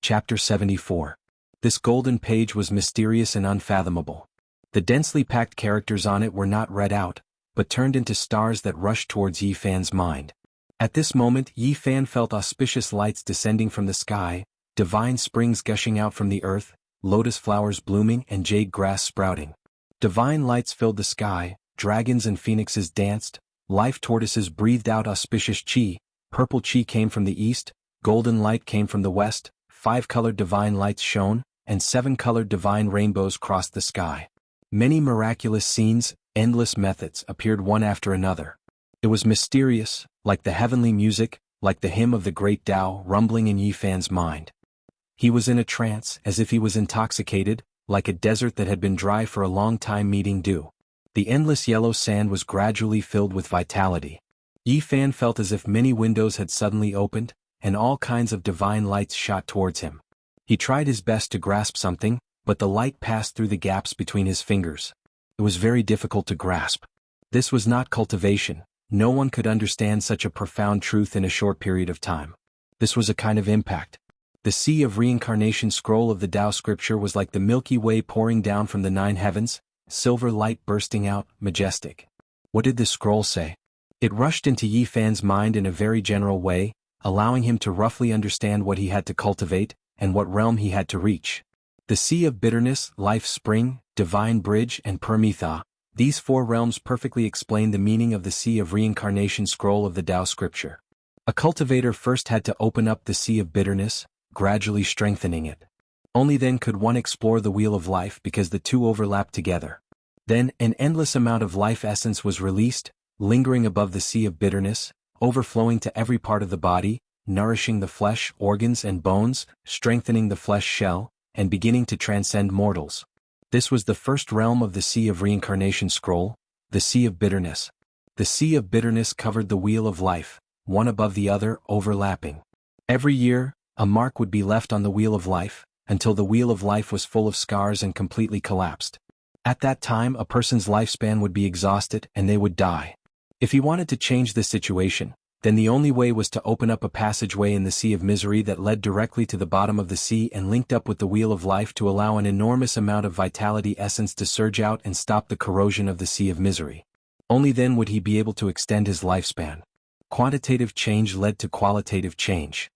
Chapter 74. This golden page was mysterious and unfathomable. The densely packed characters on it were not read out, but turned into stars that rushed towards Yi Fan's mind. At this moment Yi Fan felt auspicious lights descending from the sky, divine springs gushing out from the earth, lotus flowers blooming and jade grass sprouting. Divine lights filled the sky, dragons and phoenixes danced, life tortoises breathed out auspicious chi, purple chi came from the east, golden light came from the west, 5-colored divine lights shone, and 7-colored divine rainbows crossed the sky. Many miraculous scenes, endless methods appeared one after another. It was mysterious, like the heavenly music, like the hymn of the great Tao rumbling in Yi Fan's mind. He was in a trance, as if he was intoxicated, like a desert that had been dry for a long time meeting dew. The endless yellow sand was gradually filled with vitality. Yi Fan felt as if many windows had suddenly opened, and all kinds of divine lights shot towards him. He tried his best to grasp something, but the light passed through the gaps between his fingers. It was very difficult to grasp. This was not cultivation. No one could understand such a profound truth in a short period of time. This was a kind of impact. The Sea of Reincarnation scroll of the Tao scripture was like the Milky Way pouring down from the 9 heavens, silver light bursting out, majestic. What did this scroll say? It rushed into Yi Fan's mind in a very general way, allowing him to roughly understand what he had to cultivate, and what realm he had to reach. The Sea of Bitterness, Life Spring, Divine Bridge and Permitha, these 4 realms perfectly explain the meaning of the Sea of Reincarnation scroll of the Tao scripture. A cultivator first had to open up the Sea of Bitterness, gradually strengthening it. Only then could one explore the Wheel of Life because the two overlapped together. Then, an endless amount of life essence was released, lingering above the Sea of Bitterness, overflowing to every part of the body, nourishing the flesh, organs and bones, strengthening the flesh shell, and beginning to transcend mortals. This was the first realm of the Sea of Reincarnation scroll, the Sea of Bitterness. The Sea of Bitterness covered the Wheel of Life, one above the other, overlapping. Every year, a mark would be left on the Wheel of Life, until the Wheel of Life was full of scars and completely collapsed. At that time a person's lifespan would be exhausted and they would die. If he wanted to change the situation, then the only way was to open up a passageway in the Sea of Misery that led directly to the bottom of the sea and linked up with the Wheel of Life to allow an enormous amount of vitality essence to surge out and stop the corrosion of the Sea of Misery. Only then would he be able to extend his lifespan. Quantitative change led to qualitative change.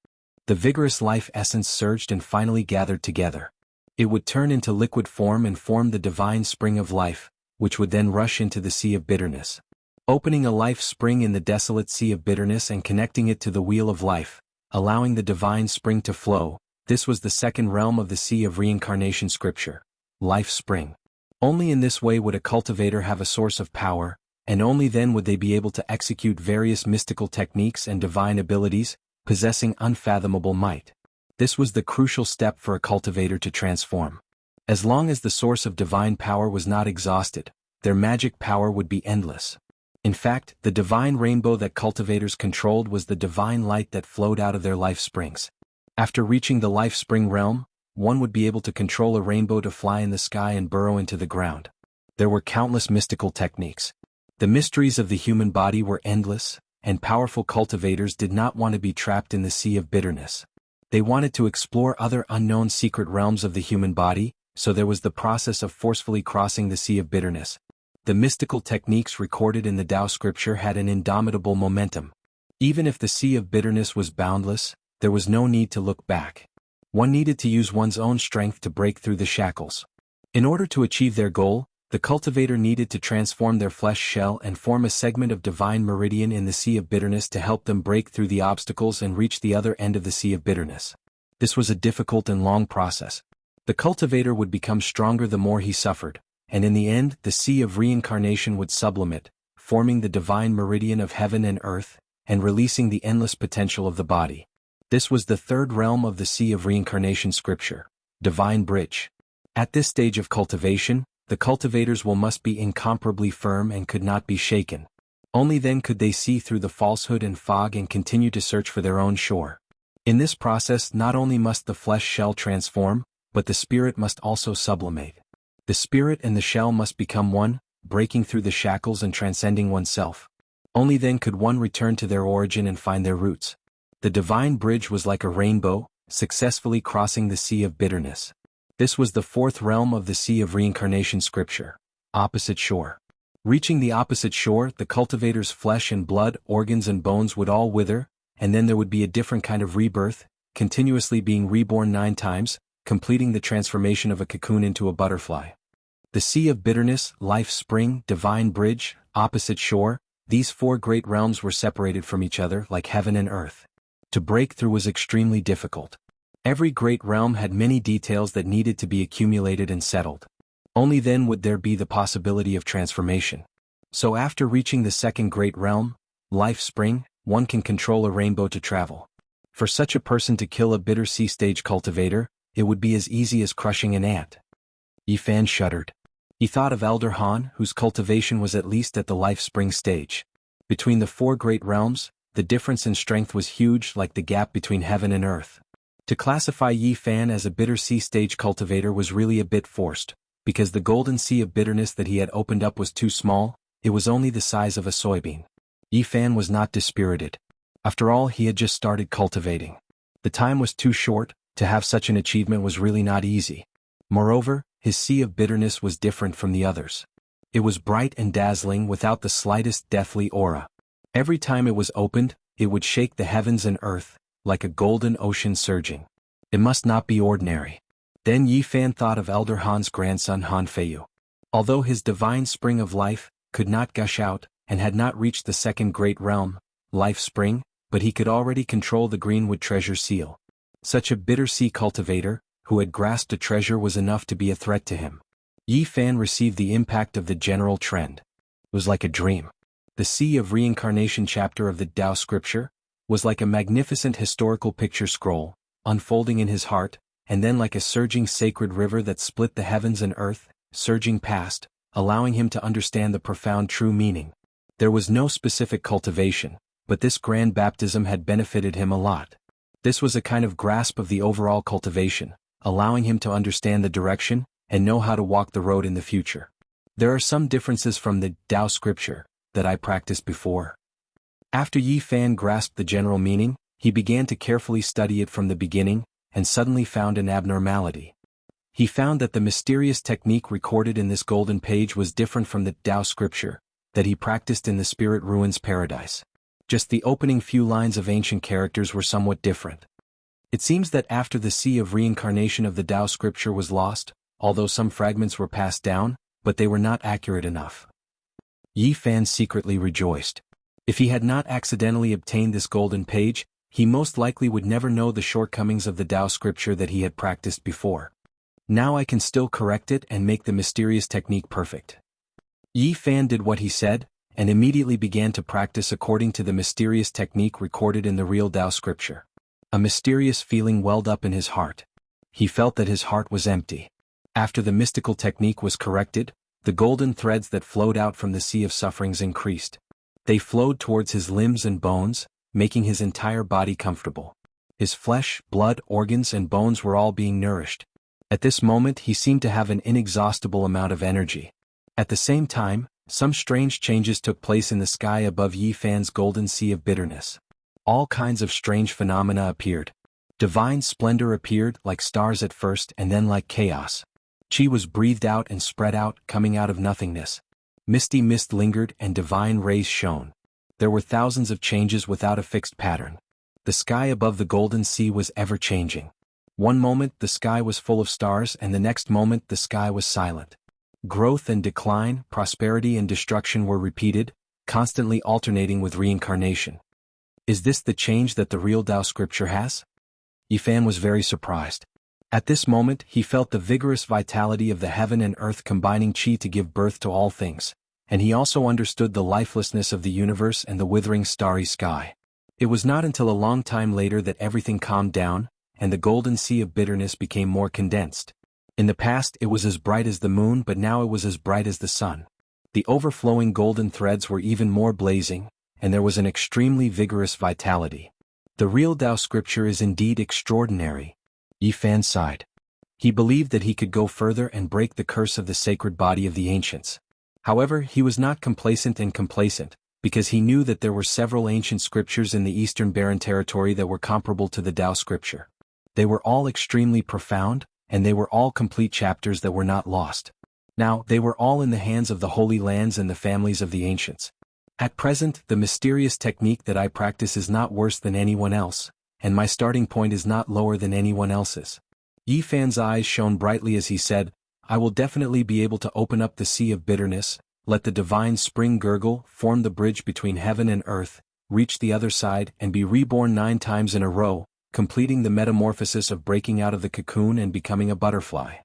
The vigorous life essence surged and finally gathered together. It would turn into liquid form and form the divine spring of life, which would then rush into the Sea of Bitterness. Opening a life spring in the desolate Sea of Bitterness and connecting it to the Wheel of Life, allowing the divine spring to flow, this was the second realm of the Sea of Reincarnation scripture, life spring. Only in this way would a cultivator have a source of power, and only then would they be able to execute various mystical techniques and divine abilities, possessing unfathomable might. This was the crucial step for a cultivator to transform. As long as the source of divine power was not exhausted, their magic power would be endless. In fact, the divine rainbow that cultivators controlled was the divine light that flowed out of their life springs. After reaching the life spring realm, one would be able to control a rainbow to fly in the sky and burrow into the ground. There were countless mystical techniques. The mysteries of the human body were endless, and powerful cultivators did not want to be trapped in the Sea of Bitterness. They wanted to explore other unknown secret realms of the human body, so there was the process of forcefully crossing the Sea of Bitterness. The mystical techniques recorded in the Tao scripture had an indomitable momentum. Even if the Sea of Bitterness was boundless, there was no need to look back. One needed to use one's own strength to break through the shackles. In order to achieve their goal, the cultivator needed to transform their flesh shell and form a segment of divine meridian in the Sea of Bitterness to help them break through the obstacles and reach the other end of the Sea of Bitterness. This was a difficult and long process. The cultivator would become stronger the more he suffered, and in the end the Sea of Reincarnation would sublimate, forming the divine meridian of heaven and earth, and releasing the endless potential of the body. This was the third realm of the Sea of Reincarnation scripture, divine bridge. At this stage of cultivation, the cultivators must be incomparably firm and could not be shaken. Only then could they see through the falsehood and fog and continue to search for their own shore. In this process not only must the flesh shell transform, but the spirit must also sublimate. The spirit and the shell must become one, breaking through the shackles and transcending oneself. Only then could one return to their origin and find their roots. The divine bridge was like a rainbow, successfully crossing the Sea of Bitterness. This was the fourth realm of the Sea of Reincarnation scripture, opposite shore. Reaching the opposite shore, the cultivator's flesh and blood, organs and bones would all wither, and then there would be a different kind of rebirth, continuously being reborn 9 times, completing the transformation of a cocoon into a butterfly. The Sea of Bitterness, Life Spring, Divine Bridge, opposite shore, these 4 great realms were separated from each other like heaven and earth. To break through was extremely difficult. Every great realm had many details that needed to be accumulated and settled. Only then would there be the possibility of transformation. So after reaching the second great realm, Life Spring, one can control a rainbow to travel. For such a person to kill a bitter sea stage cultivator, it would be as easy as crushing an ant. Yi Fan shuddered. He thought of Elder Han, whose cultivation was at least at the Life Spring stage. Between the 4 great realms, the difference in strength was huge, like the gap between heaven and earth. To classify Yi Fan as a bitter sea stage cultivator was really a bit forced, because the golden sea of bitterness that he had opened up was too small. It was only the size of a soybean. Yi Fan was not dispirited. After all, he had just started cultivating. The time was too short. To have such an achievement was really not easy. Moreover, his sea of bitterness was different from the others. It was bright and dazzling without the slightest deathly aura. Every time it was opened, it would shake the heavens and earth, like a golden ocean surging. It must not be ordinary. Then Yi Fan thought of Elder Han's grandson Han Feiyu. Although his divine spring of life could not gush out, and had not reached the second great realm, Life Spring, but he could already control the greenwood treasure seal. Such a bitter sea cultivator, who had grasped a treasure, was enough to be a threat to him. Yi Fan received the impact of the general trend. It was like a dream. The Sea of Reincarnation chapter of the Tao scripture was like a magnificent historical picture scroll, unfolding in his heart, and then like a surging sacred river that split the heavens and earth, surging past, allowing him to understand the profound true meaning. There was no specific cultivation, but this grand baptism had benefited him a lot. This was a kind of grasp of the overall cultivation, allowing him to understand the direction, and know how to walk the road in the future. There are some differences from the Tao scripture that I practiced before. After Yi Fan grasped the general meaning, he began to carefully study it from the beginning, and suddenly found an abnormality. He found that the mysterious technique recorded in this golden page was different from the Tao scripture that he practiced in the Spirit Ruins Paradise. Just the opening few lines of ancient characters were somewhat different. It seems that after the Sea of Reincarnation of the Tao scripture was lost, although some fragments were passed down, but they were not accurate enough. Yi Fan secretly rejoiced. If he had not accidentally obtained this golden page, he most likely would never know the shortcomings of the Tao scripture that he had practiced before. Now I can still correct it and make the mysterious technique perfect. Yi Fan did what he said, and immediately began to practice according to the mysterious technique recorded in the real Tao scripture. A mysterious feeling welled up in his heart. He felt that his heart was empty. After the mystical technique was corrected, the golden threads that flowed out from the sea of sufferings increased. They flowed towards his limbs and bones, making his entire body comfortable. His flesh, blood, organs and bones were all being nourished. At this moment he seemed to have an inexhaustible amount of energy. At the same time, some strange changes took place in the sky above Yi Fan's golden sea of bitterness. All kinds of strange phenomena appeared. Divine splendor appeared, like stars at first and then like chaos. Qi was breathed out and spread out, coming out of nothingness. Misty mist lingered and divine rays shone. There were thousands of changes without a fixed pattern. The sky above the golden sea was ever changing. One moment the sky was full of stars and the next moment the sky was silent. Growth and decline, prosperity and destruction were repeated, constantly alternating with reincarnation. Is this the change that the real Tao scripture has? Yi Fan was very surprised. At this moment he felt the vigorous vitality of the heaven and earth combining qi to give birth to all things, and he also understood the lifelessness of the universe and the withering starry sky. It was not until a long time later that everything calmed down, and the golden sea of bitterness became more condensed. In the past it was as bright as the moon, but now it was as bright as the sun. The overflowing golden threads were even more blazing, and there was an extremely vigorous vitality. The real Tao scripture is indeed extraordinary. Yi Fan sighed. He believed that he could go further and break the curse of the sacred body of the ancients. However, he was not complacent, because he knew that there were several ancient scriptures in the Eastern Barren territory that were comparable to the Tao scripture. They were all extremely profound, and they were all complete chapters that were not lost. Now, they were all in the hands of the Holy Lands and the families of the ancients. At present, the mysterious technique that I practice is not worse than anyone else, and my starting point is not lower than anyone else's. Yi Fan's eyes shone brightly as he said, I will definitely be able to open up the sea of bitterness, let the divine spring gurgle, form the bridge between heaven and earth, reach the other side and be reborn 9 times in a row, completing the metamorphosis of breaking out of the cocoon and becoming a butterfly.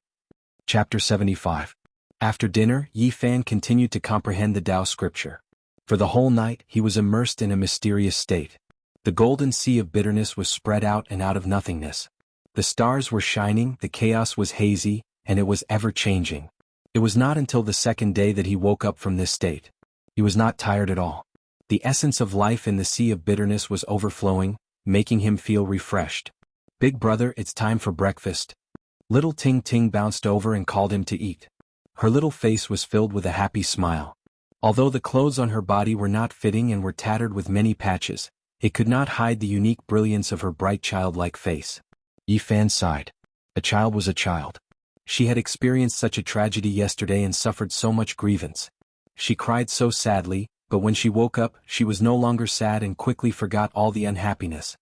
Chapter 75. After dinner, Yi Fan continued to comprehend the Tao scripture. For the whole night, he was immersed in a mysterious state. The golden sea of bitterness was spread out and out of nothingness. The stars were shining, the chaos was hazy, and it was ever-changing. It was not until the second day that he woke up from this state. He was not tired at all. The essence of life in the sea of bitterness was overflowing, making him feel refreshed. Big brother, it's time for breakfast. Little Ting Ting bounced over and called him to eat. Her little face was filled with a happy smile. Although the clothes on her body were not fitting and were tattered with many patches, it could not hide the unique brilliance of her bright childlike face. Yi Fan sighed. A child was a child. She had experienced such a tragedy yesterday and suffered so much grievance. She cried so sadly, but when she woke up, she was no longer sad and quickly forgot all the unhappiness.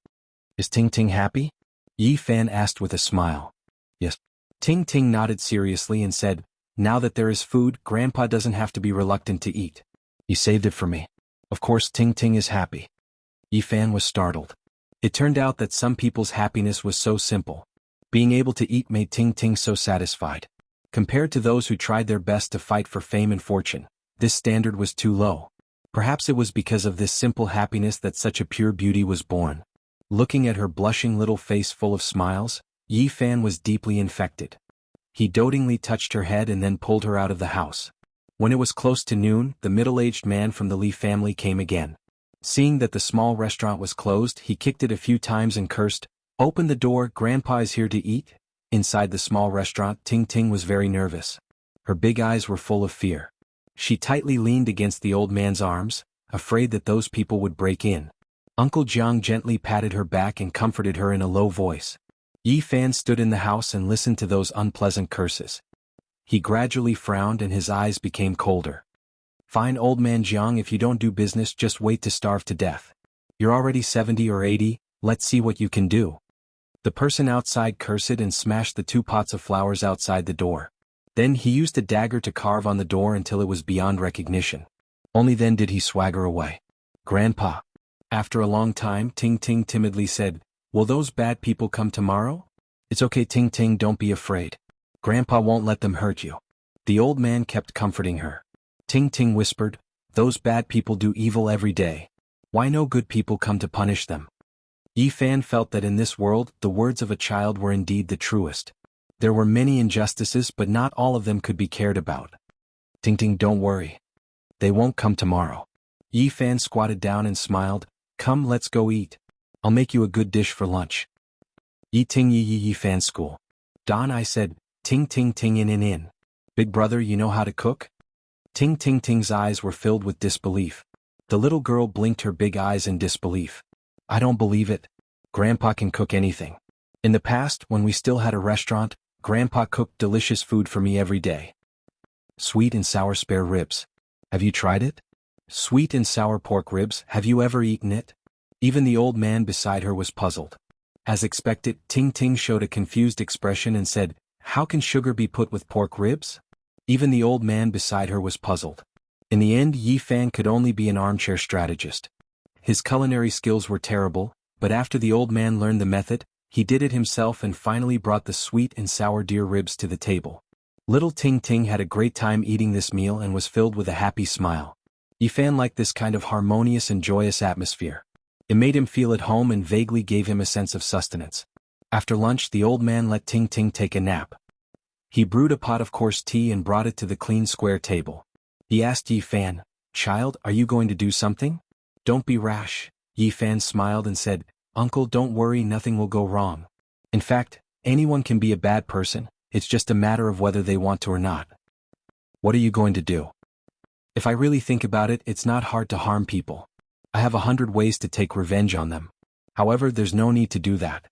Is Ting Ting happy? Yi Fan asked with a smile. Yes. Ting Ting nodded seriously and said, now that there is food, Grandpa doesn't have to be reluctant to eat. He saved it for me. Of course Ting Ting is happy. Yi Fan was startled. It turned out that some people's happiness was so simple. Being able to eat made Ting Ting so satisfied. Compared to those who tried their best to fight for fame and fortune, this standard was too low. Perhaps it was because of this simple happiness that such a pure beauty was born. Looking at her blushing little face full of smiles, Yi Fan was deeply infected. He dotingly touched her head and then pulled her out of the house. When it was close to noon, the middle-aged man from the Li family came again. Seeing that the small restaurant was closed, he kicked it a few times and cursed, "Open the door, Grandpa is here to eat." Inside the small restaurant, Ting Ting was very nervous. Her big eyes were full of fear. She tightly leaned against the old man's arms, afraid that those people would break in. Uncle Jiang gently patted her back and comforted her in a low voice. Yi Fan stood in the house and listened to those unpleasant curses. He gradually frowned and his eyes became colder. "Fine, old man Jiang, if you don't do business, just wait to starve to death. You're already 70 or 80, let's see what you can do." The person outside cursed and smashed the 2 pots of flowers outside the door. Then he used a dagger to carve on the door until it was beyond recognition. Only then did he swagger away. "Grandpa." After a long time, Ting Ting timidly said, "Will those bad people come tomorrow?" "It's okay, Ting Ting, don't be afraid. Grandpa won't let them hurt you." The old man kept comforting her. Ting Ting whispered, "Those bad people do evil every day. Why no good people come to punish them?" Yi Fan felt that in this world, the words of a child were indeed the truest. There were many injustices, but not all of them could be cared about. "Ting Ting, don't worry. They won't come tomorrow." Yi Fan squatted down and smiled, "Come, let's go eat. I'll make you a good dish for lunch." Yi Ting Yi Fan school. "Don," I said, "Ting Ting Ting in. Big brother, you know how to cook?" Ting Ting Ting's eyes were filled with disbelief. The little girl blinked her big eyes in disbelief. "I don't believe it. Grandpa can cook anything. In the past, when we still had a restaurant, Grandpa cooked delicious food for me every day. Sweet and sour spare ribs. Have you tried it? Sweet and sour pork ribs, have you ever eaten it?" Even the old man beside her was puzzled. As expected, Ting Ting showed a confused expression and said, "How can sugar be put with pork ribs?" Even the old man beside her was puzzled. In the end, Yi Fan could only be an armchair strategist. His culinary skills were terrible, but after the old man learned the method, he did it himself and finally brought the sweet and sour deer ribs to the table. Little Ting Ting had a great time eating this meal and was filled with a happy smile. Yi Fan liked this kind of harmonious and joyous atmosphere. It made him feel at home and vaguely gave him a sense of sustenance. After lunch, the old man let Ting Ting take a nap. He brewed a pot of coarse tea and brought it to the clean square table. He asked Yi Fan, "Child, are you going to do something?" "Don't be rash." Yi Fan smiled and said, "Uncle, don't worry, nothing will go wrong. In fact, anyone can be a bad person, it's just a matter of whether they want to or not." "What are you going to do?" "If I really think about it, it's not hard to harm people. I have 100 ways to take revenge on them. However, there's no need to do that.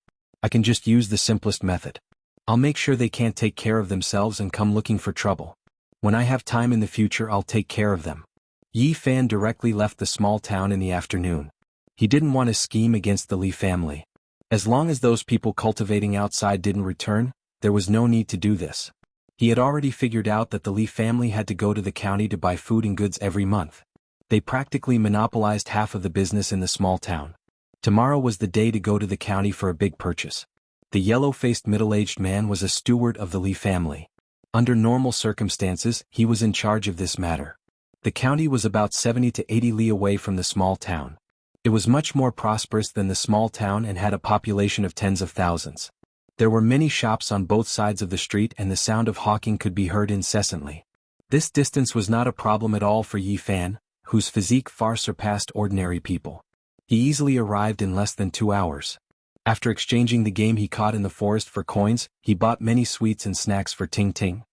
I can just use the simplest method. I'll make sure they can't take care of themselves and come looking for trouble. When I have time in the future, I'll take care of them. Yi Fan directly left the small town in the afternoon. He didn't want to scheme against the Li family. As long as those people cultivating outside didn't return, there was no need to do this. He had already figured out that the Li family had to go to the county to buy food and goods every month. They practically monopolized half of the business in the small town. Tomorrow was the day to go to the county for a big purchase. The yellow-faced middle-aged man was a steward of the Li family. Under normal circumstances, he was in charge of this matter. The county was about 70 to 80 li away from the small town. It was much more prosperous than the small town and had a population of tens of thousands. There were many shops on both sides of the street and the sound of hawking could be heard incessantly. This distance was not a problem at all for Yi Fan, whose physique far surpassed ordinary people. He easily arrived in less than 2 hours. After exchanging the game he caught in the forest for coins, he bought many sweets and snacks for Ting Ting.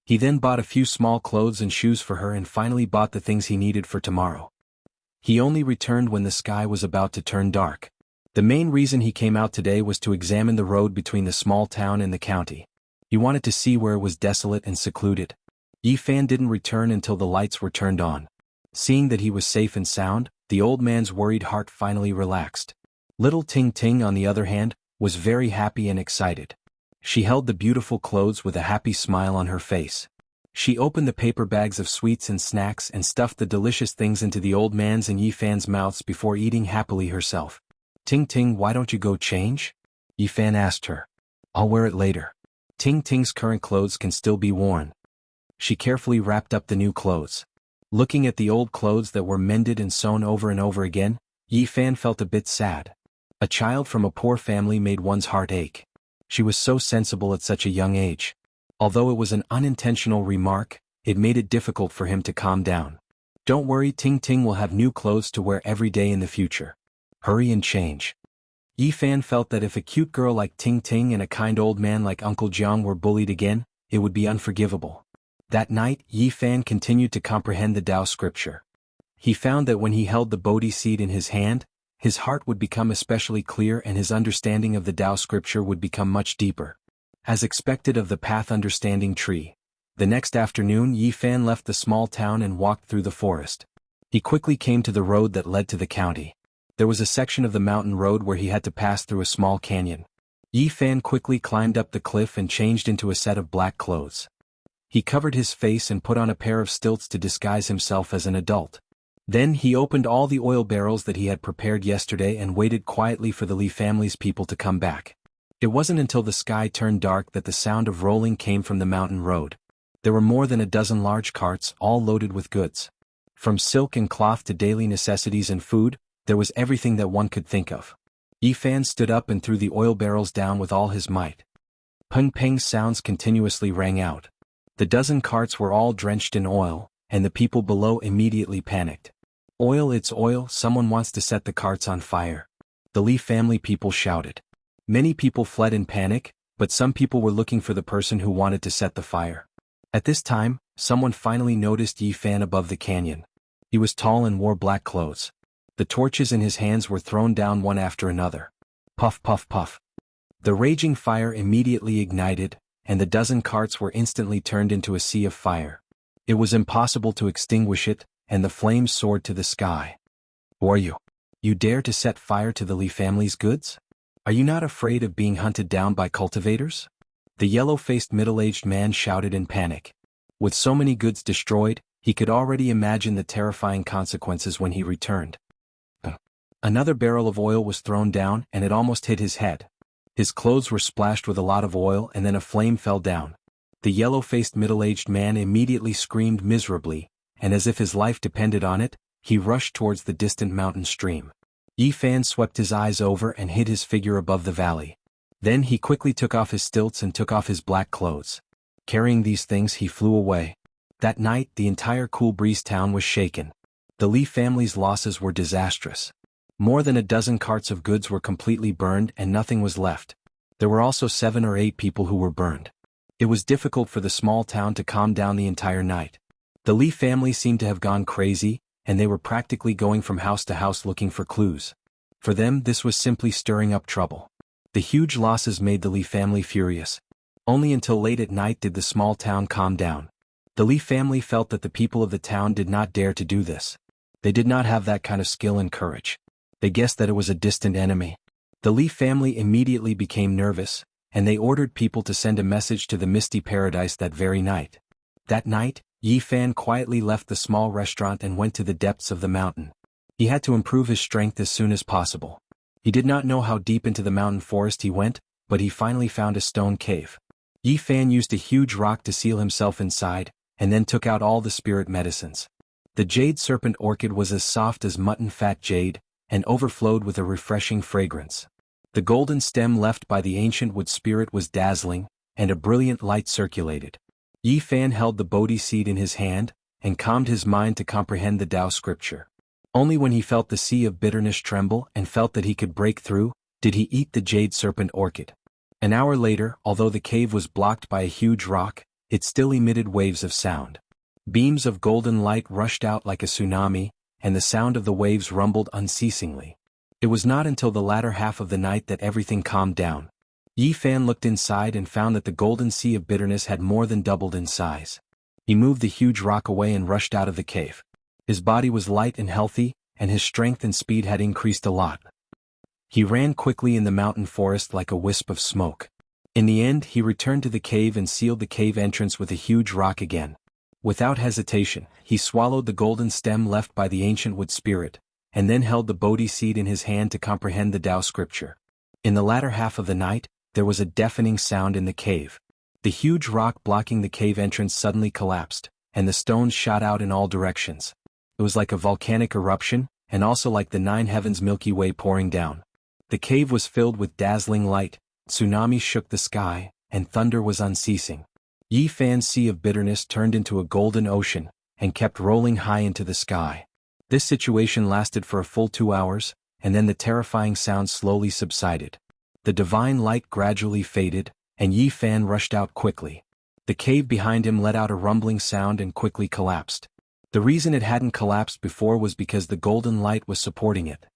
He then bought a few small clothes and shoes for her and finally bought the things he needed for tomorrow. He only returned when the sky was about to turn dark. The main reason he came out today was to examine the road between the small town and the county. He wanted to see where it was desolate and secluded. Yi Fan didn't return until the lights were turned on. Seeing that he was safe and sound, the old man's worried heart finally relaxed. Little Ting Ting, on the other hand, was very happy and excited. She held the beautiful clothes with a happy smile on her face. She opened the paper bags of sweets and snacks and stuffed the delicious things into the old man's and Yi Fan's mouths before eating happily herself. Ting Ting, why don't you go change? Yi Fan asked her. I'll wear it later. Ting Ting's current clothes can still be worn. She carefully wrapped up the new clothes. Looking at the old clothes that were mended and sewn over and over again, Yi Fan felt a bit sad. A child from a poor family made one's heart ache. She was so sensible at such a young age. Although it was an unintentional remark, it made it difficult for him to calm down. Don't worry, Ting Ting will have new clothes to wear every day in the future. Hurry and change. Yi Fan felt that if a cute girl like Ting Ting and a kind old man like Uncle Jiang were bullied again, it would be unforgivable. That night, Yi Fan continued to comprehend the Tao scripture. He found that when he held the Bodhi seed in his hand, his heart would become especially clear and his understanding of the Tao scripture would become much deeper. As expected of the path understanding tree, the next afternoon Yi Fan left the small town and walked through the forest. He quickly came to the road that led to the county. There was a section of the mountain road where he had to pass through a small canyon. Yi Fan quickly climbed up the cliff and changed into a set of black clothes. He covered his face and put on a pair of stilts to disguise himself as an adult. Then he opened all the oil barrels that he had prepared yesterday and waited quietly for the Li family's people to come back. It wasn't until the sky turned dark that the sound of rolling came from the mountain road. There were more than a dozen large carts, all loaded with goods. From silk and cloth to daily necessities and food, there was everything that one could think of. Yi Fan stood up and threw the oil barrels down with all his might. Peng peng sounds continuously rang out. The dozen carts were all drenched in oil, and the people below immediately panicked. Oil, it's oil, someone wants to set the carts on fire. The Li family people shouted. Many people fled in panic, but some people were looking for the person who wanted to set the fire. At this time, someone finally noticed Yi Fan above the canyon. He was tall and wore black clothes. The torches in his hands were thrown down one after another. Puff puff puff. The raging fire immediately ignited, and the dozen carts were instantly turned into a sea of fire. It was impossible to extinguish it, and the flames soared to the sky. Who are you? You dare to set fire to the Li family's goods? Are you not afraid of being hunted down by cultivators? The yellow-faced middle-aged man shouted in panic. With so many goods destroyed, he could already imagine the terrifying consequences when he returned. Another barrel of oil was thrown down and it almost hit his head. His clothes were splashed with a lot of oil and then a flame fell down. The yellow-faced middle-aged man immediately screamed miserably, and as if his life depended on it, he rushed towards the distant mountain stream. Yi Fan swept his eyes over and hid his figure above the valley. Then he quickly took off his stilts and took off his black clothes. Carrying these things he flew away. That night the entire Cool Breeze town was shaken. The Li family's losses were disastrous. More than a dozen carts of goods were completely burned and nothing was left. There were also 7 or 8 people who were burned. It was difficult for the small town to calm down the entire night. The Li family seemed to have gone crazy, and they were practically going from house to house looking for clues. For them this was simply stirring up trouble. The huge losses made the Li family furious. Only until late at night did the small town calm down. The Li family felt that the people of the town did not dare to do this. They did not have that kind of skill and courage. They guessed that it was a distant enemy. The Li family immediately became nervous, and they ordered people to send a message to the Misty Paradise that very night. That night, Yi Fan quietly left the small restaurant and went to the depths of the mountain. He had to improve his strength as soon as possible. He did not know how deep into the mountain forest he went, but he finally found a stone cave. Yi Fan used a huge rock to seal himself inside, and then took out all the spirit medicines. The jade serpent orchid was as soft as mutton fat jade, and overflowed with a refreshing fragrance. The golden stem left by the ancient wood spirit was dazzling, and a brilliant light circulated. Yi Fan held the Bodhi seed in his hand, and calmed his mind to comprehend the Tao scripture. Only when he felt the sea of bitterness tremble and felt that he could break through, did he eat the jade serpent orchid. An hour later, although the cave was blocked by a huge rock, it still emitted waves of sound. Beams of golden light rushed out like a tsunami, and the sound of the waves rumbled unceasingly. It was not until the latter half of the night that everything calmed down. Yi Fan looked inside and found that the golden sea of bitterness had more than doubled in size. He moved the huge rock away and rushed out of the cave. His body was light and healthy, and his strength and speed had increased a lot. He ran quickly in the mountain forest like a wisp of smoke. In the end, he returned to the cave and sealed the cave entrance with a huge rock again. Without hesitation, he swallowed the golden stem left by the ancient wood spirit, and then held the Bodhi seed in his hand to comprehend the Tao scripture. In the latter half of the night, there was a deafening sound in the cave. The huge rock blocking the cave entrance suddenly collapsed, and the stones shot out in all directions. It was like a volcanic eruption, and also like the nine heavens Milky Way pouring down. The cave was filled with dazzling light, tsunamis shook the sky, and thunder was unceasing. Yi Fan's sea of bitterness turned into a golden ocean, and kept rolling high into the sky. This situation lasted for a full 2 hours, and then the terrifying sound slowly subsided. The divine light gradually faded, and Yi Fan rushed out quickly. The cave behind him let out a rumbling sound and quickly collapsed. The reason it hadn't collapsed before was because the golden light was supporting it.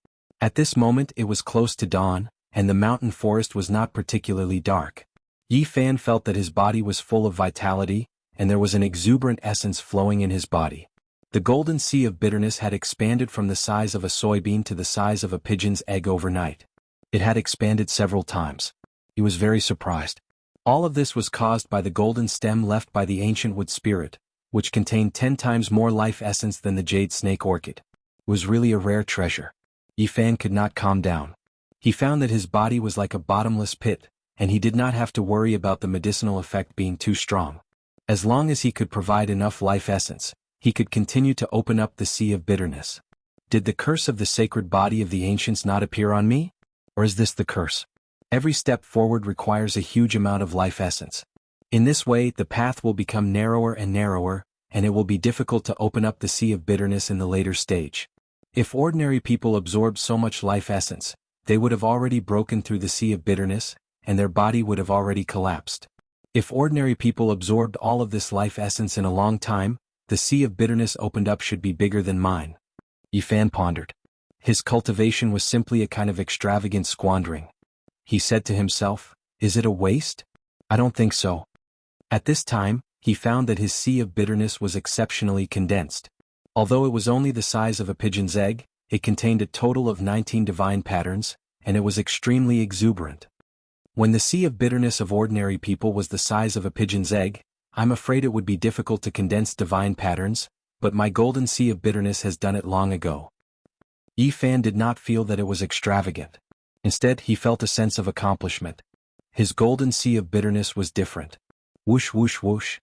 At this moment it was close to dawn, and the mountain forest was not particularly dark. Yi Fan felt that his body was full of vitality, and there was an exuberant essence flowing in his body. The golden sea of bitterness had expanded from the size of a soybean to the size of a pigeon's egg overnight. It had expanded several times. He was very surprised. All of this was caused by the golden stem left by the ancient wood spirit, which contained 10 times more life essence than the jade snake orchid. It was really a rare treasure. Yi Fan could not calm down. He found that his body was like a bottomless pit, and he did not have to worry about the medicinal effect being too strong. As long as he could provide enough life essence, he could continue to open up the sea of bitterness. Did the curse of the sacred body of the ancients not appear on me? Or is this the curse? Every step forward requires a huge amount of life essence. In this way, the path will become narrower and narrower, and it will be difficult to open up the sea of bitterness in the later stage. If ordinary people absorbed so much life essence, they would have already broken through the sea of bitterness, and their body would have already collapsed. If ordinary people absorbed all of this life essence in a long time, the sea of bitterness opened up should be bigger than mine. Yi Fan pondered. His cultivation was simply a kind of extravagant squandering. He said to himself, "Is it a waste? I don't think so." At this time, he found that his sea of bitterness was exceptionally condensed. Although it was only the size of a pigeon's egg, it contained a total of 19 divine patterns, and it was extremely exuberant. When the sea of bitterness of ordinary people was the size of a pigeon's egg, I'm afraid it would be difficult to condense divine patterns, but my golden sea of bitterness has done it long ago. Yi Fan did not feel that it was extravagant. Instead, he felt a sense of accomplishment. His golden sea of bitterness was different. Whoosh whoosh whoosh.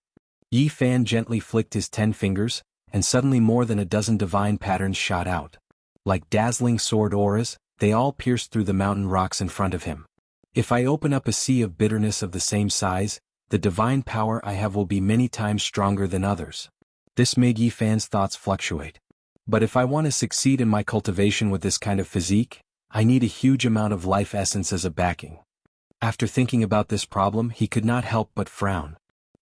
Yi Fan gently flicked his 10 fingers, and suddenly more than a dozen divine patterns shot out. Like dazzling sword auras, they all pierced through the mountain rocks in front of him. If I open up a sea of bitterness of the same size, the divine power I have will be many times stronger than others. This made Yi Fan's thoughts fluctuate. But if I want to succeed in my cultivation with this kind of physique, I need a huge amount of life essence as a backing. After thinking about this problem, he could not help but frown.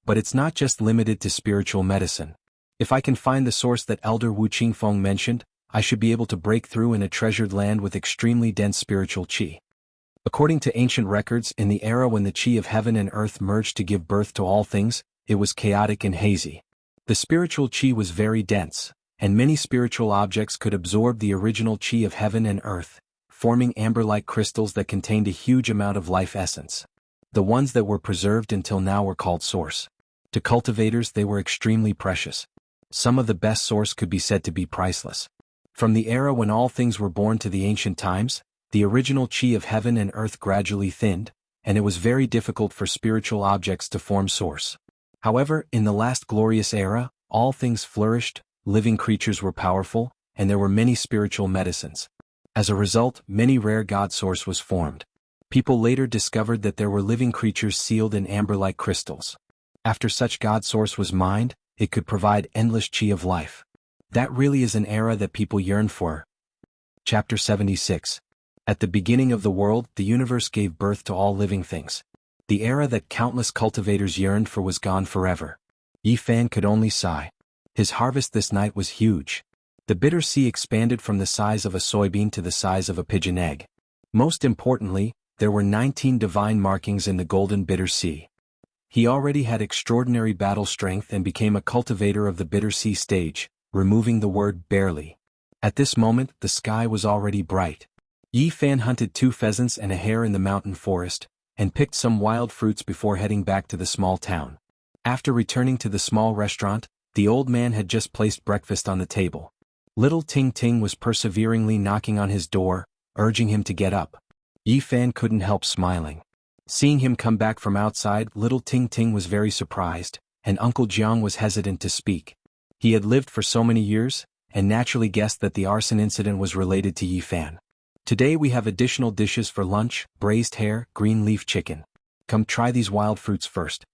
But it's not just limited to spiritual medicine. If I can find the source that Elder Wu Qingfeng mentioned, I should be able to break through in a treasured land with extremely dense spiritual qi. According to ancient records, in the era when the chi of heaven and earth merged to give birth to all things, it was chaotic and hazy. The spiritual chi was very dense, and many spiritual objects could absorb the original chi of heaven and earth, forming amber-like crystals that contained a huge amount of life essence. The ones that were preserved until now were called source. To cultivators they were extremely precious. Some of the best source could be said to be priceless. From the era when all things were born to the ancient times, the original chi of heaven and earth gradually thinned, and it was very difficult for spiritual objects to form source. However, in the last glorious era, all things flourished, living creatures were powerful, and there were many spiritual medicines. As a result, many rare god source was formed. People later discovered that there were living creatures sealed in amber-like crystals. After such god source was mined, it could provide endless chi of life. That really is an era that people yearn for. Chapter 76. At the beginning of the world, the universe gave birth to all living things. The era that countless cultivators yearned for was gone forever. Yi Fan could only sigh. His harvest this night was huge. The bitter sea expanded from the size of a soybean to the size of a pigeon egg. Most importantly, there were 19 divine markings in the golden bitter sea. He already had extraordinary battle strength and became a cultivator of the bitter sea stage, removing the word barely. At this moment, the sky was already bright. Yi Fan hunted 2 pheasants and a hare in the mountain forest, and picked some wild fruits before heading back to the small town. After returning to the small restaurant, the old man had just placed breakfast on the table. Little Ting Ting was perseveringly knocking on his door, urging him to get up. Yi Fan couldn't help smiling. Seeing him come back from outside, little Ting Ting was very surprised, and Uncle Jiang was hesitant to speak. He had lived for so many years, and naturally guessed that the arson incident was related to Yi Fan. Today we have additional dishes for lunch: braised hare, green leaf chicken. Come try these wild fruits first.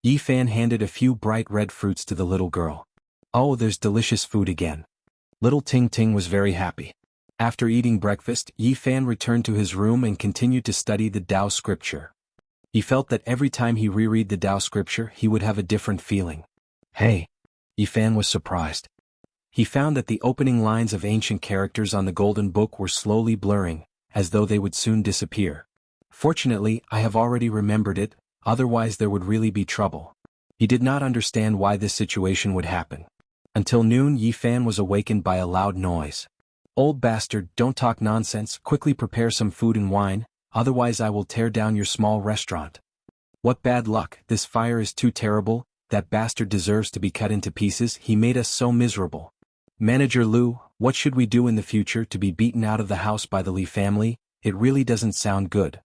Yi Fan handed a few bright red fruits to the little girl. Oh, there's delicious food again. Little Ting Ting was very happy. After eating breakfast, Yi Fan returned to his room and continued to study the Tao scripture. He felt that every time he reread the Tao scripture he would have a different feeling. Hey! Yi Fan was surprised. He found that the opening lines of ancient characters on the Golden Book were slowly blurring, as though they would soon disappear. Fortunately, I have already remembered it, otherwise there would really be trouble. He did not understand why this situation would happen. Until noon, Yi Fan was awakened by a loud noise. Old bastard, don't talk nonsense, quickly prepare some food and wine, otherwise I will tear down your small restaurant. What bad luck, this fire is too terrible, that bastard deserves to be cut into pieces, he made us so miserable. Manager Lu, what should we do in the future? To be beaten out of the house by the Li family? It really doesn't sound good.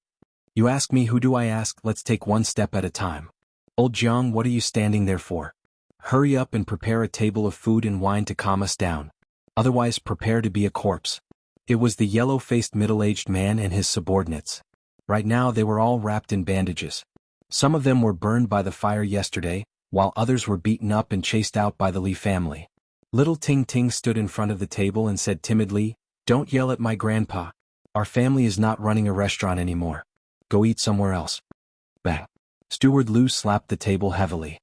You ask me, who do I ask? Let's take one step at a time. Old Jiang, what are you standing there for? Hurry up and prepare a table of food and wine to calm us down. Otherwise prepare to be a corpse. It was the yellow-faced middle-aged man and his subordinates. Right now they were all wrapped in bandages. Some of them were burned by the fire yesterday, while others were beaten up and chased out by the Li family. Little Ting Ting stood in front of the table and said timidly, "Don't yell at my grandpa. Our family is not running a restaurant anymore. Go eat somewhere else." Bang! Steward Lu slapped the table heavily.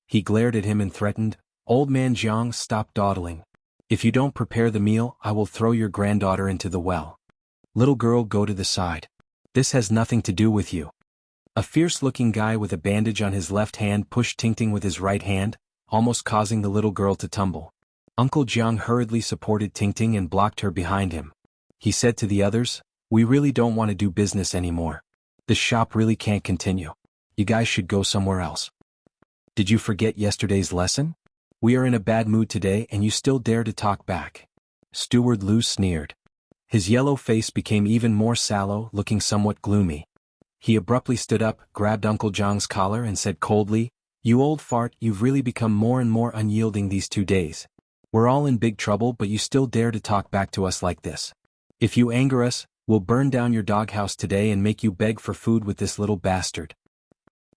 He glared at him and threatened, "Old man Jiang, stop dawdling. If you don't prepare the meal, I will throw your granddaughter into the well." Little girl, go to the side. This has nothing to do with you. A fierce-looking guy with a bandage on his left hand pushed Ting Ting with his right hand, almost causing the little girl to tumble. Uncle Jiang hurriedly supported Ting Ting and blocked her behind him. He said to the others, "We really don't want to do business anymore. This shop really can't continue. You guys should go somewhere else. Did you forget yesterday's lesson? We are in a bad mood today and you still dare to talk back." Steward Lu sneered. His yellow face became even more sallow, looking somewhat gloomy. He abruptly stood up, grabbed Uncle Jiang's collar and said coldly, "You old fart, you've really become more and more unyielding these 2 days. We're all in big trouble but you still dare to talk back to us like this. If you anger us, we'll burn down your doghouse today and make you beg for food with this little bastard."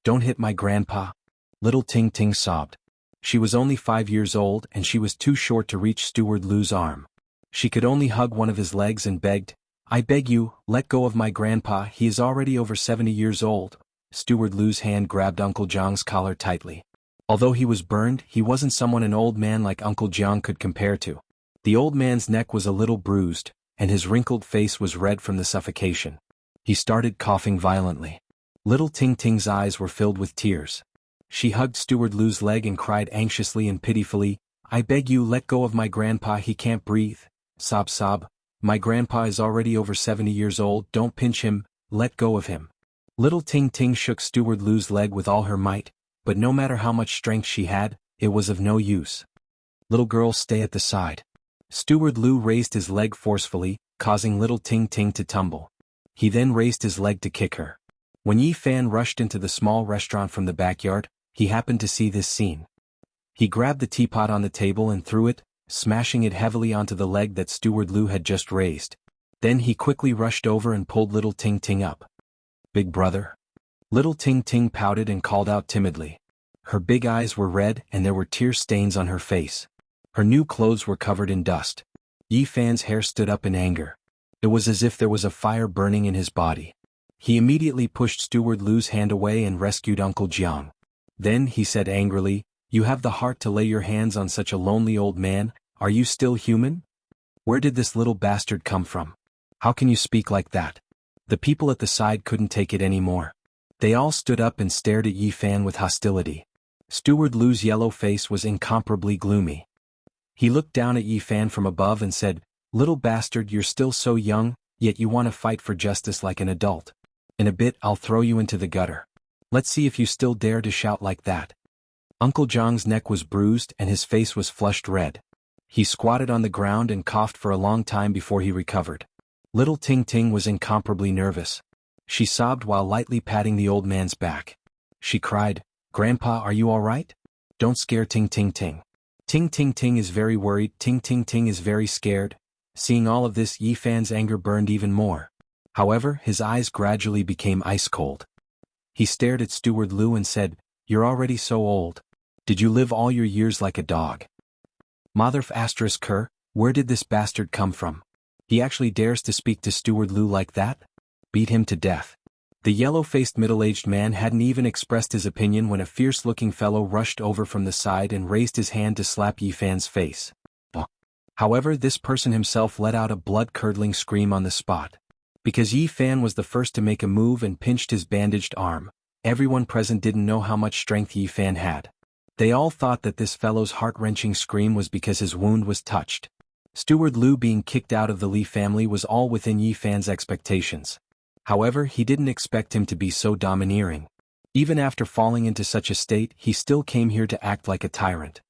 "Don't hit my grandpa." Little Ting Ting sobbed. She was only 5 years old and she was too short to reach Steward Lu's arm. She could only hug one of his legs and begged, "I beg you, let go of my grandpa, he is already over 70 years old." Steward Lu's hand grabbed Uncle Jiang's collar tightly. Although he was burned, he wasn't someone an old man like Uncle Jiang could compare to. The old man's neck was a little bruised, and his wrinkled face was red from the suffocation. He started coughing violently. Little Ting Ting's eyes were filled with tears. She hugged Steward Lu's leg and cried anxiously and pitifully, "I beg you, let go of my grandpa, he can't breathe." Sob sob. "My grandpa is already over 70 years old, don't pinch him, let go of him." Little Ting Ting shook Steward Lu's leg with all her might, but no matter how much strength she had, it was of no use. "Little girl, stay at the side." Steward Lu raised his leg forcefully, causing Little Ting Ting to tumble. He then raised his leg to kick her. When Yi Fan rushed into the small restaurant from the backyard, he happened to see this scene. He grabbed the teapot on the table and threw it, smashing it heavily onto the leg that Steward Lu had just raised. Then he quickly rushed over and pulled Little Ting Ting up. "Big brother?" Little Ting Ting pouted and called out timidly. Her big eyes were red and there were tear stains on her face. Her new clothes were covered in dust. Yi Fan's hair stood up in anger. It was as if there was a fire burning in his body. He immediately pushed Steward Lu's hand away and rescued Uncle Jiang. Then he said angrily, "You have the heart to lay your hands on such a lonely old man, are you still human? Where did this little bastard come from? How can you speak like that?" The people at the side couldn't take it anymore. They all stood up and stared at Yi Fan with hostility. Steward Lu's yellow face was incomparably gloomy. He looked down at Yi Fan from above and said, "Little bastard, you're still so young, yet you want to fight for justice like an adult. In a bit I'll throw you into the gutter. Let's see if you still dare to shout like that." Uncle Jiang's neck was bruised and his face was flushed red. He squatted on the ground and coughed for a long time before he recovered. Little Ting Ting was incomparably nervous. She sobbed while lightly patting the old man's back. She cried, "Grandpa, are you all right? Don't scare Ting Ting Ting. Ting Ting Ting is very worried, Ting Ting Ting is very scared." Seeing all of this, Yi Fan's anger burned even more. However, his eyes gradually became ice cold. He stared at Steward Lu and said, "You're already so old. Did you live all your years like a dog? Mother asterisk her, where did this bastard come from? He actually dares to speak to Steward Lu like that? Beat him to death." The yellow-faced middle-aged man hadn't even expressed his opinion when a fierce-looking fellow rushed over from the side and raised his hand to slap Yi Fan's face. However, this person himself let out a blood-curdling scream on the spot. Because Yi Fan was the first to make a move and pinched his bandaged arm, everyone present didn't know how much strength Yi Fan had. They all thought that this fellow's heart-wrenching scream was because his wound was touched. Steward Lu being kicked out of the Li family was all within Yi Fan's expectations. However, he didn't expect him to be so domineering. Even after falling into such a state, he still came here to act like a tyrant.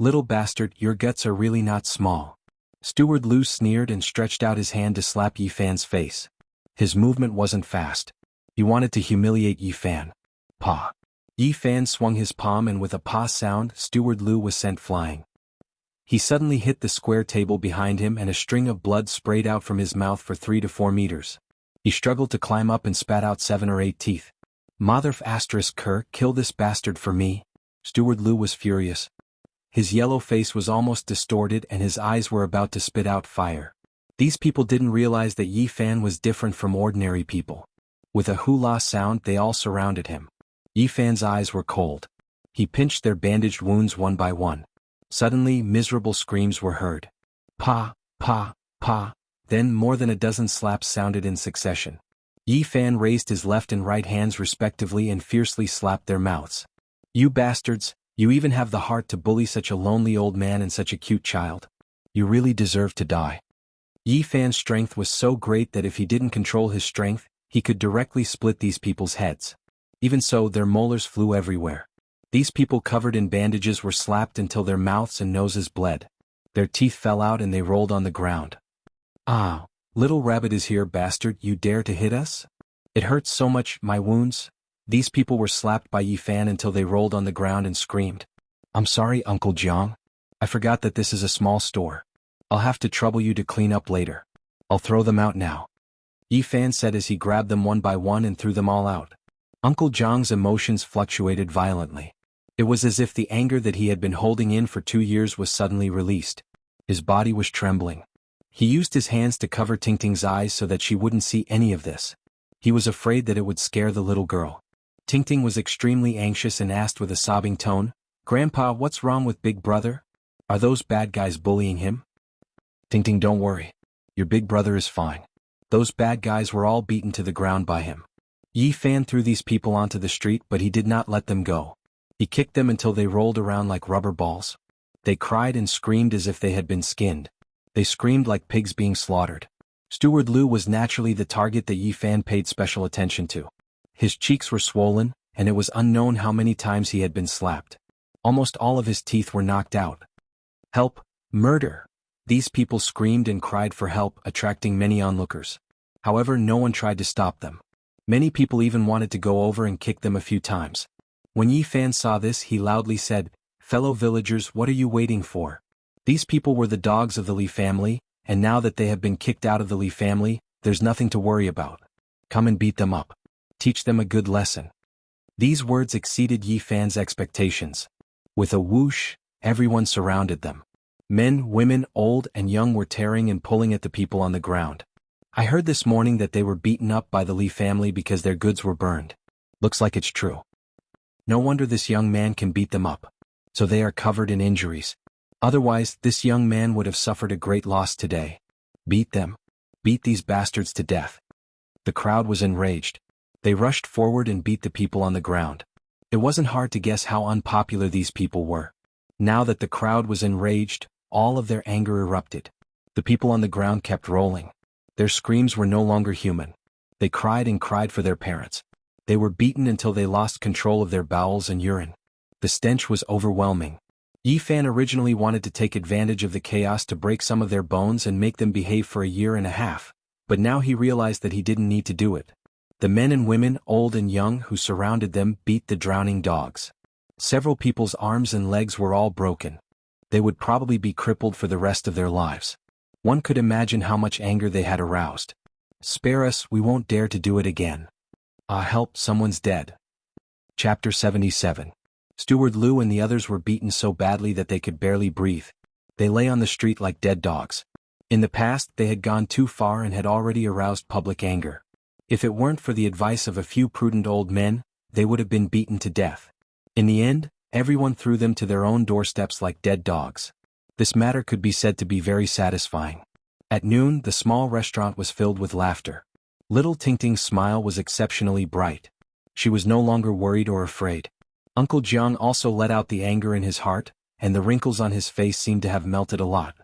"Little bastard, your guts are really not small." Steward Lu sneered and stretched out his hand to slap Yi Fan's face. His movement wasn't fast. He wanted to humiliate Yi Fan. Paw. Yi Fan swung his palm and with a paw sound, Steward Lu was sent flying. He suddenly hit the square table behind him and a string of blood sprayed out from his mouth for 3 to 4 meters. He struggled to climb up and spat out 7 or 8 teeth. "Mother asterisk her, kill this bastard for me." Steward Lu was furious. His yellow face was almost distorted and his eyes were about to spit out fire. These people didn't realize that Yi Fan was different from ordinary people. With a hula sound, they all surrounded him. Yi Fan's eyes were cold. He pinched their bandaged wounds one by one. Suddenly, miserable screams were heard. Pa, pa, pa. Then more than a dozen slaps sounded in succession. Yi Fan raised his left and right hands respectively and fiercely slapped their mouths. "You bastards, you even have the heart to bully such a lonely old man and such a cute child. You really deserve to die." Yi Fan's strength was so great that if he didn't control his strength, he could directly split these people's heads. Even so, their molars flew everywhere. These people covered in bandages were slapped until their mouths and noses bled. Their teeth fell out and they rolled on the ground. "Ah, little rabbit is here, bastard, you dare to hit us? It hurts so much, my wounds." These people were slapped by Yi Fan until they rolled on the ground and screamed. "I'm sorry, Uncle Jiang. I forgot that this is a small store. I'll have to trouble you to clean up later. I'll throw them out now," Yi Fan said as he grabbed them one by one and threw them all out. Uncle Jiang's emotions fluctuated violently. It was as if the anger that he had been holding in for 2 years was suddenly released. His body was trembling. He used his hands to cover Ting Ting's eyes so that she wouldn't see any of this. He was afraid that it would scare the little girl. Ting Ting was extremely anxious and asked with a sobbing tone, "Grandpa, what's wrong with Big Brother? Are those bad guys bullying him?" "Ting Ting, don't worry. Your big brother is fine. Those bad guys were all beaten to the ground by him. Yi Fan threw these people onto the street, but he did not let them go. He kicked them until they rolled around like rubber balls. They cried and screamed as if they had been skinned. They screamed like pigs being slaughtered. Steward Liu was naturally the target that Yi Fan paid special attention to. His cheeks were swollen, and it was unknown how many times he had been slapped. Almost all of his teeth were knocked out. Help! Murder! These people screamed and cried for help, attracting many onlookers. However, no one tried to stop them. Many people even wanted to go over and kick them a few times. When Yi Fan saw this, he loudly said, "Fellow villagers, what are you waiting for? These people were the dogs of the Li family, and now that they have been kicked out of the Li family, there's nothing to worry about. Come and beat them up. Teach them a good lesson." These words exceeded Yi Fan's expectations. With a whoosh, everyone surrounded them. Men, women, old and young were tearing and pulling at the people on the ground. I heard this morning that they were beaten up by the Li family because their goods were burned. Looks like it's true. No wonder this young man can beat them up. So they are covered in injuries. Otherwise, this young man would have suffered a great loss today. Beat them. Beat these bastards to death. The crowd was enraged. They rushed forward and beat the people on the ground. It wasn't hard to guess how unpopular these people were. Now that the crowd was enraged, all of their anger erupted. The people on the ground kept rolling. Their screams were no longer human. They cried and cried for their parents. They were beaten until they lost control of their bowels and urine. The stench was overwhelming. Yi Fan originally wanted to take advantage of the chaos to break some of their bones and make them behave for a year and a half, but now he realized that he didn't need to do it. The men and women, old and young, who surrounded them beat the drowning dogs. Several people's arms and legs were all broken. They would probably be crippled for the rest of their lives. One could imagine how much anger they had aroused. "Spare us, we won't dare to do it again." "Ah, help, someone's dead." Chapter 77. Steward Liu and the others were beaten so badly that they could barely breathe. They lay on the street like dead dogs. In the past, they had gone too far and had already aroused public anger. If it weren't for the advice of a few prudent old men, they would have been beaten to death. In the end, everyone threw them to their own doorsteps like dead dogs. This matter could be said to be very satisfying. At noon, the small restaurant was filled with laughter. Little Tingting's smile was exceptionally bright. She was no longer worried or afraid. Uncle Jiang also let out the anger in his heart, and the wrinkles on his face seemed to have melted a lot.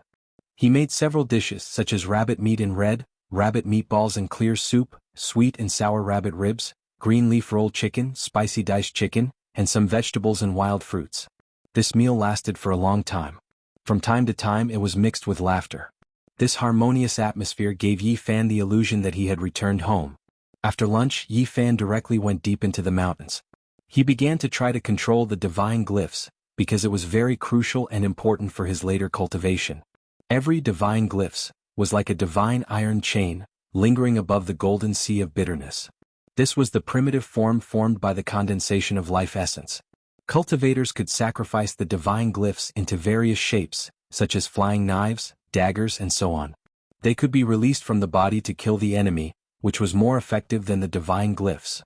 He made several dishes such as rabbit meat in red, rabbit meatballs and clear soup, sweet and sour rabbit ribs, green leaf rolled chicken, spicy diced chicken, and some vegetables and wild fruits. This meal lasted for a long time. From time to time it was mixed with laughter. This harmonious atmosphere gave Yi Fan the illusion that he had returned home. After lunch, Yi Fan directly went deep into the mountains. He began to try to control the divine glyphs, because it was very crucial and important for his later cultivation. Every divine glyphs was like a divine iron chain, lingering above the golden sea of bitterness. This was the primitive form formed by the condensation of life essence. Cultivators could sacrifice the divine glyphs into various shapes, such as flying knives, daggers and so on. They could be released from the body to kill the enemy, which was more effective than the divine glyphs.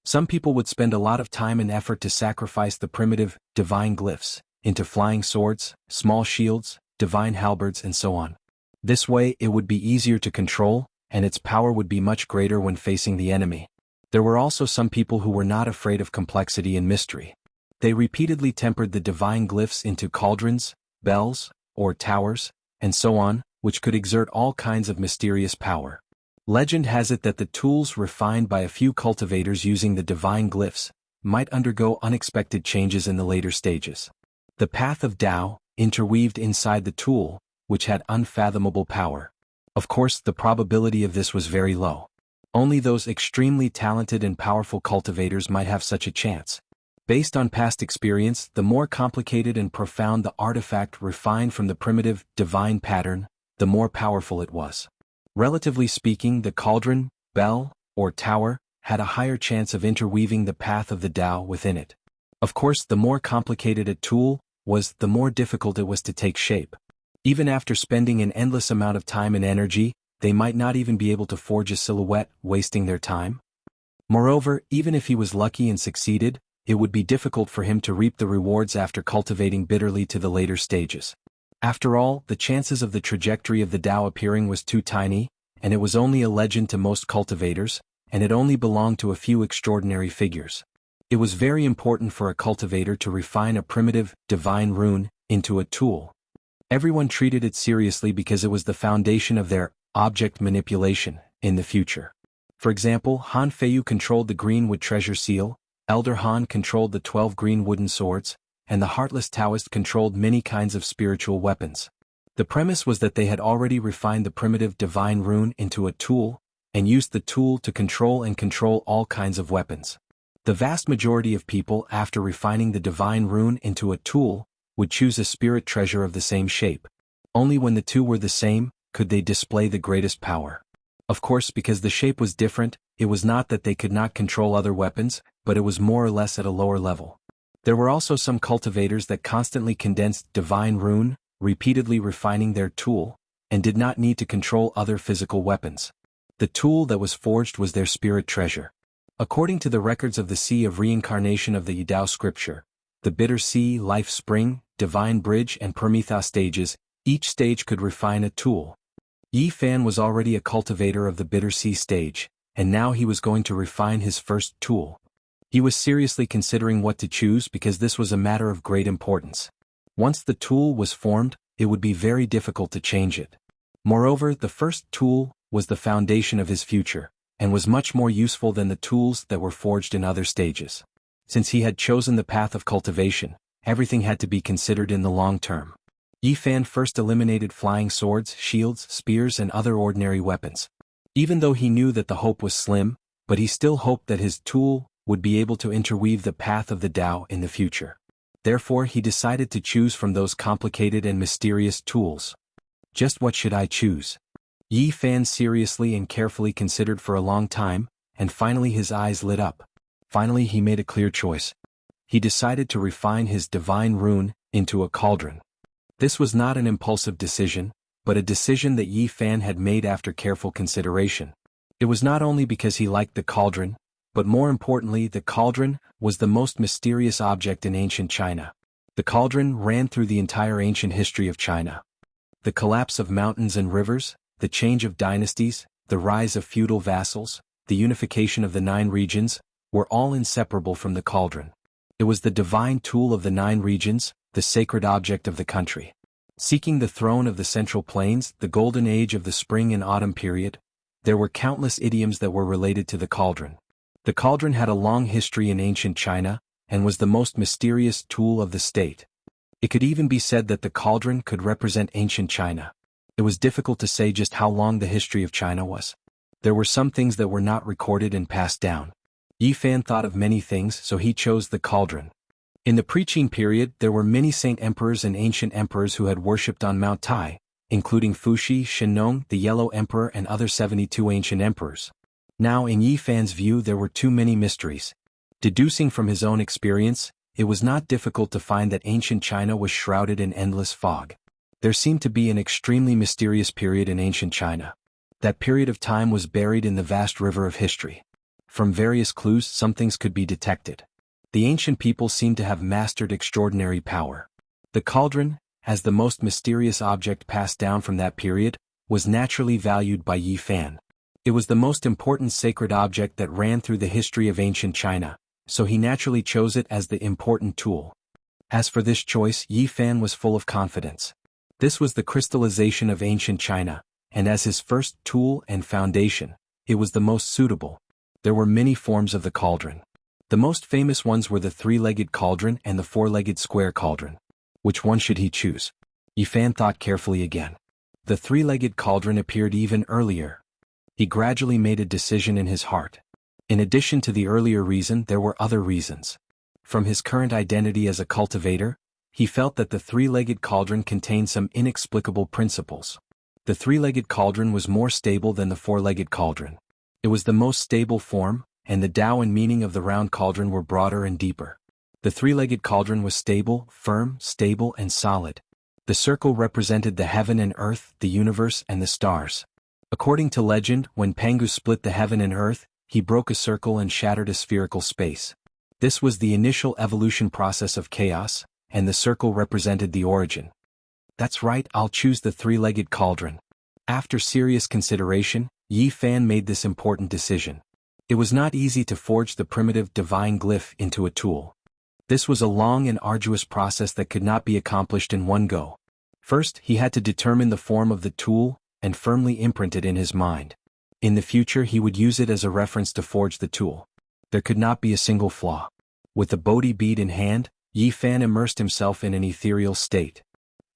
Some people would spend a lot of time and effort to sacrifice the primitive, divine glyphs, into flying swords, small shields, divine halberds and so on. This way it would be easier to control, and its power would be much greater when facing the enemy. There were also some people who were not afraid of complexity and mystery. They repeatedly tempered the divine glyphs into cauldrons, bells, or towers, and so on, which could exert all kinds of mysterious power. Legend has it that the tools refined by a few cultivators using the divine glyphs might undergo unexpected changes in the later stages. The path of Tao, interweaved inside the tool, which had unfathomable power. Of course, the probability of this was very low. Only those extremely talented and powerful cultivators might have such a chance. Based on past experience, the more complicated and profound the artifact refined from the primitive, divine pattern, the more powerful it was. Relatively speaking, the cauldron, bell, or tower had a higher chance of interweaving the path of the Tao within it. Of course, the more complicated a tool was, the more difficult it was to take shape. Even after spending an endless amount of time and energy, they might not even be able to forge a silhouette, wasting their time. Moreover, even if he was lucky and succeeded, it would be difficult for him to reap the rewards after cultivating bitterly to the later stages. After all, the chances of the trajectory of the Tao appearing was too tiny, and it was only a legend to most cultivators, and it only belonged to a few extraordinary figures. It was very important for a cultivator to refine a primitive, divine rune into a tool. Everyone treated it seriously because it was the foundation of their object manipulation in the future. For example, Han Feiyu controlled the Greenwood treasure seal, Elder Han controlled the 12 green wooden swords, and the Heartless Taoist controlled many kinds of spiritual weapons. The premise was that they had already refined the primitive divine rune into a tool, and used the tool to control all kinds of weapons. The vast majority of people, after refining the divine rune into a tool, would choose a spirit treasure of the same shape. Only when the two were the same, could they display the greatest power. Of course, because the shape was different, it was not that they could not control other weapons, but it was more or less at a lower level. There were also some cultivators that constantly condensed divine rune, repeatedly refining their tool, and did not need to control other physical weapons. The tool that was forged was their spirit treasure. According to the records of the Sea of Reincarnation of the Yidao scripture, the Bitter Sea, Life Spring, Divine Bridge and Prometheus stages, each stage could refine a tool. Yi Fan was already a cultivator of the Bitter Sea stage, and now he was going to refine his first tool. He was seriously considering what to choose because this was a matter of great importance. Once the tool was formed, it would be very difficult to change it. Moreover, the first tool was the foundation of his future, and was much more useful than the tools that were forged in other stages. Since he had chosen the path of cultivation, everything had to be considered in the long term. Yi Fan first eliminated flying swords, shields, spears and other ordinary weapons. Even though he knew that the hope was slim, but he still hoped that his tool would be able to interweave the path of the Tao in the future. Therefore he decided to choose from those complicated and mysterious tools. Just what should I choose? Yi Fan seriously and carefully considered for a long time, and finally his eyes lit up. Finally he made a clear choice. He decided to refine his divine rune into a cauldron. This was not an impulsive decision, but a decision that Yi Fan had made after careful consideration. It was not only because he liked the cauldron, but more importantly the cauldron was the most mysterious object in ancient China. The cauldron ran through the entire ancient history of China. The collapse of mountains and rivers, the change of dynasties, the rise of feudal vassals, the unification of the 9 regions, were all inseparable from the cauldron. It was the divine tool of the 9 regions, the sacred object of the country. Seeking the throne of the Central Plains, the golden age of the spring and autumn period, there were countless idioms that were related to the cauldron. The cauldron had a long history in ancient China, and was the most mysterious tool of the state. It could even be said that the cauldron could represent ancient China. It was difficult to say just how long the history of China was. There were some things that were not recorded and passed down. Yi Fan thought of many things, so he chose the cauldron. In the pre-Qin period, there were many saint emperors and ancient emperors who had worshipped on Mount Tai, including Fuxi, Shennong, the Yellow Emperor and other 72 ancient emperors. Now in Yi Fan's view there were too many mysteries. Deducing from his own experience, it was not difficult to find that ancient China was shrouded in endless fog. There seemed to be an extremely mysterious period in ancient China. That period of time was buried in the vast river of history. From various clues some things could be detected. The ancient people seemed to have mastered extraordinary power. The cauldron, as the most mysterious object passed down from that period, was naturally valued by Yi Fan. It was the most important sacred object that ran through the history of ancient China, so he naturally chose it as the important tool. As for this choice, Yi Fan was full of confidence. This was the crystallization of ancient China, and as his first tool and foundation, it was the most suitable. There were many forms of the cauldron. The most famous ones were the 3-legged cauldron and the 4-legged square cauldron. Which one should he choose? Yi Fan thought carefully again. The 3-legged cauldron appeared even earlier. He gradually made a decision in his heart. In addition to the earlier reason, there were other reasons. From his current identity as a cultivator, he felt that the 3-legged cauldron contained some inexplicable principles. The 3-legged cauldron was more stable than the 4-legged cauldron. It was the most stable form, and the Tao and meaning of the round cauldron were broader and deeper. The 3-legged cauldron was stable, firm, stable and solid. The circle represented the heaven and earth, the universe and the stars. According to legend, when Pangu split the heaven and earth, he broke a circle and shattered a spherical space. This was the initial evolution process of chaos, and the circle represented the origin. That's right, I'll choose the 3-legged cauldron. After serious consideration, Yi Fan made this important decision. It was not easy to forge the primitive divine glyph into a tool. This was a long and arduous process that could not be accomplished in one go. First, he had to determine the form of the tool and firmly imprint it in his mind. In the future he would use it as a reference to forge the tool. There could not be a single flaw. With the Bodhi bead in hand, Yi Fan immersed himself in an ethereal state.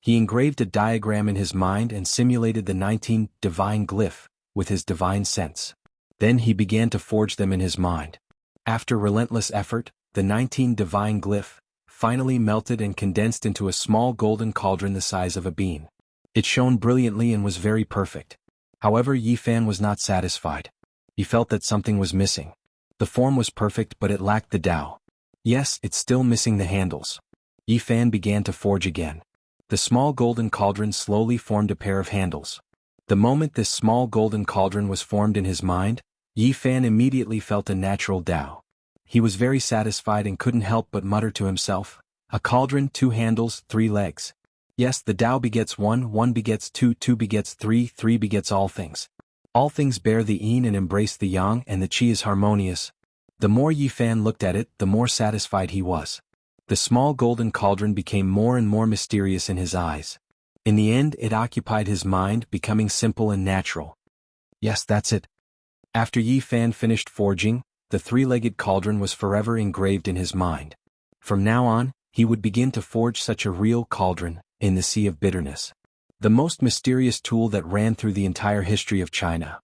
He engraved a diagram in his mind and simulated the 19 divine glyph with his divine sense. Then he began to forge them in his mind. After relentless effort, the 19 divine glyph finally melted and condensed into a small golden cauldron the size of a bean. It shone brilliantly and was very perfect. However, Yi Fan was not satisfied. He felt that something was missing. The form was perfect, but it lacked the Tao. Yes, it's still missing the handles. Yi Fan began to forge again. The small golden cauldron slowly formed a pair of handles. The moment this small golden cauldron was formed in his mind, Yi Fan immediately felt a natural Tao. He was very satisfied and couldn't help but mutter to himself, a cauldron, 2 handles, 3 legs. Yes, the Tao begets 1, 1 begets 2, 2 begets 3, 3 begets all things. All things bear the yin and embrace the yang, and the qi is harmonious. The more Yi Fan looked at it, the more satisfied he was. The small golden cauldron became more and more mysterious in his eyes. In the end, it occupied his mind, becoming simple and natural. Yes, that's it. After Yi Fan finished forging, the 3-legged cauldron was forever engraved in his mind. From now on, he would begin to forge such a real cauldron in the sea of bitterness. The most mysterious tool that ran through the entire history of China.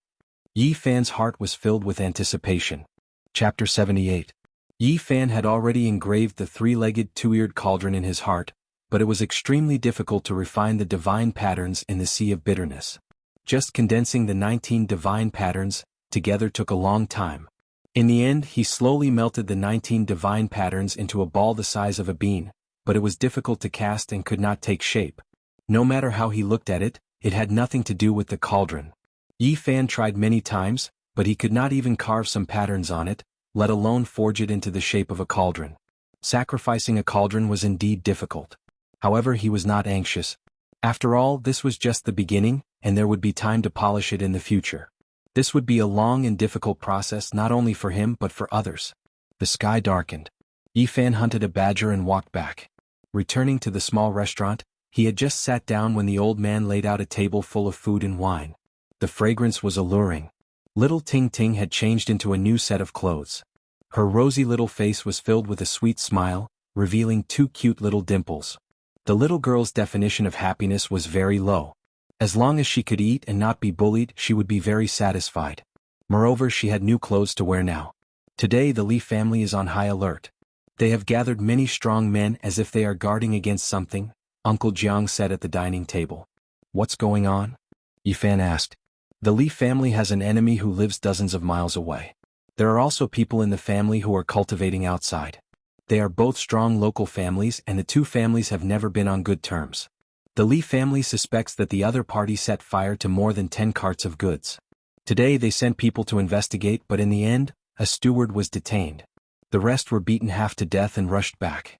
Yi Fan's heart was filled with anticipation. Chapter 78. Yi Fan had already engraved the 3-legged 2-eared cauldron in his heart, but it was extremely difficult to refine the divine patterns in the sea of bitterness. Just condensing the 19 divine patterns together took a long time. In the end, he slowly melted the 19 divine patterns into a ball the size of a bean, but it was difficult to cast and could not take shape. No matter how he looked at it, it had nothing to do with the cauldron. Yi Fan tried many times, but he could not even carve some patterns on it, let alone forge it into the shape of a cauldron. Sacrificing a cauldron was indeed difficult. However, he was not anxious. After all, this was just the beginning, and there would be time to polish it in the future. This would be a long and difficult process not only for him but for others. The sky darkened. Yi Fan hunted a badger and walked back. Returning to the small restaurant, he had just sat down when the old man laid out a table full of food and wine. The fragrance was alluring. Little Ting Ting had changed into a new set of clothes. Her rosy little face was filled with a sweet smile, revealing 2 cute little dimples. The little girl's definition of happiness was very low. As long as she could eat and not be bullied, she would be very satisfied. Moreover, she had new clothes to wear now. Today the Li family is on high alert. They have gathered many strong men as if they are guarding against something, Uncle Jiang said at the dining table. What's going on? Yi Fan asked. The Li family has an enemy who lives dozens of miles away. There are also people in the family who are cultivating outside. They are both strong local families and the 2 families have never been on good terms. The Li family suspects that the other party set fire to more than 10 carts of goods. Today they sent people to investigate, but in the end, a steward was detained. The rest were beaten half to death and rushed back.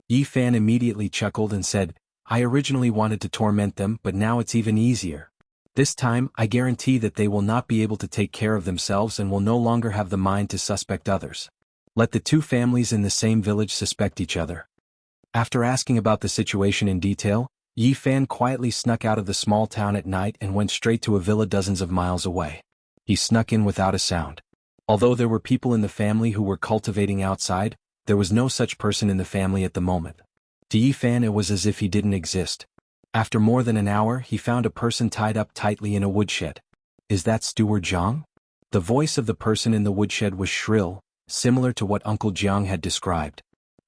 Yi Fan immediately chuckled and said, I originally wanted to torment them, but now it's even easier. This time, I guarantee that they will not be able to take care of themselves and will no longer have the mind to suspect others. Let the 2 families in the same village suspect each other. After asking about the situation in detail, Yi Fan quietly snuck out of the small town at night and went straight to a villa dozens of miles away. He snuck in without a sound. Although there were people in the family who were cultivating outside, there was no such person in the family at the moment. To Yi Fan it was as if he didn't exist. After more than an hour, he found a person tied up tightly in a woodshed. Is that Steward Jiang? The voice of the person in the woodshed was shrill, similar to what Uncle Jiang had described.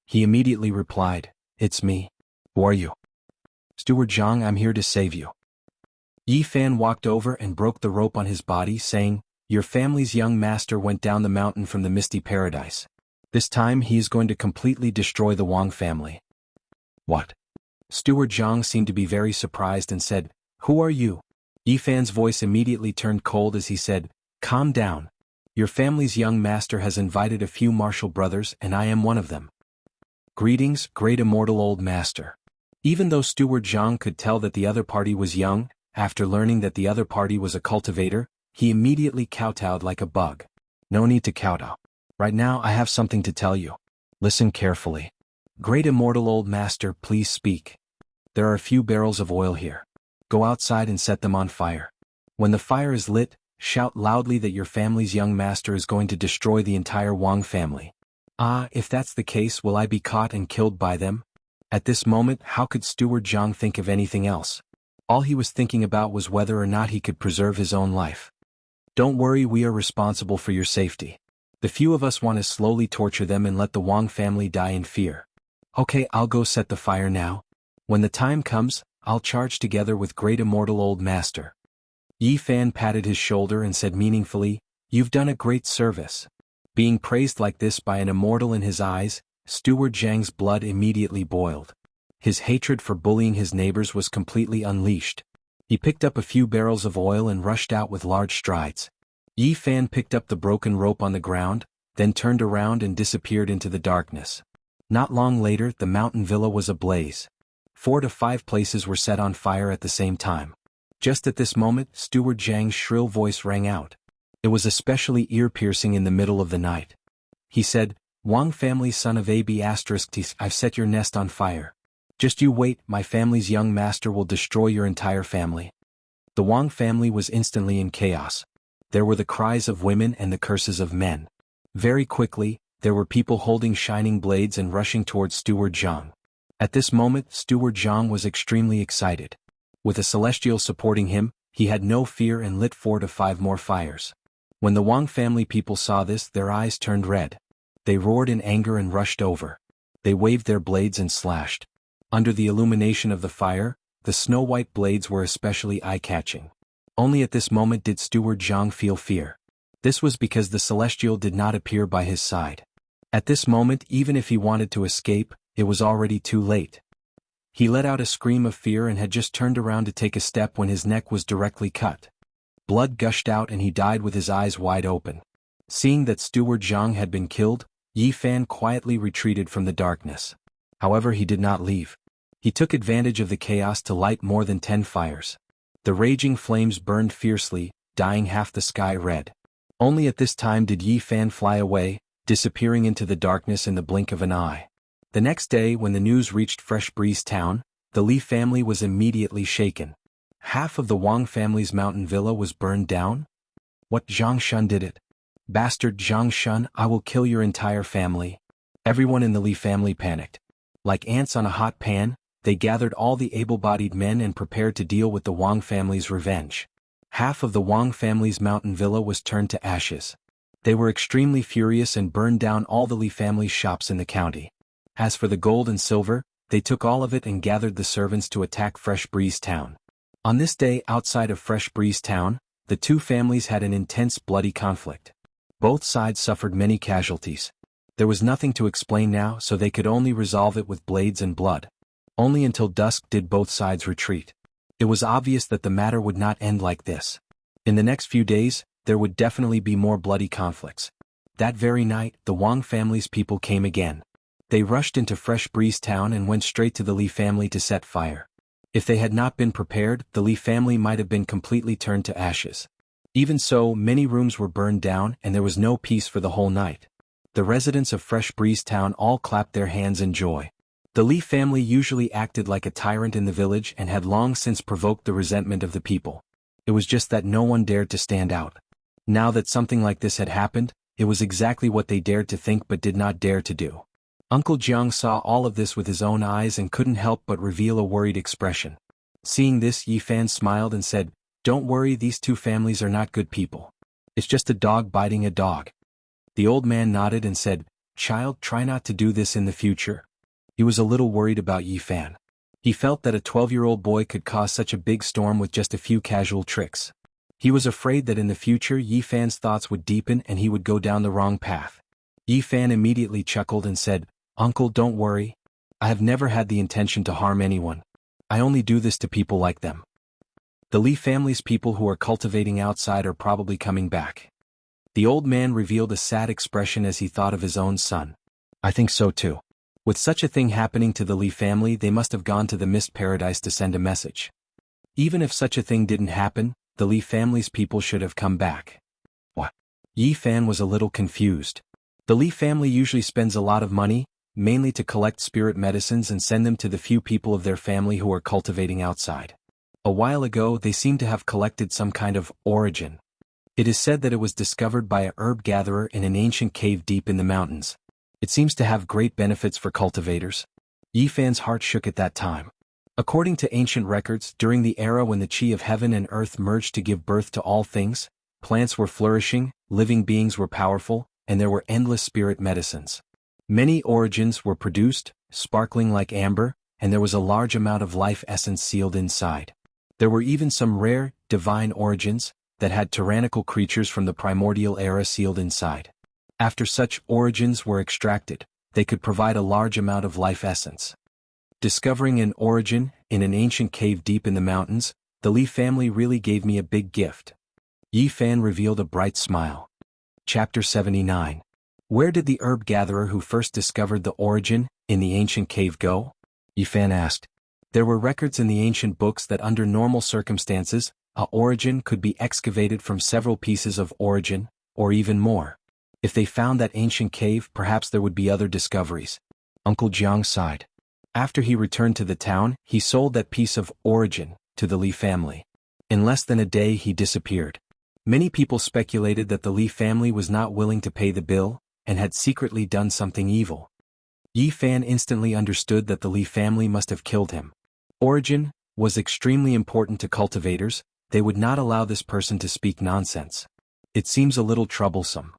He immediately replied, It's me. Who are you? Steward Jiang, I'm here to save you. Yi Fan walked over and broke the rope on his body, saying, Your family's young master went down the mountain from the misty paradise. This time he is going to completely destroy the Wang family. What? Steward Jiang seemed to be very surprised and said, Who are you? Yi Fan's voice immediately turned cold as he said, Calm down. Your family's young master has invited a few martial brothers and I am one of them. Greetings, great immortal old master. Even though Steward Jiang could tell that the other party was young, After learning that the other party was a cultivator, he immediately kowtowed like a bug. No need to kowtow. Right now I have something to tell you. Listen carefully. Great immortal old master, please speak. There are a few barrels of oil here. Go outside and set them on fire. When the fire is lit, shout loudly that your family's young master is going to destroy the entire Wang family. Ah, if that's the case, will I be caught and killed by them? At this moment, how could Steward Jiang think of anything else? All he was thinking about was whether or not he could preserve his own life. Don't worry, we are responsible for your safety. The few of us want to slowly torture them and let the Wang family die in fear. Okay, I'll go set the fire now. When the time comes, I'll charge together with great immortal old master. Yi Fan patted his shoulder and said meaningfully, You've done a great service. Being praised like this by an immortal in his eyes, Steward Jiang's blood immediately boiled. His hatred for bullying his neighbors was completely unleashed. He picked up a few barrels of oil and rushed out with large strides. Yi Fan picked up the broken rope on the ground, then turned around and disappeared into the darkness. Not long later, the mountain villa was ablaze. 4 to 5 places were set on fire at the same time. Just at this moment, Steward Jiang's shrill voice rang out. It was especially ear-piercing in the middle of the night. He said, Wang family's son of AB***, I've set your nest on fire. Just you wait, my family's young master will destroy your entire family. The Wang family was instantly in chaos. There were the cries of women and the curses of men. Very quickly, there were people holding shining blades and rushing towards Steward Jiang. At this moment, Steward Jiang was extremely excited. With a celestial supporting him, he had no fear and lit 4 to 5 more fires. When the Wang family people saw this, their eyes turned red. They roared in anger and rushed over. They waved their blades and slashed. Under the illumination of the fire, the snow-white blades were especially eye-catching. Only at this moment did Steward Jiang feel fear. This was because the celestial did not appear by his side. At this moment, even if he wanted to escape, it was already too late. He let out a scream of fear and had just turned around to take a step when his neck was directly cut. Blood gushed out and he died with his eyes wide open. Seeing that Steward Jiang had been killed, Yi Fan quietly retreated from the darkness. However, he did not leave. He took advantage of the chaos to light more than 10 fires. The raging flames burned fiercely, dyeing half the sky red. Only at this time did Yi Fan fly away, disappearing into the darkness in the blink of an eye. The next day, when the news reached Fresh Breeze Town, the Li family was immediately shaken. Half of the Wang family's mountain villa was burned down? What, Zhang Shun did it? Bastard Zhang Shun, I will kill your entire family. Everyone in the Li family panicked. Like ants on a hot pan, they gathered all the able-bodied men and prepared to deal with the Wang family's revenge. Half of the Wang family's mountain villa was turned to ashes. They were extremely furious and burned down all the Li family's shops in the county. As for the gold and silver, they took all of it and gathered the servants to attack Fresh Breeze Town. On this day, outside of Fresh Breeze Town, the two families had an intense bloody conflict. Both sides suffered many casualties. There was nothing to explain now, so they could only resolve it with blades and blood. Only until dusk did both sides retreat. It was obvious that the matter would not end like this. In the next few days, there would definitely be more bloody conflicts. That very night, the Wang family's people came again. They rushed into Fresh Breeze Town and went straight to the Li family to set fire. If they had not been prepared, the Li family might have been completely turned to ashes. Even so, many rooms were burned down and there was no peace for the whole night. The residents of Fresh Breeze Town all clapped their hands in joy. The Li family usually acted like a tyrant in the village and had long since provoked the resentment of the people. It was just that no one dared to stand out. Now that something like this had happened, it was exactly what they dared to think but did not dare to do. Uncle Jiang saw all of this with his own eyes and couldn't help but reveal a worried expression. Seeing this, Yi Fan smiled and said, "Don't worry, these two families are not good people. It's just a dog biting a dog." The old man nodded and said, "Child, try not to do this in the future." He was a little worried about Yi Fan. He felt that a 12-year-old boy could cause such a big storm with just a few casual tricks. He was afraid that in the future Yi Fan's thoughts would deepen and he would go down the wrong path. Yi Fan immediately chuckled and said, "Uncle, don't worry. I have never had the intention to harm anyone. I only do this to people like them." The Li family's people who are cultivating outside are probably coming back. The old man revealed a sad expression as he thought of his own son. I think so too. With such a thing happening to the Li family, they must have gone to the Mist Paradise to send a message. Even if such a thing didn't happen, the Li family's people should have come back. What? Yi Fan was a little confused. The Li family usually spends a lot of money, mainly to collect spirit medicines and send them to the few people of their family who are cultivating outside. A while ago they seem to have collected some kind of origin. It is said that it was discovered by a herb gatherer in an ancient cave deep in the mountains. It seems to have great benefits for cultivators. Yi Fan's heart shook at that time. According to ancient records, during the era when the chi of heaven and earth merged to give birth to all things, plants were flourishing, living beings were powerful, and there were endless spirit medicines. Many origins were produced, sparkling like amber, and there was a large amount of life essence sealed inside. There were even some rare, divine origins, that had tyrannical creatures from the primordial era sealed inside. After such origins were extracted, they could provide a large amount of life essence. Discovering an origin in an ancient cave deep in the mountains, the Li family really gave me a big gift. Yi Fan revealed a bright smile. Chapter 79. Where did the herb gatherer who first discovered the origin in the ancient cave go? Yi Fan asked. There were records in the ancient books that under normal circumstances, a origin could be excavated from several pieces of origin, or even more. If they found that ancient cave, perhaps there would be other discoveries. Uncle Jiang sighed. After he returned to the town, he sold that piece of origin to the Li family. In less than a day he disappeared. Many people speculated that the Li family was not willing to pay the bill, and had secretly done something evil. Yi Fan instantly understood that the Li family must have killed him. Origin was extremely important to cultivators. They would not allow this person to speak nonsense. It seems a little troublesome.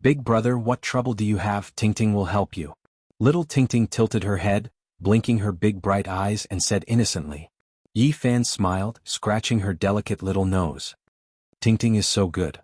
Big brother, what trouble do you have? Tingting will help you. Little Tingting tilted her head, blinking her big bright eyes, and said innocently. Yi Fan smiled, scratching her delicate little nose. Tingting is so good.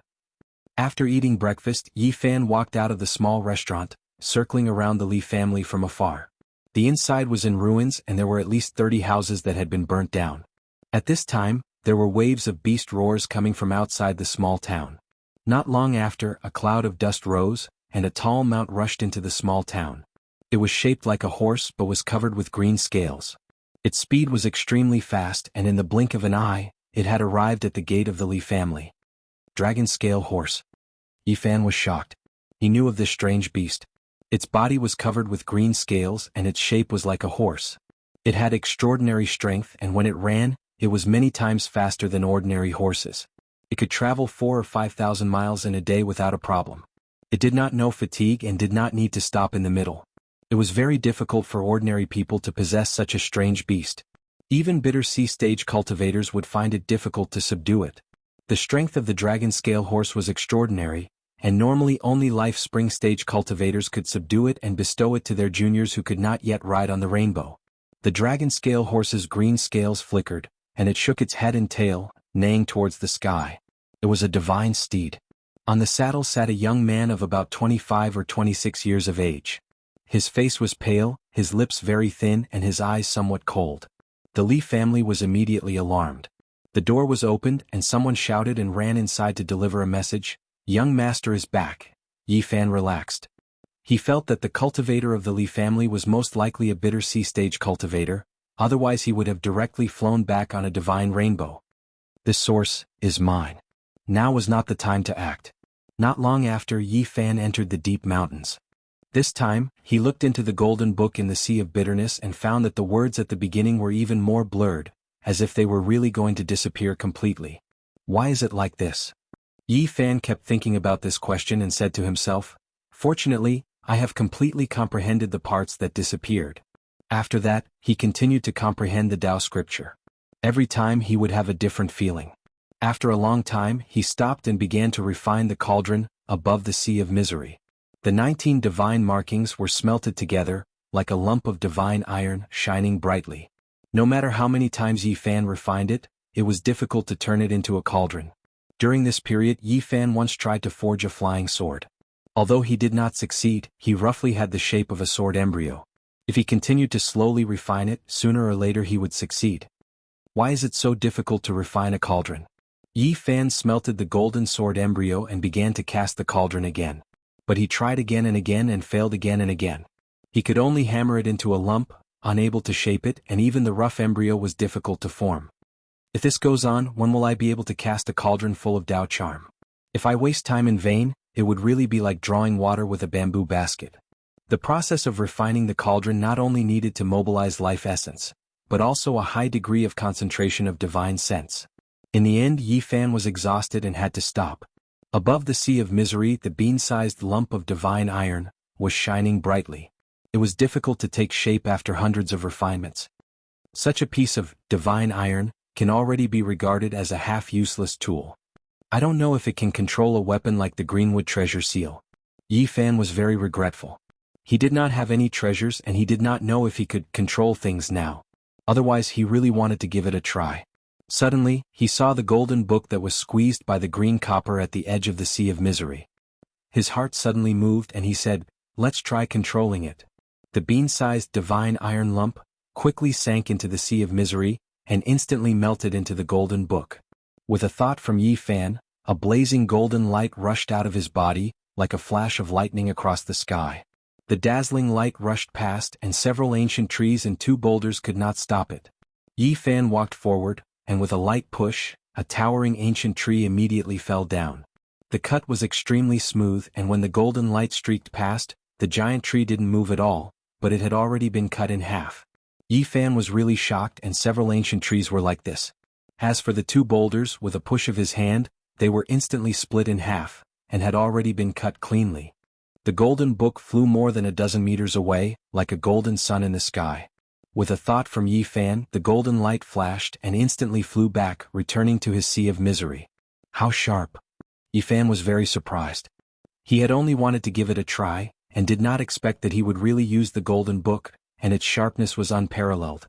After eating breakfast, Yi Fan walked out of the small restaurant, circling around the Li family from afar. The inside was in ruins and there were at least 30 houses that had been burnt down. At this time, there were waves of beast roars coming from outside the small town. Not long after, a cloud of dust rose, and a tall mount rushed into the small town. It was shaped like a horse but was covered with green scales. Its speed was extremely fast, and in the blink of an eye, it had arrived at the gate of the Li family. Dragon scale horse. Yi Fan was shocked. He knew of this strange beast. Its body was covered with green scales and its shape was like a horse. It had extraordinary strength, and when it ran, it was many times faster than ordinary horses. It could travel 4,000 or 5,000 miles in a day without a problem. It did not know fatigue and did not need to stop in the middle. It was very difficult for ordinary people to possess such a strange beast. Even bitter sea stage cultivators would find it difficult to subdue it. The strength of the dragon scale horse was extraordinary, and normally only life spring stage cultivators could subdue it and bestow it to their juniors who could not yet ride on the rainbow. The dragon scale horse's green scales flickered, and it shook its head and tail, neighing towards the sky. It was a divine steed. On the saddle sat a young man of about 25 or 26 years of age. His face was pale, his lips very thin, and his eyes somewhat cold. The Li family was immediately alarmed. The door was opened and someone shouted and ran inside to deliver a message. Young master is back. Yi Fan relaxed. He felt that the cultivator of the Li family was most likely a bitter sea stage cultivator, otherwise he would have directly flown back on a divine rainbow. This source is mine. Now was not the time to act. Not long after, Yi Fan entered the deep mountains. This time, he looked into the golden book in the sea of bitterness and found that the words at the beginning were even more blurred, as if they were really going to disappear completely. Why is it like this? Yi Fan kept thinking about this question and said to himself, fortunately, I have completely comprehended the parts that disappeared. After that, he continued to comprehend the Tao scripture. Every time he would have a different feeling. After a long time, he stopped and began to refine the cauldron above the sea of misery. The 19 divine markings were smelted together, like a lump of divine iron shining brightly. No matter how many times Yi Fan refined it, it was difficult to turn it into a cauldron. During this period, Yi Fan once tried to forge a flying sword. Although he did not succeed, he roughly had the shape of a sword embryo. If he continued to slowly refine it, sooner or later he would succeed. Why is it so difficult to refine a cauldron? Yi Fan smelted the golden sword embryo and began to cast the cauldron again. But he tried again and failed again and again. He could only hammer it into a lump, unable to shape it, and even the rough embryo was difficult to form. If this goes on, when will I be able to cast a cauldron full of Dao charm? If I waste time in vain, it would really be like drawing water with a bamboo basket. The process of refining the cauldron not only needed to mobilize life essence, but also a high degree of concentration of divine sense. In the end, Yi Fan was exhausted and had to stop. Above the sea of misery, the bean-sized lump of divine iron was shining brightly. It was difficult to take shape after hundreds of refinements. Such a piece of divine iron can already be regarded as a half-useless tool. I don't know if it can control a weapon like the Greenwood treasure seal. Yi Fan was very regretful. He did not have any treasures and he did not know if he could control things now. Otherwise, he really wanted to give it a try. Suddenly, he saw the golden book that was squeezed by the green copper at the edge of the sea of misery. His heart suddenly moved and he said, "Let's try controlling it." The bean-sized divine iron lump quickly sank into the sea of misery and instantly melted into the golden book. With a thought from Yi Fan, a blazing golden light rushed out of his body, like a flash of lightning across the sky. The dazzling light rushed past and several ancient trees and 2 boulders could not stop it. Yi Fan walked forward, and with a light push, a towering ancient tree immediately fell down. The cut was extremely smooth and when the golden light streaked past, the giant tree didn't move at all, but it had already been cut in half. Yi Fan was really shocked and several ancient trees were like this. As for the 2 boulders, with a push of his hand, they were instantly split in half, and had already been cut cleanly. The golden book flew more than a dozen meters away, like a golden sun in the sky. With a thought from Yi Fan, the golden light flashed and instantly flew back, returning to his sea of misery. How sharp! Yi Fan was very surprised. He had only wanted to give it a try, and did not expect that he would really use the golden book, and its sharpness was unparalleled.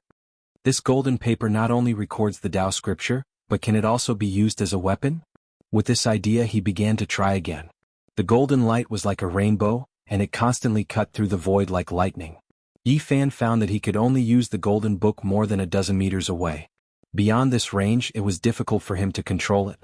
This golden paper not only records the Tao scripture, but can it also be used as a weapon? With this idea he began to try again. The golden light was like a rainbow, and it constantly cut through the void like lightning. Yi Fan found that he could only use the golden book more than a dozen meters away. Beyond this range, it was difficult for him to control it.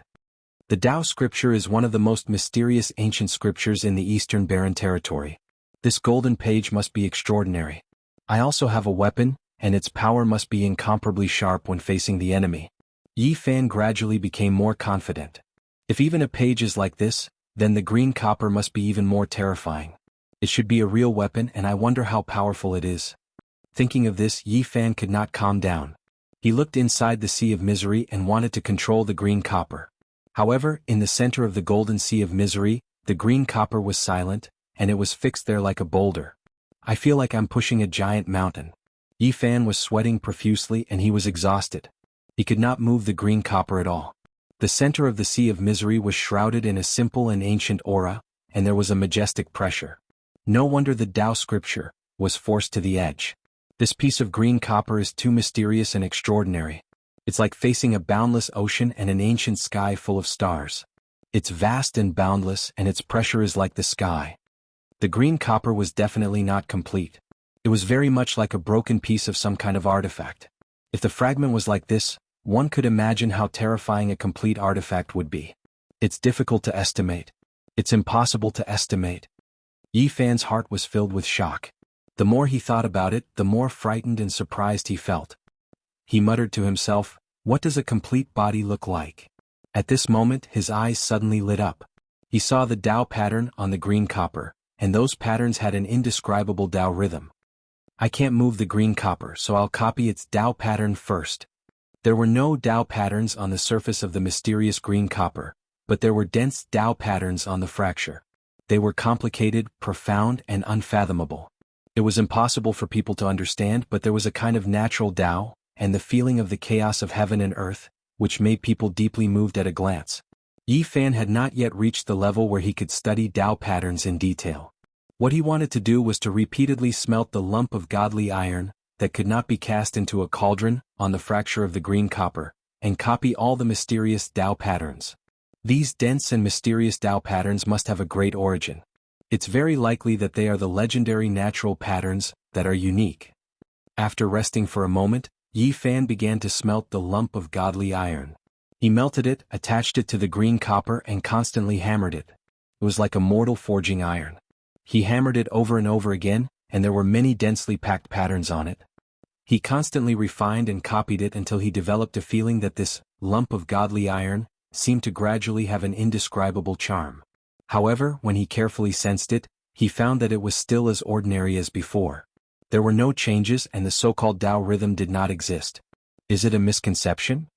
The Tao scripture is one of the most mysterious ancient scriptures in the Eastern Barren Territory. This golden page must be extraordinary. I also have a weapon, and its power must be incomparably sharp when facing the enemy. Yi Fan gradually became more confident. If even a page is like this, then the green copper must be even more terrifying. It should be a real weapon and I wonder how powerful it is. Thinking of this, Yi Fan could not calm down. He looked inside the sea of misery and wanted to control the green copper. However, in the center of the golden sea of misery, the green copper was silent, and it was fixed there like a boulder. I feel like I'm pushing a giant mountain. Yi Fan was sweating profusely and he was exhausted. He could not move the green copper at all. The center of the sea of misery was shrouded in a simple and ancient aura, and there was a majestic pressure. No wonder the Tao scripture was forced to the edge. This piece of green copper is too mysterious and extraordinary. It's like facing a boundless ocean and an ancient sky full of stars. It's vast and boundless and its pressure is like the sky. The green copper was definitely not complete. It was very much like a broken piece of some kind of artifact. If the fragment was like this, one could imagine how terrifying a complete artifact would be. It's difficult to estimate. It's impossible to estimate. Yi Fan's heart was filled with shock. The more he thought about it, the more frightened and surprised he felt. He muttered to himself, "What does a complete body look like?" At this moment, his eyes suddenly lit up. He saw the Tao pattern on the green copper, and those patterns had an indescribable Tao rhythm. I can't move the green copper, so I'll copy its Tao pattern first. There were no Tao patterns on the surface of the mysterious green copper, but there were dense Tao patterns on the fracture. They were complicated, profound, and unfathomable. It was impossible for people to understand, but there was a kind of natural Tao, and the feeling of the chaos of heaven and earth, which made people deeply moved at a glance. Yi Fan had not yet reached the level where he could study Tao patterns in detail. What he wanted to do was to repeatedly smelt the lump of godly iron, that could not be cast into a cauldron, on the fracture of the green copper, and copy all the mysterious Tao patterns. These dense and mysterious Tao patterns must have a great origin. It's very likely that they are the legendary natural patterns that are unique. After resting for a moment, Yi Fan began to smelt the lump of godly iron. He melted it, attached it to the green copper and constantly hammered it. It was like a mortal forging iron. He hammered it over and over again, and there were many densely packed patterns on it. He constantly refined and copied it until he developed a feeling that this lump of godly iron seemed to gradually have an indescribable charm. However, when he carefully sensed it, he found that it was still as ordinary as before. There were no changes and the so-called Tao rhythm did not exist. Is it a misconception?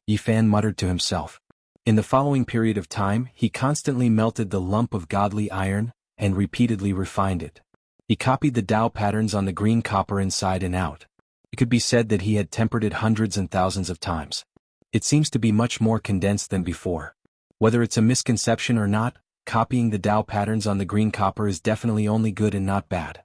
Yi Fan muttered to himself. In the following period of time, he constantly melted the lump of godly iron and repeatedly refined it. He copied the Tao patterns on the green copper inside and out. It could be said that he had tempered it hundreds and thousands of times. It seems to be much more condensed than before. Whether it's a misconception or not, copying the Tao patterns on the green copper is definitely only good and not bad.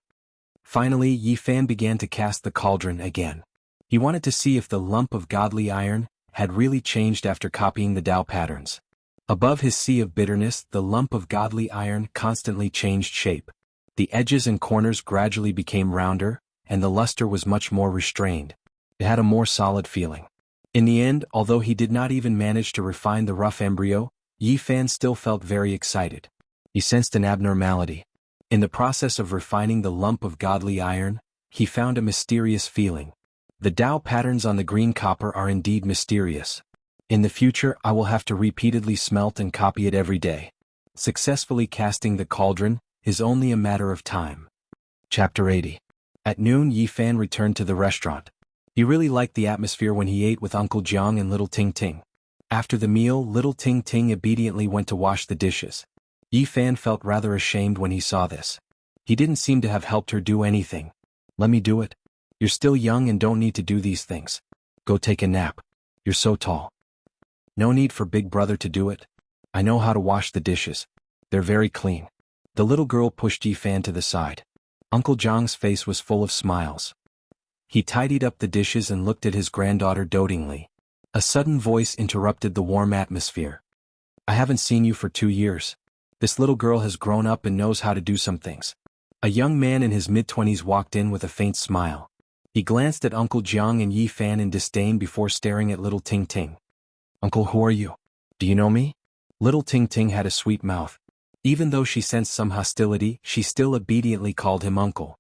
Finally, Yi Fan began to cast the cauldron again. He wanted to see if the lump of godly iron had really changed after copying the Tao patterns. Above his sea of bitterness, the lump of godly iron constantly changed shape. The edges and corners gradually became rounder, and the luster was much more restrained. It had a more solid feeling. In the end, although he did not even manage to refine the rough embryo, Yi Fan still felt very excited. He sensed an abnormality. In the process of refining the lump of godly iron, he found a mysterious feeling. The Tao patterns on the green copper are indeed mysterious. In the future, I will have to repeatedly smelt and copy it every day. Successfully casting the cauldron is only a matter of time. Chapter 80. At noon, Yi Fan returned to the restaurant. He really liked the atmosphere when he ate with Uncle Jiang and Little Ting Ting. After the meal, Little Ting Ting obediently went to wash the dishes. Yi Fan felt rather ashamed when he saw this. He didn't seem to have helped her do anything. Let me do it. You're still young and don't need to do these things. Go take a nap. You're so tall. No need for Big Brother to do it. I know how to wash the dishes. They're very clean. The little girl pushed Yi Fan to the side. Uncle Jiang's face was full of smiles. He tidied up the dishes and looked at his granddaughter dotingly. A sudden voice interrupted the warm atmosphere. I haven't seen you for 2 years. This little girl has grown up and knows how to do some things. A young man in his mid-20s walked in with a faint smile. He glanced at Uncle Jiang and Yi Fan in disdain before staring at Little Ting Ting. Uncle, who are you? Do you know me? Little Ting Ting had a sweet mouth. Even though she sensed some hostility, she still obediently called him uncle.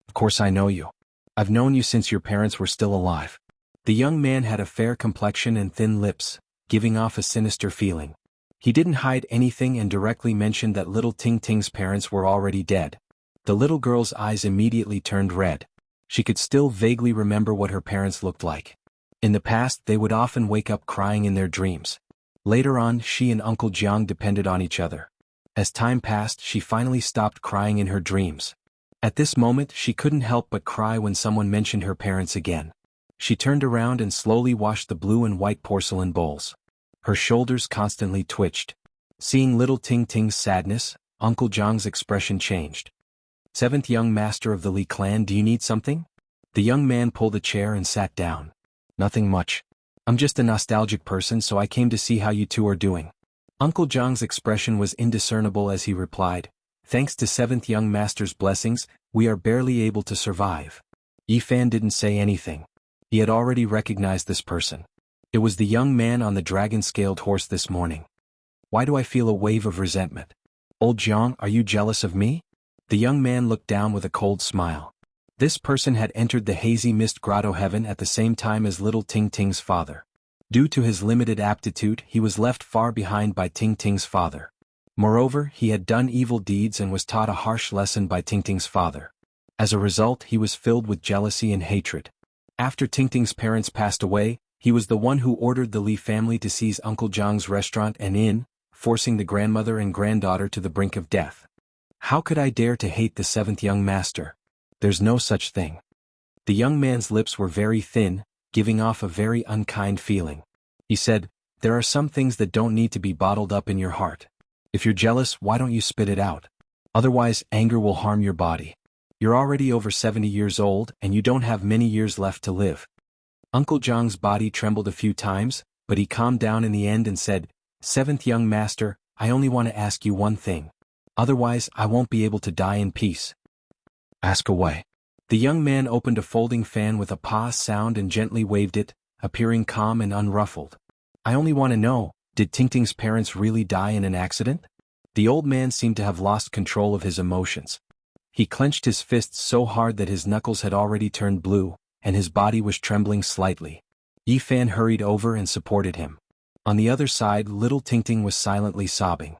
Of course I know you. I've known you since your parents were still alive. The young man had a fair complexion and thin lips, giving off a sinister feeling. He didn't hide anything and directly mentioned that Little Ting Ting's parents were already dead. The little girl's eyes immediately turned red. She could still vaguely remember what her parents looked like. In the past, they would often wake up crying in their dreams. Later on, she and Uncle Jiang depended on each other. As time passed, she finally stopped crying in her dreams. At this moment, she couldn't help but cry when someone mentioned her parents again. She turned around and slowly washed the blue and white porcelain bowls. Her shoulders constantly twitched. Seeing Little Ting Ting's sadness, Uncle Jiang's expression changed. Seventh young master of the Li clan, do you need something? The young man pulled a chair and sat down. Nothing much. I'm just a nostalgic person, so I came to see how you two are doing. Uncle Jiang's expression was indiscernible as he replied, thanks to seventh young master's blessings, we are barely able to survive. Yi Fan didn't say anything. He had already recognized this person. It was the young man on the dragon-scaled horse this morning. Why do I feel a wave of resentment? Old Jiang, are you jealous of me? The young man looked down with a cold smile. This person had entered the hazy mist grotto heaven at the same time as Little Ting Ting's father. Due to his limited aptitude, he was left far behind by Ting Ting's father. Moreover, he had done evil deeds and was taught a harsh lesson by Ting Ting's father. As a result, he was filled with jealousy and hatred. After Ting Ting's parents passed away, he was the one who ordered the Li family to seize Uncle Jiang's restaurant and inn, forcing the grandmother and granddaughter to the brink of death. How could I dare to hate the seventh young master? There's no such thing. The young man's lips were very thin, giving off a very unkind feeling. He said, there are some things that don't need to be bottled up in your heart. If you're jealous, why don't you spit it out? Otherwise, anger will harm your body. You're already over 70 years old and you don't have many years left to live. Uncle Jiang's body trembled a few times, but he calmed down in the end and said, Seventh young master, I only want to ask you one thing. Otherwise, I won't be able to die in peace. Ask away. The young man opened a folding fan with a pause sound and gently waved it, appearing calm and unruffled. I only want to know, did Ting Ting's parents really die in an accident? The old man seemed to have lost control of his emotions. He clenched his fists so hard that his knuckles had already turned blue, and his body was trembling slightly. Yi Fan hurried over and supported him. On the other side, little Tingting was silently sobbing.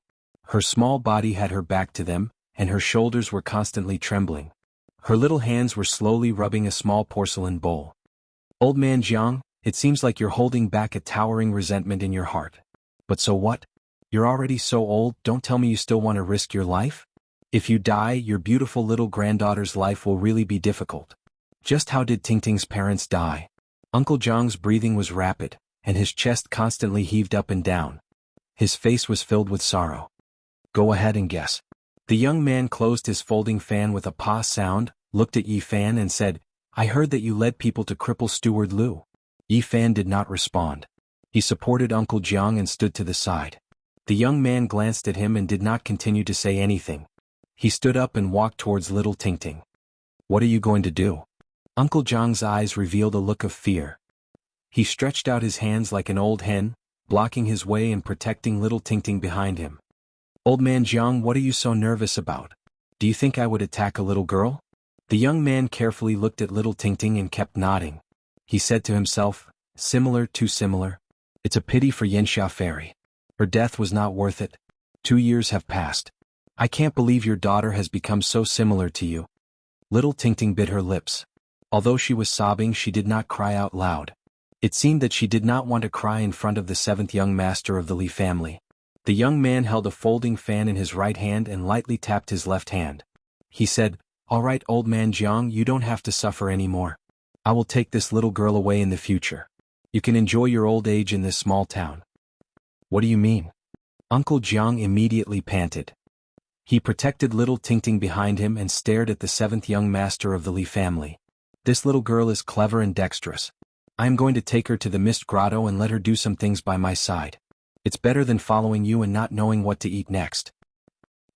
Her small body had her back to them, and her shoulders were constantly trembling. Her little hands were slowly rubbing a small porcelain bowl. Old man Jiang, it seems like you're holding back a towering resentment in your heart. But so what? You're already so old, don't tell me you still want to risk your life? If you die, your beautiful little granddaughter's life will really be difficult. Just how did Tingting's parents die? Uncle Jiang's breathing was rapid, and his chest constantly heaved up and down. His face was filled with sorrow. Go ahead and guess. The young man closed his folding fan with a pa sound, looked at Yi Fan and said, I heard that you led people to cripple Steward Liu. Yi Fan did not respond. He supported Uncle Jiang and stood to the side. The young man glanced at him and did not continue to say anything. He stood up and walked towards little Tingting. What are you going to do? Uncle Jiang's eyes revealed a look of fear. He stretched out his hands like an old hen, blocking his way and protecting little Tingting behind him. Old man Jiang, what are you so nervous about? Do you think I would attack a little girl? The young man carefully looked at little Tingting and kept nodding. He said to himself, similar, too similar. It's a pity for Yanxia Fairy. Her death was not worth it. 2 years have passed. I can't believe your daughter has become so similar to you. Little Tingting bit her lips. Although she was sobbing, she did not cry out loud. It seemed that she did not want to cry in front of the 7th young master of the Li family. The young man held a folding fan in his right hand and lightly tapped his left hand. He said, All right, old man Jiang, you don't have to suffer anymore. I will take this little girl away in the future. You can enjoy your old age in this small town. What do you mean? Uncle Jiang immediately panted. He protected little Tingting behind him and stared at the 7th young master of the Li family. This little girl is clever and dexterous. I am going to take her to the Mist Grotto and let her do some things by my side. It's better than following you and not knowing what to eat next.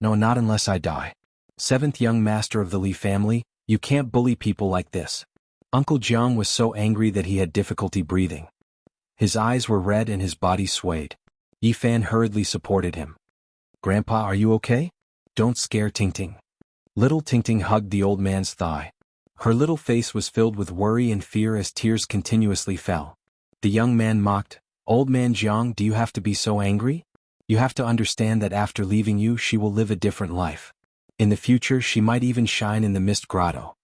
No, not unless I die. 7th young master of the Li family, you can't bully people like this. Uncle Jiang was so angry that he had difficulty breathing. His eyes were red and his body swayed. Yi Fan hurriedly supported him. Grandpa, are you okay? Don't scare Tingting. Little Tingting hugged the old man's thigh. Her little face was filled with worry and fear as tears continuously fell. The young man mocked, Old man Jiang, do you have to be so angry? You have to understand that after leaving you she will live a different life. In the future she might even shine in the Mist Grotto.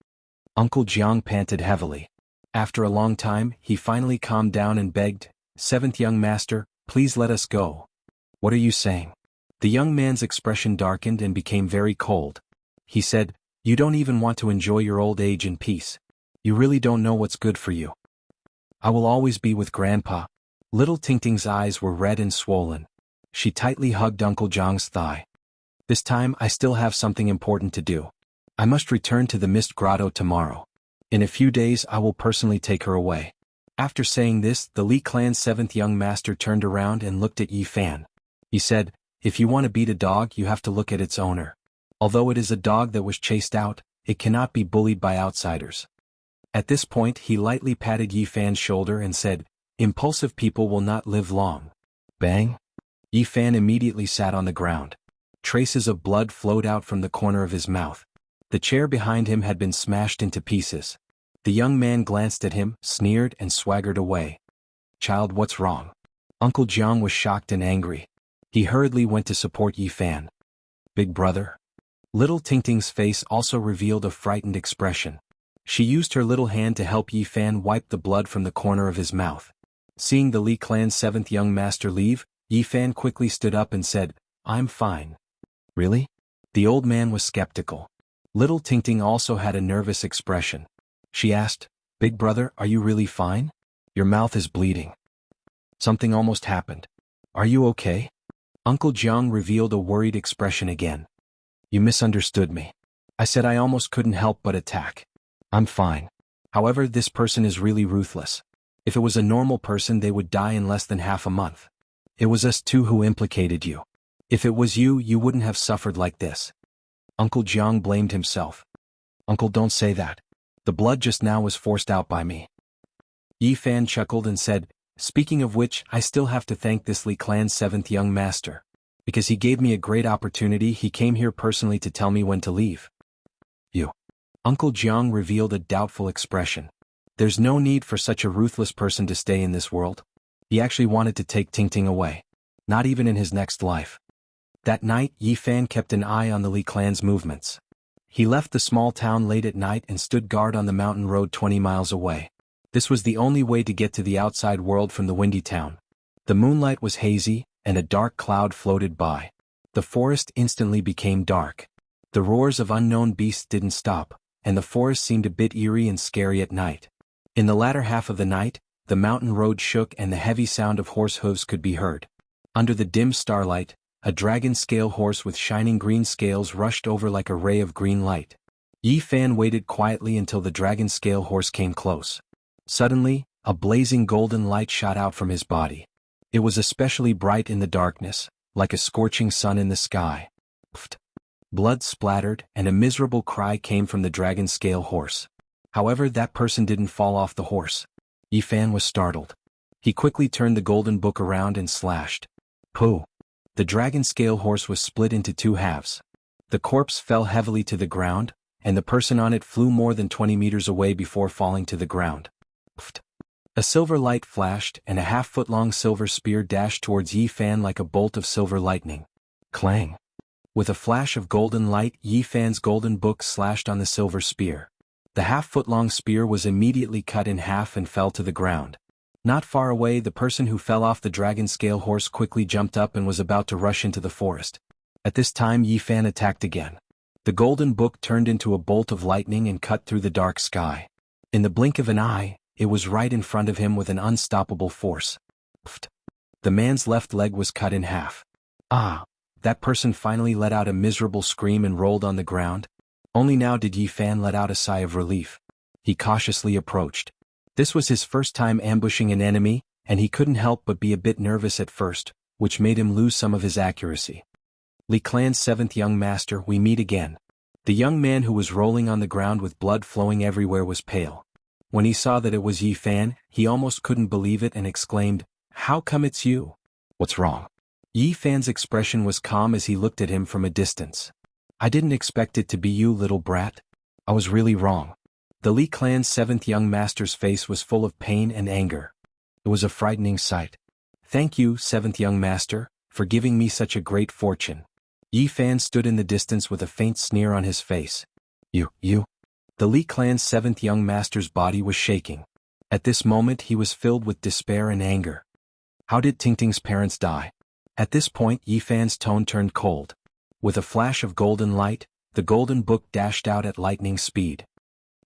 Uncle Jiang panted heavily. After a long time, he finally calmed down and begged, 7th young master, please let us go. What are you saying? The young man's expression darkened and became very cold. He said, You don't even want to enjoy your old age in peace. You really don't know what's good for you. I will always be with Grandpa. Little Tingting's eyes were red and swollen. She tightly hugged Uncle Jiang's thigh. This time I still have something important to do. I must return to the Mist Grotto tomorrow. In a few days I will personally take her away. After saying this, the Li clan's 7th young master turned around and looked at Yi Fan. He said, If you want to beat a dog, you have to look at its owner. Although it is a dog that was chased out, it cannot be bullied by outsiders. At this point he lightly patted Yi Fan's shoulder and said, Impulsive people will not live long. Bang! Yi Fan immediately sat on the ground. Traces of blood flowed out from the corner of his mouth. The chair behind him had been smashed into pieces. The young man glanced at him, sneered and swaggered away. Child, what's wrong? Uncle Jiang was shocked and angry. He hurriedly went to support Yi Fan. Big brother? Little Tingting's face also revealed a frightened expression. She used her little hand to help Yi Fan wipe the blood from the corner of his mouth. Seeing the Li clan's 7th young master leave, Yi Fan quickly stood up and said, I'm fine. Really? The old man was skeptical. Little Tingting also had a nervous expression. She asked, Big brother, are you really fine? Your mouth is bleeding. Something almost happened. Are you okay? Uncle Jiang revealed a worried expression again. You misunderstood me. I said I almost couldn't help but attack. I'm fine. However, this person is really ruthless. If it was a normal person they would die in less than half a month. It was us two who implicated you. If it was you, you wouldn't have suffered like this. Uncle Jiang blamed himself. Uncle, don't say that. The blood just now was forced out by me. Yi Fan chuckled and said, Speaking of which, I still have to thank this Li clan's 7th young master. Because he gave me a great opportunity, he came here personally to tell me when to leave. You. Uncle Jiang revealed a doubtful expression. There's no need for such a ruthless person to stay in this world. He actually wanted to take Tingting away. Not even in his next life. That night, Yi Fan kept an eye on the Li clan's movements. He left the small town late at night and stood guard on the mountain road 20 miles away. This was the only way to get to the outside world from the windy town. The moonlight was hazy, and a dark cloud floated by. The forest instantly became dark. The roars of unknown beasts didn't stop, and the forest seemed a bit eerie and scary at night. In the latter half of the night, the mountain road shook and the heavy sound of horse hooves could be heard. Under the dim starlight, a dragon scale horse with shining green scales rushed over like a ray of green light. Yi Fan waited quietly until the dragon scale horse came close. Suddenly, a blazing golden light shot out from his body. It was especially bright in the darkness, like a scorching sun in the sky. Pfft. Blood splattered, and a miserable cry came from the dragon scale horse. However, that person didn't fall off the horse. Yi Fan was startled. He quickly turned the golden book around and slashed. Pooh! The dragon scale horse was split into two halves. The corpse fell heavily to the ground, and the person on it flew more than 20 meters away before falling to the ground. Pfft. A silver light flashed, and a half-foot-long silver spear dashed towards Yi Fan like a bolt of silver lightning. Clang! With a flash of golden light, Yi Fan's golden book slashed on the silver spear. The half-foot-long spear was immediately cut in half and fell to the ground. Not far away, the person who fell off the dragon scale horse quickly jumped up and was about to rush into the forest. At this time, Yi Fan attacked again. The golden book turned into a bolt of lightning and cut through the dark sky. In the blink of an eye, it was right in front of him with an unstoppable force. Pfft. The man's left leg was cut in half. Ah! That person finally let out a miserable scream and rolled on the ground. Only now did Yi Fan let out a sigh of relief. He cautiously approached. This was his first time ambushing an enemy, and he couldn't help but be a bit nervous at first, which made him lose some of his accuracy. Li Clan's seventh young master, we meet again. The young man who was rolling on the ground with blood flowing everywhere was pale. When he saw that it was Yi Fan, he almost couldn't believe it and exclaimed, "How come it's you? What's wrong?" Yi Fan's expression was calm as he looked at him from a distance. "I didn't expect it to be you, little brat. I was really wrong." The Li clan's seventh young master's face was full of pain and anger. It was a frightening sight. "Thank you, seventh young master, for giving me such a great fortune." Yi Fan stood in the distance with a faint sneer on his face. You. The Li clan's seventh young master's body was shaking. At this moment he was filled with despair and anger. How did Tingting's parents die? At this point Yi Fan's tone turned cold. With a flash of golden light, the golden book dashed out at lightning speed.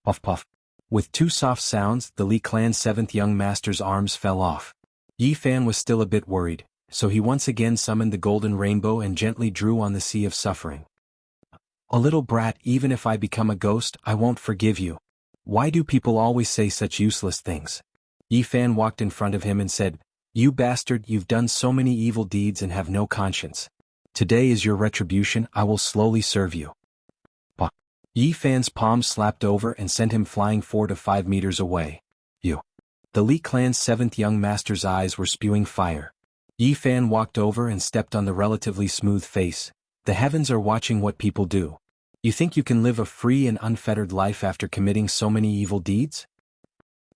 Puff puff. With two soft sounds, the Li clan's seventh young master's arms fell off. Yi Fan was still a bit worried, so he once again summoned the golden rainbow and gently drew on the sea of suffering. "A little brat, even if I become a ghost, I won't forgive you. Why do people always say such useless things?" Yi Fan walked in front of him and said, "You bastard, you've done so many evil deeds and have no conscience. Today is your retribution, I will slowly serve you." Bah. Yi Fan's palm slapped over and sent him flying 4 to 5 meters away. You. The Li clan's seventh young master's eyes were spewing fire. Yi Fan walked over and stepped on the relatively smooth face. "The heavens are watching what people do. You think you can live a free and unfettered life after committing so many evil deeds?"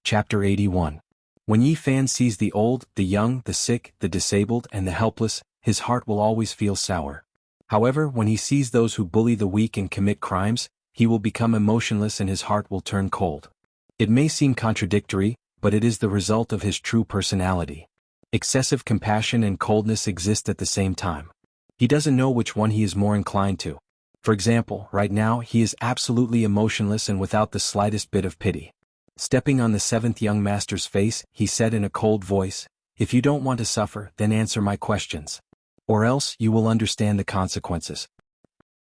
Chapter 81. When Yi Fan sees the old, the young, the sick, the disabled, and the helpless, his heart will always feel sour. However, when he sees those who bully the weak and commit crimes, he will become emotionless and his heart will turn cold. It may seem contradictory, but it is the result of his true personality. Excessive compassion and coldness exist at the same time. He doesn't know which one he is more inclined to. For example, right now he is absolutely emotionless and without the slightest bit of pity. Stepping on the seventh young master's face, he said in a cold voice, "If you don't want to suffer, then answer my questions. Or else you will understand the consequences."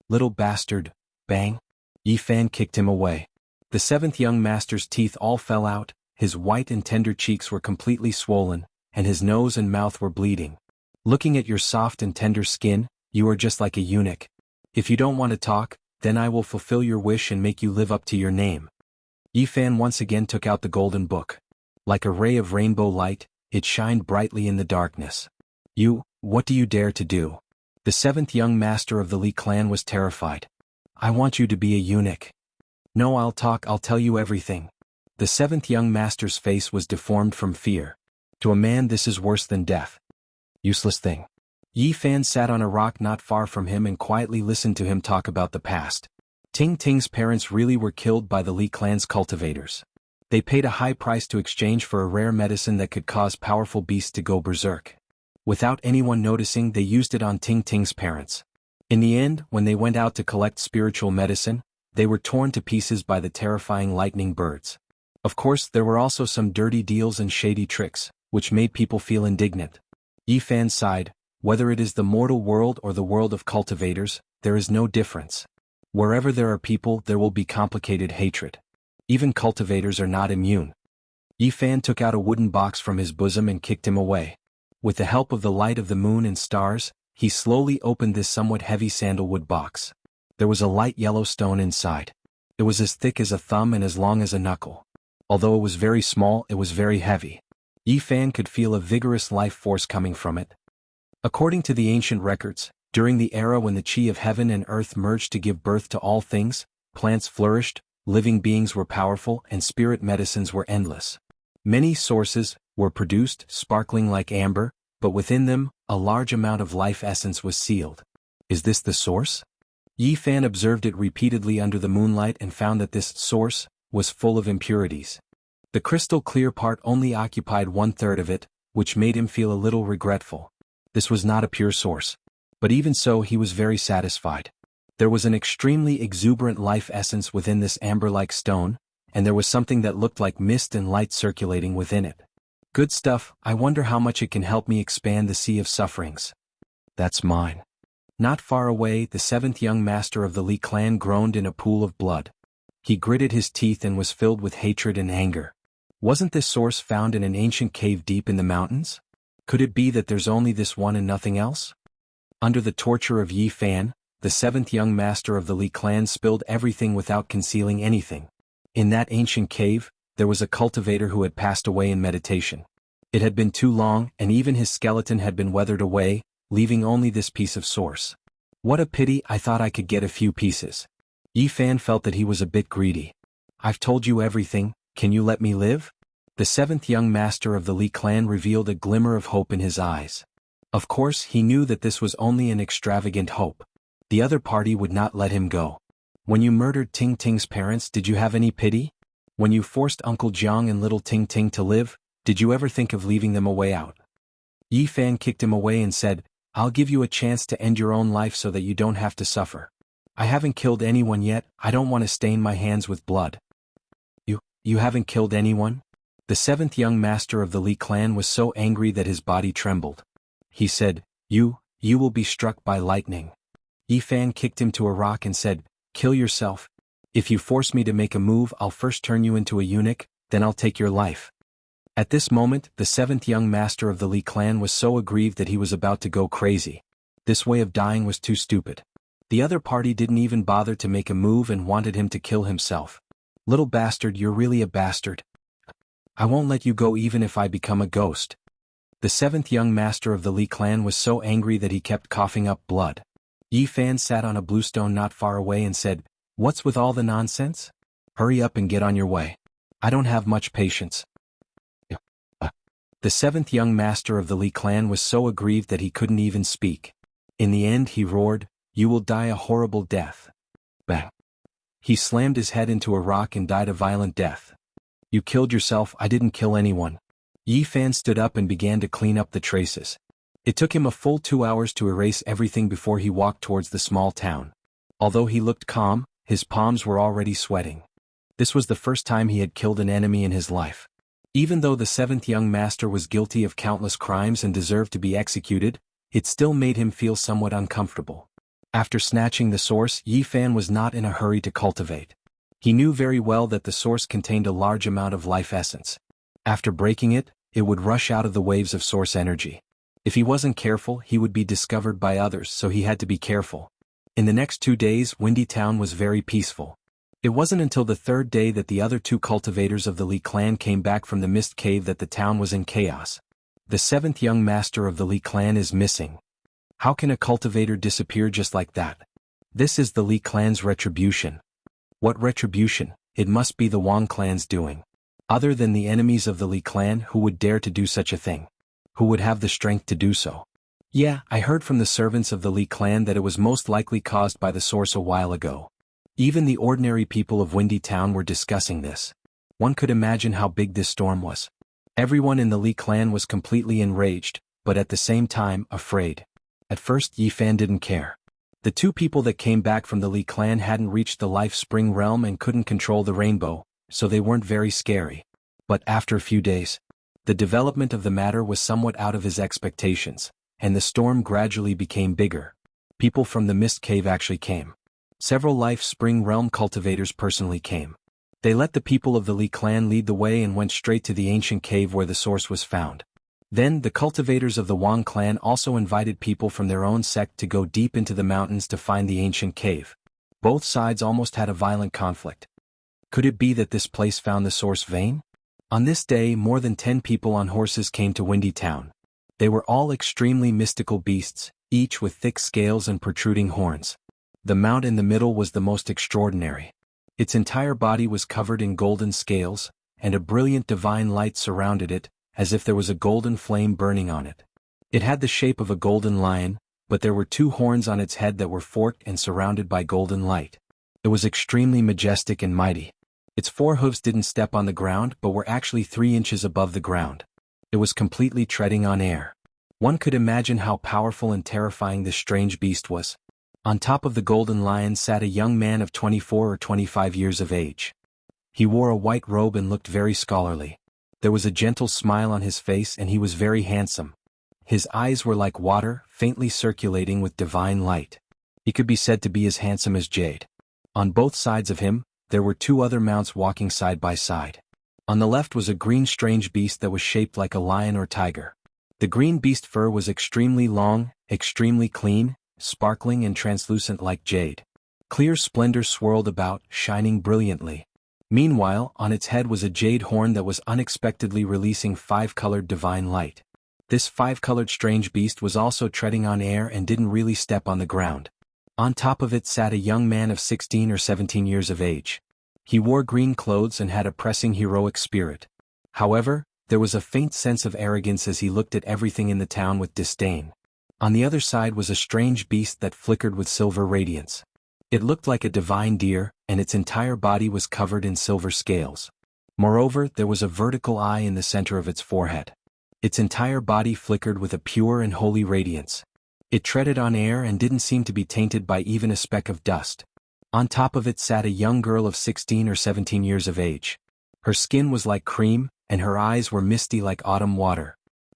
"Little bastard." Bang. Yi Fan kicked him away. The seventh young master's teeth all fell out, his white and tender cheeks were completely swollen, and his nose and mouth were bleeding. "Looking at your soft and tender skin, you are just like a eunuch. If you don't want to talk, then I will fulfill your wish and make you live up to your name." Yi Fan once again took out the golden book. Like a ray of rainbow light, it shined brightly in the darkness. What do you dare to do?" The seventh young master of the Li clan was terrified. "I want you to be a eunuch." "No, I'll tell you everything." The seventh young master's face was deformed from fear. To a man this is worse than death. Useless thing. Yi Fan sat on a rock not far from him and quietly listened to him talk about the past. Ting Ting's parents really were killed by the Li clan's cultivators. They paid a high price to exchange for a rare medicine that could cause powerful beasts to go berserk. Without anyone noticing, they used it on Ting Ting's parents. In the end, when they went out to collect spiritual medicine, they were torn to pieces by the terrifying lightning birds. Of course, there were also some dirty deals and shady tricks, which made people feel indignant. Yi Fan sighed. Whether it is the mortal world or the world of cultivators, there is no difference. Wherever there are people, there will be complicated hatred. Even cultivators are not immune. Yi Fan took out a wooden box from his bosom and kicked him away. With the help of the light of the moon and stars, he slowly opened this somewhat heavy sandalwood box. There was a light yellow stone inside. It was as thick as a thumb and as long as a knuckle. Although it was very small, it was very heavy. Yi Fan could feel a vigorous life force coming from it. According to the ancient records, during the era when the chi of heaven and earth merged to give birth to all things, plants flourished, living beings were powerful, and spirit medicines were endless. Many sources were produced, sparkling like amber, but within them, a large amount of life essence was sealed. Is this the source? Yi Fan observed it repeatedly under the moonlight and found that this source was full of impurities. The crystal clear part only occupied 1/3 of it, which made him feel a little regretful. This was not a pure source. But even so, he was very satisfied. There was an extremely exuberant life essence within this amber-like stone, and there was something that looked like mist and light circulating within it. Good stuff. I wonder how much it can help me expand the sea of sufferings. That's mine. Not far away, the seventh young master of the Li clan groaned in a pool of blood. He gritted his teeth and was filled with hatred and anger. Wasn't this source found in an ancient cave deep in the mountains? Could it be that there's only this one and nothing else? Under the torture of Yi Fan, the seventh young master of the Li clan spilled everything without concealing anything. In that ancient cave, there was a cultivator who had passed away in meditation. It had been too long, and even his skeleton had been weathered away, leaving only this piece of source. What a pity, I thought I could get a few pieces. Yi Fan felt that he was a bit greedy. I've told you everything, can you let me live? The seventh young master of the Li clan revealed a glimmer of hope in his eyes. Of course, he knew that this was only an extravagant hope. The other party would not let him go. When you murdered Ting Ting's parents, did you have any pity? When you forced Uncle Jiang and little Ting Ting to live, did you ever think of leaving them a way out? Yi Fan kicked him away and said, I'll give you a chance to end your own life so that you don't have to suffer. I haven't killed anyone yet, I don't want to stain my hands with blood. You haven't killed anyone? The seventh young master of the Li clan was so angry that his body trembled. He said, You will be struck by lightning. Yi Fan kicked him to a rock and said, Kill yourself. If you force me to make a move, I'll first turn you into a eunuch, then I'll take your life. At this moment, the seventh young master of the Li clan was so aggrieved that he was about to go crazy. This way of dying was too stupid. The other party didn't even bother to make a move and wanted him to kill himself. Little bastard, you're really a bastard. I won't let you go even if I become a ghost. The seventh young master of the Li clan was so angry that he kept coughing up blood. Yi Fan sat on a bluestone not far away and said, What's with all the nonsense? Hurry up and get on your way. I don't have much patience. The seventh young master of the Li clan was so aggrieved that he couldn't even speak. In the end he roared, You will die a horrible death. Bang. He slammed his head into a rock and died a violent death. You killed yourself, I didn't kill anyone. Yi Fan stood up and began to clean up the traces. It took him a full 2 hours to erase everything before he walked towards the small town. Although he looked calm, his palms were already sweating. This was the first time he had killed an enemy in his life. Even though the seventh young master was guilty of countless crimes and deserved to be executed, it still made him feel somewhat uncomfortable. After snatching the source, Yi Fan was not in a hurry to cultivate. He knew very well that the source contained a large amount of life essence. After breaking it, it would rush out of the waves of source energy. If he wasn't careful, he would be discovered by others, so he had to be careful. In the next 2 days, Windy Town was very peaceful. It wasn't until the 3rd day that the other 2 cultivators of the Li clan came back from the mist cave that the town was in chaos. The 7th young master of the Li clan is missing. How can a cultivator disappear just like that? This is the Li clan's retribution. What retribution? It must be the Wang clan's doing. Other than the enemies of the Li clan, who would dare to do such a thing? Who would have the strength to do so? Yeah, I heard from the servants of the Li clan that it was most likely caused by the source a while ago. Even the ordinary people of Windy Town were discussing this. One could imagine how big this storm was. Everyone in the Li clan was completely enraged, but at the same time, afraid. At first, Yi Fan didn't care. The two people that came back from the Li clan hadn't reached the Life Spring realm and couldn't control the rainbow, so they weren't very scary. But after a few days, the development of the matter was somewhat out of his expectations, and the storm gradually became bigger. People from the Mist Cave actually came. Several Life Spring realm cultivators personally came. They let the people of the Li clan lead the way and went straight to the ancient cave where the source was found. Then, the cultivators of the Wang clan also invited people from their own sect to go deep into the mountains to find the ancient cave. Both sides almost had a violent conflict. Could it be that this place found the source vein? On this day, more than 10 people on horses came to Windy Town. They were all extremely mystical beasts, each with thick scales and protruding horns. The mount in the middle was the most extraordinary. Its entire body was covered in golden scales, and a brilliant divine light surrounded it, as if there was a golden flame burning on it. It had the shape of a golden lion, but there were 2 horns on its head that were forked and surrounded by golden light. It was extremely majestic and mighty. Its 4 hooves didn't step on the ground but were actually 3 inches above the ground. It was completely treading on air. One could imagine how powerful and terrifying this strange beast was. On top of the golden lion sat a young man of 24 or 25 years of age. He wore a white robe and looked very scholarly. There was a gentle smile on his face and he was very handsome. His eyes were like water, faintly circulating with divine light. He could be said to be as handsome as jade. On both sides of him, there were 2 other mounts walking side by side. On the left was a green strange beast that was shaped like a lion or tiger. The green beast fur was extremely long, extremely clean, sparkling and translucent like jade. Clear splendor swirled about, shining brilliantly. Meanwhile, on its head was a jade horn that was unexpectedly releasing 5-colored divine light. This 5-colored strange beast was also treading on air and didn't really step on the ground. On top of it sat a young man of 16 or 17 years of age. He wore green clothes and had a pressing heroic spirit. However, there was a faint sense of arrogance as he looked at everything in the town with disdain. On the other side was a strange beast that flickered with silver radiance. It looked like a divine deer, and its entire body was covered in silver scales. Moreover, there was a vertical eye in the center of its forehead. Its entire body flickered with a pure and holy radiance. It treaded on air and didn't seem to be tainted by even a speck of dust. On top of it sat a young girl of 16 or 17 years of age. Her skin was like cream, and her eyes were misty like autumn water.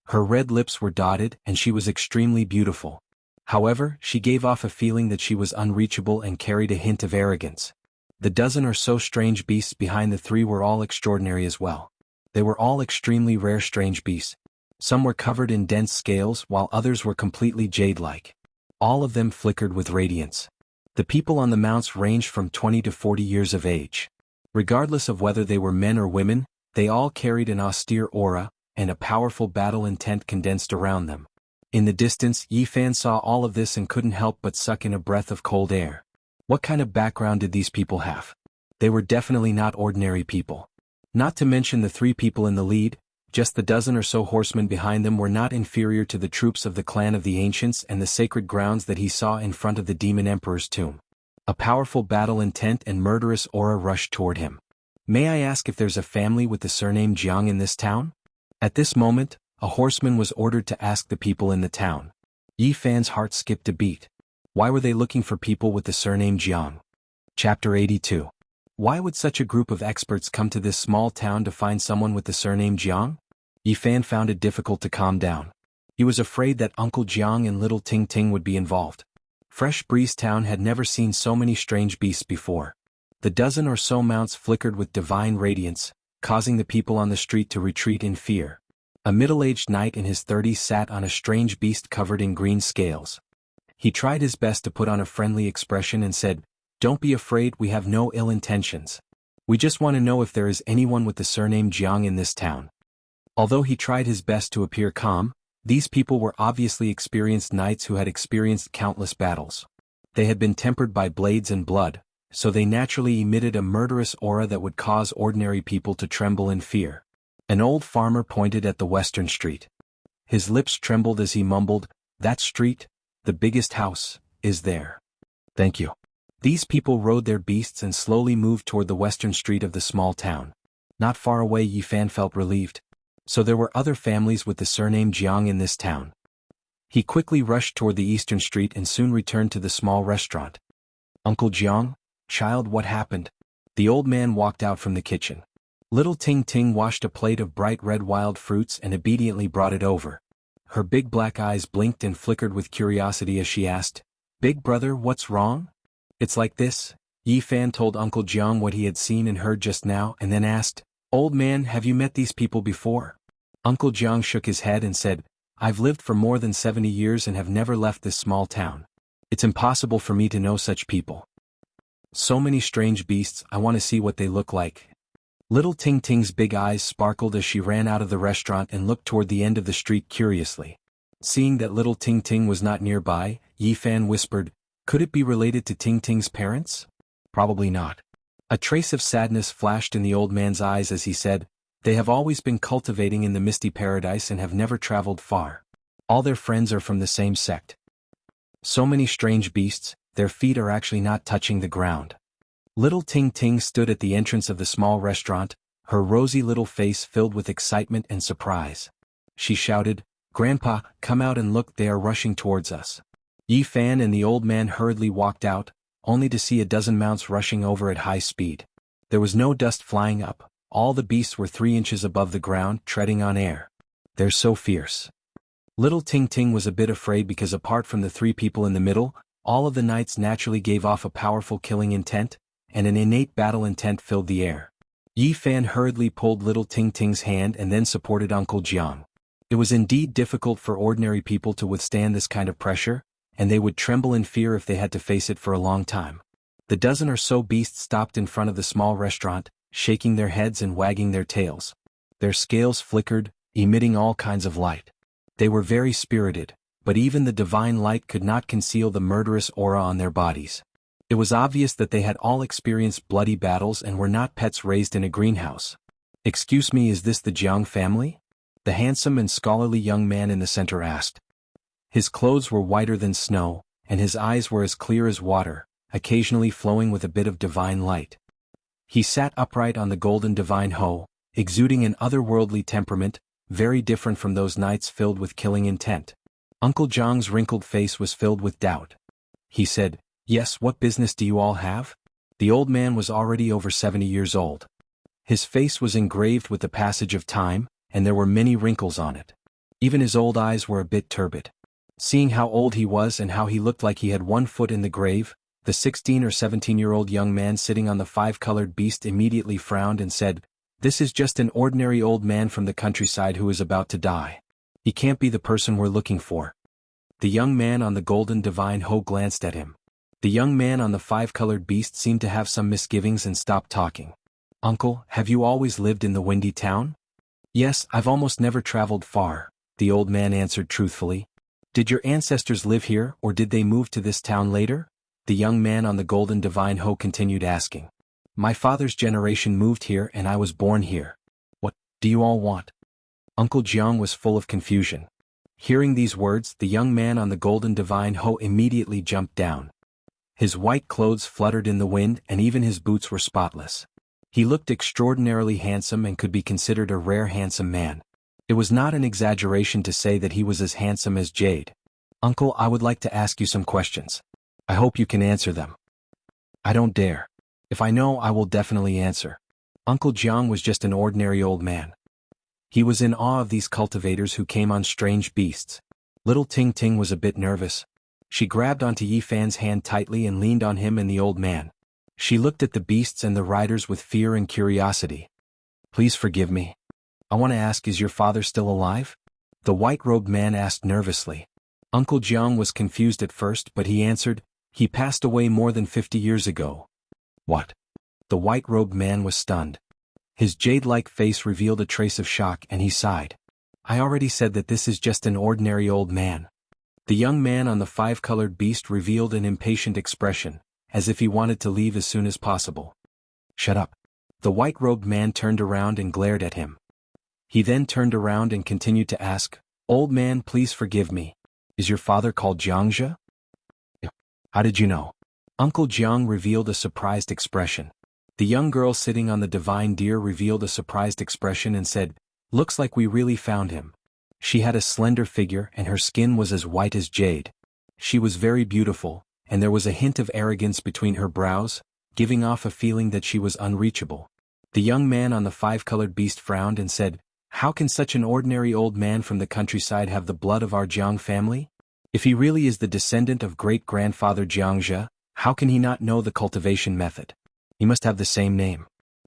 Her red lips were dotted, and she was extremely beautiful. However, she gave off a feeling that she was unreachable and carried a hint of arrogance. The dozen or so strange beasts behind the 3 were all extraordinary as well. They were all extremely rare strange beasts. Some were covered in dense scales while others were completely jade-like. All of them flickered with radiance. The people on the mounts ranged from 20 to 40 years of age. Regardless of whether they were men or women, they all carried an austere aura, and a powerful battle intent condensed around them. In the distance, Yi Fan saw all of this and couldn't help but suck in a breath of cold air. What kind of background did these people have? They were definitely not ordinary people. Not to mention the 3 people in the lead, just the dozen or so horsemen behind them were not inferior to the troops of the clan of the ancients and the sacred grounds that he saw in front of the demon emperor's tomb. A powerful battle intent and murderous aura rushed toward him. May I ask if there's a family with the surname Jiang in this town? At this moment, a horseman was ordered to ask the people in the town. Yi Fan's heart skipped a beat. Why were they looking for people with the surname Jiang? Chapter 82. Why would such a group of experts come to this small town to find someone with the surname Jiang? Yi Fan found it difficult to calm down. He was afraid that Uncle Jiang and little Ting Ting would be involved. Fresh Breeze Town had never seen so many strange beasts before. The dozen or so mounts flickered with divine radiance, causing the people on the street to retreat in fear. A middle-aged knight in his 30s sat on a strange beast covered in green scales. He tried his best to put on a friendly expression and said, "Don't be afraid, we have no ill intentions. We just want to know if there is anyone with the surname Jiang in this town." Although he tried his best to appear calm, these people were obviously experienced knights who had experienced countless battles. They had been tempered by blades and blood, so they naturally emitted a murderous aura that would cause ordinary people to tremble in fear. An old farmer pointed at the western street. His lips trembled as he mumbled, "That street, the biggest house, is there. Thank you." These people rode their beasts and slowly moved toward the western street of the small town. Not far away, Yifan felt relieved. So there were other families with the surname Jiang in this town. He quickly rushed toward the eastern street and soon returned to the small restaurant. "Uncle Jiang, child, what happened?" The old man walked out from the kitchen. Little Ting Ting washed a plate of bright red wild fruits and obediently brought it over. Her big black eyes blinked and flickered with curiosity as she asked, "Big brother, what's wrong?" "It's like this." Yifan told Uncle Jiang what he had seen and heard just now and then asked, "Old man, have you met these people before?" Uncle Jiang shook his head and said, "I've lived for more than 70 years and have never left this small town. It's impossible for me to know such people. So many strange beasts, I want to see what they look like." Little Ting Ting's big eyes sparkled as she ran out of the restaurant and looked toward the end of the street curiously. Seeing that Little Ting Ting was not nearby, Yifan whispered, "Could it be related to Ting Ting's parents?" "Probably not." A trace of sadness flashed in the old man's eyes as he said, "They have always been cultivating in the misty paradise and have never traveled far. All their friends are from the same sect. So many strange beasts, their feet are actually not touching the ground." Little Ting Ting stood at the entrance of the small restaurant, her rosy little face filled with excitement and surprise. She shouted, "Grandpa, come out and look, they are rushing towards us." Yifan and the old man hurriedly walked out, only to see a dozen mounts rushing over at high speed. There was no dust flying up, all the beasts were 3 inches above the ground, treading on air. "They're so fierce." Little Ting Ting was a bit afraid because apart from the 3 people in the middle, all of the knights naturally gave off a powerful killing intent, and an innate battle intent filled the air. Yifan hurriedly pulled Little Ting Ting's hand and then supported Uncle Jiang. It was indeed difficult for ordinary people to withstand this kind of pressure, and they would tremble in fear if they had to face it for a long time. The dozen or so beasts stopped in front of the small restaurant, shaking their heads and wagging their tails. Their scales flickered, emitting all kinds of light. They were very spirited, but even the divine light could not conceal the murderous aura on their bodies. It was obvious that they had all experienced bloody battles and were not pets raised in a greenhouse. "Excuse me, is this the Jiang family?" the handsome and scholarly young man in the center asked. His clothes were whiter than snow, and his eyes were as clear as water, occasionally flowing with a bit of divine light. He sat upright on the golden divine hoe, exuding an otherworldly temperament, very different from those knights filled with killing intent. Uncle Jiang's wrinkled face was filled with doubt. He said, "Yes, what business do you all have?" The old man was already over 70 years old. His face was engraved with the passage of time, and there were many wrinkles on it. Even his old eyes were a bit turbid. Seeing how old he was and how he looked like he had 1 foot in the grave, the 16 or 17-year-old young man sitting on the 5-colored beast immediately frowned and said, "This is just an ordinary old man from the countryside who is about to die. He can't be the person we're looking for." The young man on the golden divine hoe glanced at him. The young man on the 5-colored beast seemed to have some misgivings and stopped talking. "Uncle, have you always lived in the windy town?" "Yes, I've almost never traveled far," the old man answered truthfully. "Did your ancestors live here or did they move to this town later?" the young man on the golden divine hoe continued asking. "My father's generation moved here and I was born here." "What do you all want?" Uncle Jiang was full of confusion. Hearing these words, the young man on the golden divine hoe immediately jumped down. His white clothes fluttered in the wind and even his boots were spotless. He looked extraordinarily handsome and could be considered a rare handsome man. It was not an exaggeration to say that he was as handsome as jade. "Uncle, I would like to ask you some questions. I hope you can answer them." "I don't dare. If I know, I will definitely answer." Uncle Jiang was just an ordinary old man. He was in awe of these cultivators who came on strange beasts. Little Ting Ting was a bit nervous. She grabbed onto Yifan's hand tightly and leaned on him and the old man. She looked at the beasts and the riders with fear and curiosity. "Please forgive me. I want to ask, is your father still alive?" the white-robed man asked nervously. Uncle Jiang was confused at first, but he answered, "He passed away more than 50 years ago." "What?" The white-robed man was stunned. His jade-like face revealed a trace of shock and he sighed. "I already said that this is just an ordinary old man." The young man on the 5-colored beast revealed an impatient expression, as if he wanted to leave as soon as possible. Shut up. The white-robed man turned around and glared at him. He then turned around and continued to ask, "Old man, please forgive me. Is your father called Jianghu?" "How did you know?" Uncle Jiang revealed a surprised expression. The young girl sitting on the divine deer revealed a surprised expression and said, "Looks like we really found him." She had a slender figure and her skin was as white as jade. She was very beautiful, and there was a hint of arrogance between her brows, giving off a feeling that she was unreachable. The young man on the five-colored beast frowned and said, "How can such an ordinary old man from the countryside have the blood of our Jiang family? If he really is the descendant of great-grandfather Jianghu, how can he not know the cultivation method? He must have the same name.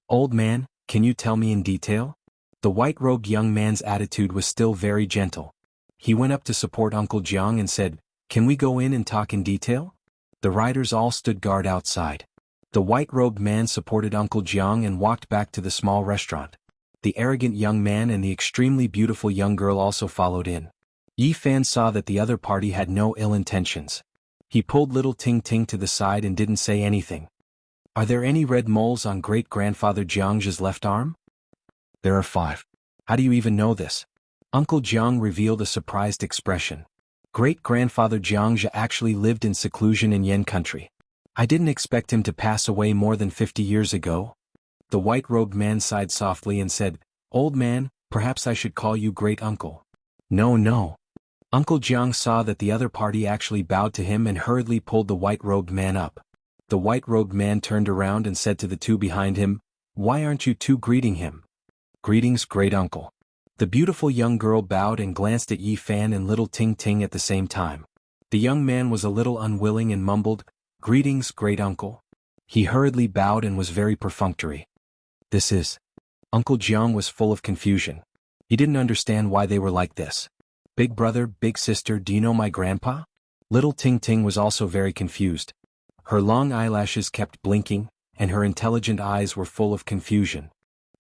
Old man, can you tell me in detail?" The white-robed young man's attitude was still very gentle. He went up to support Uncle Jiang and said, "Can we go in and talk in detail?" The riders all stood guard outside. The white-robed man supported Uncle Jiang and walked back to the small restaurant. The arrogant young man and the extremely beautiful young girl also followed in. Yi Fan saw that the other party had no ill intentions. He pulled little Ting Ting to the side and didn't say anything. "Are there any red moles on great-grandfather Jianghu's left arm?" "There are 5. How do you even know this?" Uncle Jiang revealed a surprised expression. "Great-grandfather Jianghu actually lived in seclusion in Yan country. I didn't expect him to pass away more than 50 years ago." The white-robed man sighed softly and said, "Old man, perhaps I should call you great-uncle." "No, no." Uncle Jiang saw that the other party actually bowed to him and hurriedly pulled the white-robed man up. The white-robed man turned around and said to the two behind him, "Why aren't you two greeting him?" "Greetings, great-uncle." The beautiful young girl bowed and glanced at Yi Fan and little Ting Ting at the same time. The young man was a little unwilling and mumbled, "Greetings, great-uncle." He hurriedly bowed and was very perfunctory. "This is..." Uncle Jiang was full of confusion. He didn't understand why they were like this. "Big brother, big sister, do you know my grandpa?" Little Ting Ting was also very confused. Her long eyelashes kept blinking, and her intelligent eyes were full of confusion.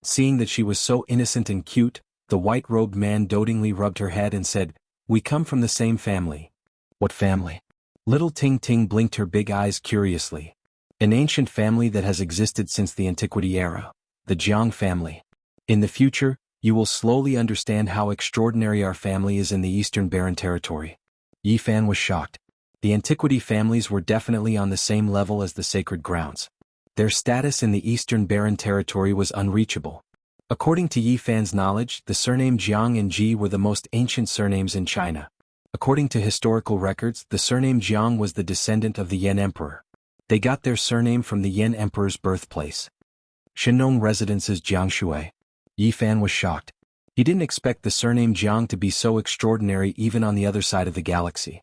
Seeing that she was so innocent and cute, the white-robed man dotingly rubbed her head and said, "We come from the same family." "What family?" Little Ting Ting blinked her big eyes curiously. "An ancient family that has existed since the antiquity era. The Jiang family. In the future, you will slowly understand how extraordinary our family is in the Eastern Barren Territory." Yi Fan was shocked. The antiquity families were definitely on the same level as the sacred grounds. Their status in the Eastern Barren Territory was unreachable. According to Yi Fan's knowledge, the surname Jiang and Ji were the most ancient surnames in China. According to historical records, the surname Jiang was the descendant of the Yan Emperor. They got their surname from the Yan Emperor's birthplace. Shenong Residence's Jiangshui. Yi Fan was shocked. He didn't expect the surname Jiang to be so extraordinary even on the other side of the galaxy.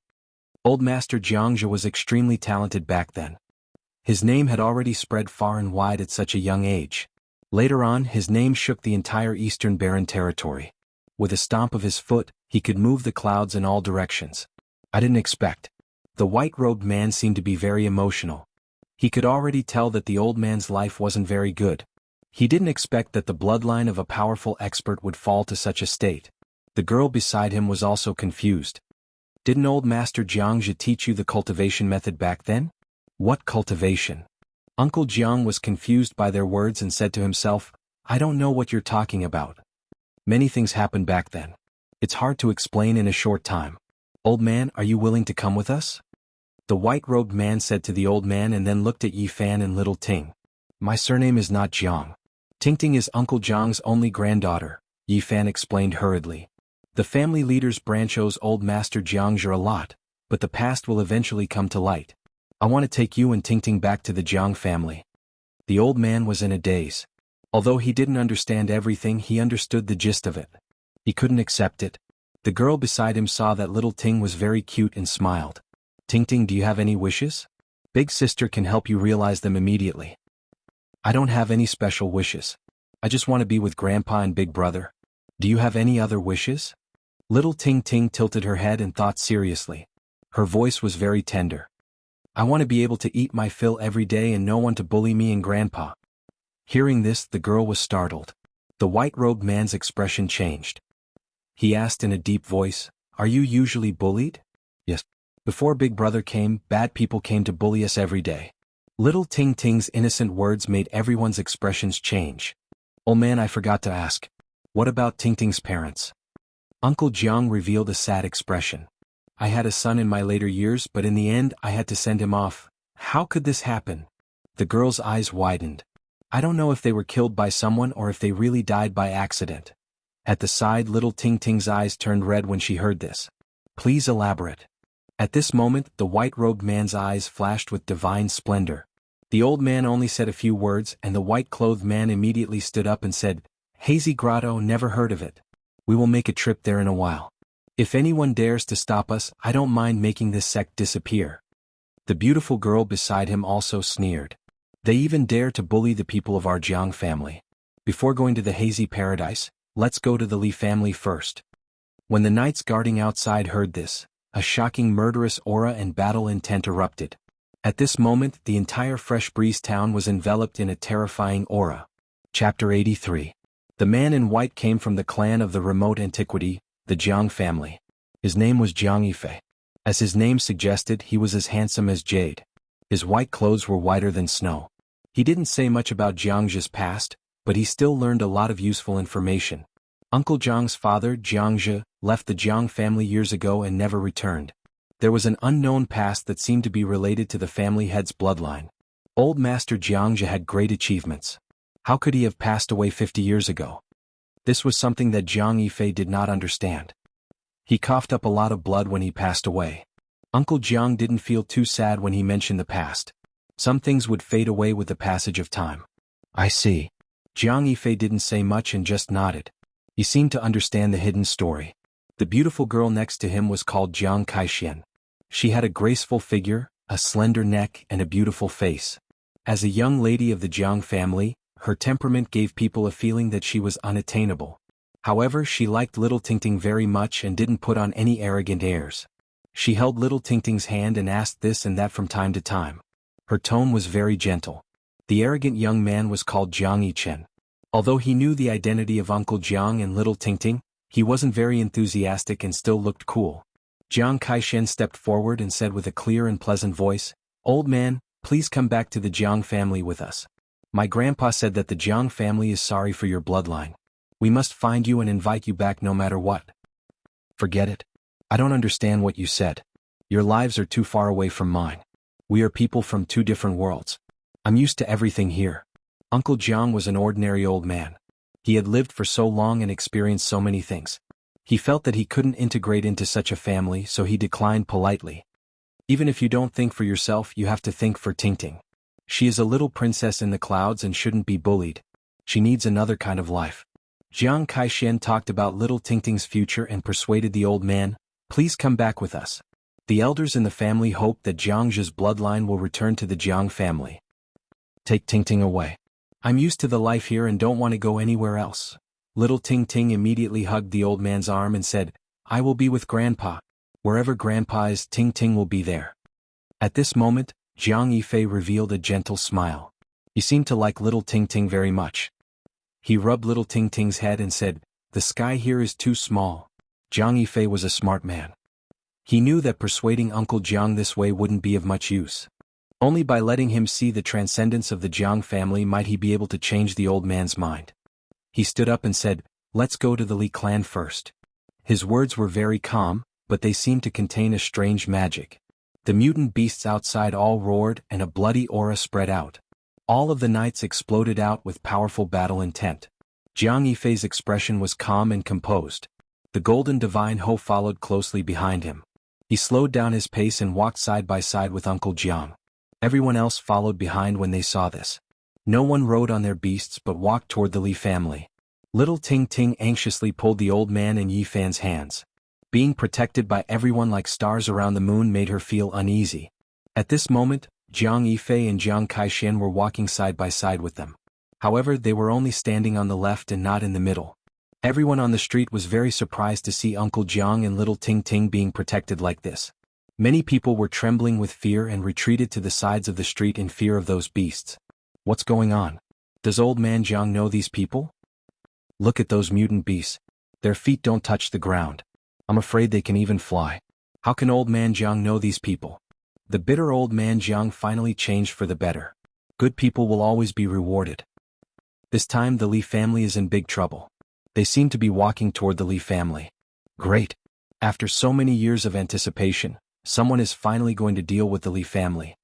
Old Master Jianghu was extremely talented back then. His name had already spread far and wide at such a young age. Later on, his name shook the entire Eastern Barren Territory. With a stomp of his foot, he could move the clouds in all directions. "I didn't expect." The white-robed man seemed to be very emotional. He could already tell that the old man's life wasn't very good. He didn't expect that the bloodline of a powerful expert would fall to such a state. The girl beside him was also confused. "Didn't old Master Jianghu teach you the cultivation method back then?" "What cultivation?" Uncle Jiang was confused by their words and said to himself, "I don't know what you're talking about. Many things happened back then. It's hard to explain in a short time. Old man, are you willing to come with us?" The white-robed man said to the old man and then looked at Yi Fan and little Ting. "My surname is not Jiang. Ting Ting is Uncle Jiang's only granddaughter," Yi Fan explained hurriedly. "The family leaders branch owes old Master Jianghu a lot, but the past will eventually come to light. I want to take you and Ting Ting back to the Jiang family." The old man was in a daze. Although he didn't understand everything, he understood the gist of it. He couldn't accept it. The girl beside him saw that little Ting was very cute and smiled. "Ting Ting, do you have any wishes? Big sister can help you realize them immediately." "I don't have any special wishes. I just want to be with Grandpa and Big Brother. Do you have any other wishes?" Little Ting Ting tilted her head and thought seriously. Her voice was very tender. "I want to be able to eat my fill every day and no one to bully me and Grandpa." Hearing this, the girl was startled. The white-robed man's expression changed. He asked in a deep voice, "Are you usually bullied?" "Yes. Before Big Brother came, bad people came to bully us every day." Little Ting Ting's innocent words made everyone's expressions change. "Oh man, I forgot to ask. What about Ting Ting's parents?" Uncle Jiang revealed a sad expression. "I had a son in my later years, but in the end I had to send him off. How could this happen?" The girl's eyes widened. "I don't know if they were killed by someone or if they really died by accident." At the side, Little Ting Ting's eyes turned red when she heard this. "Please elaborate." At this moment, the white-robed man's eyes flashed with divine splendor. The old man only said a few words, and the white-clothed man immediately stood up and said, "Hazy Grotto, never heard of it. We will make a trip there in a while. If anyone dares to stop us, I don't mind making this sect disappear." The beautiful girl beside him also sneered. "They even dare to bully the people of our Jiang family. Before going to the Hazy Paradise, let's go to the Li family first." When the knights guarding outside heard this, a shocking murderous aura and battle intent erupted. At this moment, the entire Fresh Breeze town was enveloped in a terrifying aura. Chapter 83. The man in white came from the clan of the remote antiquity, the Jiang family. His name was Jiang Yifei. As his name suggested, he was as handsome as jade. His white clothes were whiter than snow. He didn't say much about Jiang's past, but he still learned a lot of useful information. Uncle Jiang's father, Jianghu, left the Jiang family years ago and never returned. There was an unknown past that seemed to be related to the family head's bloodline. Old Master Jianghu had great achievements. How could he have passed away 50 years ago? This was something that Jiang Yifei did not understand. He coughed up a lot of blood when he passed away. Uncle Jiang didn't feel too sad when he mentioned the past. Some things would fade away with the passage of time. "I see." Jiang Yifei didn't say much and just nodded. He seemed to understand the hidden story. The beautiful girl next to him was called Jiang Kaixin. She had a graceful figure, a slender neck, and a beautiful face. As a young lady of the Jiang family, her temperament gave people a feeling that she was unattainable. However, she liked Little Ting Ting very much and didn't put on any arrogant airs. She held Little Ting Ting's hand and asked this and that from time to time. Her tone was very gentle. The arrogant young man was called Jiang Yichen. Although he knew the identity of Uncle Jiang and Little Ting Ting, he wasn't very enthusiastic and still looked cool. Jiang Kaixin stepped forward and said with a clear and pleasant voice, "Old man, please come back to the Jiang family with us. My grandpa said that the Jiang family is sorry for your bloodline. We must find you and invite you back no matter what." "Forget it. I don't understand what you said. Your lives are too far away from mine. We are people from two different worlds. I'm used to everything here." Uncle Jiang was an ordinary old man. He had lived for so long and experienced so many things. He felt that he couldn't integrate into such a family, so he declined politely. "Even if you don't think for yourself, you have to think for Ting Ting. She is a little princess in the clouds and shouldn't be bullied. She needs another kind of life." Jiang Kaixin talked about Little Ting Ting's future and persuaded the old man, "Please come back with us. The elders in the family hope that Jiang's bloodline will return to the Jiang family. Take Ting Ting away. I'm used to the life here and don't want to go anywhere else." Little Ting Ting immediately hugged the old man's arm and said, "I will be with Grandpa. Wherever Grandpa is, Ting Ting will be there." At this moment, Jiang Yifei revealed a gentle smile. He seemed to like Little Ting Ting very much. He rubbed Little Ting Ting's head and said, "The sky here is too small." Jiang Yifei was a smart man. He knew that persuading Uncle Jiang this way wouldn't be of much use. Only by letting him see the transcendence of the Jiang family might he be able to change the old man's mind. He stood up and said, "Let's go to the Li clan first." His words were very calm, but they seemed to contain a strange magic. The mutant beasts outside all roared and a bloody aura spread out. All of the knights exploded out with powerful battle intent. Jiang Yifei's expression was calm and composed. The golden divine Ho followed closely behind him. He slowed down his pace and walked side by side with Uncle Jiang. Everyone else followed behind when they saw this. No one rode on their beasts but walked toward the Li family. Little Ting Ting anxiously pulled the old man and Yi Fan's hands. Being protected by everyone like stars around the moon made her feel uneasy. At this moment, Jiang Yifei and Jiang Kaixin were walking side by side with them. However, they were only standing on the left and not in the middle. Everyone on the street was very surprised to see Uncle Jiang and Little Ting Ting being protected like this. Many people were trembling with fear and retreated to the sides of the street in fear of those beasts. What's going on? Does old man Jiang know these people? Look at those mutant beasts. Their feet don't touch the ground. I'm afraid they can even fly. How can old man Jiang know these people? The bitter old man Jiang finally changed for the better. Good people will always be rewarded. This time the Li family is in big trouble. They seem to be walking toward the Li family. Great. After so many years of anticipation, someone is finally going to deal with the Li family.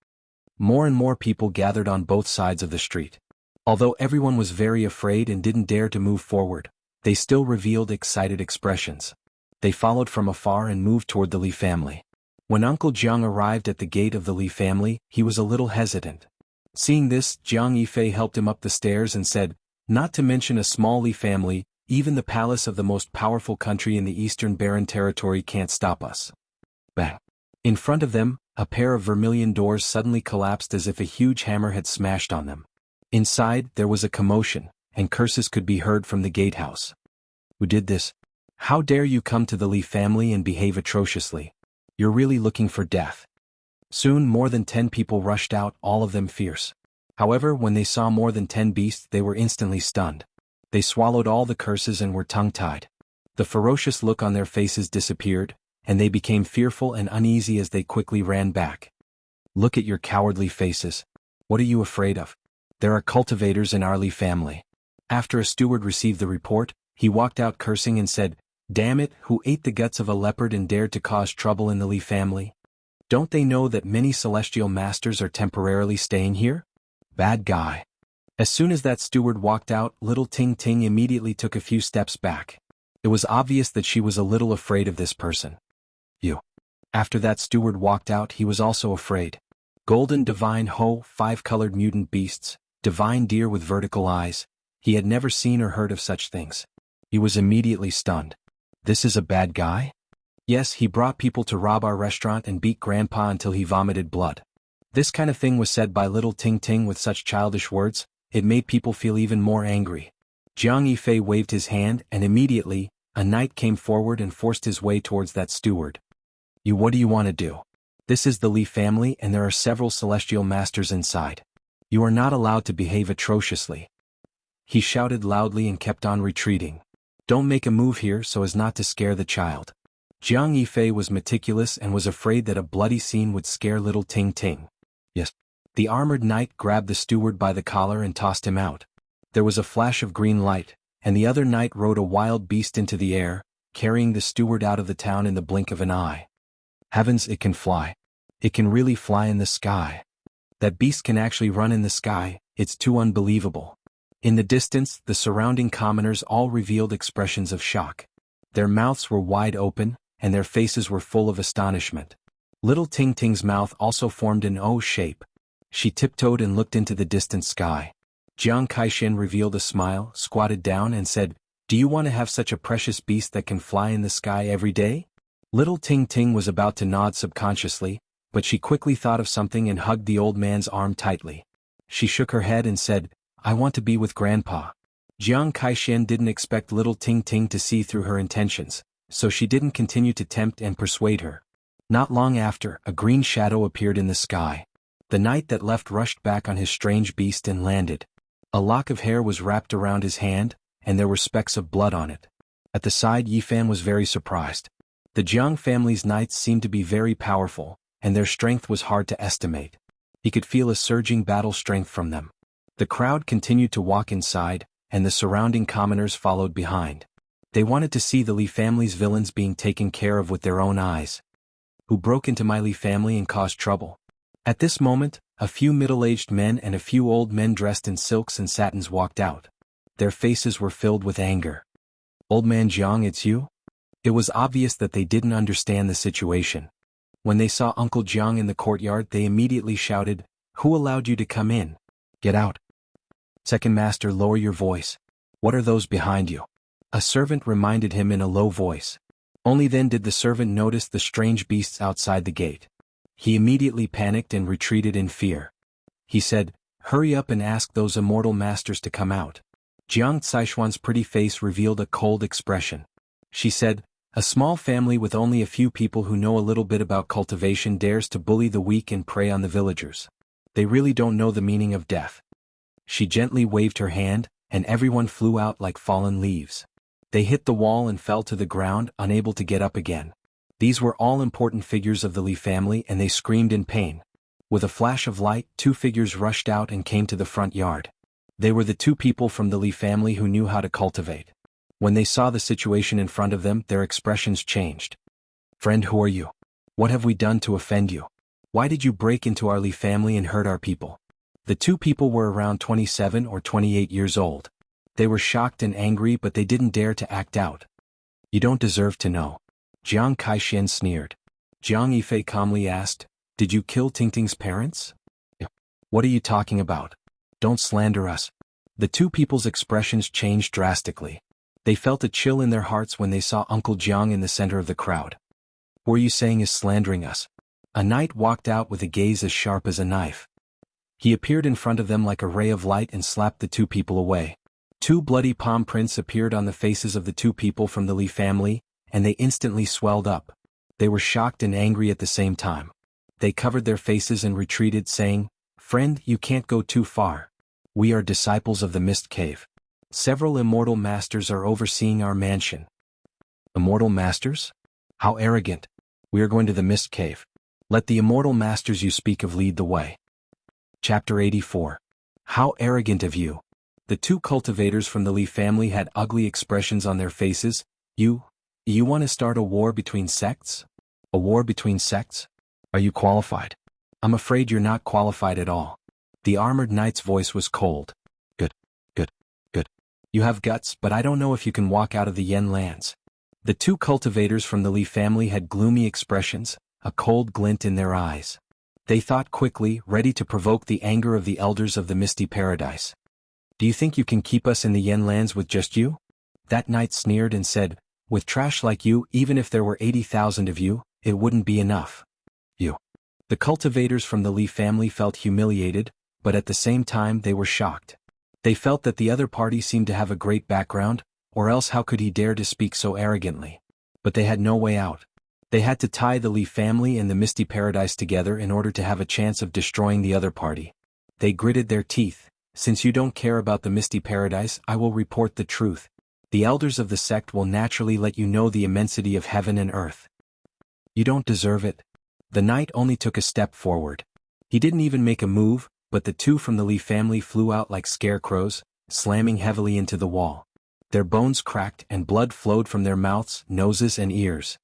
More and more people gathered on both sides of the street. Although everyone was very afraid and didn't dare to move forward, they still revealed excited expressions. They followed from afar and moved toward the Li family. When Uncle Jiang arrived at the gate of the Li family, he was a little hesitant. Seeing this, Jiang Yifei helped him up the stairs and said, "Not to mention a small Li family, even the palace of the most powerful country in the Eastern Barren Territory can't stop us." Bang! In front of them, a pair of vermilion doors suddenly collapsed as if a huge hammer had smashed on them. Inside, there was a commotion, and curses could be heard from the gatehouse. "Who did this? How dare you come to the Li family and behave atrociously? You're really looking for death." Soon more than 10 people rushed out, all of them fierce. However, when they saw more than 10 beasts, they were instantly stunned. They swallowed all the curses and were tongue-tied. The ferocious look on their faces disappeared, and they became fearful and uneasy as they quickly ran back. "Look at your cowardly faces. What are you afraid of? There are cultivators in our Li family." After a steward received the report, he walked out cursing and said, "Damn it, who ate the guts of a leopard and dared to cause trouble in the Li family? Don't they know that many celestial masters are temporarily staying here? Bad guy." As soon as that steward walked out, little Ting Ting immediately took a few steps back. It was obvious that she was a little afraid of this person. "You." After that steward walked out, he was also afraid. Golden divine Ho, 5-colored mutant beasts, divine deer with vertical eyes. He had never seen or heard of such things. He was immediately stunned. "This is a bad guy?" "Yes, he brought people to rob our restaurant and beat Grandpa until he vomited blood." This kind of thing was said by little Ting Ting with such childish words, it made people feel even more angry. Jiang Yifei waved his hand and immediately, a knight came forward and forced his way towards that steward. What do you want to do? This is the Li family and there are several celestial masters inside. You are not allowed to behave atrociously." He shouted loudly and kept on retreating. "Don't make a move here so as not to scare the child." Jiang Yifei was meticulous and was afraid that a bloody scene would scare little Ting Ting. "Yes." The armored knight grabbed the steward by the collar and tossed him out. There was a flash of green light, and the other knight rode a wild beast into the air, carrying the steward out of the town in the blink of an eye. Heavens, it can fly. It can really fly in the sky. That beast can actually run in the sky, it's too unbelievable. In the distance, the surrounding commoners all revealed expressions of shock. Their mouths were wide open, and their faces were full of astonishment. Little Ting Ting's mouth also formed an O shape. She tiptoed and looked into the distant sky. Jiang Kaishin revealed a smile, squatted down and said, "Do you want to have such a precious beast that can fly in the sky every day?" Little Ting Ting was about to nod subconsciously, but she quickly thought of something and hugged the old man's arm tightly. She shook her head and said, "I want to be with Grandpa." Jiang Kaishin didn't expect little Ting Ting to see through her intentions, so she didn't continue to tempt and persuade her. Not long after, a green shadow appeared in the sky. The knight that left rushed back on his strange beast and landed. A lock of hair was wrapped around his hand, and there were specks of blood on it. At the side, Yifan was very surprised. The Jiang family's knights seemed to be very powerful, and their strength was hard to estimate. He could feel a surging battle strength from them. The crowd continued to walk inside, and the surrounding commoners followed behind. They wanted to see the Li family's villains being taken care of with their own eyes. "Who broke into my Li family and caused trouble?" At this moment, a few middle-aged men and a few old men dressed in silks and satins walked out. Their faces were filled with anger. "Old man Jiang, it's you?" It was obvious that they didn't understand the situation. When they saw Uncle Jiang in the courtyard, they immediately shouted, "Who allowed you to come in? Get out." "Second master, lower your voice. What are those behind you?" A servant reminded him in a low voice. Only then did the servant notice the strange beasts outside the gate. He immediately panicked and retreated in fear. He said, "Hurry up and ask those immortal masters to come out." Jiang Caishuan's pretty face revealed a cold expression. She said, "A small family with only a few people who know a little bit about cultivation dares to bully the weak and prey on the villagers. They really don't know the meaning of death." She gently waved her hand, and everyone flew out like fallen leaves. They hit the wall and fell to the ground, unable to get up again. These were all important figures of the Li family and they screamed in pain. With a flash of light, two figures rushed out and came to the front yard. They were the two people from the Li family who knew how to cultivate. When they saw the situation in front of them, their expressions changed. "Friend, who are you? What have we done to offend you? Why did you break into our Li family and hurt our people?" The two people were around 27 or 28 years old. They were shocked and angry, but they didn't dare to act out. "You don't deserve to know." Jiang Kaishan sneered. Jiang Yifei calmly asked, "Did you kill Tingting's parents?" "What are you talking about? Don't slander us." The two people's expressions changed drastically. They felt a chill in their hearts when they saw Uncle Jiang in the center of the crowd. "Who are you saying is slandering us?" A knight walked out with a gaze as sharp as a knife. He appeared in front of them like a ray of light and slapped the two people away. Two bloody palm prints appeared on the faces of the two people from the Li family, and they instantly swelled up. They were shocked and angry at the same time. They covered their faces and retreated, saying, "Friend, you can't go too far. We are disciples of the Mist Cave. Several immortal masters are overseeing our mansion." "Immortal masters? How arrogant. We are going to the Mist Cave. Let the immortal masters you speak of lead the way." Chapter 84. How arrogant of you. The two cultivators from the Li family had ugly expressions on their faces. You want to start a war between sects? A war between sects? Are you qualified?" "I'm afraid you're not qualified at all." The armored knight's voice was cold. Good. You have guts, but I don't know if you can walk out of the Yen lands." The two cultivators from the Li family had gloomy expressions, a cold glint in their eyes. They thought quickly, ready to provoke the anger of the elders of the Misty Paradise. "Do you think you can keep us in the Yen lands with just you?" That knight sneered and said, "With trash like you, even if there were 80,000 of you, it wouldn't be enough." "You." The cultivators from the Li family felt humiliated, but at the same time they were shocked. They felt that the other party seemed to have a great background, or else how could he dare to speak so arrogantly? But they had no way out. They had to tie the Li family and the Misty Paradise together in order to have a chance of destroying the other party. They gritted their teeth. "Since you don't care about the Misty Paradise, I will report the truth. The elders of the sect will naturally let you know the immensity of heaven and earth." "You don't deserve it." The knight only took a step forward. He didn't even make a move, but the two from the Li family flew out like scarecrows, slamming heavily into the wall. Their bones cracked and blood flowed from their mouths, noses and ears.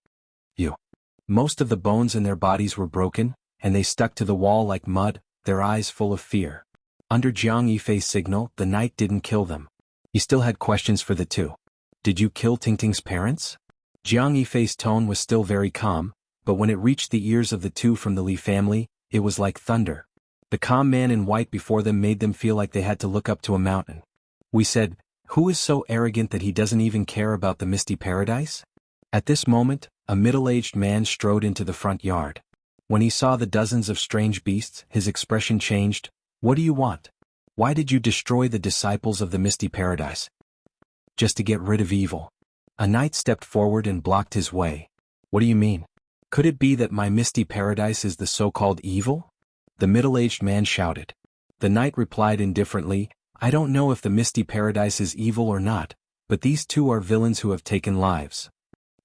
Most of the bones in their bodies were broken, and they stuck to the wall like mud, their eyes full of fear. Under Jiang Yifei's signal, the knight didn't kill them. He still had questions for the two. "Did you kill Tingting's parents?" Jiang Yifei's tone was still very calm, but when it reached the ears of the two from the Li family, it was like thunder. The calm man in white before them made them feel like they had to look up to a mountain. "We said, who is so arrogant that he doesn't even care about the Misty Paradise?" At this moment, a middle-aged man strode into the front yard. When he saw the dozens of strange beasts, his expression changed. "What do you want? Why did you destroy the disciples of the Misty Paradise?" "Just to get rid of evil." A knight stepped forward and blocked his way. "What do you mean? Could it be that my Misty Paradise is the so-called evil?" The middle-aged man shouted. The knight replied indifferently, "I don't know if the Misty Paradise is evil or not, but these two are villains who have taken lives.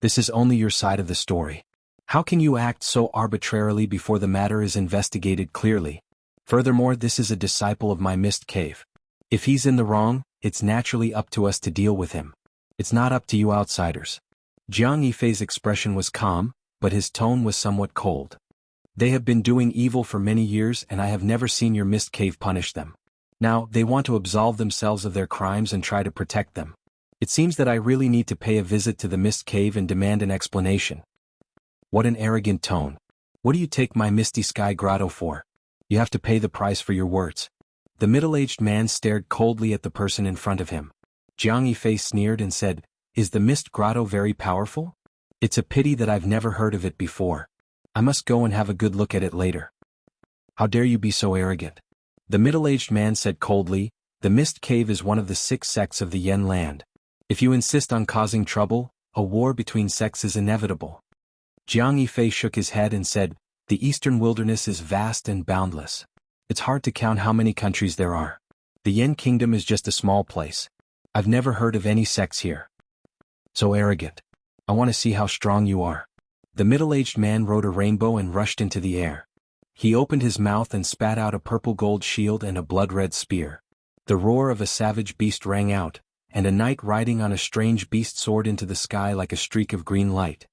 This is only your side of the story. How can you act so arbitrarily before the matter is investigated clearly? Furthermore, this is a disciple of my Mist Cave. If he's in the wrong, it's naturally up to us to deal with him. It's not up to you outsiders." Jiang Yifei's expression was calm, but his tone was somewhat cold. "They have been doing evil for many years and I have never seen your Mist Cave punish them. Now, they want to absolve themselves of their crimes and try to protect them. It seems that I really need to pay a visit to the Mist Cave and demand an explanation." "What an arrogant tone. What do you take my Misty Sky Grotto for? You have to pay the price for your words." The middle-aged man stared coldly at the person in front of him. Jiang Yifei sneered and said, "Is the Mist Grotto very powerful? It's a pity that I've never heard of it before. I must go and have a good look at it later." "How dare you be so arrogant?" The middle-aged man said coldly, "The Mist Cave is one of the 6 sects of the Yen land. If you insist on causing trouble, a war between sects is inevitable." Jiang Yifei shook his head and said, "The eastern wilderness is vast and boundless. It's hard to count how many countries there are. The Yen kingdom is just a small place. I've never heard of any sects here." "So arrogant. I want to see how strong you are." The middle-aged man rode a rainbow and rushed into the air. He opened his mouth and spat out a purple-gold shield and a blood-red spear. The roar of a savage beast rang out, and a knight riding on a strange beast soared into the sky like a streak of green light.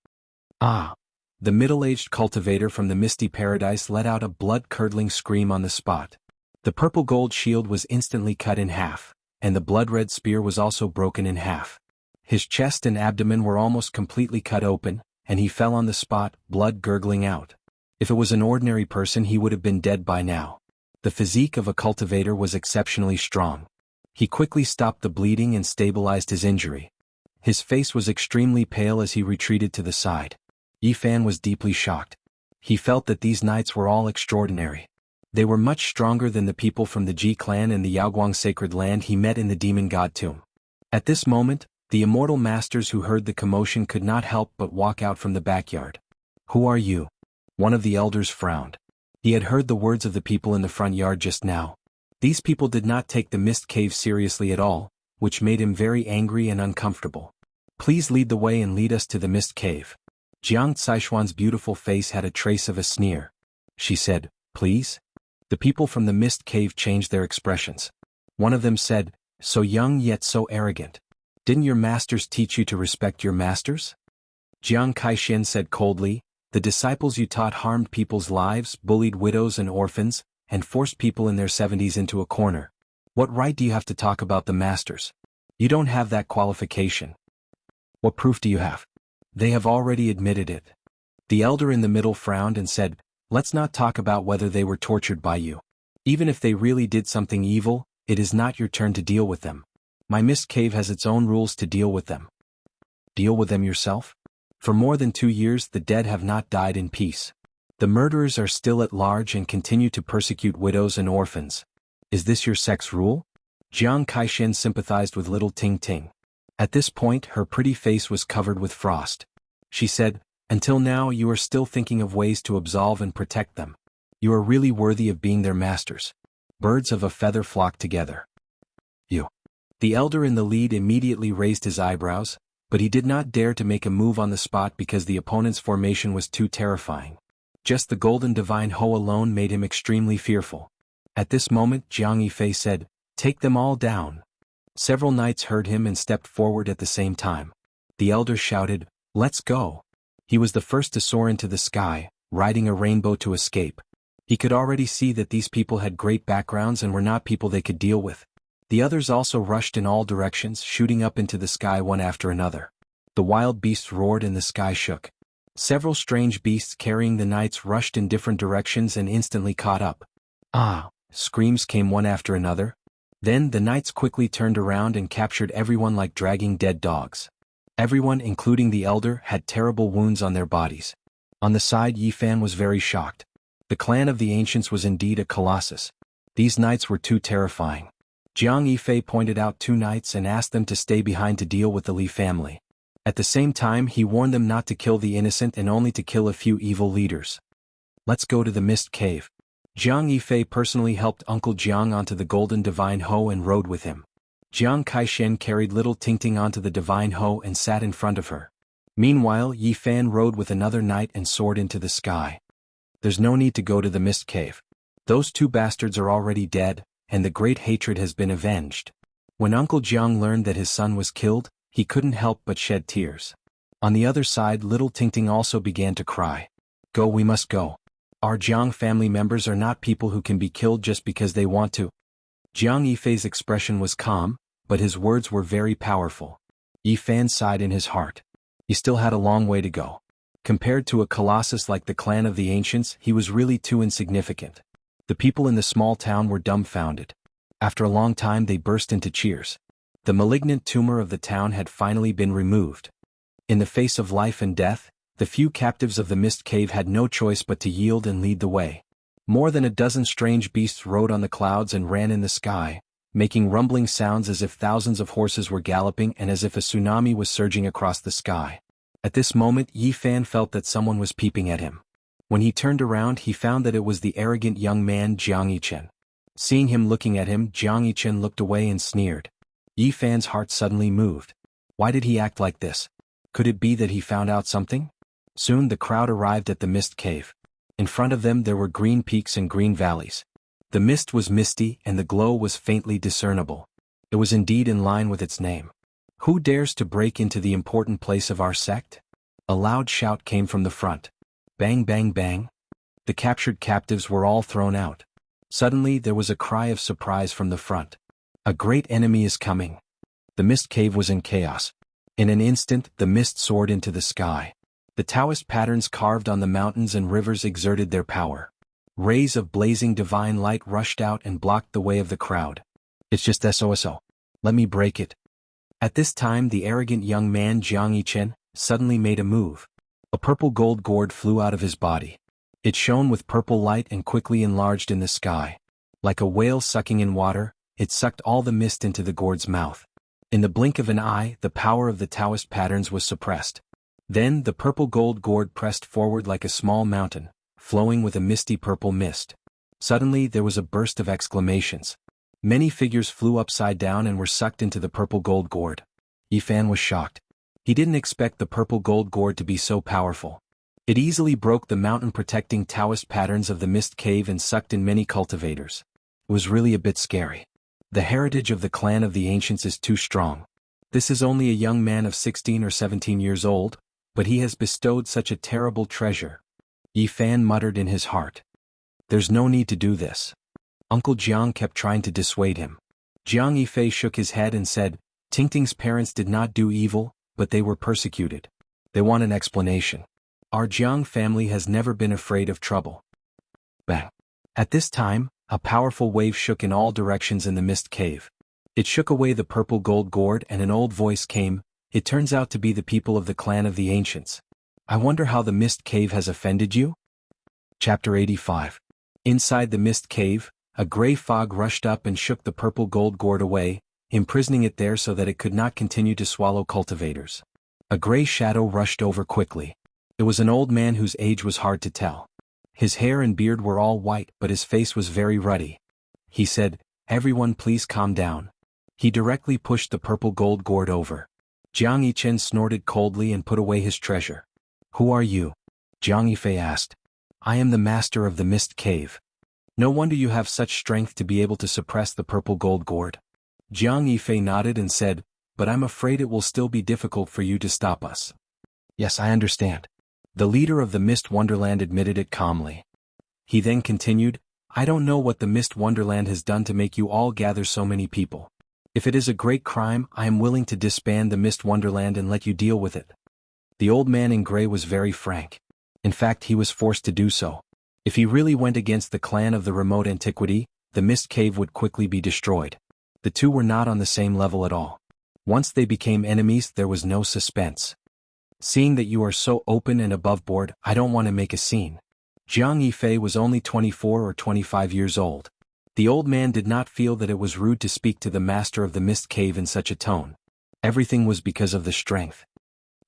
Ah! The middle-aged cultivator from the misty paradise let out a blood-curdling scream on the spot. The purple-gold shield was instantly cut in half, and the blood-red spear was also broken in half. His chest and abdomen were almost completely cut open, and he fell on the spot, blood gurgling out. If it was an ordinary person he would have been dead by now. The physique of a cultivator was exceptionally strong. He quickly stopped the bleeding and stabilized his injury. His face was extremely pale as he retreated to the side. Yifan was deeply shocked. He felt that these knights were all extraordinary. They were much stronger than the people from the Ji clan and the Yaoguang sacred land he met in the demon god tomb. At this moment, the immortal masters who heard the commotion could not help but walk out from the backyard. "Who are you?" One of the elders frowned. He had heard the words of the people in the front yard just now. These people did not take the mist cave seriously at all, which made him very angry and uncomfortable. "Please lead the way and lead us to the mist cave." Jiang Caishuan's beautiful face had a trace of a sneer. She said, "Please?" The people from the mist cave changed their expressions. One of them said, "So young yet so arrogant. Didn't your masters teach you to respect your masters?" Jiang Caishen said coldly, "The disciples you taught harmed people's lives, bullied widows and orphans, and forced people in their 70s into a corner. What right do you have to talk about the masters? You don't have that qualification. What proof do you have? They have already admitted it." The elder in the middle frowned and said, "Let's not talk about whether they were tortured by you. Even if they really did something evil, it is not your turn to deal with them. My mist cave has its own rules to deal with them." "Deal with them yourself?" "For more than 2 years the dead have not died in peace. The murderers are still at large and continue to persecute widows and orphans. Is this your sex rule?" Jiang Caishen sympathized with little Ting Ting. At this point her pretty face was covered with frost. She said, "Until now you are still thinking of ways to absolve and protect them. You are really worthy of being their masters. Birds of a feather flock together." "You." The elder in the lead immediately raised his eyebrows, but he did not dare to make a move on the spot because the opponent's formation was too terrifying. Just the golden divine Ho alone made him extremely fearful. At this moment Jiang Yifei said, "Take them all down." Several knights heard him and stepped forward at the same time. The elder shouted, "Let's go." He was the first to soar into the sky, riding a rainbow to escape. He could already see that these people had great backgrounds and were not people they could deal with. The others also rushed in all directions, shooting up into the sky one after another. The wild beasts roared and the sky shook. Several strange beasts carrying the knights rushed in different directions and instantly caught up. "Ah!" Screams came one after another. Then the knights quickly turned around and captured everyone like dragging dead dogs. Everyone, including the elder, had terrible wounds on their bodies. On the side Yifan was very shocked. The clan of the ancients was indeed a colossus. These knights were too terrifying. Jiang Yifei pointed out 2 knights and asked them to stay behind to deal with the Li family. At the same time he warned them not to kill the innocent and only to kill a few evil leaders. "Let's go to the mist cave." Jiang Yifei personally helped Uncle Jiang onto the golden divine Ho and rode with him. Jiang Caishen carried little Tingting onto the divine Ho and sat in front of her. Meanwhile Yifan rode with another knight and soared into the sky. "There's no need to go to the mist cave. Those 2 bastards are already dead, and the great hatred has been avenged." When Uncle Jiang learned that his son was killed, he couldn't help but shed tears. On the other side little Tingting also began to cry. "Go, we must go. Our Jiang family members are not people who can be killed just because they want to." Jiang Yifei's expression was calm, but his words were very powerful. Yifan sighed in his heart. He still had a long way to go. Compared to a colossus like the clan of the ancients, he was really too insignificant. The people in the small town were dumbfounded. After a long time they burst into cheers. The malignant tumor of the town had finally been removed. In the face of life and death, the few captives of the mist cave had no choice but to yield and lead the way. More than a dozen strange beasts rode on the clouds and ran in the sky, making rumbling sounds as if thousands of horses were galloping and as if a tsunami was surging across the sky. At this moment Yifan felt that someone was peeping at him. When he turned around he found that it was the arrogant young man Jiang Yichen. Seeing him looking at him, Jiang Yichen looked away and sneered. Yifan's heart suddenly moved. Why did he act like this? Could it be that he found out something? Soon the crowd arrived at the mist cave. In front of them there were green peaks and green valleys. The mist was misty and the glow was faintly discernible. It was indeed in line with its name. Who dares to break into the important place of our sect? A loud shout came from the front. Bang bang bang. The captured captives were all thrown out. Suddenly there was a cry of surprise from the front. A great enemy is coming. The mist cave was in chaos. In an instant the mist soared into the sky. The Taoist patterns carved on the mountains and rivers exerted their power. Rays of blazing divine light rushed out and blocked the way of the crowd. It's just SOSO. Let me break it. At this time the arrogant young man Jianghu suddenly made a move. A purple gold gourd flew out of his body. It shone with purple light and quickly enlarged in the sky. Like a whale sucking in water, it sucked all the mist into the gourd's mouth. In the blink of an eye, the power of the Taoist patterns was suppressed. Then the purple gold gourd pressed forward like a small mountain, flowing with a misty purple mist. Suddenly there was a burst of exclamations. Many figures flew upside down and were sucked into the purple gold gourd. Yifan was shocked. He didn't expect the purple gold gourd to be so powerful. It easily broke the mountain-protecting Taoist patterns of the mist cave and sucked in many cultivators. It was really a bit scary. The heritage of the clan of the ancients is too strong. This is only a young man of 16 or 17 years old, but he has bestowed such a terrible treasure. Yifan muttered in his heart. There's no need to do this. Uncle Jiang kept trying to dissuade him. Jiang Yifei shook his head and said, Tingting's parents did not do evil, but they were persecuted. They want an explanation. Our Jiang family has never been afraid of trouble. Bang. At this time, a powerful wave shook in all directions in the mist cave. It shook away the purple gold gourd and an old voice came, It turns out to be the people of the clan of the ancients. I wonder how the mist cave has offended you? Chapter 85. Inside the mist cave, a gray fog rushed up and shook the purple gold gourd away, imprisoning it there so that it could not continue to swallow cultivators. A gray shadow rushed over quickly. It was an old man whose age was hard to tell. His hair and beard were all white but his face was very ruddy. He said, Everyone please calm down. He directly pushed the purple gold gourd over. Jiang Yichen snorted coldly and put away his treasure. Who are you? Jiang Yifei asked. I am the master of the mist cave. No wonder you have such strength to be able to suppress the purple gold gourd. Jiang Yifei nodded and said, But I'm afraid it will still be difficult for you to stop us. Yes, I understand. The leader of the Mist Wonderland admitted it calmly. He then continued, I don't know what the Mist Wonderland has done to make you all gather so many people. If it is a great crime, I am willing to disband the Mist Wonderland and let you deal with it. The old man in gray was very frank. In fact, he was forced to do so. If he really went against the clan of the remote antiquity, the Mist Cave would quickly be destroyed. The two were not on the same level at all. Once they became enemies, there was no suspense. Seeing that you are so open and above board, I don't want to make a scene. Jiang Yifei was only 24 or 25 years old. The old man did not feel that it was rude to speak to the master of the mist cave in such a tone. Everything was because of the strength.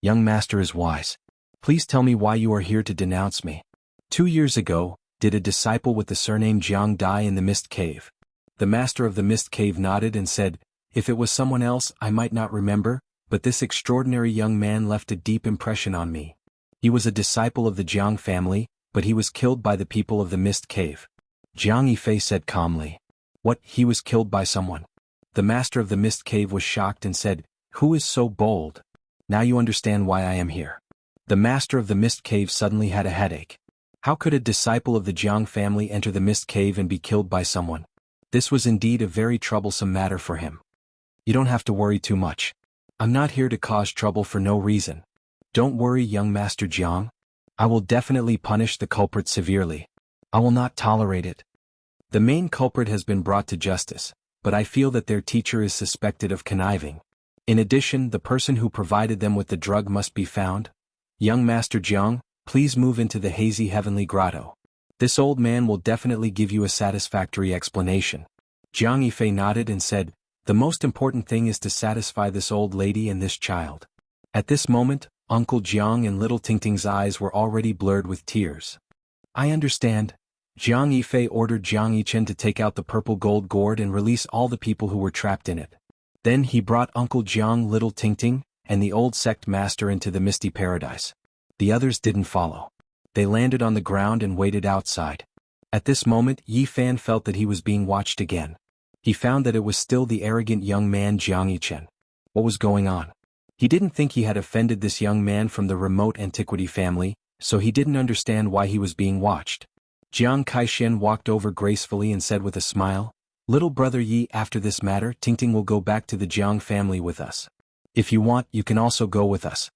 Young master is wise. Please tell me why you are here to denounce me. 2 years ago, did a disciple with the surname Jiang die in the mist cave? The master of the mist cave nodded and said, If it was someone else, I might not remember, but this extraordinary young man left a deep impression on me. He was a disciple of the Jiang family, but he was killed by the people of the mist cave. Jiang Yifei said calmly. What, he was killed by someone? The master of the mist cave was shocked and said, Who is so bold? Now you understand why I am here. The master of the mist cave suddenly had a headache. How could a disciple of the Jiang family enter the mist cave and be killed by someone? This was indeed a very troublesome matter for him. You don't have to worry too much. I'm not here to cause trouble for no reason. Don't worry, young Master Jiang. I will definitely punish the culprit severely. I will not tolerate it. The main culprit has been brought to justice, but I feel that their teacher is suspected of conniving. In addition, the person who provided them with the drug must be found. Young Master Jiang, please move into the hazy heavenly grotto. This old man will definitely give you a satisfactory explanation. Jiang Yifei nodded and said, The most important thing is to satisfy this old lady and this child. At this moment, Uncle Jiang and little Tingting's eyes were already blurred with tears. I understand. Jiang Yifei ordered Jiang Yichen to take out the purple gold gourd and release all the people who were trapped in it. Then he brought Uncle Jiang, little Tingting, and the old sect master into the misty paradise. The others didn't follow. They landed on the ground and waited outside. At this moment, Yi Fan felt that he was being watched again. He found that it was still the arrogant young man Jianghu. What was going on? He didn't think he had offended this young man from the remote antiquity family, so he didn't understand why he was being watched. Jiang Kaixin walked over gracefully and said with a smile, "Little brother Yi, after this matter, Tingting will go back to the Jiang family with us. If you want, you can also go with us."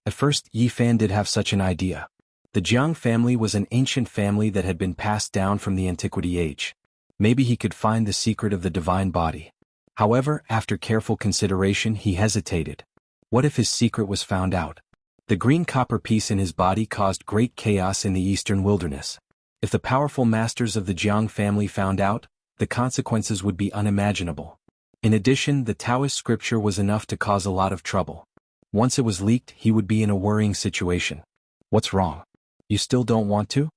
At first, Yi Fan did have such an idea. The Jiang family was an ancient family that had been passed down from the antiquity age. Maybe he could find the secret of the divine body. However, after careful consideration, he hesitated. What if his secret was found out? The green copper piece in his body caused great chaos in the eastern wilderness. If the powerful masters of the Jiang family found out, the consequences would be unimaginable. In addition, the Taoist scripture was enough to cause a lot of trouble. Once it was leaked, he would be in a worrying situation. What's wrong? You still don't want to?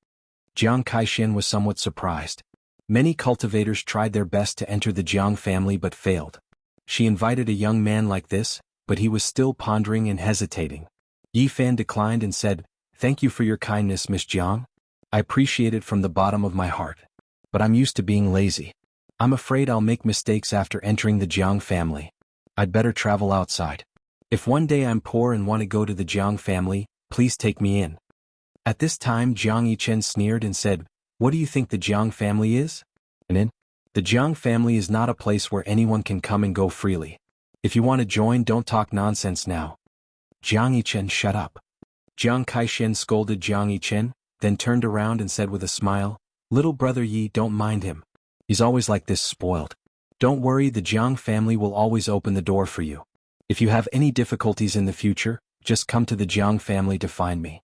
Jiang Kaixin was somewhat surprised. Many cultivators tried their best to enter the Jiang family but failed. She invited a young man like this, but he was still pondering and hesitating. Yi Fan declined and said, "Thank you for your kindness, Miss Jiang. I appreciate it from the bottom of my heart. But I'm used to being lazy. I'm afraid I'll make mistakes after entering the Jiang family. I'd better travel outside. If one day I'm poor and want to go to the Jiang family, please take me in." At this time Jiang Yichen sneered and said, "What do you think the Jiang family is? An inn? The Jiang family is not a place where anyone can come and go freely. If you want to join, don't talk nonsense now." Jiang Yichen, shut up. Jiang Kaixin scolded Jiang Yichen, then turned around and said with a smile, "Little brother Yi, don't mind him. He's always like this, spoiled. Don't worry, the Jiang family will always open the door for you. If you have any difficulties in the future, just come to the Jiang family to find me."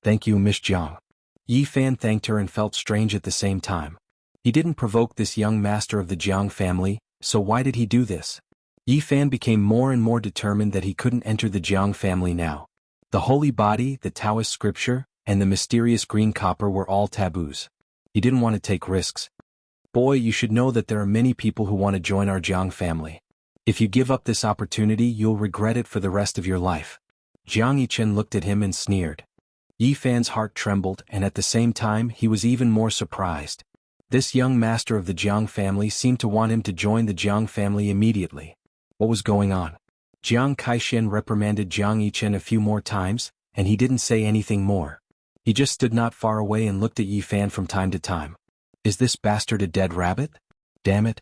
"Thank you, Miss Jiang." Yi Fan thanked her and felt strange at the same time. He didn't provoke this young master of the Jiang family, so why did he do this? Yi Fan became more and more determined that he couldn't enter the Jiang family now. The holy body, the Taoist scripture, and the mysterious green copper were all taboos. He didn't want to take risks. "Boy, you should know that there are many people who want to join our Jiang family. If you give up this opportunity, you'll regret it for the rest of your life." Jiang Yichen looked at him and sneered. Yi Fan's heart trembled, and at the same time he was even more surprised. This young master of the Jiang family seemed to want him to join the Jiang family immediately. What was going on? Jiang Kaixin reprimanded Jiang Yichen a few more times, and he didn't say anything more. He just stood not far away and looked at Yi Fan from time to time. Is this bastard a dead rabbit? Damn it.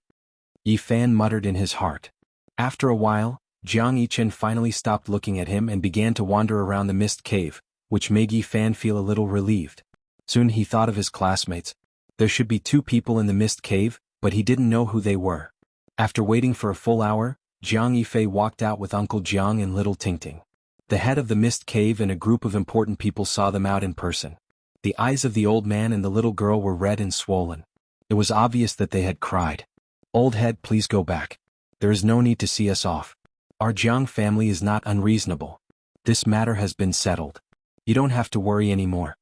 Yi Fan muttered in his heart. After a while, Jiang Yichen finally stopped looking at him and began to wander around the mist cave, which made Yi Fan feel a little relieved. Soon he thought of his classmates. There should be 2 people in the mist cave, but he didn't know who they were. After waiting for a full hour, Jiang Yifei walked out with Uncle Jiang and little Tingting. The head of the mist cave and a group of important people saw them out in person. The eyes of the old man and the little girl were red and swollen. It was obvious that they had cried. "Old head, please go back. There is no need to see us off. Our Jiang family is not unreasonable. This matter has been settled. You don't have to worry anymore."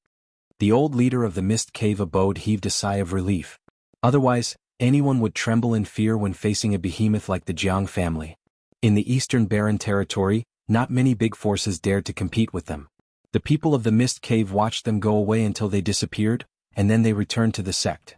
The old leader of the mist cave abode heaved a sigh of relief. Otherwise, anyone would tremble in fear when facing a behemoth like the Jiang family. In the eastern barren territory, not many big forces dared to compete with them. The people of the mist cave watched them go away until they disappeared, and then they returned to the sect.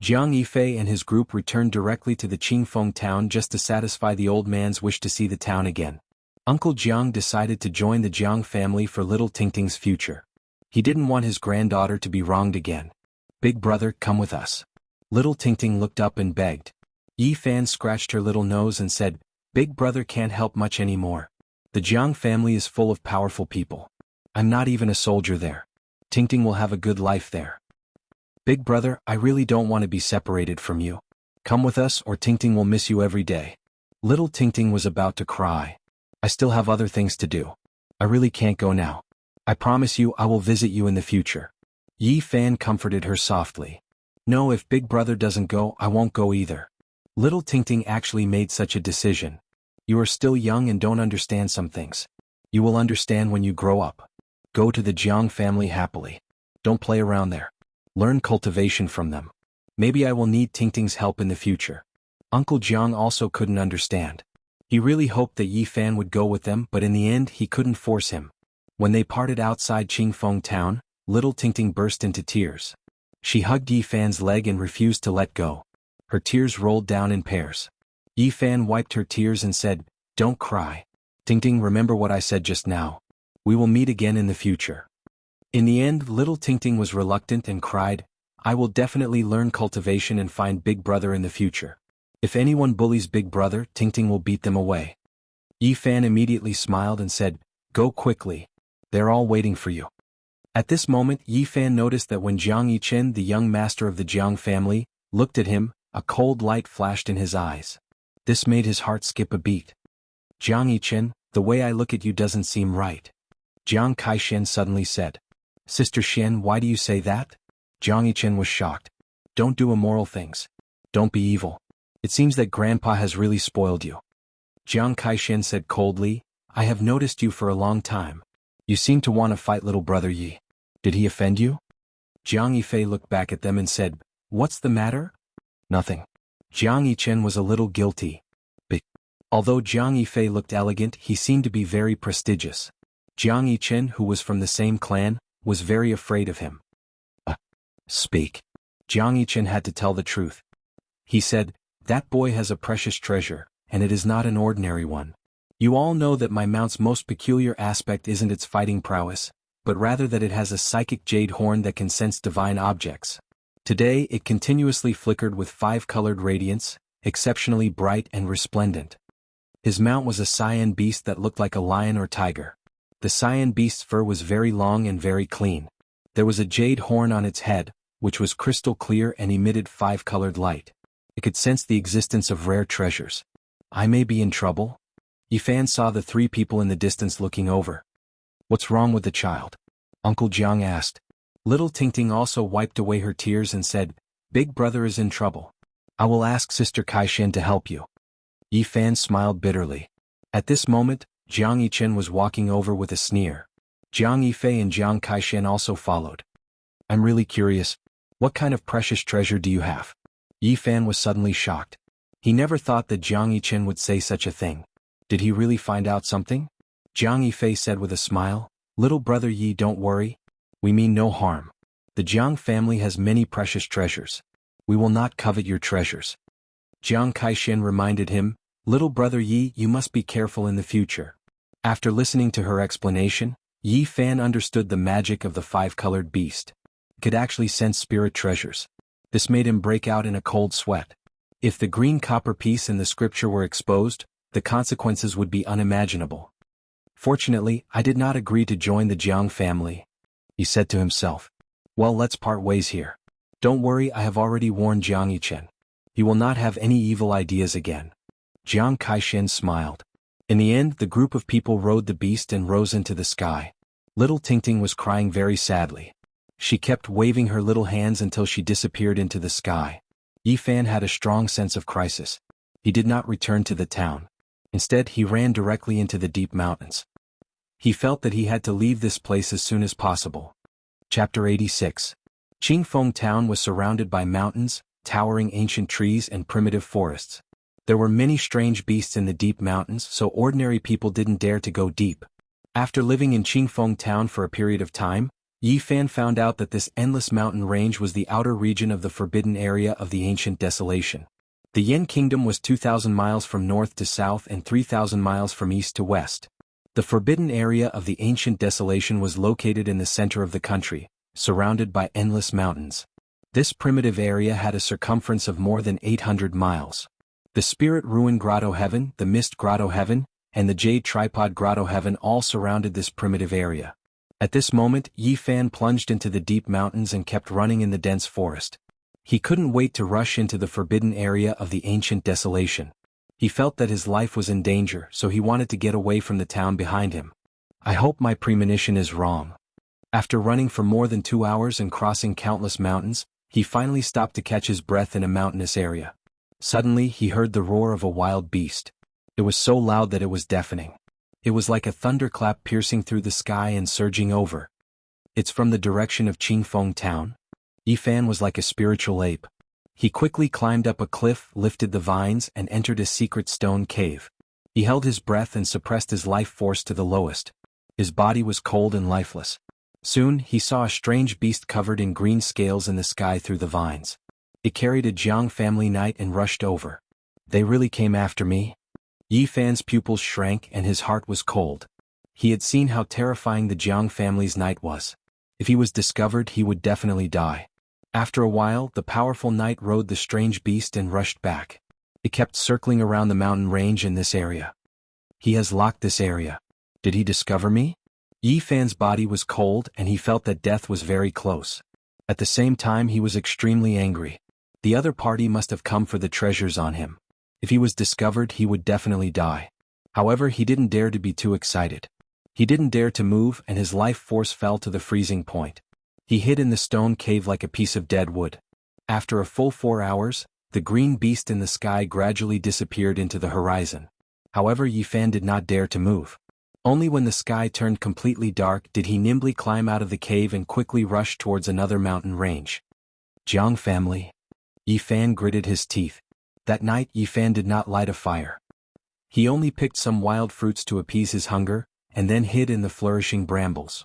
Jiang Yifei and his group returned directly to the Qingfeng town just to satisfy the old man's wish to see the town again. Uncle Jiang decided to join the Jiang family for little Tingting's future. He didn't want his granddaughter to be wronged again. "Big brother, come with us." Little Tingting looked up and begged. Yi Fan scratched her little nose and said, "Big brother can't help much anymore. The Jiang family is full of powerful people. I'm not even a soldier there. Tingting will have a good life there. Big brother, I really don't want to be separated from you. Come with us or Tingting will miss you every day." Little Tingting was about to cry. "I still have other things to do. I really can't go now. I promise you I will visit you in the future." Yi Fan comforted her softly. "No, if Big brother doesn't go, I won't go either." Little Tingting actually made such a decision. "You are still young and don't understand some things. You will understand when you grow up. Go to the Jiang family happily. Don't play around there. Learn cultivation from them. Maybe I will need Tingting's help in the future." Uncle Jiang also couldn't understand. He really hoped that Yi Fan would go with them, but in the end he couldn't force him. When they parted outside Qingfeng town, little Tingting burst into tears. She hugged Yi Fan's leg and refused to let go. Her tears rolled down in pairs. Yi Fan wiped her tears and said, "Don't cry. Tingting, remember what I said just now. We will meet again in the future." In the end, little Tingting was reluctant and cried, "I will definitely learn cultivation and find Big Brother in the future. If anyone bullies Big Brother, Tingting will beat them away." Yi Fan immediately smiled and said, "Go quickly. They're all waiting for you." At this moment, Yi Fan noticed that when Jiang Yichen, the young master of the Jiang family, looked at him, a cold light flashed in his eyes. This made his heart skip a beat. "Jiang Yichen, the way I look at you doesn't seem right," Jiang Kaishen suddenly said. "Sister Xian, why do you say that?" Jiang Yichen was shocked. "Don't do immoral things. Don't be evil. It seems that Grandpa has really spoiled you." Jiang Kaishen said coldly, "I have noticed you for a long time. You seem to want to fight little brother Yi. Did he offend you?" Jiang Yifei looked back at them and said, "What's the matter?" "Nothing." Jiang Yichen was a little guilty. But although Jiang Yifei looked elegant, he seemed to be very prestigious. Jiang Yichen, who was from the same clan, was very afraid of him. Speak." Jiang Yichen had to tell the truth. He said, "That boy has a precious treasure, and it is not an ordinary one. You all know that my mount's most peculiar aspect isn't its fighting prowess, but rather that it has a psychic jade horn that can sense divine objects. Today it continuously flickered with 5-colored radiance, exceptionally bright and resplendent. His mount was a cyan beast that looked like a lion or tiger. The cyan beast's fur was very long and very clean. There was a jade horn on its head, which was crystal clear and emitted 5-colored light. It could sense the existence of rare treasures. I may be in trouble?" Yifan saw the 3 people in the distance looking over. "What's wrong with the child?" Uncle Jiang asked. Little Tingting also wiped away her tears and said, "Big Brother is in trouble. I will ask Sister Kaishen to help you." Yifan smiled bitterly. At this moment, Jiang Yichen was walking over with a sneer. Jiang Yifei and Jiang Kaishen also followed. "I'm really curious. What kind of precious treasure do you have?" Yifan was suddenly shocked. He never thought that Jiang Yichen would say such a thing. Did he really find out something? Jiang Yifei said with a smile, "Little brother Yi, don't worry. We mean no harm. The Jiang family has many precious treasures. We will not covet your treasures." Jiang Kaishen reminded him, "Little brother Yi, you must be careful in the future." After listening to her explanation, Yi Fan understood the magic of the 5-colored beast. It could actually sense spirit treasures. This made him break out in a cold sweat. If the green copper piece in the scripture were exposed, the consequences would be unimaginable. "Fortunately, I did not agree to join the Jiang family," he said to himself. "Well, let's part ways here. Don't worry, I have already warned Jiang Yichen. He will not have any evil ideas again." Jiang Kaishen smiled. In the end, the group of people rode the beast and rose into the sky. Little Tingting was crying very sadly. She kept waving her little hands until she disappeared into the sky. Yifan had a strong sense of crisis. He did not return to the town. Instead, he ran directly into the deep mountains. He felt that he had to leave this place as soon as possible. Chapter 86. Qingfeng town was surrounded by mountains, towering ancient trees and primitive forests. There were many strange beasts in the deep mountains, so ordinary people didn't dare to go deep. After living in Qingfeng town for a period of time, Yifan found out that this endless mountain range was the outer region of the forbidden area of the ancient desolation. The Yen kingdom was 2,000 miles from north to south and 3,000 miles from east to west. The forbidden area of the ancient desolation was located in the center of the country, surrounded by endless mountains. This primitive area had a circumference of more than 800 miles. The Spirit Ruin Grotto Heaven, the Mist Grotto Heaven, and the Jade Tripod Grotto Heaven all surrounded this primitive area. At this moment, Yifan plunged into the deep mountains and kept running in the dense forest. He couldn't wait to rush into the forbidden area of the ancient desolation. He felt that his life was in danger, so he wanted to get away from the town behind him. "I hope my premonition is wrong." After running for more than 2 hours and crossing countless mountains, he finally stopped to catch his breath in a mountainous area. Suddenly, he heard the roar of a wild beast. It was so loud that it was deafening. It was like a thunderclap piercing through the sky and surging over. "It's from the direction of Qingfeng town." Yifan was like a spiritual ape. He quickly climbed up a cliff, lifted the vines, and entered a secret stone cave. He held his breath and suppressed his life force to the lowest. His body was cold and lifeless. Soon, he saw a strange beast covered in green scales in the sky through the vines. It carried a Jiang family knight and rushed over. They really came after me? Yi Fan's pupils shrank and his heart was cold. He had seen how terrifying the Jiang family's knight was. If he was discovered, he would definitely die. After a while, the powerful knight rode the strange beast and rushed back. It kept circling around the mountain range in this area. He has locked this area. Did he discover me? Yi Fan's body was cold and he felt that death was very close. At the same time, he was extremely angry. The other party must have come for the treasures on him. If he was discovered, he would definitely die. However, he didn't dare to be too excited. He didn't dare to move and his life force fell to the freezing point. He hid in the stone cave like a piece of dead wood. After a full 4 hours, the green beast in the sky gradually disappeared into the horizon. However, Yi Fan did not dare to move. Only when the sky turned completely dark did he nimbly climb out of the cave and quickly rush towards another mountain range. Jiang family. Yi Fan gritted his teeth. That night, Yi Fan did not light a fire. He only picked some wild fruits to appease his hunger, and then hid in the flourishing brambles.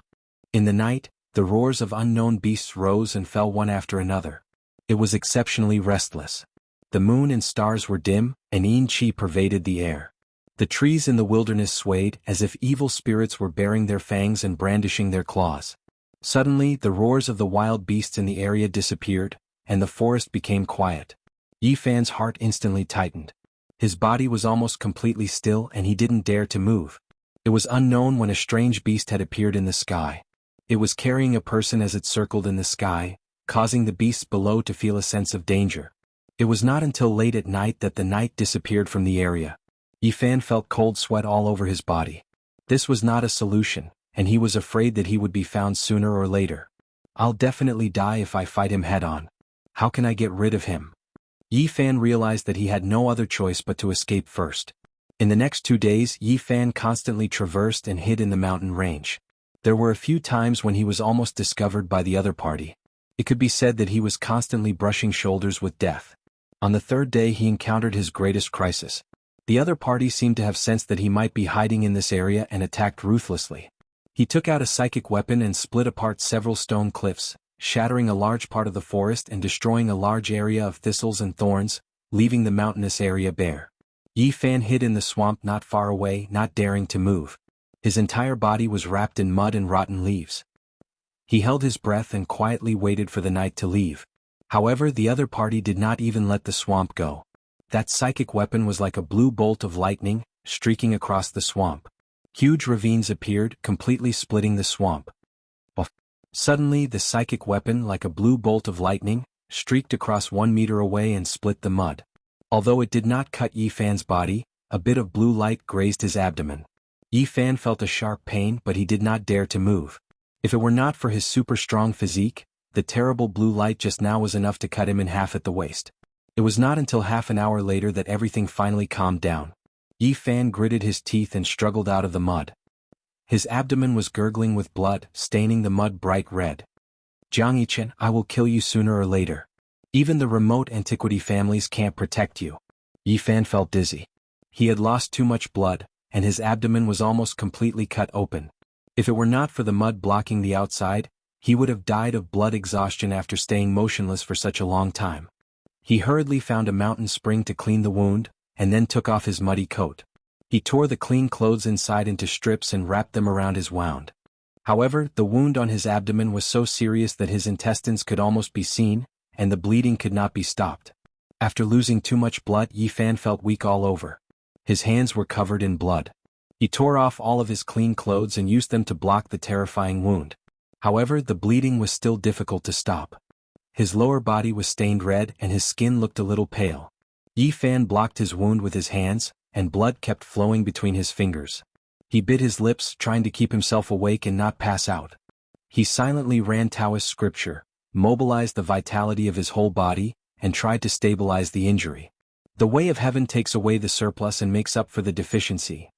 In the night, the roars of unknown beasts rose and fell one after another. It was exceptionally restless. The moon and stars were dim, and yin qi pervaded the air. The trees in the wilderness swayed as if evil spirits were baring their fangs and brandishing their claws. Suddenly, the roars of the wild beasts in the area disappeared, and the forest became quiet. Yi Fan's heart instantly tightened. His body was almost completely still and he didn't dare to move. It was unknown when a strange beast had appeared in the sky. It was carrying a person as it circled in the sky, causing the beasts below to feel a sense of danger. It was not until late at night that the knight disappeared from the area. Yi Fan felt cold sweat all over his body. This was not a solution, and he was afraid that he would be found sooner or later. I'll definitely die if I fight him head-on. How can I get rid of him? Yi Fan realized that he had no other choice but to escape first. In the next 2 days, Yi Fan constantly traversed and hid in the mountain range. There were a few times when he was almost discovered by the other party. It could be said that he was constantly brushing shoulders with death. On the 3rd day he encountered his greatest crisis. The other party seemed to have sensed that he might be hiding in this area and attacked ruthlessly. He took out a psychic weapon and split apart several stone cliffs, shattering a large part of the forest and destroying a large area of thistles and thorns, leaving the mountainous area bare. Yi Fan hid in the swamp not far away, not daring to move. His entire body was wrapped in mud and rotten leaves. He held his breath and quietly waited for the night to leave. However, the other party did not even let the swamp go. That psychic weapon was like a blue bolt of lightning, streaking across the swamp. Huge ravines appeared, completely splitting the swamp. Suddenly, the psychic weapon, like a blue bolt of lightning, streaked across 1 meter away and split the mud. Although it did not cut Yi Fan's body, a bit of blue light grazed his abdomen. Yi Fan felt a sharp pain, but he did not dare to move. If it were not for his super strong physique, the terrible blue light just now was enough to cut him in half at the waist. It was not until half an hour later that everything finally calmed down. Yi Fan gritted his teeth and struggled out of the mud. His abdomen was gurgling with blood, staining the mud bright red. Jiang Yichen, I will kill you sooner or later. Even the remote antiquity families can't protect you. Yi Fan felt dizzy. He had lost too much blood, and his abdomen was almost completely cut open. If it were not for the mud blocking the outside, he would have died of blood exhaustion after staying motionless for such a long time. He hurriedly found a mountain spring to clean the wound, and then took off his muddy coat. He tore the clean clothes inside into strips and wrapped them around his wound. However, the wound on his abdomen was so serious that his intestines could almost be seen, and the bleeding could not be stopped. After losing too much blood, Yi Fan felt weak all over. His hands were covered in blood. He tore off all of his clean clothes and used them to block the terrifying wound. However, the bleeding was still difficult to stop. His lower body was stained red and his skin looked a little pale. Yi Fan blocked his wound with his hands, and blood kept flowing between his fingers. He bit his lips, trying to keep himself awake and not pass out. He silently ran Taoist scripture, mobilized the vitality of his whole body, and tried to stabilize the injury. The way of heaven takes away the surplus and makes up for the deficiency.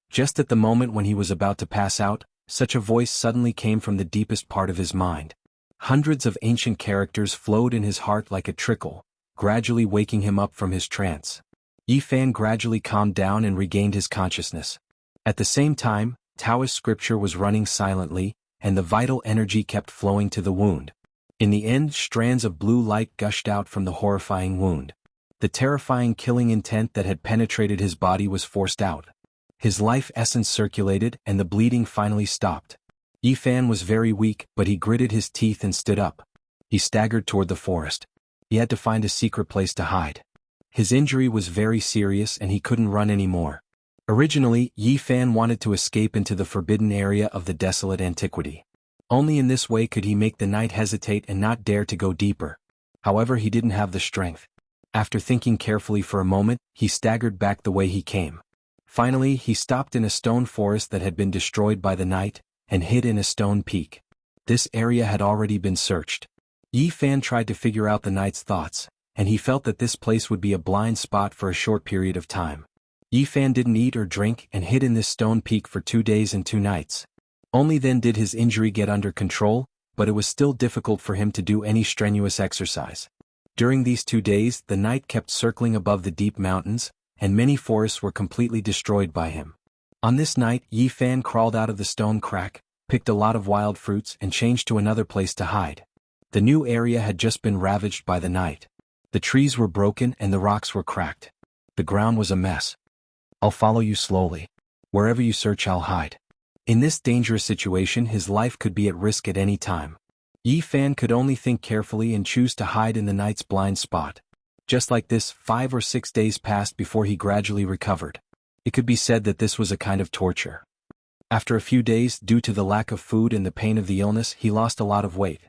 Just at the moment when he was about to pass out, such a voice suddenly came from the deepest part of his mind. Hundreds of ancient characters flowed in his heart like a trickle, gradually waking him up from his trance. Yi Fan gradually calmed down and regained his consciousness. At the same time, Taoist scripture was running silently, and the vital energy kept flowing to the wound. In the end, strands of blue light gushed out from the horrifying wound. The terrifying killing intent that had penetrated his body was forced out. His life essence circulated, and the bleeding finally stopped. Yifan was very weak, but he gritted his teeth and stood up. He staggered toward the forest. He had to find a secret place to hide. His injury was very serious and he couldn't run anymore. Originally, Yifan wanted to escape into the forbidden area of the desolate antiquity. Only in this way could he make the knight hesitate and not dare to go deeper. However, he didn't have the strength. After thinking carefully for a moment, he staggered back the way he came. Finally, he stopped in a stone forest that had been destroyed by the knight, and hid in a stone peak. This area had already been searched. Yifan tried to figure out the knight's thoughts, and he felt that this place would be a blind spot for a short period of time. Yifan didn't eat or drink and hid in this stone peak for 2 days and 2 nights. Only then did his injury get under control, but it was still difficult for him to do any strenuous exercise. During these 2 days, the knight kept circling above the deep mountains, and many forests were completely destroyed by him. On this night, Yifan crawled out of the stone crack, picked a lot of wild fruits and changed to another place to hide. The new area had just been ravaged by the knight. The trees were broken and the rocks were cracked. The ground was a mess. "I'll follow you slowly. Wherever you search, I'll hide." In this dangerous situation, his life could be at risk at any time. Yifan could only think carefully and choose to hide in the knight's blind spot. Just like this, 5 or 6 days passed before he gradually recovered. It could be said that this was a kind of torture. After a few days, due to the lack of food and the pain of the illness, he lost a lot of weight.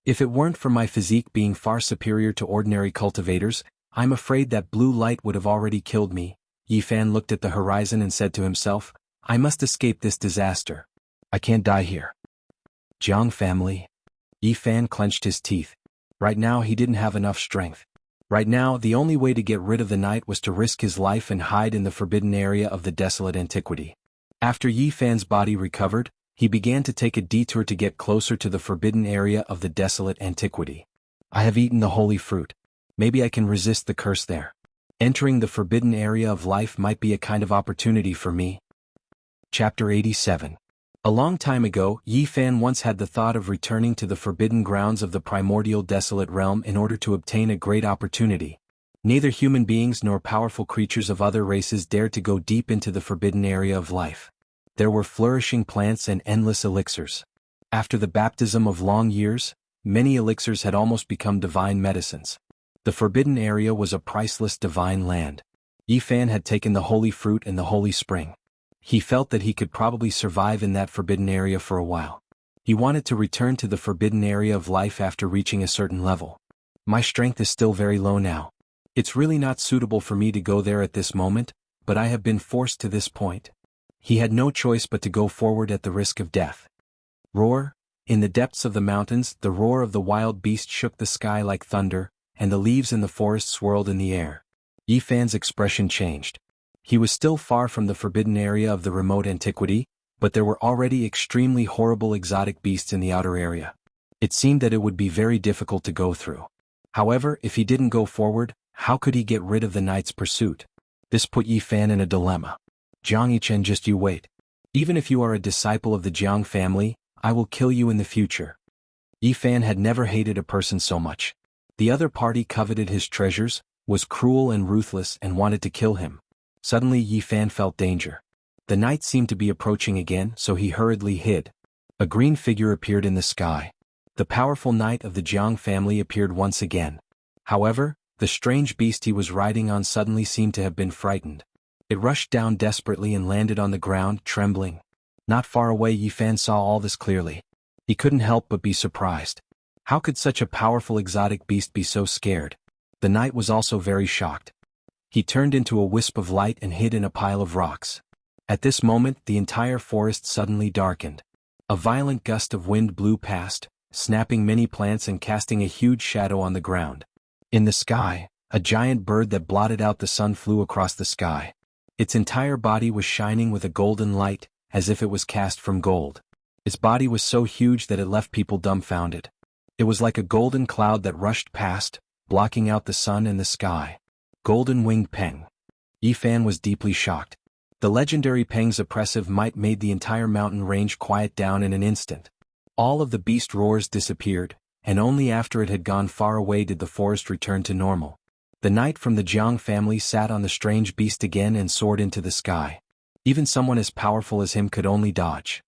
"If it weren't for my physique being far superior to ordinary cultivators, I'm afraid that blue light would have already killed me." Yifan looked at the horizon and said to himself, "I must escape this disaster. I can't die here." Jiang family. Yifan clenched his teeth. Right now he didn't have enough strength. Right now, the only way to get rid of the knight was to risk his life and hide in the forbidden area of the desolate antiquity. After Yifan's body recovered, he began to take a detour to get closer to the forbidden area of the desolate antiquity. "I have eaten the holy fruit. Maybe I can resist the curse there. Entering the forbidden area of life might be a kind of opportunity for me." Chapter 87. A long time ago, Yifan once had the thought of returning to the forbidden grounds of the primordial desolate realm in order to obtain a great opportunity. Neither human beings nor powerful creatures of other races dared to go deep into the forbidden area of life. There were flourishing plants and endless elixirs. After the baptism of long years, many elixirs had almost become divine medicines. The forbidden area was a priceless divine land. Yifan had taken the holy fruit and the holy spring. He felt that he could probably survive in that forbidden area for a while. He wanted to return to the forbidden area of life after reaching a certain level. "My strength is still very low now. It's really not suitable for me to go there at this moment, but I have been forced to this point." He had no choice but to go forward at the risk of death. Roar! In the depths of the mountains, the roar of the wild beast shook the sky like thunder, and the leaves in the forest swirled in the air. Yifan's expression changed. He was still far from the forbidden area of the remote antiquity, but there were already extremely horrible exotic beasts in the outer area. It seemed that it would be very difficult to go through. However, if he didn't go forward, how could he get rid of the knight's pursuit? This put Yifan in a dilemma. "Jiang Yichen, just you wait. Even if you are a disciple of the Jiang family, I will kill you in the future." Yifan had never hated a person so much. The other party coveted his treasures, was cruel and ruthless and wanted to kill him. Suddenly Yifan felt danger. The knight seemed to be approaching again, so he hurriedly hid. A green figure appeared in the sky. The powerful knight of the Jiang family appeared once again. However, the strange beast he was riding on suddenly seemed to have been frightened. It rushed down desperately and landed on the ground, trembling. Not far away, Yifan saw all this clearly. He couldn't help but be surprised. How could such a powerful exotic beast be so scared? The knight was also very shocked. He turned into a wisp of light and hid in a pile of rocks. At this moment, the entire forest suddenly darkened. A violent gust of wind blew past, snapping many plants and casting a huge shadow on the ground. In the sky, a giant bird that blotted out the sun flew across the sky. Its entire body was shining with a golden light, as if it was cast from gold. Its body was so huge that it left people dumbfounded. It was like a golden cloud that rushed past, blocking out the sun and the sky. Golden-winged Peng. Yifan was deeply shocked. The legendary Peng's oppressive might made the entire mountain range quiet down in an instant. All of the beast roars disappeared, and only after it had gone far away did the forest return to normal. The knight from the Jiang family sat on the strange beast again and soared into the sky. Even someone as powerful as him could only dodge.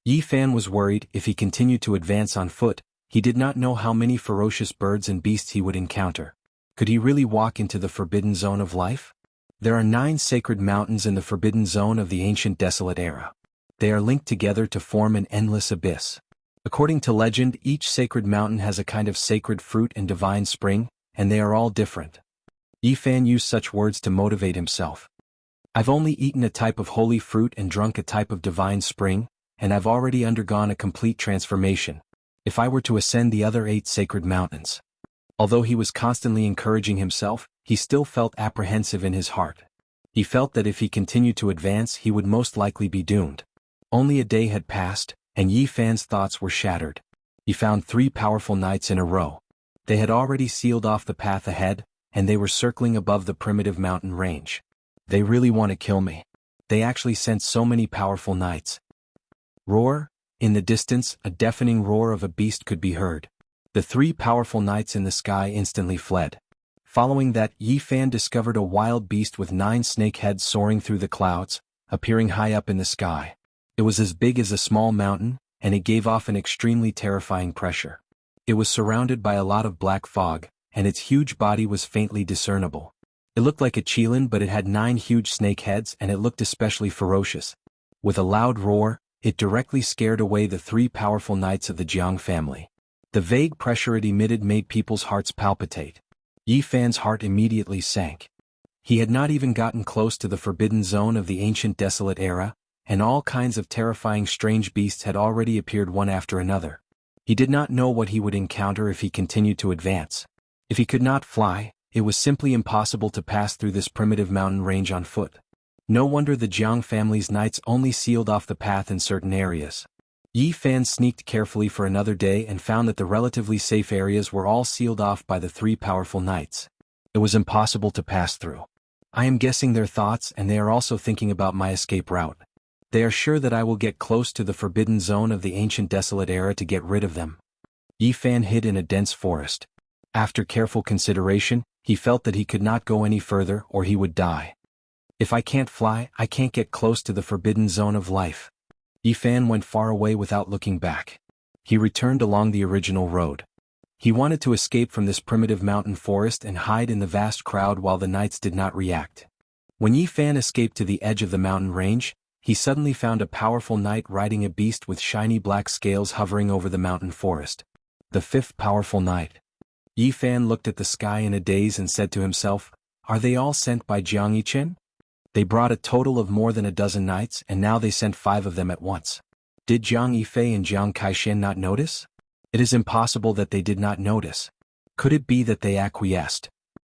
Yi Fan was worried. If he continued to advance on foot, he did not know how many ferocious birds and beasts he would encounter. Could he really walk into the forbidden zone of life? There are 9 sacred mountains in the forbidden zone of the ancient desolate era. They are linked together to form an endless abyss. According to legend, each sacred mountain has a kind of sacred fruit and divine spring, and they are all different. Yi Fan used such words to motivate himself. I've only eaten a type of holy fruit and drunk a type of divine spring, and I've already undergone a complete transformation. If I were to ascend the other 8 sacred mountains. Although he was constantly encouraging himself, he still felt apprehensive in his heart. He felt that if he continued to advance he would most likely be doomed. Only a day had passed, and Yi Fan's thoughts were shattered. He found 3 powerful knights in a row. They had already sealed off the path ahead, and they were circling above the primitive mountain range. They really want to kill me. They actually sent so many powerful knights. Roar! In the distance, a deafening roar of a beast could be heard. The 3 powerful knights in the sky instantly fled. Following that, Yi Fan discovered a wild beast with 9 snake heads soaring through the clouds, appearing high up in the sky. It was as big as a small mountain, and it gave off an extremely terrifying pressure. It was surrounded by a lot of black fog, and its huge body was faintly discernible. It looked like a qilin, but it had 9 huge snake heads and it looked especially ferocious. With a loud roar, it directly scared away the 3 powerful knights of the Jiang family. The vague pressure it emitted made people's hearts palpitate. Yi Fan's heart immediately sank. He had not even gotten close to the forbidden zone of the ancient desolate era, and all kinds of terrifying strange beasts had already appeared one after another. He did not know what he would encounter if he continued to advance. If he could not fly, it was simply impossible to pass through this primitive mountain range on foot. No wonder the Jiang family's knights only sealed off the path in certain areas. Yi Fan sneaked carefully for another day and found that the relatively safe areas were all sealed off by the 3 powerful knights. It was impossible to pass through. I am guessing their thoughts, and they are also thinking about my escape route. They are sure that I will get close to the forbidden zone of the ancient desolate era to get rid of them. Yi Fan hid in a dense forest. After careful consideration, he felt that he could not go any further or he would die. If I can't fly, I can't get close to the forbidden zone of life. Yi Fan went far away without looking back. He returned along the original road. He wanted to escape from this primitive mountain forest and hide in the vast crowd while the knights did not react. When Yi Fan escaped to the edge of the mountain range, he suddenly found a powerful knight riding a beast with shiny black scales hovering over the mountain forest. The 5th powerful knight. Yi Fan looked at the sky in a daze and said to himself, "Are they all sent by Jiang Yichen? They brought a total of more than a dozen knights and now they sent 5 of them at once. Did Jiang Yifei and Jiang Kaishen not notice? It is impossible that they did not notice. Could it be that they acquiesced?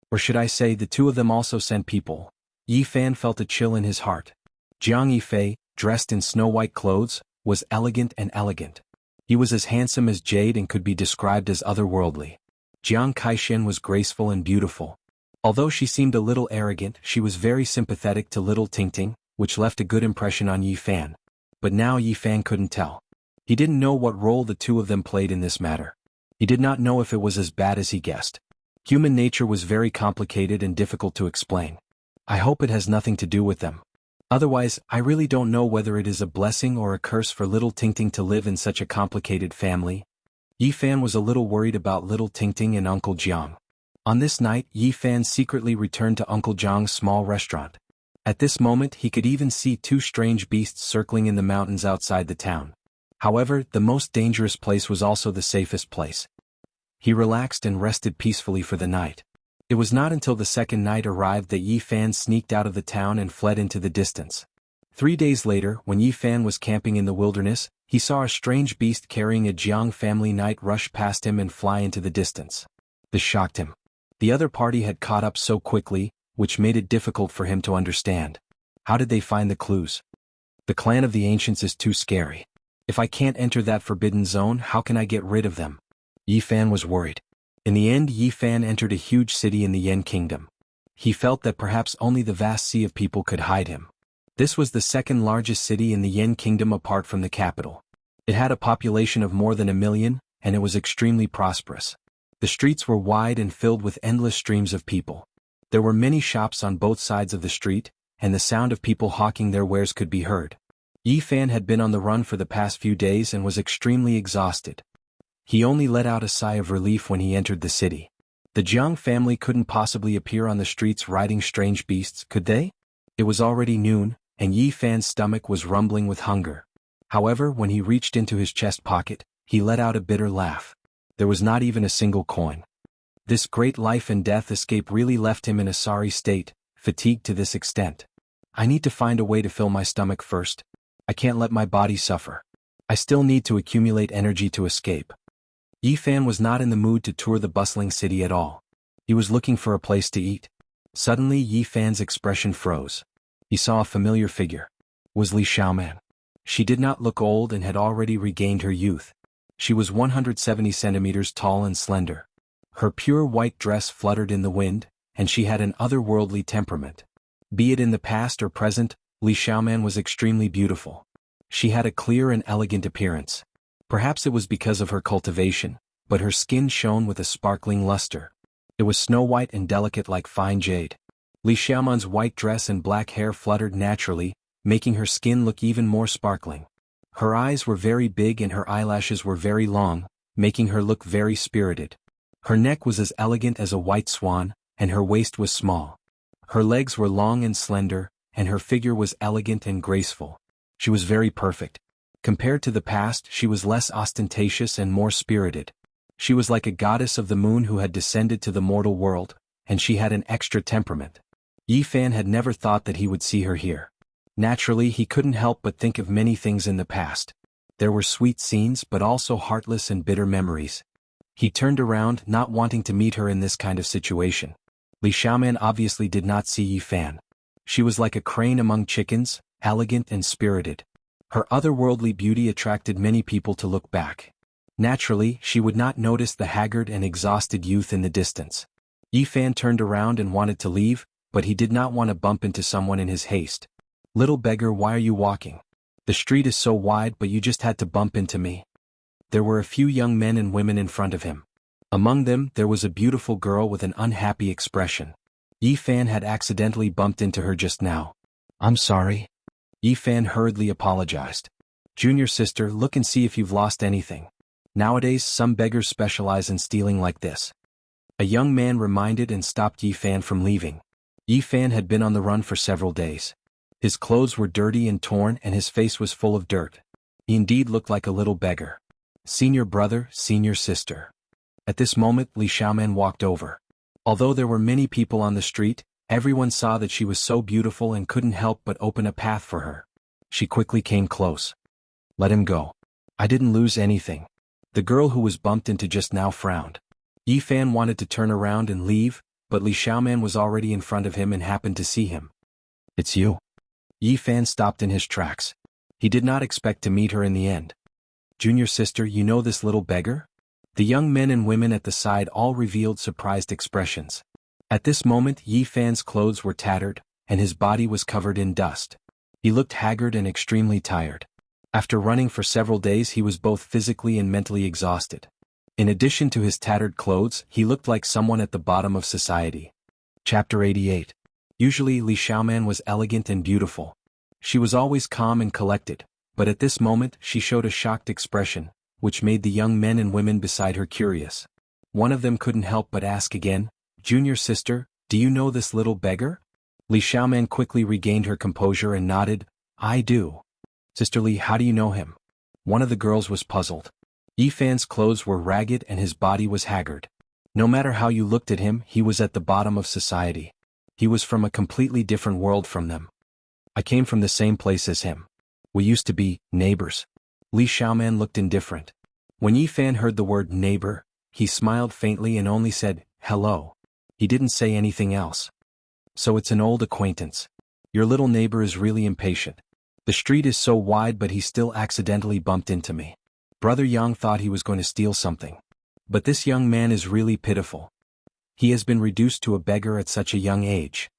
Or should I say the 2 of them also sent people?" Yi Fan felt a chill in his heart. Jiang Yifei, dressed in snow-white clothes, was elegant and elegant. He was as handsome as jade and could be described as otherworldly. Jiang Kaishen was graceful and beautiful. Although she seemed a little arrogant, she was very sympathetic to little Tingting, which left a good impression on Yi Fan. But now Yi Fan couldn't tell. He didn't know what role the 2 of them played in this matter. He did not know if it was as bad as he guessed. Human nature was very complicated and difficult to explain. I hope it has nothing to do with them. Otherwise, I really don't know whether it is a blessing or a curse for little Tingting to live in such a complicated family. Yi Fan was a little worried about little Tingting and Uncle Jiang. On this night, Yi Fan secretly returned to Uncle Jiang's small restaurant. At this moment he could even see 2 strange beasts circling in the mountains outside the town. However, the most dangerous place was also the safest place. He relaxed and rested peacefully for the night. It was not until the 2nd night arrived that Yi Fan sneaked out of the town and fled into the distance. 3 days later, when Yi Fan was camping in the wilderness, he saw a strange beast carrying a Jiang family knight rush past him and fly into the distance. This shocked him. The other party had caught up so quickly, which made it difficult for him to understand. How did they find the clues? The clan of the ancients is too scary. If I can't enter that forbidden zone, how can I get rid of them? Yi Fan was worried. In the end, Yi Fan entered a huge city in the Yan kingdom. He felt that perhaps only the vast sea of people could hide him. This was the second largest city in the Yen Kingdom apart from the capital. It had a population of more than 1 million, and it was extremely prosperous. The streets were wide and filled with endless streams of people. There were many shops on both sides of the street, and the sound of people hawking their wares could be heard. Yi Fan had been on the run for the past few days and was extremely exhausted. He only let out a sigh of relief when he entered the city. The Jiang family couldn't possibly appear on the streets riding strange beasts, could they? It was already noon, and Yi Fan's stomach was rumbling with hunger. However, when he reached into his chest pocket, he let out a bitter laugh. There was not even a single coin. This great life and death escape really left him in a sorry state, fatigued to this extent. I need to find a way to fill my stomach first. I can't let my body suffer. I still need to accumulate energy to escape. Yi Fan was not in the mood to tour the bustling city at all. He was looking for a place to eat. Suddenly Yi Fan's expression froze. He saw a familiar figure. It was Li Xiaoman. She did not look old and had already regained her youth. She was 170 centimeters tall and slender. Her pure white dress fluttered in the wind, and she had an otherworldly temperament. Be it in the past or present, Li Xiaoman was extremely beautiful. She had a clear and elegant appearance. Perhaps it was because of her cultivation, but her skin shone with a sparkling luster. It was snow-white and delicate like fine jade. Li Xiaoman's white dress and black hair fluttered naturally, making her skin look even more sparkling. Her eyes were very big and her eyelashes were very long, making her look very spirited. Her neck was as elegant as a white swan, and her waist was small. Her legs were long and slender, and her figure was elegant and graceful. She was very perfect. Compared to the past, she was less ostentatious and more spirited. She was like a goddess of the moon who had descended to the mortal world, and she had an extra temperament. Yi Fan had never thought that he would see her here. Naturally, he couldn't help but think of many things in the past. There were sweet scenes but also heartless and bitter memories. He turned around, not wanting to meet her in this kind of situation. Li Xiaoman obviously did not see Yi Fan. She was like a crane among chickens, elegant and spirited. Her otherworldly beauty attracted many people to look back. Naturally, she would not notice the haggard and exhausted youth in the distance. Yi Fan turned around and wanted to leave, but he did not want to bump into someone in his haste. "Little beggar, why are you walking? The street is so wide but you just had to bump into me." There were a few young men and women in front of him. Among them, there was a beautiful girl with an unhappy expression. Yi Fan had accidentally bumped into her just now. "I'm sorry." Yi Fan hurriedly apologized. "Junior sister, look and see if you've lost anything. Nowadays, some beggars specialize in stealing like this." A young man reminded and stopped Yi Fan from leaving. Yi Fan had been on the run for several days. His clothes were dirty and torn and his face was full of dirt. He indeed looked like a little beggar. "Senior brother, senior sister." At this moment, Li Xiaoman walked over. Although there were many people on the street, everyone saw that she was so beautiful and couldn't help but open a path for her. She quickly came close. "Let him go. I didn't lose anything." The girl who was bumped into just now frowned. Yi Fan wanted to turn around and leave, but Li Xiaoman was already in front of him and happened to see him. "It's you." Yi Fan stopped in his tracks. He did not expect to meet her in the end. "Junior sister, you know this little beggar?" The young men and women at the side all revealed surprised expressions. At this moment Yi Fan's clothes were tattered, and his body was covered in dust. He looked haggard and extremely tired. After running for several days he was both physically and mentally exhausted. In addition to his tattered clothes, he looked like someone at the bottom of society. Chapter 88. Usually Li Xiaoman was elegant and beautiful. She was always calm and collected, but at this moment she showed a shocked expression, which made the young men and women beside her curious. One of them couldn't help but ask again, "Junior sister, do you know this little beggar?" Li Xiaoman quickly regained her composure and nodded, "I do." "Sister Li, how do you know him?" One of the girls was puzzled. Yi Fan's clothes were ragged and his body was haggard. No matter how you looked at him, he was at the bottom of society. He was from a completely different world from them. "I came from the same place as him. We used to be neighbors." Li Xiaoman looked indifferent. When Yi Fan heard the word neighbor, he smiled faintly and only said, "Hello." He didn't say anything else. "So it's an old acquaintance. Your little neighbor is really impatient. The street is so wide but he still accidentally bumped into me. Brother Yang thought he was going to steal something. But this young man is really pitiful. He has been reduced to a beggar at such a young age.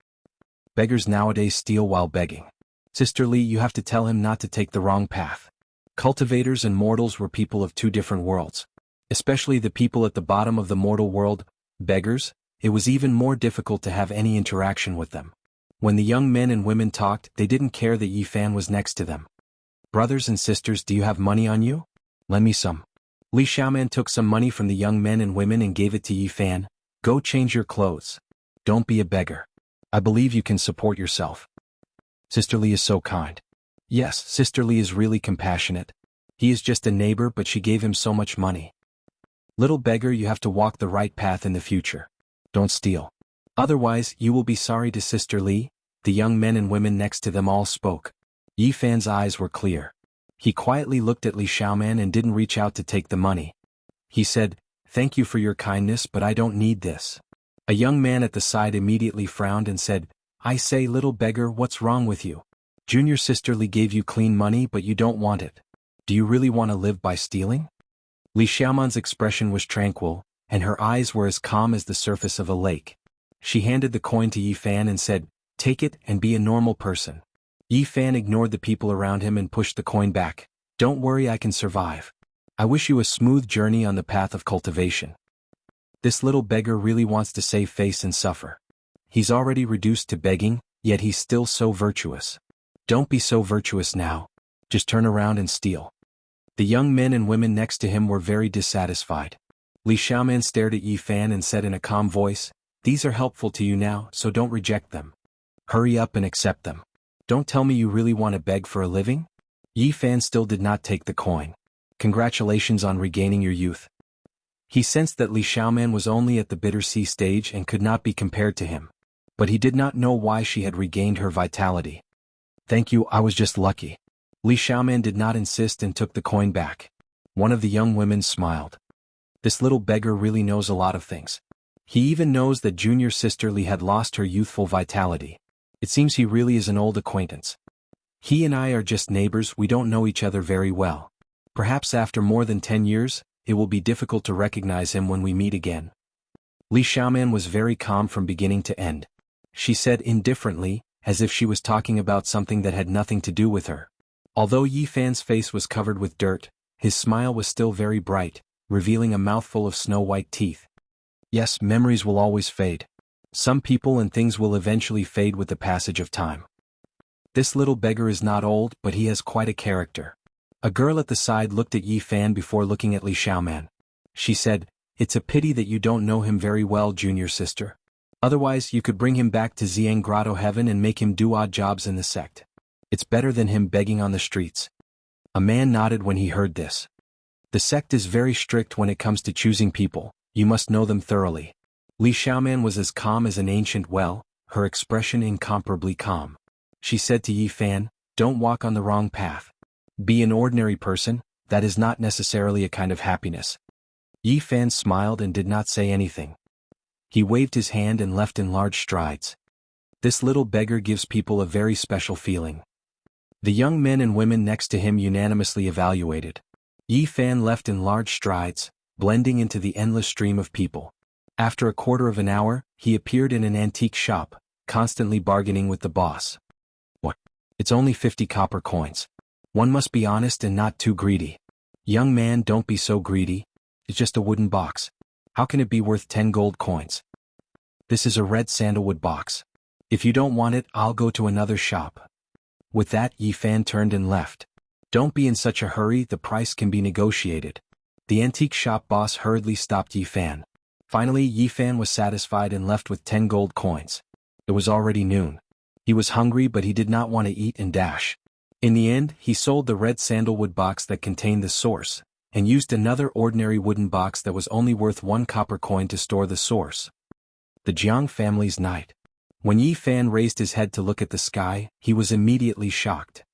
Beggars nowadays steal while begging. Sister Li, you have to tell him not to take the wrong path. Cultivators and mortals were people of two different worlds. Especially the people at the bottom of the mortal world, beggars, it was even more difficult to have any interaction with them. When the young men and women talked, they didn't care that Yi Fan was next to them. Brothers and sisters, do you have money on you? Lend me some. Li Xiaoman took some money from the young men and women and gave it to Yi Fan. Go change your clothes. Don't be a beggar. I believe you can support yourself. Sister Li is so kind. Yes, Sister Li is really compassionate. He is just a neighbor, but she gave him so much money. Little beggar, you have to walk the right path in the future. Don't steal. Otherwise, you will be sorry. To Sister Li, the young men and women next to them all spoke. Yi Fan's eyes were clear. He quietly looked at Li Xiaoman and didn't reach out to take the money. He said, "Thank you for your kindness, but I don't need this." A young man at the side immediately frowned and said, "I say, little beggar, what's wrong with you? Junior Sister Li gave you clean money, but you don't want it. Do you really want to live by stealing?" Li Xiaoman's expression was tranquil, and her eyes were as calm as the surface of a lake. She handed the coin to Yi Fan and said, "Take it and be a normal person." Yi Fan ignored the people around him and pushed the coin back. "Don't worry, I can survive. I wish you a smooth journey on the path of cultivation." This little beggar really wants to save face and suffer. He's already reduced to begging, yet he's still so virtuous. Don't be so virtuous now. Just turn around and steal. The young men and women next to him were very dissatisfied. Li Xiaoman stared at Yi Fan and said in a calm voice, "These are helpful to you now, so don't reject them. Hurry up and accept them. Don't tell me you really want to beg for a living?" Yi Fan still did not take the coin. "Congratulations on regaining your youth." He sensed that Li Xiaoman was only at the bitter sea stage and could not be compared to him. But he did not know why she had regained her vitality. "Thank you, I was just lucky." Li Xiaoman did not insist and took the coin back. One of the young women smiled. This little beggar really knows a lot of things. He even knows that Junior Sister Li had lost her youthful vitality. It seems he really is an old acquaintance. He and I are just neighbors, we don't know each other very well. Perhaps after more than 10 years, it will be difficult to recognize him when we meet again. Li Xiaoman was very calm from beginning to end. She said indifferently, as if she was talking about something that had nothing to do with her. Although Yi Fan's face was covered with dirt, his smile was still very bright, revealing a mouthful of snow-white teeth. Yes, memories will always fade. Some people and things will eventually fade with the passage of time. This little beggar is not old, but he has quite a character. A girl at the side looked at Yi Fan before looking at Li Xiaoman. She said, "It's a pity that you don't know him very well, Junior Sister. Otherwise, you could bring him back to Xiang Grotto Heaven and make him do odd jobs in the sect. It's better than him begging on the streets." A man nodded when he heard this. The sect is very strict when it comes to choosing people, you must know them thoroughly. Li Xiaoman was as calm as an ancient well, her expression incomparably calm. She said to Yi Fan, "Don't walk on the wrong path. Be an ordinary person, that is not necessarily a kind of happiness." Yi Fan smiled and did not say anything. He waved his hand and left in large strides. This little beggar gives people a very special feeling. The young men and women next to him unanimously evaluated. Yi Fan left in large strides, blending into the endless stream of people. After a quarter of an hour, he appeared in an antique shop, constantly bargaining with the boss. "What? It's only 50 copper coins. One must be honest and not too greedy." "Young man, don't be so greedy. It's just a wooden box. How can it be worth 10 gold coins? This is a red sandalwood box. If you don't want it, I'll go to another shop." With that, Yi Fan turned and left. "Don't be in such a hurry, the price can be negotiated." The antique shop boss hurriedly stopped Yi Fan. Finally, Yi Fan was satisfied and left with 10 gold coins. It was already noon. He was hungry, but he did not want to eat and dash. In the end, he sold the red sandalwood box that contained the source, and used another ordinary wooden box that was only worth 1 copper coin to store the source. The Jiang family's night. When Yi Fan raised his head to look at the sky, he was immediately shocked.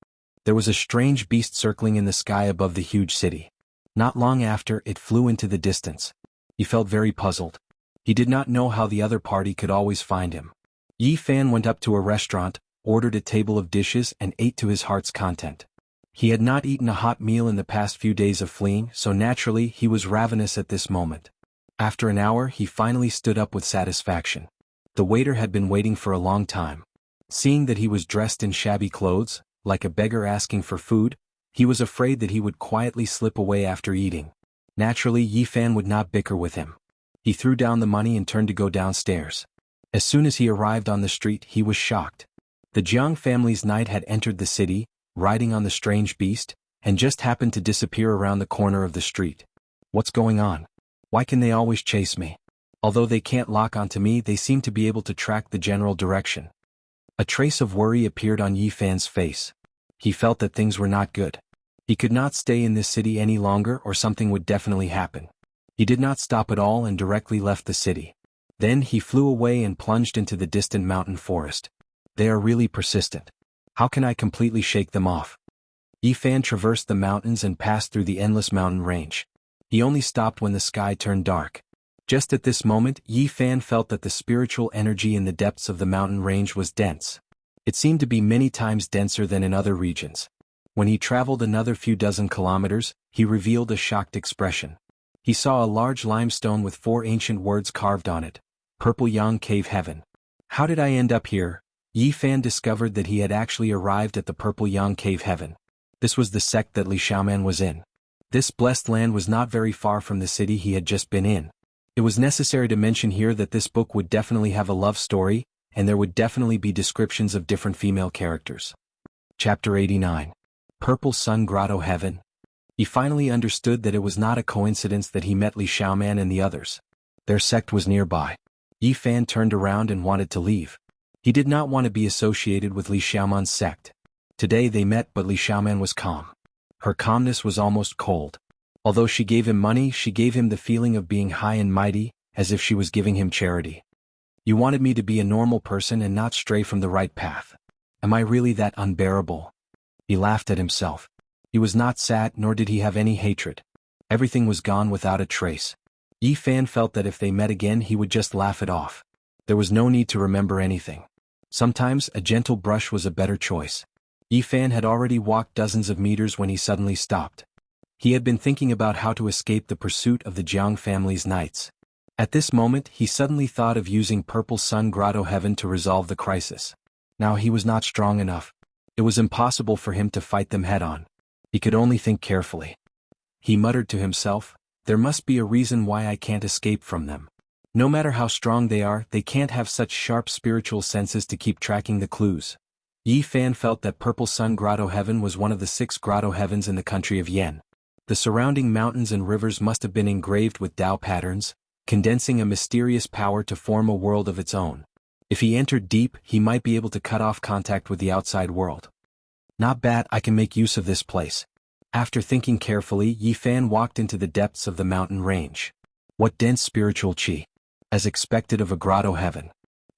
There was a strange beast circling in the sky above the huge city. Not long after, it flew into the distance. He felt very puzzled. He did not know how the other party could always find him. Yi Fan went up to a restaurant, ordered a table of dishes and ate to his heart's content. He had not eaten a hot meal in the past few days of fleeing, so naturally he was ravenous at this moment. After an hour, he finally stood up with satisfaction. The waiter had been waiting for a long time. Seeing that he was dressed in shabby clothes, like a beggar asking for food. He was afraid that he would quietly slip away after eating. Naturally, Yi Fan would not bicker with him. He threw down the money and turned to go downstairs. As soon as he arrived on the street, he was shocked. The Jiang family's knight had entered the city, riding on the strange beast, and just happened to disappear around the corner of the street. What's going on? Why can they always chase me? Although they can't lock onto me, they seem to be able to track the general direction. A trace of worry appeared on Yi Fan's face. He felt that things were not good. He could not stay in this city any longer, or something would definitely happen. He did not stop at all and directly left the city. Then he flew away and plunged into the distant mountain forest. They are really persistent. How can I completely shake them off? Yi Fan traversed the mountains and passed through the endless mountain range. He only stopped when the sky turned dark. Just at this moment, Yi Fan felt that the spiritual energy in the depths of the mountain range was dense. It seemed to be many times denser than in other regions. When he traveled another few dozen kilometers, he revealed a shocked expression. He saw a large limestone with 4 ancient words carved on it. Purple Yang Cave Heaven. How did I end up here? Yi Fan discovered that he had actually arrived at the Purple Yang Cave Heaven. This was the sect that Li Xiaoman was in. This blessed land was not very far from the city he had just been in. It was necessary to mention here that this book would definitely have a love story, and there would definitely be descriptions of different female characters. Chapter 89. Purple Sun Grotto Heaven. He finally understood that it was not a coincidence that he met Li Xiaoman and the others. Their sect was nearby. Yi Fan turned around and wanted to leave. He did not want to be associated with Li Xiaoman's sect. Today they met, but Li Xiaoman was calm. Her calmness was almost cold. Although she gave him money, she gave him the feeling of being high and mighty, as if she was giving him charity. You wanted me to be a normal person and not stray from the right path. Am I really that unbearable? He laughed at himself. He was not sad, nor did he have any hatred. Everything was gone without a trace. Yi Fan felt that if they met again he would just laugh it off. There was no need to remember anything. Sometimes a gentle brush was a better choice. Yi Fan had already walked dozens of meters when he suddenly stopped. He had been thinking about how to escape the pursuit of the Jiang family's knights. At this moment he suddenly thought of using Purple Sun Grotto Heaven to resolve the crisis. Now he was not strong enough. It was impossible for him to fight them head-on. He could only think carefully. He muttered to himself, there must be a reason why I can't escape from them. No matter how strong they are, they can't have such sharp spiritual senses to keep tracking the clues. Yi Fan felt that Purple Sun Grotto Heaven was one of the 6 grotto heavens in the country of Yen. The surrounding mountains and rivers must have been engraved with Tao patterns, condensing a mysterious power to form a world of its own. If he entered deep, he might be able to cut off contact with the outside world. Not bad, I can make use of this place. After thinking carefully, Yi Fan walked into the depths of the mountain range. What dense spiritual qi! As expected of a grotto heaven.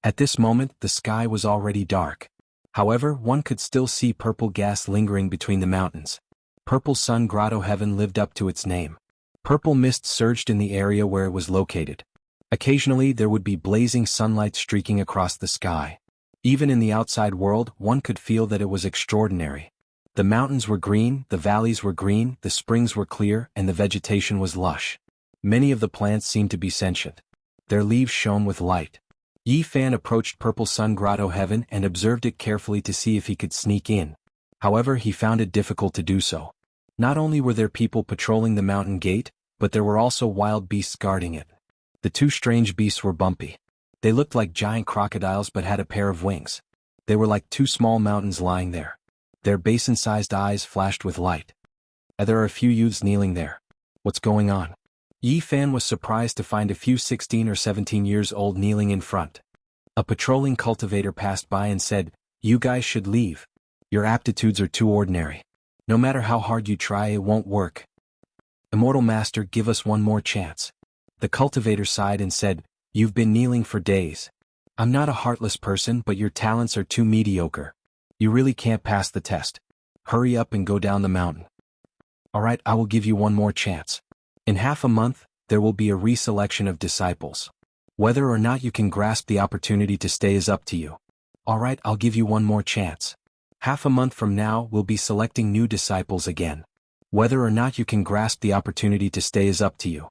At this moment, the sky was already dark. However, one could still see purple gas lingering between the mountains. Purple Sun Grotto Heaven lived up to its name. Purple mist surged in the area where it was located. Occasionally there would be blazing sunlight streaking across the sky. Even in the outside world, one could feel that it was extraordinary. The mountains were green, the valleys were green, the springs were clear, and the vegetation was lush. Many of the plants seemed to be sentient. Their leaves shone with light. Yi Fan approached Purple Sun Grotto Heaven and observed it carefully to see if he could sneak in. However, he found it difficult to do so. Not only were there people patrolling the mountain gate, but there were also wild beasts guarding it. The 2 strange beasts were bumpy. They looked like giant crocodiles but had a pair of wings. They were like 2 small mountains lying there. Their basin-sized eyes flashed with light. There are a few youths kneeling there. What's going on? Yi Fan was surprised to find a few 16 or 17 years old kneeling in front. A patrolling cultivator passed by and said, "You guys should leave. Your aptitudes are too ordinary. No matter how hard you try, it won't work. Immortal Master, give us one more chance." The cultivator sighed and said, "You've been kneeling for days. I'm not a heartless person, but your talents are too mediocre. You really can't pass the test. Hurry up and go down the mountain." "Alright, I will give you one more chance. In half a month, there will be a reselection of disciples. Whether or not you can grasp the opportunity to stay is up to you." "Alright, I'll give you one more chance. Half a month from now, we'll be selecting new disciples again. Whether or not you can grasp the opportunity to stay is up to you."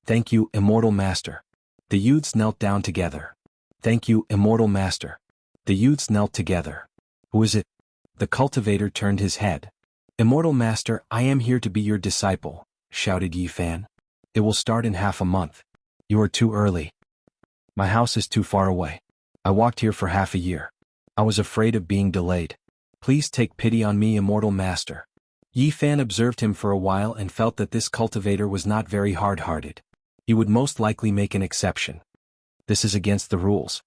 "Thank you, Immortal Master." The youths knelt down together. "Thank you, Immortal Master." The youths knelt together. "Who is it?" The cultivator turned his head. "Immortal Master, I am here to be your disciple," shouted Yi Fan. "It will start in half a month. You are too early. My house is too far away. I walked here for half a year. I was afraid of being delayed. Please take pity on me, Immortal Master." Yi Fan observed him for a while and felt that this cultivator was not very hard-hearted. He would most likely make an exception. "This is against the rules."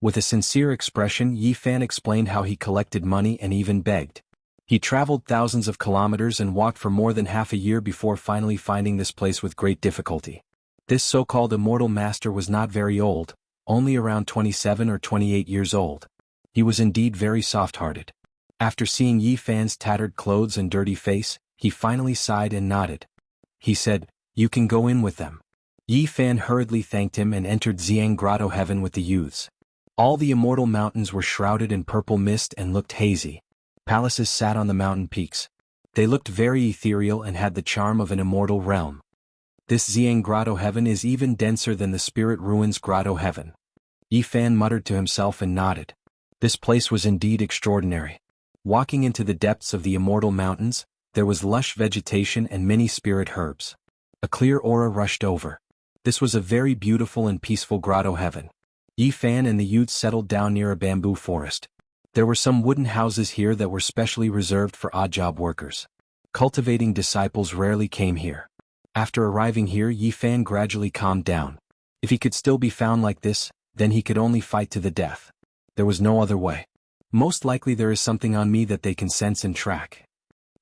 With a sincere expression, Yi Fan explained how he collected money and even begged. He traveled thousands of kilometers and walked for more than half a year before finally finding this place with great difficulty. This so-called Immortal Master was not very old, only around 27 or 28 years old. He was indeed very soft-hearted. After seeing Yi Fan's tattered clothes and dirty face, he finally sighed and nodded. He said, "You can go in with them." Yi Fan hurriedly thanked him and entered Jianghu Grotto Heaven with the youths. All the immortal mountains were shrouded in purple mist and looked hazy. Palaces sat on the mountain peaks. They looked very ethereal and had the charm of an immortal realm. This Jianghu Grotto Heaven is even denser than the Spirit Ruins Grotto Heaven. Yi Fan muttered to himself and nodded. This place was indeed extraordinary. Walking into the depths of the immortal mountains, there was lush vegetation and many spirit herbs. A clear aura rushed over. This was a very beautiful and peaceful grotto heaven. Yi Fan and the youths settled down near a bamboo forest. There were some wooden houses here that were specially reserved for odd-job workers. Cultivating disciples rarely came here. After arriving here, Yi Fan gradually calmed down. If he could still be found like this, then he could only fight to the death. There was no other way. Most likely there is something on me that they can sense and track.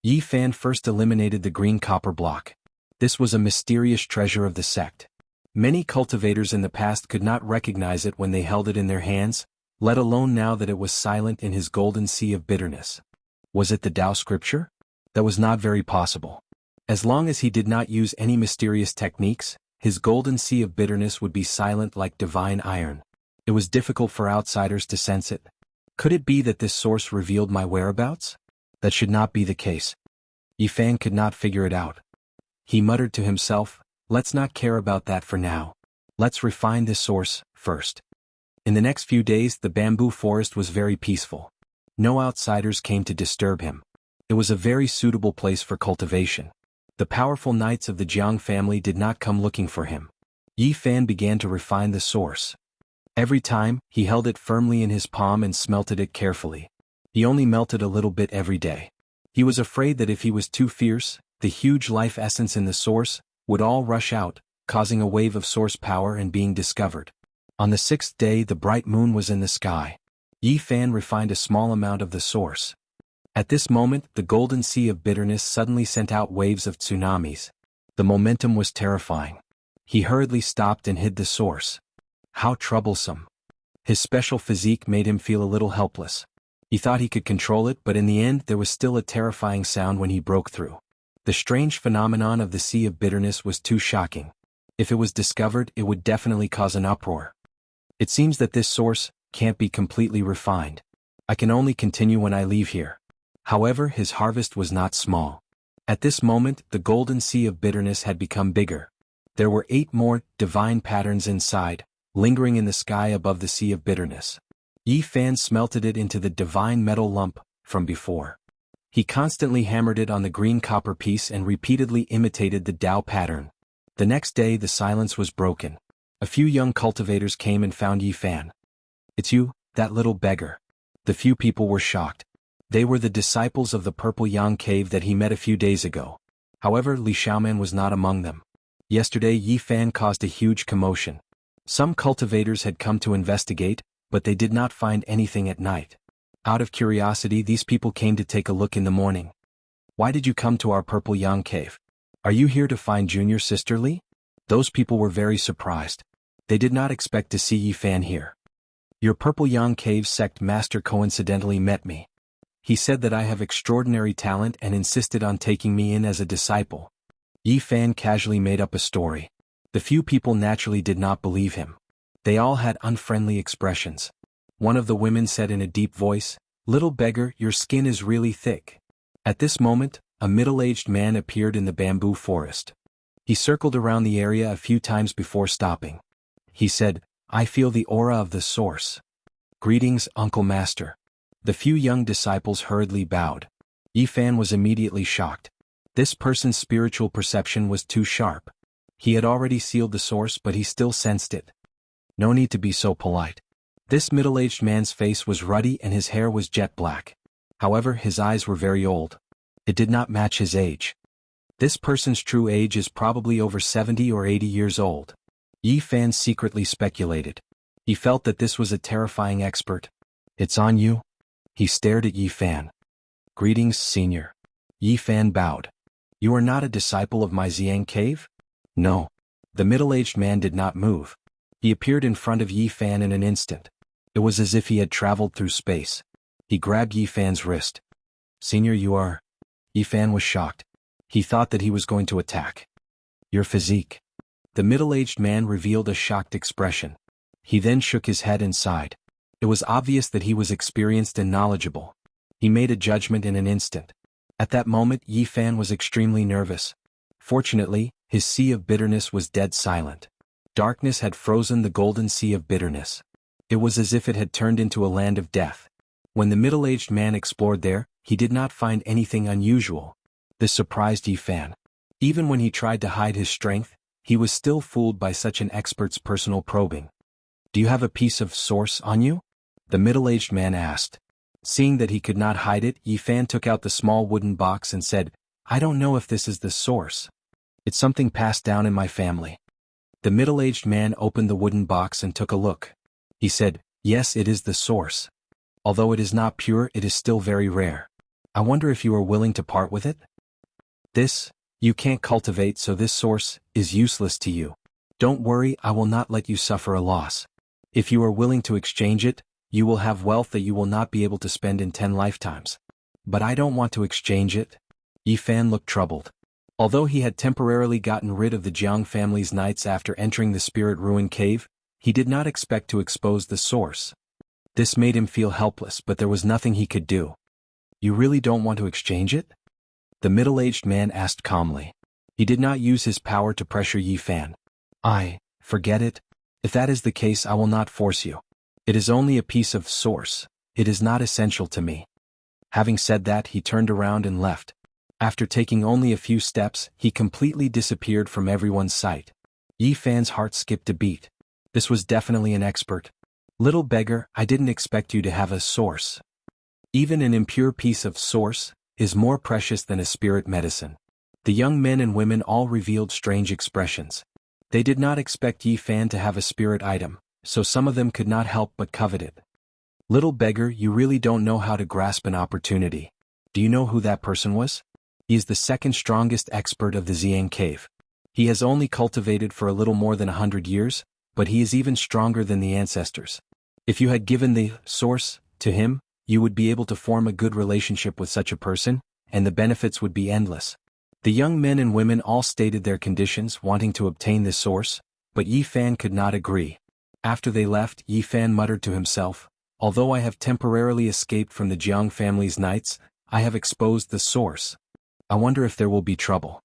Yi Fan first eliminated the green copper block. This was a mysterious treasure of the sect. Many cultivators in the past could not recognize it when they held it in their hands, let alone now that it was silent in his golden sea of bitterness. Was it the Tao scripture? That was not very possible. As long as he did not use any mysterious techniques, his golden sea of bitterness would be silent like divine iron. It was difficult for outsiders to sense it. Could it be that this source revealed my whereabouts? That should not be the case. Yi Fan could not figure it out. He muttered to himself, "Let's not care about that for now. Let's refine this source first." In the next few days, the bamboo forest was very peaceful. No outsiders came to disturb him. It was a very suitable place for cultivation. The powerful knights of the Jiang family did not come looking for him. Yi Fan began to refine the source. Every time, he held it firmly in his palm and smelted it carefully. He only melted a little bit every day. He was afraid that if he was too fierce, the huge life essence in the source would all rush out, causing a wave of source power and being discovered. On the 6th day, the bright moon was in the sky. Yi Fan refined a small amount of the source. At this moment, the golden sea of bitterness suddenly sent out waves of tsunamis. The momentum was terrifying. He hurriedly stopped and hid the source. How troublesome. His special physique made him feel a little helpless. He thought he could control it, but in the end there was still a terrifying sound when he broke through. The strange phenomenon of the sea of bitterness was too shocking. If it was discovered, it would definitely cause an uproar. It seems that this source can't be completely refined. I can only continue when I leave here. However, his harvest was not small. At this moment, the golden sea of bitterness had become bigger. There were 8 more divine patterns inside, lingering in the sky above the sea of bitterness. Yi Fan smelted it into the divine metal lump from before. He constantly hammered it on the green copper piece and repeatedly imitated the Tao pattern. The next day the silence was broken. A few young cultivators came and found Yi Fan. "It's you, that little beggar." The few people were shocked. They were the disciples of the Purple Yang cave that he met a few days ago. However, Li Xiaoman was not among them. Yesterday Yi Fan caused a huge commotion. Some cultivators had come to investigate, but they did not find anything at night. Out of curiosity, these people came to take a look in the morning. "Why did you come to our Purple Yang cave? Are you here to find junior sister Li?" Those people were very surprised. They did not expect to see Yi Fan here. "Your Purple Yang cave sect master coincidentally met me. He said that I have extraordinary talent and insisted on taking me in as a disciple." Yi Fan casually made up a story. The few people naturally did not believe him. They all had unfriendly expressions. One of the women said in a deep voice, "Little beggar, your skin is really thick." At this moment, a middle-aged man appeared in the bamboo forest. He circled around the area a few times before stopping. He said, "I feel the aura of the source." "Greetings, Uncle Master." The few young disciples hurriedly bowed. Yi Fan was immediately shocked. This person's spiritual perception was too sharp. He had already sealed the source, but he still sensed it. No need to be so polite. This middle-aged man's face was ruddy and his hair was jet black. However, his eyes were very old. It did not match his age. This person's true age is probably over 70 or 80 years old. Yi Fan secretly speculated. He felt that this was a terrifying expert. It's on you? He stared at Yi Fan. Greetings, senior. Yi Fan bowed. You are not a disciple of my Xiang cave? No. The middle-aged man did not move. He appeared in front of Yi Fan in an instant. It was as if he had traveled through space. He grabbed Yi Fan's wrist. Senior, you are... Yi Fan was shocked. He thought that he was going to attack. Your physique. The middle-aged man revealed a shocked expression. He then shook his head and sighed. It was obvious that he was experienced and knowledgeable. He made a judgment in an instant. At that moment, Yi Fan was extremely nervous. Fortunately, his sea of bitterness was dead silent. Darkness had frozen the golden sea of bitterness. It was as if it had turned into a land of death. When the middle-aged man explored there, he did not find anything unusual. This surprised Yi Fan. Even when he tried to hide his strength, he was still fooled by such an expert's personal probing. Do you have a piece of source on you? The middle-aged man asked. Seeing that he could not hide it, Yi Fan took out the small wooden box and said, I don't know if this is the source. It's something passed down in my family. The middle-aged man opened the wooden box and took a look. He said, yes, it is the source. Although it is not pure, it is still very rare. I wonder if you are willing to part with it? This, you can't cultivate, so this source is useless to you. Don't worry, I will not let you suffer a loss. If you are willing to exchange it, you will have wealth that you will not be able to spend in 10 lifetimes. But I don't want to exchange it. Yi Fan looked troubled. Although he had temporarily gotten rid of the Jiang family's knights after entering the Spirit Ruin Cave, he did not expect to expose the source. This made him feel helpless, but there was nothing he could do. You really don't want to exchange it? The middle-aged man asked calmly. He did not use his power to pressure Yi Fan. Forget it. If that is the case, I will not force you. It is only a piece of source. It is not essential to me. Having said that, he turned around and left. After taking only a few steps, he completely disappeared from everyone's sight. Yi Fan's heart skipped a beat. This was definitely an expert. Little beggar, I didn't expect you to have a source. Even an impure piece of source is more precious than a spirit medicine. The young men and women all revealed strange expressions. They did not expect Yi Fan to have a spirit item, so some of them could not help but covet it. Little beggar, you really don't know how to grasp an opportunity. Do you know who that person was? He is the second strongest expert of the Xiang cave. He has only cultivated for a little more than 100 years, but he is even stronger than the ancestors. If you had given the source to him, you would be able to form a good relationship with such a person, and the benefits would be endless. The young men and women all stated their conditions wanting to obtain this source, but Yi Fan could not agree. After they left, Yi Fan muttered to himself, although I have temporarily escaped from the Jiang family's knights, I have exposed the source. I wonder if there will be trouble.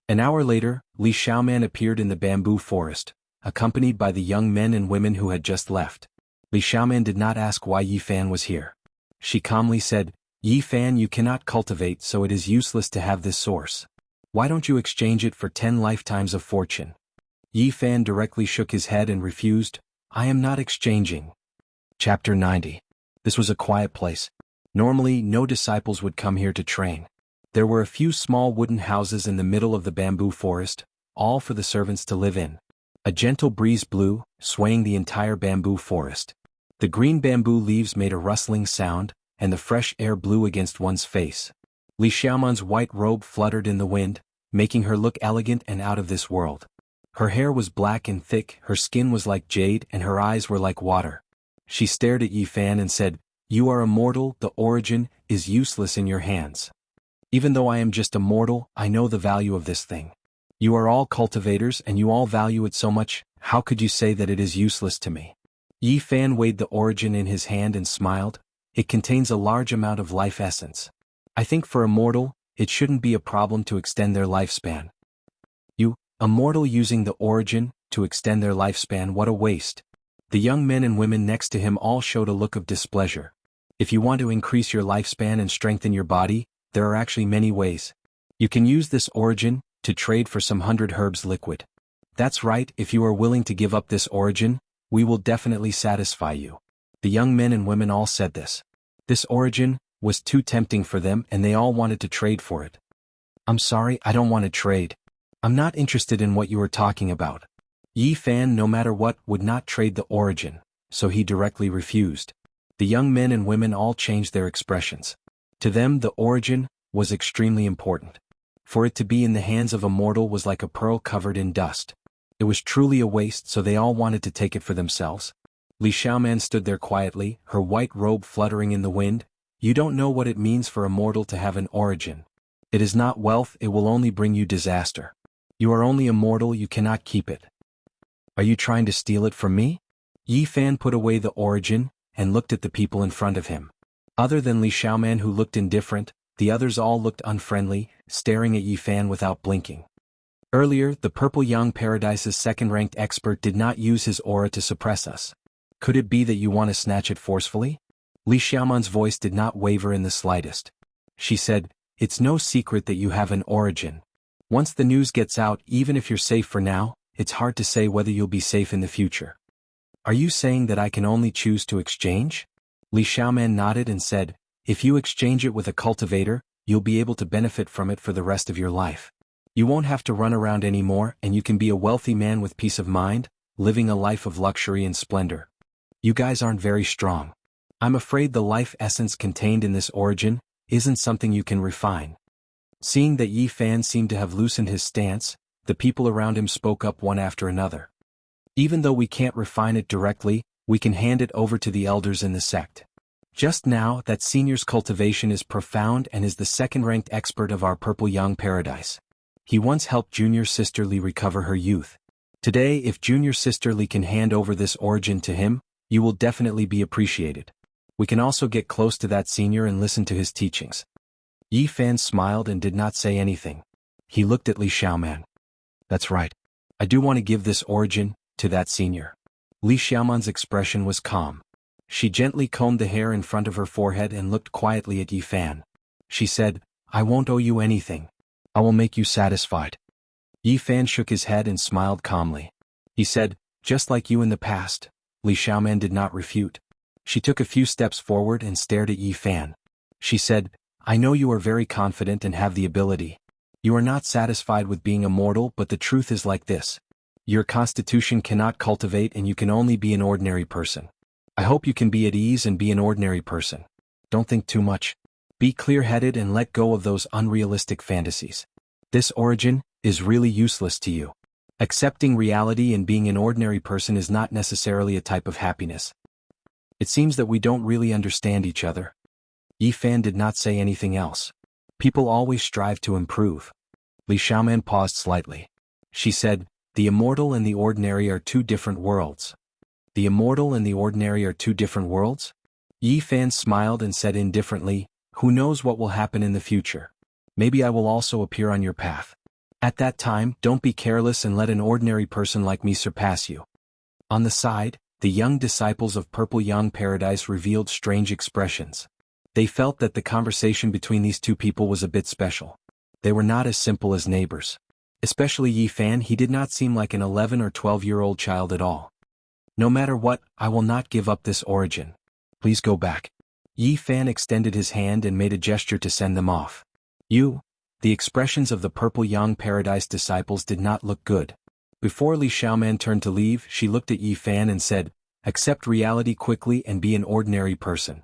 An hour later, Li Xiaoman appeared in the bamboo forest, accompanied by the young men and women who had just left. Li Xiaoman did not ask why Yi Fan was here. She calmly said, Yi Fan, you cannot cultivate, so it is useless to have this source. Why don't you exchange it for 10 lifetimes of fortune? Yi Fan directly shook his head and refused. I am not exchanging. Chapter 90. This was a quiet place. Normally, no disciples would come here to train. There were a few small wooden houses in the middle of the bamboo forest, all for the servants to live in. A gentle breeze blew, swaying the entire bamboo forest. The green bamboo leaves made a rustling sound, and the fresh air blew against one's face. Li Xiaoman's white robe fluttered in the wind, making her look elegant and out of this world. Her hair was black and thick, her skin was like jade, and her eyes were like water. She stared at Yi Fan and said, You are a mortal, the origin is useless in your hands. Even though I am just a mortal, I know the value of this thing. You are all cultivators and you all value it so much, how could you say that it is useless to me? Yi Fan weighed the origin in his hand and smiled. It contains a large amount of life essence. I think for a mortal, it shouldn't be a problem to extend their lifespan. A mortal using the origin to extend their lifespan, what a waste. The young men and women next to him all showed a look of displeasure. If you want to increase your lifespan and strengthen your body, there are actually many ways. You can use this origin to trade for some 100 herbs liquid. That's right, if you are willing to give up this origin, we will definitely satisfy you. The young men and women all said this. This origin was too tempting for them and they all wanted to trade for it. I'm sorry, I don't want to trade. I'm not interested in what you are talking about. Yi Fan, no matter what, would not trade the origin, so he directly refused. The young men and women all changed their expressions. To them, the origin was extremely important. For it to be in the hands of a mortal was like a pearl covered in dust. It was truly a waste, so they all wanted to take it for themselves. Li Xiaoman stood there quietly, her white robe fluttering in the wind. You don't know what it means for a mortal to have an origin. It is not wealth, it will only bring you disaster. You are only a mortal, you cannot keep it. Are you trying to steal it from me? Yi Fan put away the origin and looked at the people in front of him. Other than Li Xiaoman, who looked indifferent, the others all looked unfriendly, staring at Yi Fan without blinking. Earlier, the Purple Yang Paradise's second-ranked expert did not use his aura to suppress us. Could it be that you want to snatch it forcefully? Li Xiaoman's voice did not waver in the slightest. She said, it's no secret that you have an origin. Once the news gets out, even if you're safe for now, it's hard to say whether you'll be safe in the future. Are you saying that I can only choose to exchange? Li Xiaoman nodded and said, if you exchange it with a cultivator, you'll be able to benefit from it for the rest of your life. You won't have to run around anymore and you can be a wealthy man with peace of mind, living a life of luxury and splendor. You guys aren't very strong. I'm afraid the life essence contained in this origin isn't something you can refine. Seeing that Yi Fan seemed to have loosened his stance, the people around him spoke up one after another. Even though we can't refine it directly, we can hand it over to the elders in the sect. Just now, that senior's cultivation is profound and is the second-ranked expert of our Purple Yang Paradise. He once helped Junior Sister Li recover her youth. Today, if Junior Sister Li can hand over this origin to him, you will definitely be appreciated. We can also get close to that senior and listen to his teachings. Yi Fan smiled and did not say anything. He looked at Li Xiaoman. That's right. I do want to give this origin to that senior. Li Xiaoman's expression was calm. She gently combed the hair in front of her forehead and looked quietly at Yi Fan. She said, I won't owe you anything. I will make you satisfied. Yi Fan shook his head and smiled calmly. He said, just like you in the past. Li Xiaoman did not refute. She took a few steps forward and stared at Yi Fan. She said, I know you are very confident and have the ability. You are not satisfied with being a mortal, but the truth is like this. Your constitution cannot cultivate and you can only be an ordinary person. I hope you can be at ease and be an ordinary person. Don't think too much. Be clear-headed and let go of those unrealistic fantasies. This origin is really useless to you. Accepting reality and being an ordinary person is not necessarily a type of happiness. It seems that we don't really understand each other. Yi Fan did not say anything else. People always strive to improve. Li Xiaoman paused slightly. She said, the immortal and the ordinary are two different worlds. The immortal and the ordinary are two different worlds? Yi Fan smiled and said indifferently, who knows what will happen in the future? Maybe I will also appear on your path. At that time, don't be careless and let an ordinary person like me surpass you. On the side, the young disciples of Purple Yang Paradise revealed strange expressions. They felt that the conversation between these two people was a bit special. They were not as simple as neighbors. Especially Yi Fan, he did not seem like an 11 or 12-year-old child at all. No matter what, I will not give up this origin. Please go back. Yi Fan extended his hand and made a gesture to send them off. The expressions of the Purple Yang Paradise disciples did not look good. Before Li Xiaoman turned to leave, she looked at Yi Fan and said, accept reality quickly and be an ordinary person.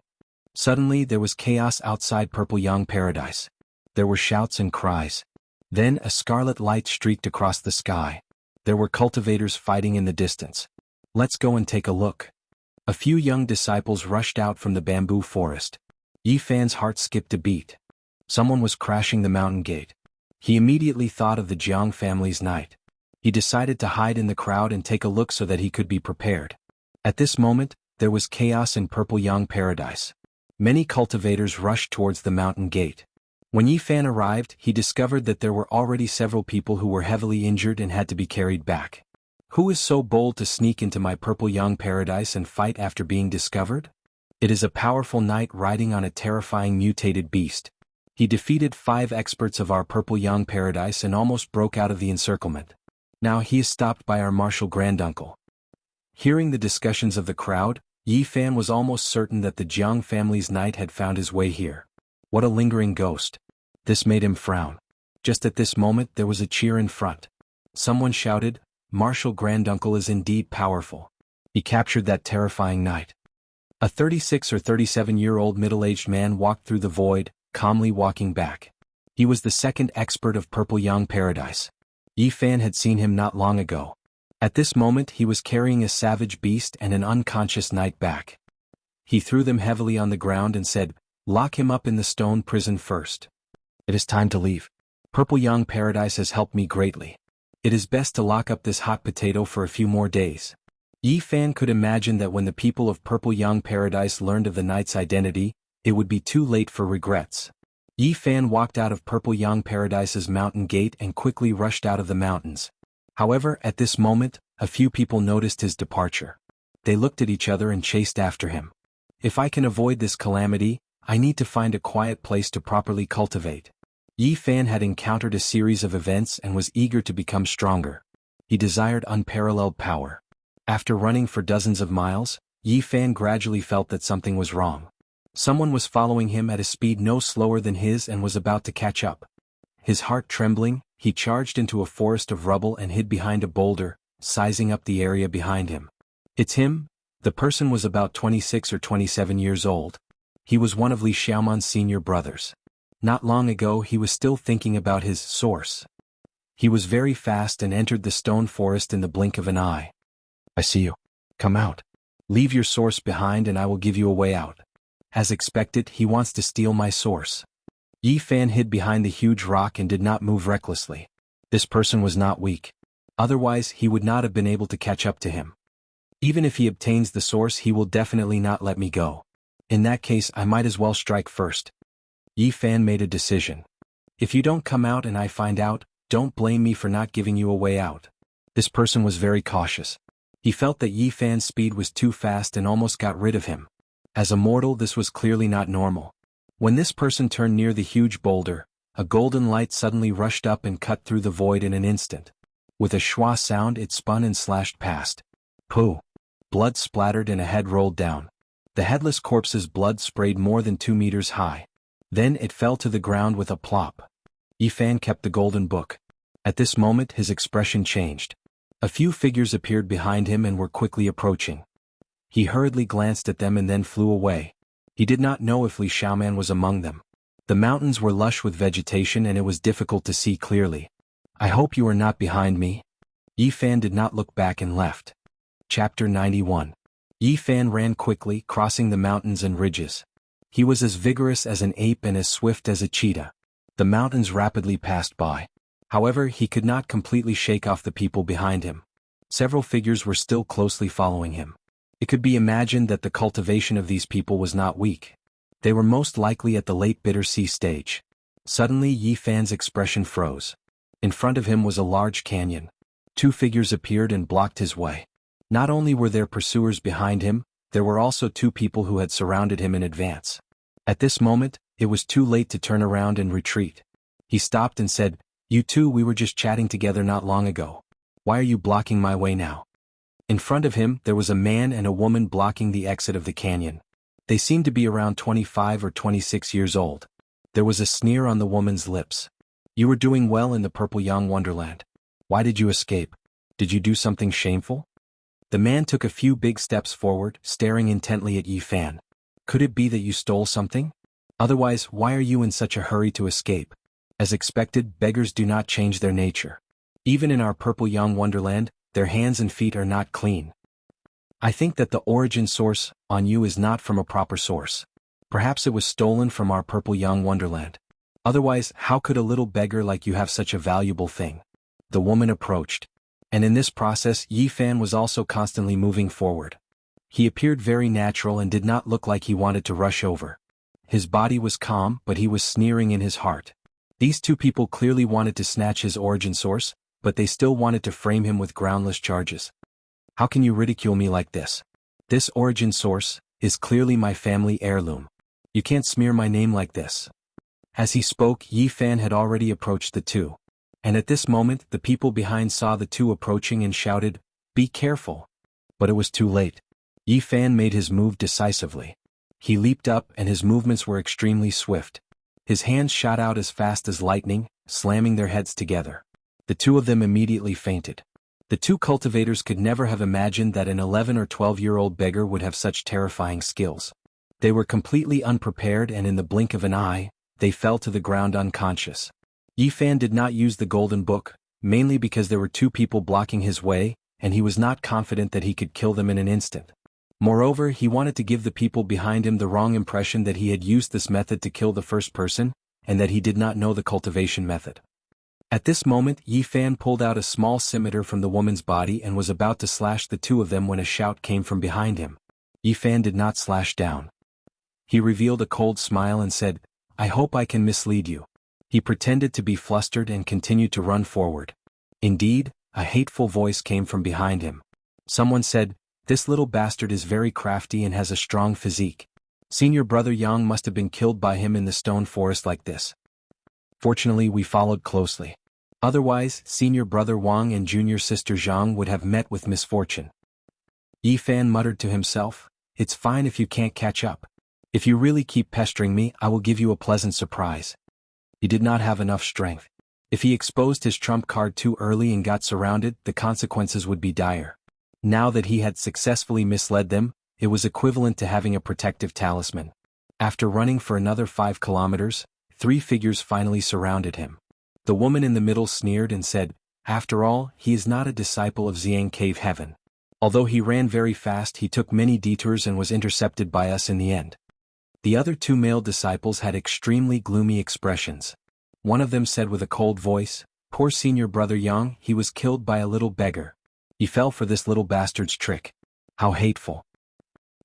Suddenly there was chaos outside Purple Yang Paradise. There were shouts and cries. Then a scarlet light streaked across the sky. There were cultivators fighting in the distance. Let's go and take a look. A few young disciples rushed out from the bamboo forest. Yi Fan's heart skipped a beat. Someone was crashing the mountain gate. He immediately thought of the Jiang family's night. He decided to hide in the crowd and take a look so that he could be prepared. At this moment, there was chaos in Purple Yang Paradise. Many cultivators rushed towards the mountain gate. When Yi Fan arrived, he discovered that there were already several people who were heavily injured and had to be carried back. Who is so bold to sneak into my Purple Yang Paradise and fight after being discovered? It is a powerful knight riding on a terrifying mutated beast. He defeated 5 experts of our Purple Yang Paradise and almost broke out of the encirclement. Now he is stopped by our martial granduncle. Hearing the discussions of the crowd, Yi Fan was almost certain that the Jiang family's knight had found his way here. What a lingering ghost. This made him frown. Just at this moment there was a cheer in front. Someone shouted, "Martial granduncle is indeed powerful. He captured that terrifying knight." A 36 or 37-year-old middle-aged man walked through the void, calmly walking back. He was the second expert of Purple Yang Paradise. Yi Fan had seen him not long ago. At this moment he was carrying a savage beast and an unconscious knight back. He threw them heavily on the ground and said, "Lock him up in the stone prison first. It is time to leave. Purple Yang Paradise has helped me greatly. It is best to lock up this hot potato for a few more days." Yi Fan could imagine that when the people of Purple Yang Paradise learned of the knight's identity, it would be too late for regrets. Yi Fan walked out of Purple Yang Paradise's mountain gate and quickly rushed out of the mountains. However, at this moment, a few people noticed his departure. They looked at each other and chased after him. If I can avoid this calamity, I need to find a quiet place to properly cultivate. Yi Fan had encountered a series of events and was eager to become stronger. He desired unparalleled power. After running for dozens of miles, Yi Fan gradually felt that something was wrong. Someone was following him at a speed no slower than his and was about to catch up. His heart trembling, he charged into a forest of rubble and hid behind a boulder, sizing up the area behind him. "It's him." The person was about 26 or 27 years old. He was one of Li Xiaoman's senior brothers. Not long ago he was still thinking about his source. He was very fast and entered the stone forest in the blink of an eye. "I see you. Come out. Leave your source behind and I will give you a way out." As expected, he wants to steal my source. Yi Fan hid behind the huge rock and did not move recklessly. This person was not weak. Otherwise he would not have been able to catch up to him. Even if he obtains the source he will definitely not let me go. In that case I might as well strike first. Yi Fan made a decision. "If you don't come out and I find out, don't blame me for not giving you a way out." This person was very cautious. He felt that Yi Fan's speed was too fast and almost got rid of him. As a mortal this was clearly not normal. When this person turned near the huge boulder, a golden light suddenly rushed up and cut through the void in an instant. With a schwa sound it spun and slashed past. Pooh! Blood splattered and a head rolled down. The headless corpse's blood sprayed more than 2 meters high. Then it fell to the ground with a plop. Yi Fan kept the golden book. At this moment his expression changed. A few figures appeared behind him and were quickly approaching. He hurriedly glanced at them and then flew away. He did not know if Li Xiaoman was among them. The mountains were lush with vegetation and it was difficult to see clearly. "I hope you are not behind me." Yi Fan did not look back and left. Chapter 91. Yi Fan ran quickly, crossing the mountains and ridges. He was as vigorous as an ape and as swift as a cheetah. The mountains rapidly passed by. However, he could not completely shake off the people behind him. Several figures were still closely following him. It could be imagined that the cultivation of these people was not weak. They were most likely at the late bitter sea stage. Suddenly Yi Fan's expression froze. In front of him was a large canyon. 2 figures appeared and blocked his way. Not only were there pursuers behind him, there were also 2 people who had surrounded him in advance. At this moment, it was too late to turn around and retreat. He stopped and said, "You two, we were just chatting together not long ago. Why are you blocking my way now?" In front of him there was a man and a woman blocking the exit of the canyon. They seemed to be around 25 or 26 years old. There was a sneer on the woman's lips. "You were doing well in the Purple Yang Wonderland. Why did you escape? Did you do something shameful?" The man took a few big steps forward, staring intently at Yi Fan. "Could it be that you stole something? Otherwise, why are you in such a hurry to escape?" As expected, beggars do not change their nature. Even in our Purple Yang Wonderland, their hands and feet are not clean. "I think that the origin source on you is not from a proper source. Perhaps it was stolen from our Purple Yang Wonderland. Otherwise, how could a little beggar like you have such a valuable thing?" The woman approached. And in this process Yi Fan was also constantly moving forward. He appeared very natural and did not look like he wanted to rush over. His body was calm, but he was sneering in his heart. These 2 people clearly wanted to snatch his origin source, but they still wanted to frame him with groundless charges. "How can you ridicule me like this? This origin source, is clearly my family heirloom. You can't smear my name like this." As he spoke, Yi Fan had already approached the two. And at this moment, the people behind saw the two approaching and shouted, "Be careful!" But it was too late. Yi Fan made his move decisively. He leaped up and his movements were extremely swift. His hands shot out as fast as lightning, slamming their heads together. The two of them immediately fainted. The two cultivators could never have imagined that an 11 or 12-year-old beggar would have such terrifying skills. They were completely unprepared and in the blink of an eye, they fell to the ground unconscious. Yi Fan did not use the golden book, mainly because there were two people blocking his way, and he was not confident that he could kill them in an instant. Moreover, he wanted to give the people behind him the wrong impression that he had used this method to kill the first person, and that he did not know the cultivation method. At this moment, Yi Fan pulled out a small scimitar from the woman's body and was about to slash the two of them when a shout came from behind him. Yi Fan did not slash down. He revealed a cold smile and said, "I hope I can mislead you." He pretended to be flustered and continued to run forward. Indeed, a hateful voice came from behind him. Someone said, "This little bastard is very crafty and has a strong physique. Senior brother Yang must have been killed by him in the stone forest like this." Fortunately, we followed closely. Otherwise, senior brother Wang and junior sister Jianghu would have met with misfortune. Yi Fan muttered to himself, "It's fine if you can't catch up. If you really keep pestering me, I will give you a pleasant surprise." He did not have enough strength. If he exposed his trump card too early and got surrounded, the consequences would be dire. Now that he had successfully misled them, it was equivalent to having a protective talisman. After running for another 5 kilometers, 3 figures finally surrounded him. The woman in the middle sneered and said, "After all, he is not a disciple of Xiang Cave Heaven. Although he ran very fast, he took many detours and was intercepted by us in the end." The other 2 male disciples had extremely gloomy expressions. One of them said with a cold voice, "Poor senior brother Yang, he was killed by a little beggar. He fell for this little bastard's trick. How hateful.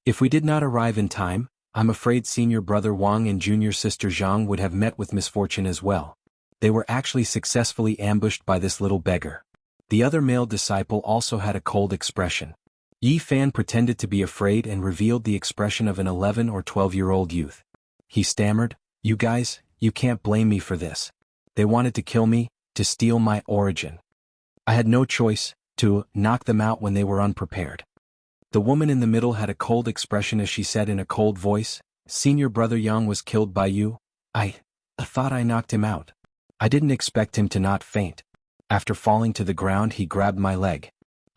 If we did not arrive in time, I'm afraid senior brother Wang and junior sister Jianghu would have met with misfortune as well. They were actually successfully ambushed by this little beggar." The other male disciple also had a cold expression. Yi Fan pretended to be afraid and revealed the expression of an 11 or 12-year-old youth. He stammered, "You guys, you can't blame me for this. They wanted to kill me, to steal my origin. I had no choice, to knock them out when they were unprepared." The woman in the middle had a cold expression as she said in a cold voice, "Senior brother Yang was killed by you? I thought I knocked him out. I didn't expect him to not faint. After falling to the ground, he grabbed my leg.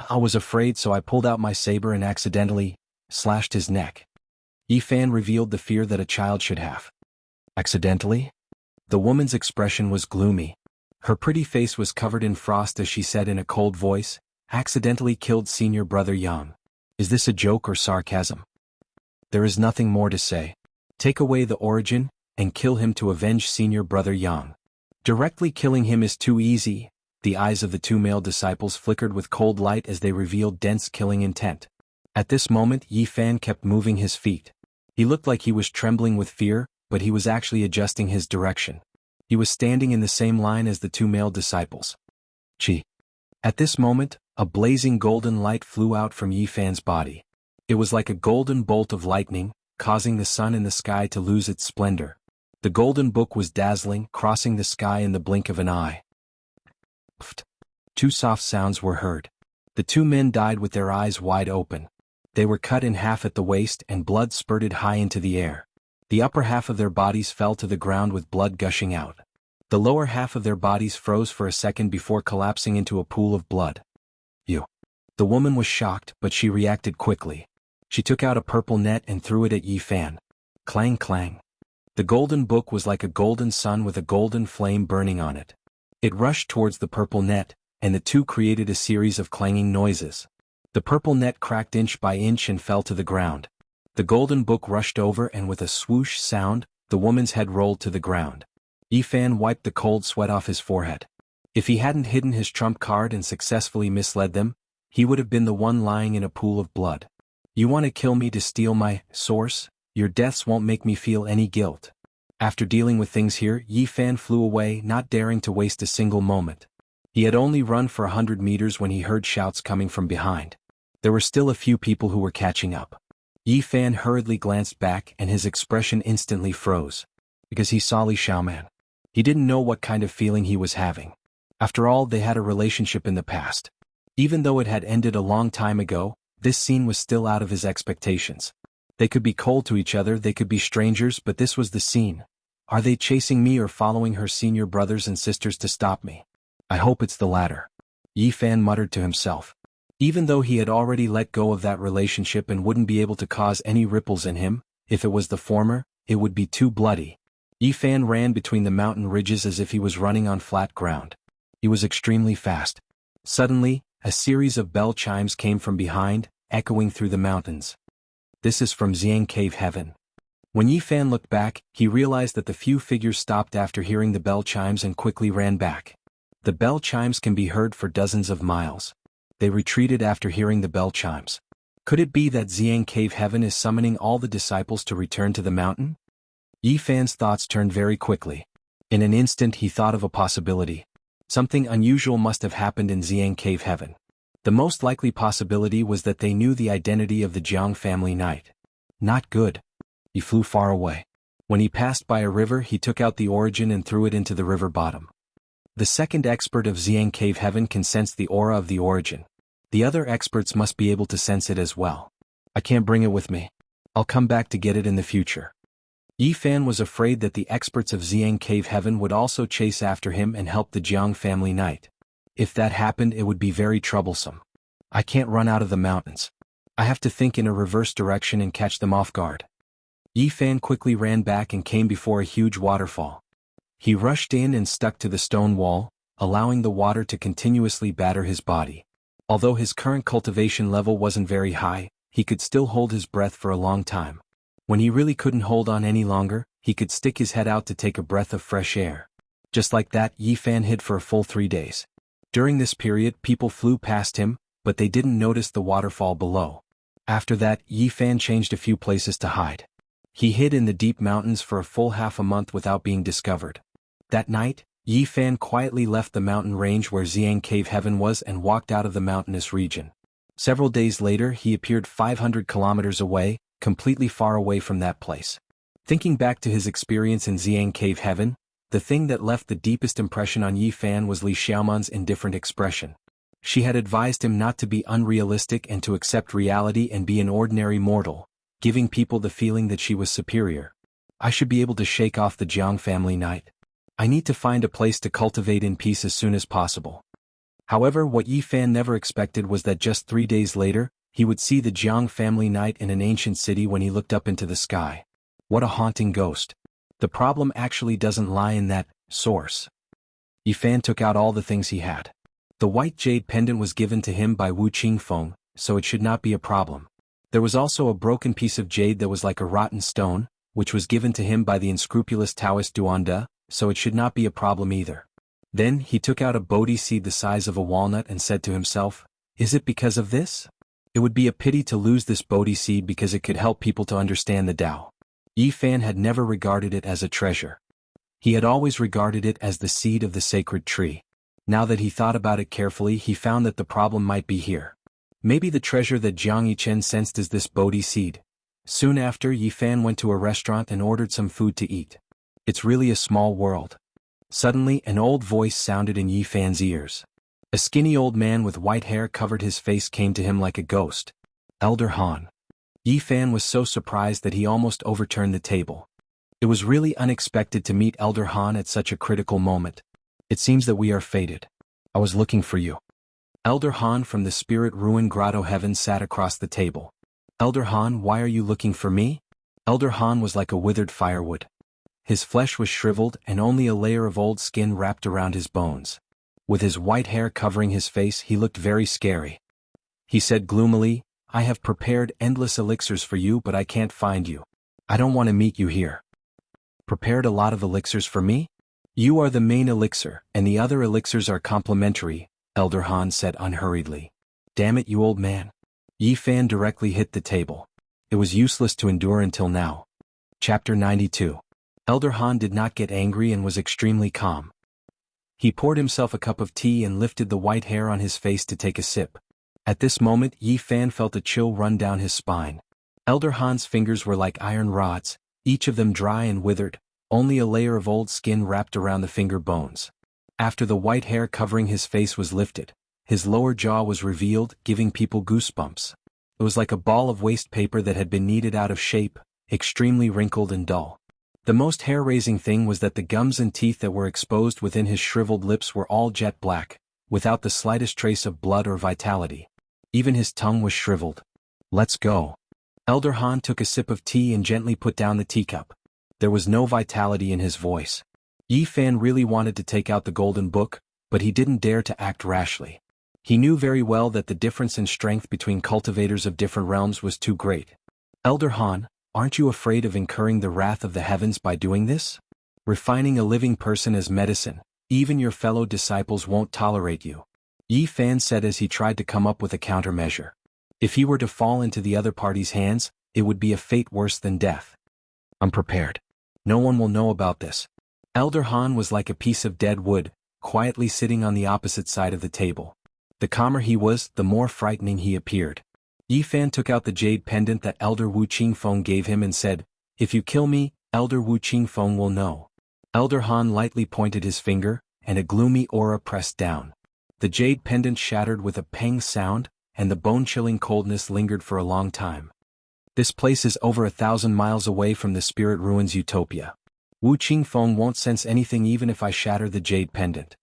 I was afraid, so I pulled out my saber and accidentally slashed his neck." Yi Fan revealed the fear that a child should have. "Accidentally?" The woman's expression was gloomy. Her pretty face was covered in frost as she said in a cold voice, "Accidentally killed senior brother Yang. Is this a joke or sarcasm? There is nothing more to say. Take away the origin, and kill him to avenge senior brother Yang. Directly killing him is too easy." The eyes of the 2 male disciples flickered with cold light as they revealed dense killing intent. At this moment, Yi Fan kept moving his feet. He looked like he was trembling with fear, but he was actually adjusting his direction. He was standing in the same line as the 2 male disciples. Chi. At this moment, a blazing golden light flew out from Yi Fan's body. It was like a golden bolt of lightning, causing the sun in the sky to lose its splendor. The golden book was dazzling, crossing the sky in the blink of an eye. Pfft. 2 soft sounds were heard. The 2 men died with their eyes wide open. They were cut in half at the waist and blood spurted high into the air. The upper half of their bodies fell to the ground with blood gushing out. The lower half of their bodies froze for a second before collapsing into a pool of blood. "You." The woman was shocked, but she reacted quickly. She took out a purple net and threw it at Yi Fan. Clang clang. The golden book was like a golden sun with a golden flame burning on it. It rushed towards the purple net, and the two created a series of clanging noises. The purple net cracked inch by inch and fell to the ground. The golden book rushed over and with a swoosh sound, the woman's head rolled to the ground. Yi Fan wiped the cold sweat off his forehead. If he hadn't hidden his trump card and successfully misled them, he would have been the one lying in a pool of blood. "You want to kill me to steal my source? Your deaths won't make me feel any guilt." After dealing with things here, Yi Fan flew away, not daring to waste a single moment. He had only run for 100 meters when he heard shouts coming from behind. There were still a few people who were catching up. Yi Fan hurriedly glanced back and his expression instantly froze. Because he saw Li Xiaoman. He didn't know what kind of feeling he was having. After all, they had a relationship in the past. Even though it had ended a long time ago, this scene was still out of his expectations. They could be cold to each other, they could be strangers, but this was the scene. Are they chasing me or following her senior brothers and sisters to stop me? I hope it's the latter. Yi Fan muttered to himself. Even though he had already let go of that relationship and wouldn't be able to cause any ripples in him, if it was the former, it would be too bloody. Yi Fan ran between the mountain ridges as if he was running on flat ground. He was extremely fast. Suddenly, a series of bell chimes came from behind, echoing through the mountains. This is from Xiang Cave Heaven. When Yi Fan looked back, he realized that the few figures stopped after hearing the bell chimes and quickly ran back. The bell chimes can be heard for dozens of miles. They retreated after hearing the bell chimes. Could it be that Xiang Cave Heaven is summoning all the disciples to return to the mountain? Yi Fan's thoughts turned very quickly. In an instant he thought of a possibility. Something unusual must have happened in Xiang Cave Heaven. The most likely possibility was that they knew the identity of the Jiang family knight. Not good. He flew far away. When he passed by a river, he took out the origin and threw it into the river bottom. The second expert of Xiang Cave Heaven can sense the aura of the origin. The other experts must be able to sense it as well. I can't bring it with me. I'll come back to get it in the future. Yi Fan was afraid that the experts of Xiang Cave Heaven would also chase after him and help the Jiang family knight. If that happened, it would be very troublesome. I can't run out of the mountains. I have to think in a reverse direction and catch them off guard. Yi Fan quickly ran back and came before a huge waterfall. He rushed in and stuck to the stone wall, allowing the water to continuously batter his body. Although his current cultivation level wasn't very high, he could still hold his breath for a long time. When he really couldn't hold on any longer, he could stick his head out to take a breath of fresh air. Just like that, Yi Fan hid for a full 3 days. During this period, people flew past him, but they didn't notice the waterfall below. After that, Yi Fan changed a few places to hide. He hid in the deep mountains for a full half a month without being discovered. That night, Yi Fan quietly left the mountain range where Xiang Cave Heaven was and walked out of the mountainous region. Several days later, he appeared 500 kilometers away, completely far away from that place. Thinking back to his experience in Xiang Cave Heaven, the thing that left the deepest impression on Yi Fan was Li Xiaoman's indifferent expression. She had advised him not to be unrealistic and to accept reality and be an ordinary mortal, giving people the feeling that she was superior. I should be able to shake off the Jiang family knight. I need to find a place to cultivate in peace as soon as possible. However, what Yi Fan never expected was that just 3 days later, he would see the Jiang family knight in an ancient city when he looked up into the sky. What a haunting ghost. The problem actually doesn't lie in that source. Yi Fan took out all the things he had. The white jade pendant was given to him by Wu Qingfeng, so it should not be a problem. There was also a broken piece of jade that was like a rotten stone, which was given to him by the unscrupulous Taoist Duanda, so it should not be a problem either. Then he took out a Bodhi seed the size of a walnut and said to himself, "Is it because of this? It would be a pity to lose this Bodhi seed because it could help people to understand the Tao." Yi Fan had never regarded it as a treasure. He had always regarded it as the seed of the sacred tree. Now that he thought about it carefully, he found that the problem might be here. Maybe the treasure that Jiang Yichen sensed is this Bodhi seed. Soon after, Yi Fan went to a restaurant and ordered some food to eat. It's really a small world. Suddenly, an old voice sounded in Yi Fan's ears. A skinny old man with white hair covered his face came to him like a ghost. Elder Han. Yi Fan was so surprised that he almost overturned the table. It was really unexpected to meet Elder Han at such a critical moment. It seems that we are fated. I was looking for you. Elder Han from the Spirit Ruin Grotto Heaven sat across the table. Elder Han, why are you looking for me? Elder Han was like a withered firewood. His flesh was shriveled and only a layer of old skin wrapped around his bones. With his white hair covering his face, he looked very scary. He said gloomily, "I have prepared endless elixirs for you, but I can't find you. I don't want to meet you here." Prepared a lot of elixirs for me? You are the main elixir, and the other elixirs are complementary, Elder Han said unhurriedly. Damn it, you old man. Yi Fan directly hit the table. It was useless to endure until now. Chapter 92. Elder Han did not get angry and was extremely calm. He poured himself a cup of tea and lifted the white hair on his face to take a sip. At this moment, Yi Fan felt a chill run down his spine. Elder Han's fingers were like iron rods, each of them dry and withered, only a layer of old skin wrapped around the finger bones. After the white hair covering his face was lifted, his lower jaw was revealed, giving people goosebumps. It was like a ball of waste paper that had been kneaded out of shape, extremely wrinkled and dull. The most hair-raising thing was that the gums and teeth that were exposed within his shriveled lips were all jet black, without the slightest trace of blood or vitality. Even his tongue was shriveled. "Let's go." Elder Han took a sip of tea and gently put down the teacup. There was no vitality in his voice. Yi Fan really wanted to take out the golden book, but he didn't dare to act rashly. He knew very well that the difference in strength between cultivators of different realms was too great. "Elder Han, aren't you afraid of incurring the wrath of the heavens by doing this? Refining a living person as medicine, even your fellow disciples won't tolerate you," Yi Fan said as he tried to come up with a countermeasure. If he were to fall into the other party's hands, it would be a fate worse than death. "I'm prepared. No one will know about this." Elder Han was like a piece of dead wood, quietly sitting on the opposite side of the table. The calmer he was, the more frightening he appeared. Yi Fan took out the jade pendant that Elder Wu Qingfeng gave him and said, "If you kill me, Elder Wu Qingfeng will know." Elder Han lightly pointed his finger, and a gloomy aura pressed down. The jade pendant shattered with a pang sound, and the bone-chilling coldness lingered for a long time. "This place is over 1,000 miles away from the spirit ruins utopia. Wu Qingfeng won't sense anything even if I shatter the jade pendant,"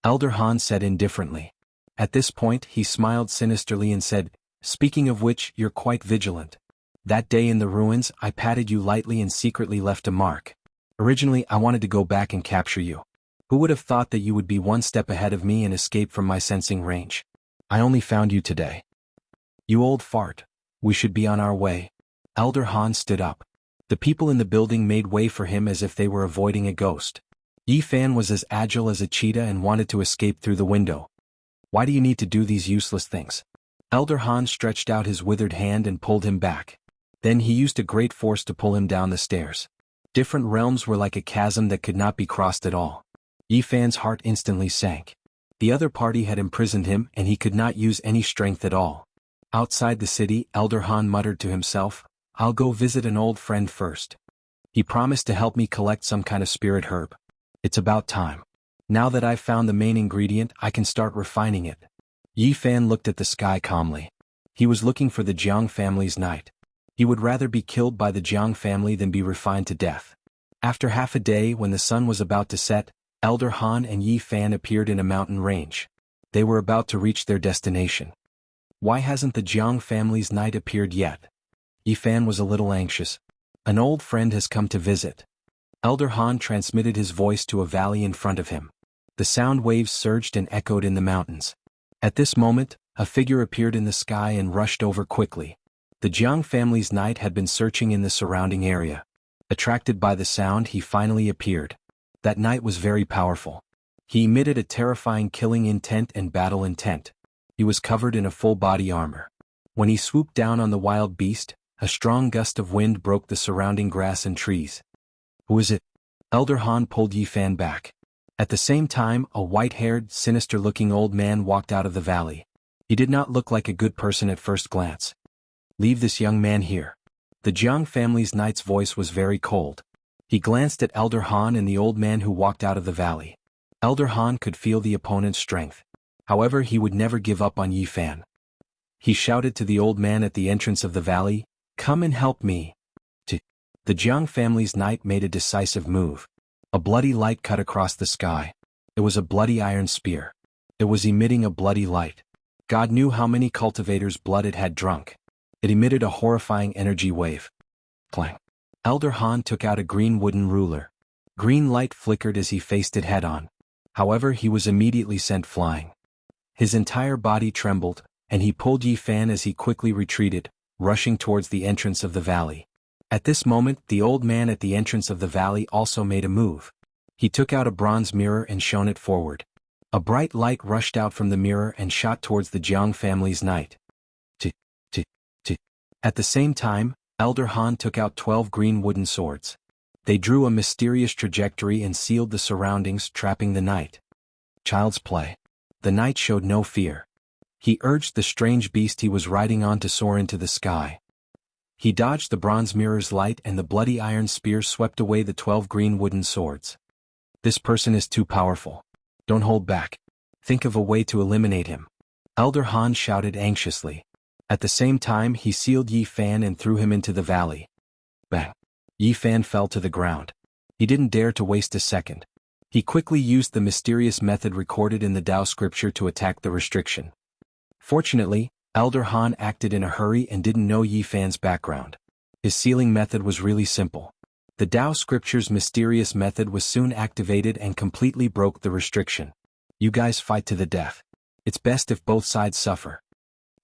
Elder Han said indifferently. At this point he smiled sinisterly and said, "Speaking of which, you're quite vigilant. That day in the ruins I patted you lightly and secretly left a mark. Originally I wanted to go back and capture you. Who would have thought that you would be one step ahead of me and escape from my sensing range? I only found you today. You old fart. We should be on our way." Elder Han stood up. The people in the building made way for him as if they were avoiding a ghost. Yi Fan was as agile as a cheetah and wanted to escape through the window. "Why do you need to do these useless things?" Elder Han stretched out his withered hand and pulled him back. Then he used a great force to pull him down the stairs. Different realms were like a chasm that could not be crossed at all. Yi Fan's heart instantly sank. The other party had imprisoned him and he could not use any strength at all. Outside the city, Elder Han muttered to himself, "I'll go visit an old friend first. He promised to help me collect some kind of spirit herb. It's about time. Now that I've found the main ingredient, I can start refining it." Yi Fan looked at the sky calmly. He was looking for the Jiang family's knight. He would rather be killed by the Jiang family than be refined to death. After half a day, when the sun was about to set, Elder Han and Yi Fan appeared in a mountain range. They were about to reach their destination. Why hasn't the Jiang family's knight appeared yet? Yi Fan was a little anxious. An old friend has come to visit. Elder Han transmitted his voice to a valley in front of him. The sound waves surged and echoed in the mountains. At this moment, a figure appeared in the sky and rushed over quickly. The Jiang family's knight had been searching in the surrounding area. Attracted by the sound, he finally appeared. That knight was very powerful. He emitted a terrifying killing intent and battle intent. He was covered in a full body armor. When he swooped down on the wild beast, a strong gust of wind broke the surrounding grass and trees. "Who is it?" Elder Han pulled Yi Fan back. At the same time, a white-haired, sinister-looking old man walked out of the valley. He did not look like a good person at first glance. "Leave this young man here." The Jiang family's knight's voice was very cold. He glanced at Elder Han and the old man who walked out of the valley. Elder Han could feel the opponent's strength. However, he would never give up on Yi Fan. He shouted to the old man at the entrance of the valley, "Come and help me." The Jiang family's knight made a decisive move. A bloody light cut across the sky. It was a bloody iron spear. It was emitting a bloody light. God knew how many cultivators' blood it had drunk. It emitted a horrifying energy wave. Clang. Elder Han took out a green wooden ruler. Green light flickered as he faced it head-on. However, he was immediately sent flying. His entire body trembled, and he pulled Yi Fan as he quickly retreated, rushing towards the entrance of the valley. At this moment, the old man at the entrance of the valley also made a move. He took out a bronze mirror and shone it forward. A bright light rushed out from the mirror and shot towards the Jiang family's knight. At the same time, Elder Han took out 12 green wooden swords. They drew a mysterious trajectory and sealed the surroundings, trapping the knight. Child's play. The knight showed no fear. He urged the strange beast he was riding on to soar into the sky. He dodged the bronze mirror's light and the bloody iron spear swept away the 12 green wooden swords. This person is too powerful. Don't hold back. Think of a way to eliminate him. Elder Han shouted anxiously. At the same time he sealed Yi Fan and threw him into the valley. Bang! Yi Fan fell to the ground. He didn't dare to waste a second. He quickly used the mysterious method recorded in the Tao scripture to attack the restriction. Fortunately, Elder Han acted in a hurry and didn't know Yi Fan's background. His sealing method was really simple. The Tao scripture's mysterious method was soon activated and completely broke the restriction. You guys fight to the death. It's best if both sides suffer.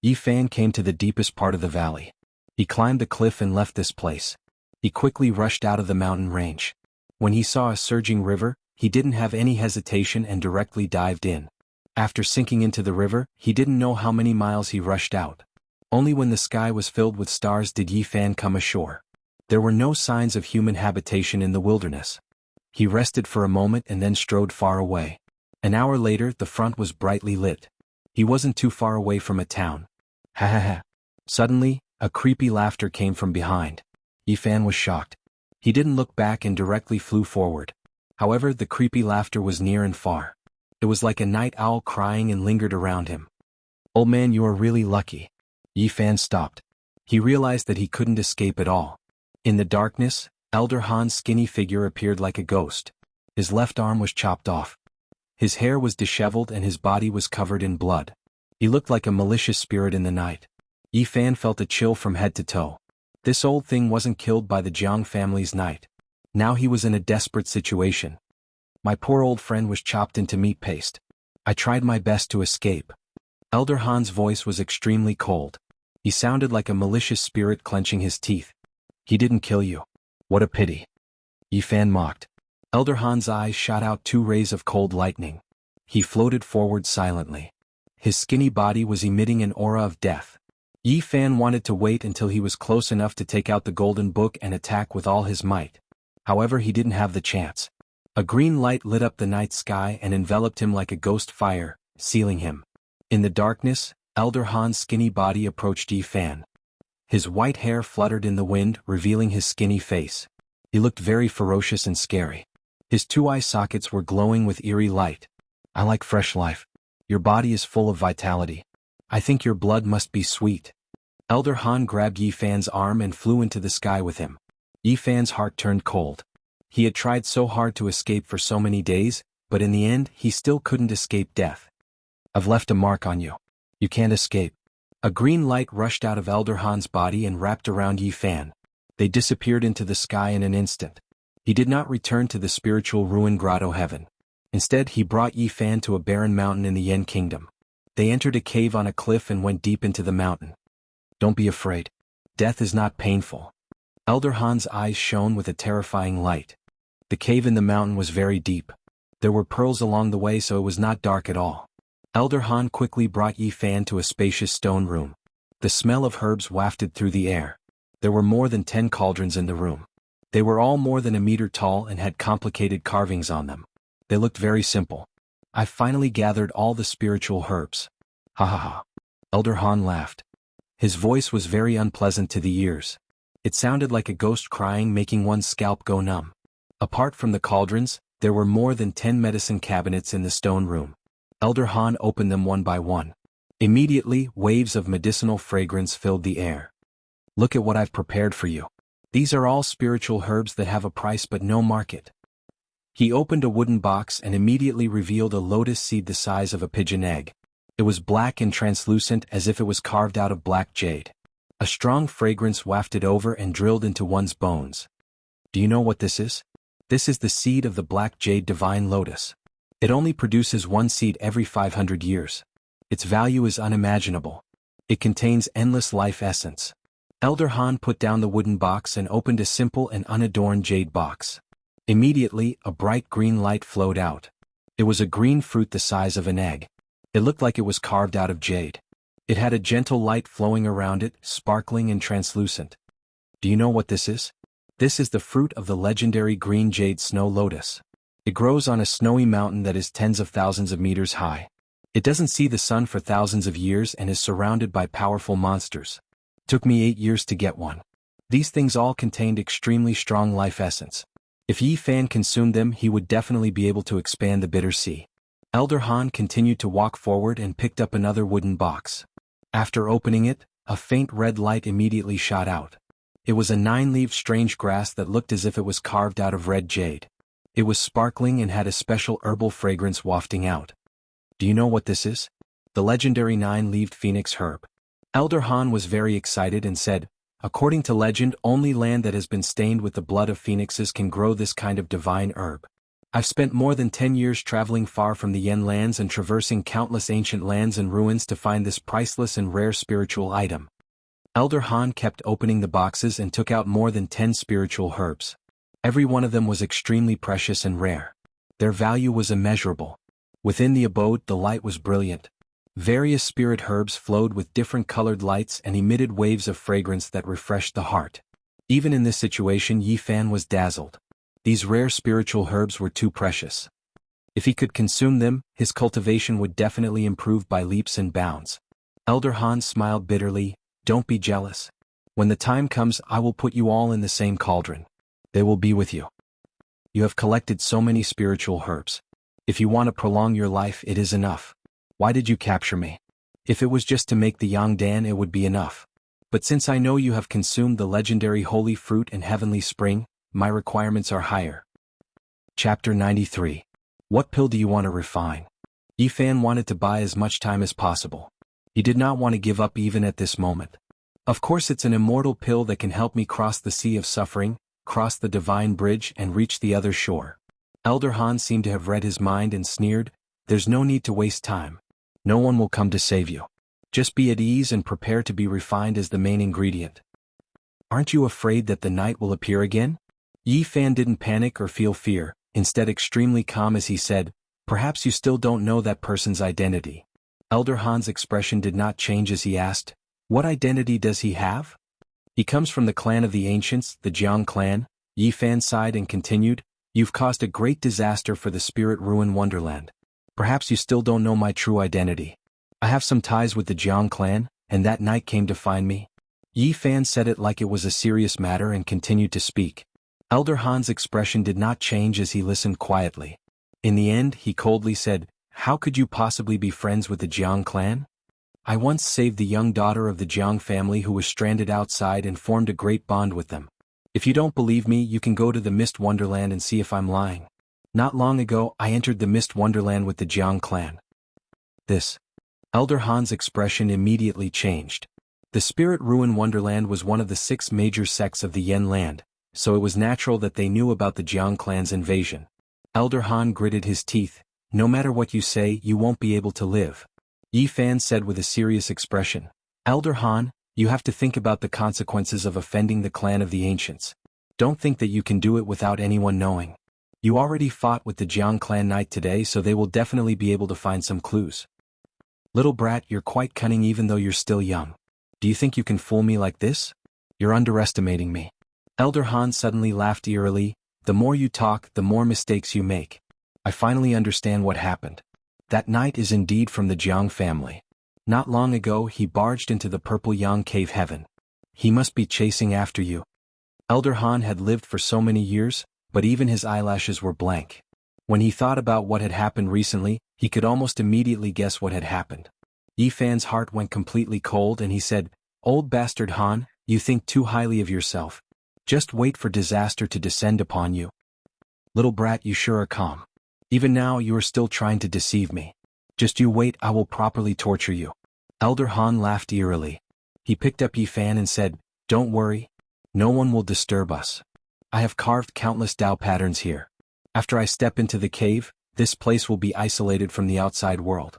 Yi Fan came to the deepest part of the valley. He climbed the cliff and left this place. He quickly rushed out of the mountain range. When he saw a surging river, he didn't have any hesitation and directly dived in. After sinking into the river, he didn't know how many miles he rushed out. Only when the sky was filled with stars did Yi Fan come ashore. There were no signs of human habitation in the wilderness. He rested for a moment and then strode far away. An hour later the front was brightly lit. He wasn't too far away from a town. Ha ha ha. Suddenly, a creepy laughter came from behind. Yi Fan was shocked. He didn't look back and directly flew forward. However, the creepy laughter was near and far. It was like a night owl crying and lingered around him. Old man, you are really lucky. Yi Fan stopped. He realized that he couldn't escape at all. In the darkness, Elder Han's skinny figure appeared like a ghost. His left arm was chopped off. His hair was disheveled and his body was covered in blood. He looked like a malicious spirit in the night. Yi Fan felt a chill from head to toe. This old thing wasn't killed by the Jiang family's knight. Now he was in a desperate situation. My poor old friend was chopped into meat paste. I tried my best to escape. Elder Han's voice was extremely cold. He sounded like a malicious spirit clenching his teeth. He didn't kill you. What a pity. Yi Fan mocked. Elder Han's eyes shot out 2 rays of cold lightning. He floated forward silently. His skinny body was emitting an aura of death. Yi Fan wanted to wait until he was close enough to take out the golden book and attack with all his might. However, he didn't have the chance. A green light lit up the night sky and enveloped him like a ghost fire, sealing him. In the darkness, Elder Han's skinny body approached Yi Fan. His white hair fluttered in the wind, revealing his skinny face. He looked very ferocious and scary. His 2 eye sockets were glowing with eerie light. I like fresh life. Your body is full of vitality. I think your blood must be sweet. Elder Han grabbed Yi Fan's arm and flew into the sky with him. Yi Fan's heart turned cold. He had tried so hard to escape for so many days, but in the end he still couldn't escape death. I've left a mark on you. You can't escape. A green light rushed out of Elder Han's body and wrapped around Yi Fan. They disappeared into the sky in an instant. He did not return to the spiritual ruin grotto heaven. Instead he brought Yi Fan to a barren mountain in the Yen kingdom. They entered a cave on a cliff and went deep into the mountain. Don't be afraid. Death is not painful. Elder Han's eyes shone with a terrifying light. The cave in the mountain was very deep. There were pearls along the way, so it was not dark at all. Elder Han quickly brought Yi Fan to a spacious stone room. The smell of herbs wafted through the air. There were more than 10 cauldrons in the room. They were all more than a meter tall and had complicated carvings on them. They looked very simple. I finally gathered all the spiritual herbs. Ha ha ha. Elder Han laughed. His voice was very unpleasant to the ears. It sounded like a ghost crying, making one's scalp go numb. Apart from the cauldrons, there were more than 10 medicine cabinets in the stone room. Elder Han opened them one by one. Immediately, waves of medicinal fragrance filled the air. Look at what I've prepared for you. These are all spiritual herbs that have a price but no market. He opened a wooden box and immediately revealed a lotus seed the size of a pigeon egg. It was black and translucent as if it was carved out of black jade. A strong fragrance wafted over and drilled into one's bones. Do you know what this is? This is the seed of the black jade divine lotus. It only produces 1 seed every 500 years. Its value is unimaginable. It contains endless life essence. Elder Han put down the wooden box and opened a simple and unadorned jade box. Immediately, a bright green light flowed out. It was a green fruit the size of an egg. It looked like it was carved out of jade. It had a gentle light flowing around it, sparkling and translucent. Do you know what this is? This is the fruit of the legendary green jade snow lotus. It grows on a snowy mountain that is tens of thousands of meters high. It doesn't see the sun for thousands of years and is surrounded by powerful monsters. It took me 8 years to get one. These things all contained extremely strong life essence. If Yi Fan consumed them, he would definitely be able to expand the bitter sea. Elder Han continued to walk forward and picked up another wooden box. After opening it, a faint red light immediately shot out. It was a 9-leaved strange grass that looked as if it was carved out of red jade. It was sparkling and had a special herbal fragrance wafting out. Do you know what this is? The legendary 9-leaved phoenix herb. Elder Han was very excited and said, according to legend, only land that has been stained with the blood of phoenixes can grow this kind of divine herb. I've spent more than 10 years traveling far from the Yen lands and traversing countless ancient lands and ruins to find this priceless and rare spiritual item. Elder Han kept opening the boxes and took out more than 10 spiritual herbs. Every one of them was extremely precious and rare. Their value was immeasurable. Within the abode, the light was brilliant. Various spirit herbs flowed with different colored lights and emitted waves of fragrance that refreshed the heart. Even in this situation, Yi Fan was dazzled. These rare spiritual herbs were too precious. If he could consume them, his cultivation would definitely improve by leaps and bounds. Elder Han smiled bitterly, don't be jealous. When the time comes, I will put you all in the same cauldron. They will be with you. You have collected so many spiritual herbs. If you want to prolong your life, it is enough. Why did you capture me? If it was just to make the Yangdan, it would be enough. But since I know you have consumed the legendary holy fruit and heavenly spring, my requirements are higher. Chapter 93. What pill do you want to refine? Yi Fan wanted to buy as much time as possible. He did not want to give up even at this moment. Of course, it's an immortal pill that can help me cross the sea of suffering, cross the divine bridge and reach the other shore. Elder Han seemed to have read his mind and sneered, there's no need to waste time. No one will come to save you. Just be at ease and prepare to be refined as the main ingredient. Aren't you afraid that the night will appear again? Yi Fan didn't panic or feel fear, instead extremely calm as he said, perhaps you still don't know that person's identity. Elder Han's expression did not change as he asked, what identity does he have? He comes from the clan of the ancients, the Jiang clan. Yi Fan sighed and continued, you've caused a great disaster for the spirit ruin wonderland. Perhaps you still don't know my true identity. I have some ties with the Jiang clan, and that night came to find me. Yi Fan said it like it was a serious matter and continued to speak. Elder Han's expression did not change as he listened quietly. In the end, he coldly said, how could you possibly be friends with the Jiang clan? I once saved the young daughter of the Jiang family who was stranded outside and formed a great bond with them. If you don't believe me, you can go to the Mist Wonderland and see if I'm lying. Not long ago, I entered the Mist Wonderland with the Jiang clan. Elder Han's expression immediately changed. The Spirit Ruin Wonderland was one of the 6 major sects of the Yen land, so it was natural that they knew about the Jiang clan's invasion. Elder Han gritted his teeth, no matter what you say, you won't be able to live. Yi Fan said with a serious expression, Elder Han, you have to think about the consequences of offending the clan of the ancients. Don't think that you can do it without anyone knowing. You already fought with the Jiang clan knight today, so they will definitely be able to find some clues. Little brat, you're quite cunning even though you're still young. Do you think you can fool me like this? You're underestimating me. Elder Han suddenly laughed eerily, the more you talk, the more mistakes you make. I finally understand what happened. That knight is indeed from the Jiang family. Not long ago he barged into the Purple Yang Cave heaven. He must be chasing after you. Elder Han had lived for so many years, but even his eyelashes were blank. When he thought about what had happened recently, he could almost immediately guess what had happened. Yi Fan's heart went completely cold and he said, old bastard Han, you think too highly of yourself. Just wait for disaster to descend upon you. Little brat, you sure are calm. Even now you are still trying to deceive me. Just you wait, I will properly torture you. Elder Han laughed eerily. He picked up Yi Fan and said, don't worry. No one will disturb us. I have carved countless Tao patterns here. After I step into the cave, this place will be isolated from the outside world.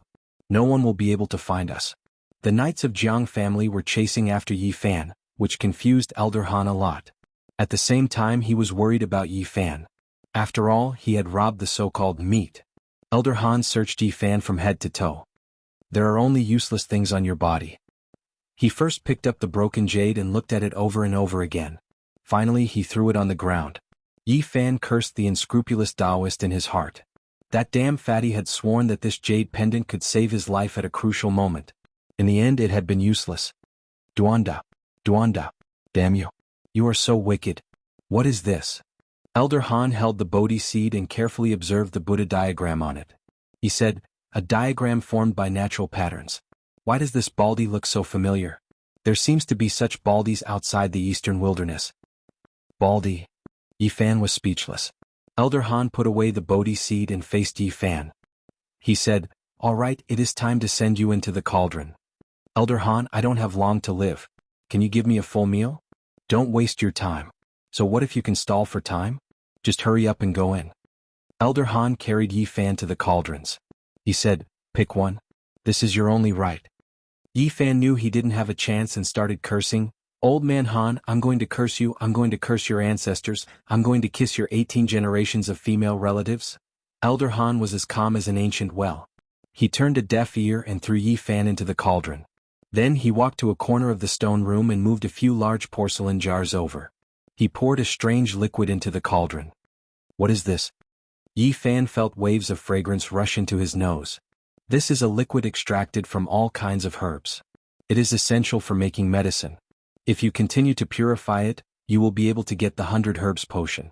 No one will be able to find us. The knights of Jiang family were chasing after Yi Fan, which confused Elder Han a lot. At the same time, he was worried about Yi Fan. After all, he had robbed the so-called meat. Elder Han searched Yi Fan from head to toe. There are only useless things on your body. He first picked up the broken jade and looked at it over and over again. Finally, he threw it on the ground. Yi Fan cursed the unscrupulous Taoist in his heart. That damn fatty had sworn that this jade pendant could save his life at a crucial moment. In the end, it had been useless. Duanda. Damn you. You are so wicked. What is this? Elder Han held the Bodhi seed and carefully observed the Buddha diagram on it. He said, a diagram formed by natural patterns. Why does this baldy look so familiar? There seems to be such baldies outside the eastern wilderness. Baldy. Yi Fan was speechless. Elder Han put away the Bodhi seed and faced Yi Fan. He said, all right, it is time to send you into the cauldron. Elder Han, I don't have long to live. Can you give me a full meal? Don't waste your time. So what if you can stall for time? Just hurry up and go in. Elder Han carried Yi Fan to the cauldrons. He said, pick one. This is your only right. Yi Fan knew he didn't have a chance and started cursing. Old man Han, I'm going to curse you, I'm going to curse your ancestors, I'm going to kiss your 18 generations of female relatives. Elder Han was as calm as an ancient well. He turned a deaf ear and threw Yi Fan into the cauldron. Then he walked to a corner of the stone room and moved a few large porcelain jars over. He poured a strange liquid into the cauldron. What is this? Yi Fan felt waves of fragrance rush into his nose. This is a liquid extracted from all kinds of herbs. It is essential for making medicine. If you continue to purify it, you will be able to get the 100 herbs potion.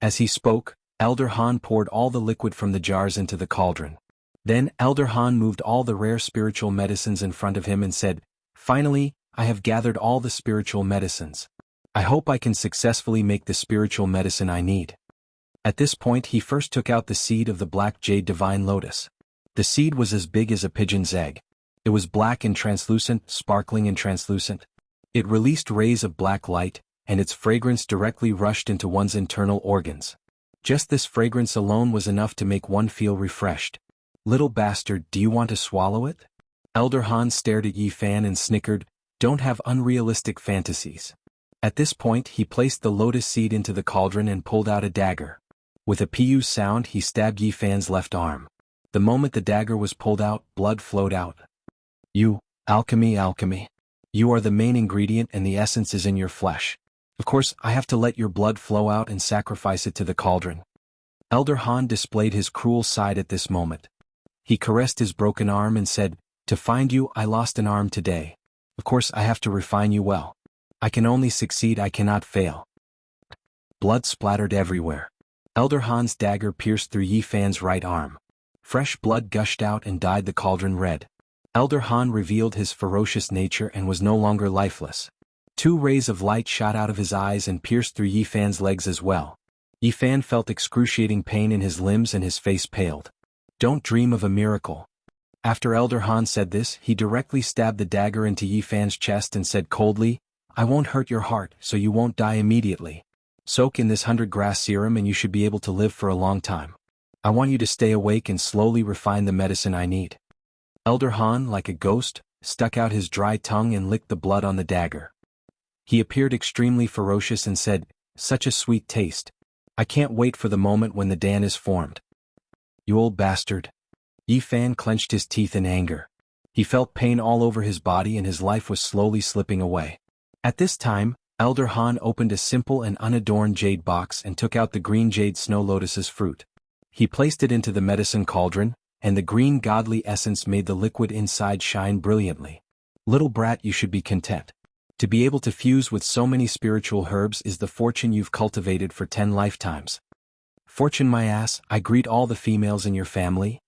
As he spoke, Elder Han poured all the liquid from the jars into the cauldron. Then Elder Han moved all the rare spiritual medicines in front of him and said, finally, I have gathered all the spiritual medicines. I hope I can successfully make the spiritual medicine I need. At this point he first took out the seed of the black jade divine lotus. The seed was as big as a pigeon's egg. It was black and translucent, sparkling and translucent. It released rays of black light, and its fragrance directly rushed into one's internal organs. Just this fragrance alone was enough to make one feel refreshed. Little bastard, do you want to swallow it? Elder Han stared at Yi Fan and snickered, don't have unrealistic fantasies. At this point he placed the lotus seed into the cauldron and pulled out a dagger. With a pu sound he stabbed Yi Fan's left arm. The moment the dagger was pulled out, blood flowed out. You, alchemy. You are the main ingredient and the essence is in your flesh. Of course, I have to let your blood flow out and sacrifice it to the cauldron. Elder Han displayed his cruel side at this moment. He caressed his broken arm and said, to find you, I lost an arm today. Of course, I have to refine you well. I can only succeed, I cannot fail. Blood splattered everywhere. Elder Han's dagger pierced through Yi Fan's right arm. Fresh blood gushed out and dyed the cauldron red. Elder Han revealed his ferocious nature and was no longer lifeless. 2 rays of light shot out of his eyes and pierced through Yi Fan's legs as well. Yi Fan felt excruciating pain in his limbs and his face paled. Don't dream of a miracle. After Elder Han said this, he directly stabbed the dagger into Yi Fan's chest and said coldly, I won't hurt your heart, so you won't die immediately. Soak in this 100 grass serum and you should be able to live for a long time. I want you to stay awake and slowly refine the medicine I need. Elder Han, like a ghost, stuck out his dry tongue and licked the blood on the dagger. He appeared extremely ferocious and said, such a sweet taste. I can't wait for the moment when the Dan is formed. You old bastard. Yi Fan clenched his teeth in anger. He felt pain all over his body and his life was slowly slipping away. At this time, Elder Han opened a simple and unadorned jade box and took out the green jade snow lotus's fruit. He placed it into the medicine cauldron, and the green godly essence made the liquid inside shine brilliantly. Little brat, you should be content. To be able to fuse with so many spiritual herbs is the fortune you've cultivated for 10 lifetimes. Fortune my ass, I greet all the females in your family.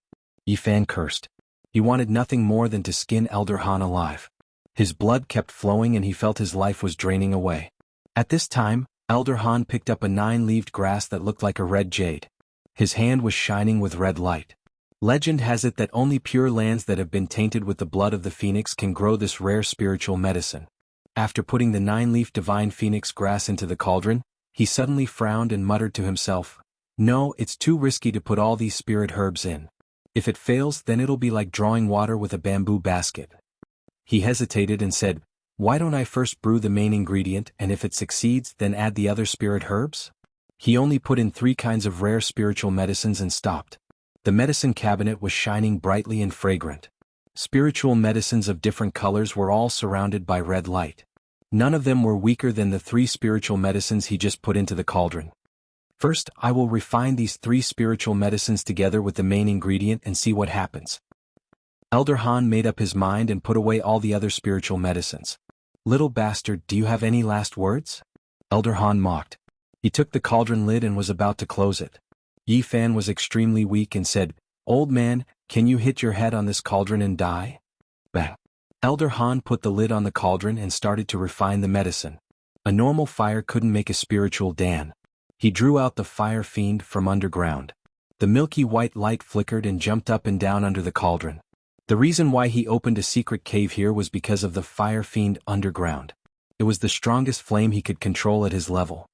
Yi Fan cursed. He wanted nothing more than to skin Elder Han alive. His blood kept flowing and he felt his life was draining away. At this time, Elder Han picked up a 9-leaved grass that looked like a red jade. His hand was shining with red light. Legend has it that only pure lands that have been tainted with the blood of the phoenix can grow this rare spiritual medicine. After putting the 9-leaf divine phoenix grass into the cauldron, he suddenly frowned and muttered to himself, no, it's too risky to put all these spirit herbs in. If it fails, then it'll be like drawing water with a bamboo basket. He hesitated and said, why don't I first brew the main ingredient and if it succeeds, then add the other spirit herbs? He only put in 3 kinds of rare spiritual medicines and stopped. The medicine cabinet was shining brightly and fragrant. Spiritual medicines of different colors were all surrounded by red light. None of them were weaker than the 3 spiritual medicines he just put into the cauldron. First, I will refine these 3 spiritual medicines together with the main ingredient and see what happens. Elder Han made up his mind and put away all the other spiritual medicines. Little bastard, do you have any last words? Elder Han mocked. He took the cauldron lid and was about to close it. Yi Fan was extremely weak and said, "Old man, can you hit your head on this cauldron and die?" Bang. Elder Han put the lid on the cauldron and started to refine the medicine. A normal fire couldn't make a spiritual Dan. He drew out the fire fiend from underground. The milky white light flickered and jumped up and down under the cauldron. The reason why he opened a secret cave here was because of the fire fiend underground. It was the strongest flame he could control at his level.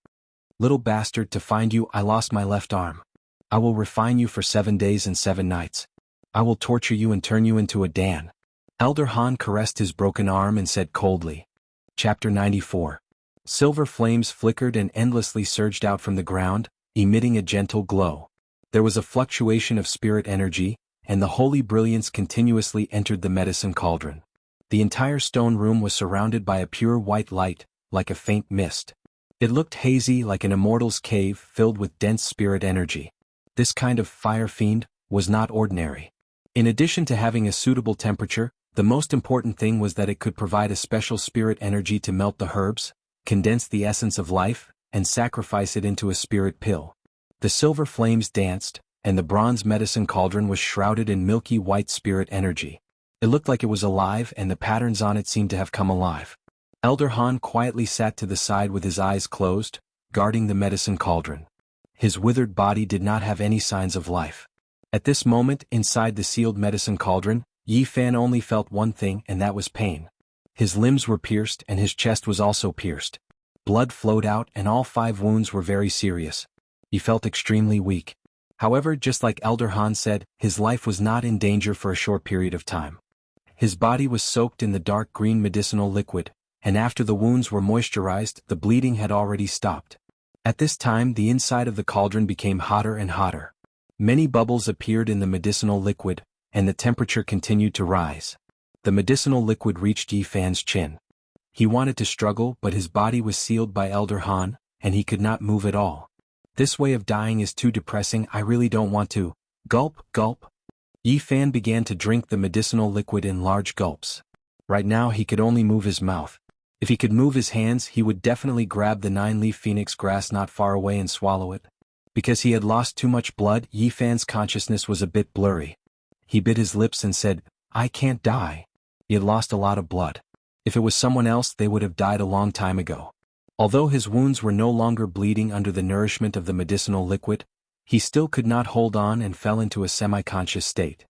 "Little bastard, to find you I lost my left arm. I will refine you for 7 days and 7 nights. I will torture you and turn you into a Dan." Elder Han caressed his broken arm and said coldly. Chapter 94. Silver flames flickered and endlessly surged out from the ground, emitting a gentle glow. There was a fluctuation of spirit energy, and the holy brilliance continuously entered the medicine cauldron. The entire stone room was surrounded by a pure white light, like a faint mist. It looked hazy like an immortal's cave filled with dense spirit energy. This kind of fire fiend was not ordinary. In addition to having a suitable temperature, the most important thing was that it could provide a special spirit energy to melt the herbs, condense the essence of life, and sacrifice it into a spirit pill. The silver flames danced, and the bronze medicine cauldron was shrouded in milky white spirit energy. It looked like it was alive and the patterns on it seemed to have come alive. Elder Han quietly sat to the side with his eyes closed, guarding the medicine cauldron. His withered body did not have any signs of life. At this moment, inside the sealed medicine cauldron, Yi Fan only felt one thing, and that was pain. His limbs were pierced and his chest was also pierced. Blood flowed out and all 5 wounds were very serious. He felt extremely weak. However, just like Elder Han said, his life was not in danger for a short period of time. His body was soaked in the dark green medicinal liquid, and after the wounds were moisturized, the bleeding had already stopped. At this time, the inside of the cauldron became hotter and hotter. Many bubbles appeared in the medicinal liquid, and the temperature continued to rise. The medicinal liquid reached Yi Fan's chin. He wanted to struggle, but his body was sealed by Elder Han, and he could not move at all. "This way of dying is too depressing, I really don't want to." Gulp, gulp. Yi Fan began to drink the medicinal liquid in large gulps. Right now he could only move his mouth. If he could move his hands, he would definitely grab the 9-leaf phoenix grass not far away and swallow it. Because he had lost too much blood, Yi Fan's consciousness was a bit blurry. He bit his lips and said, "I can't die." He had lost a lot of blood. If it was someone else, they would have died a long time ago. Although his wounds were no longer bleeding under the nourishment of the medicinal liquid, he still could not hold on and fell into a semi-conscious state.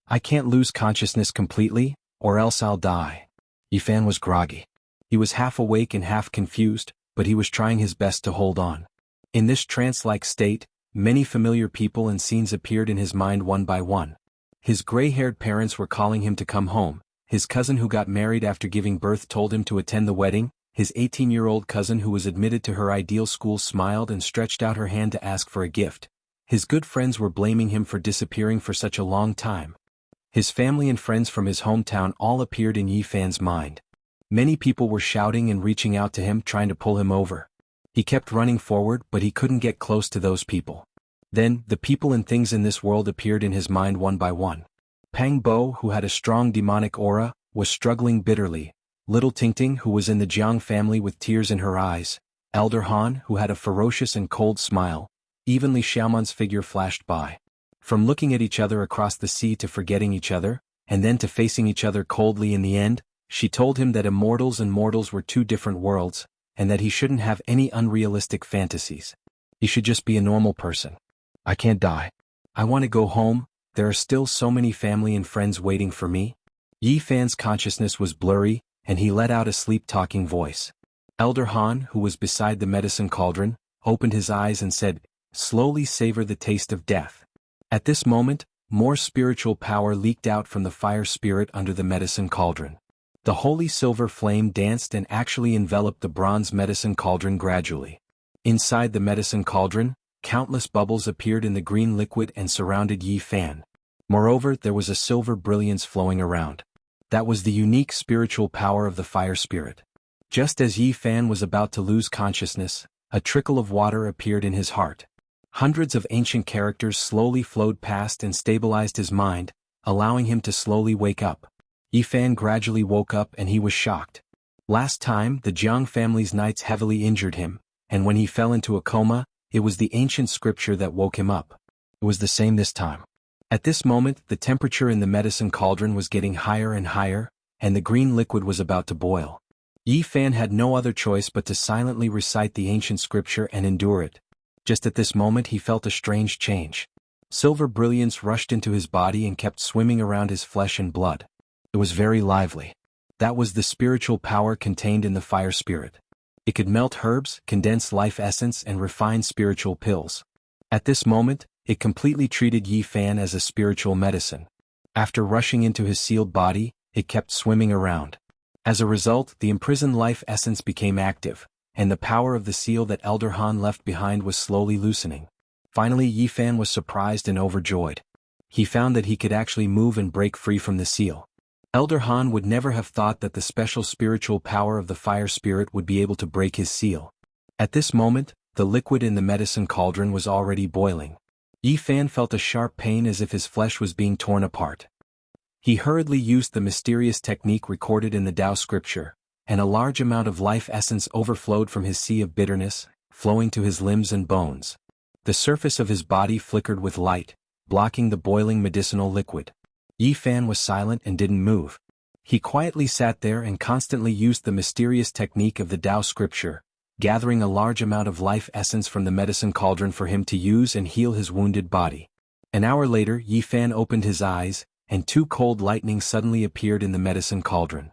"I can't lose consciousness completely, or else I'll die." Yi Fan was groggy. He was half awake and half confused, but he was trying his best to hold on. In this trance-like state, many familiar people and scenes appeared in his mind one by one. His gray-haired parents were calling him to come home. His cousin who got married after giving birth told him to attend the wedding. His 18-year-old cousin who was admitted to her ideal school smiled and stretched out her hand to ask for a gift. His good friends were blaming him for disappearing for such a long time. His family and friends from his hometown all appeared in Yi Fan's mind. Many people were shouting and reaching out to him, trying to pull him over. He kept running forward, but he couldn't get close to those people. Then, the people and things in this world appeared in his mind one by one. Pang Bo, who had a strong demonic aura, was struggling bitterly. Little Tingting, who was in the Jiang family with tears in her eyes. Elder Han, who had a ferocious and cold smile. Evenly Xiaoman's figure flashed by. From looking at each other across the sea to forgetting each other, and then to facing each other coldly in the end, she told him that immortals and mortals were 2 different worlds, and that he shouldn't have any unrealistic fantasies. He should just be a normal person. "I can't die. I want to go home, there are still so many family and friends waiting for me." Yi Fan's consciousness was blurry, and he let out a sleep-talking voice. Elder Han, who was beside the medicine cauldron, opened his eyes and said, "Slowly savor the taste of death." At this moment, more spiritual power leaked out from the fire spirit under the medicine cauldron. The holy silver flame danced and actually enveloped the bronze medicine cauldron gradually. Inside the medicine cauldron, countless bubbles appeared in the green liquid and surrounded Yi Fan. Moreover, there was a silver brilliance flowing around. That was the unique spiritual power of the fire spirit. Just as Yi Fan was about to lose consciousness, a trickle of water appeared in his heart. Hundreds of ancient characters slowly flowed past and stabilized his mind, allowing him to slowly wake up. Yi Fan gradually woke up and he was shocked. Last time, the Jiang family's knights heavily injured him, and when he fell into a coma, it was the ancient scripture that woke him up. It was the same this time. At this moment, the temperature in the medicine cauldron was getting higher and higher, and the green liquid was about to boil. Yi Fan had no other choice but to silently recite the ancient scripture and endure it. Just at this moment he felt a strange change. Silver brilliance rushed into his body and kept swimming around his flesh and blood. It was very lively. That was the spiritual power contained in the fire spirit. It could melt herbs, condense life essence, and refine spiritual pills. At this moment, it completely treated Yi Fan as a spiritual medicine. After rushing into his sealed body, it kept swimming around. As a result, the imprisoned life essence became active, and the power of the seal that Elder Han left behind was slowly loosening. Finally, Yi Fan was surprised and overjoyed. He found that he could actually move and break free from the seal. Elder Han would never have thought that the special spiritual power of the fire spirit would be able to break his seal. At this moment, the liquid in the medicine cauldron was already boiling. Yi Fan felt a sharp pain as if his flesh was being torn apart. He hurriedly used the mysterious technique recorded in the Tao scripture, and a large amount of life essence overflowed from his sea of bitterness, flowing to his limbs and bones. The surface of his body flickered with light, blocking the boiling medicinal liquid. Yi Fan was silent and didn't move. He quietly sat there and constantly used the mysterious technique of the Tao scripture, gathering a large amount of life essence from the medicine cauldron for him to use and heal his wounded body. An hour later, Yi Fan opened his eyes, and 2 cold lightnings suddenly appeared in the medicine cauldron.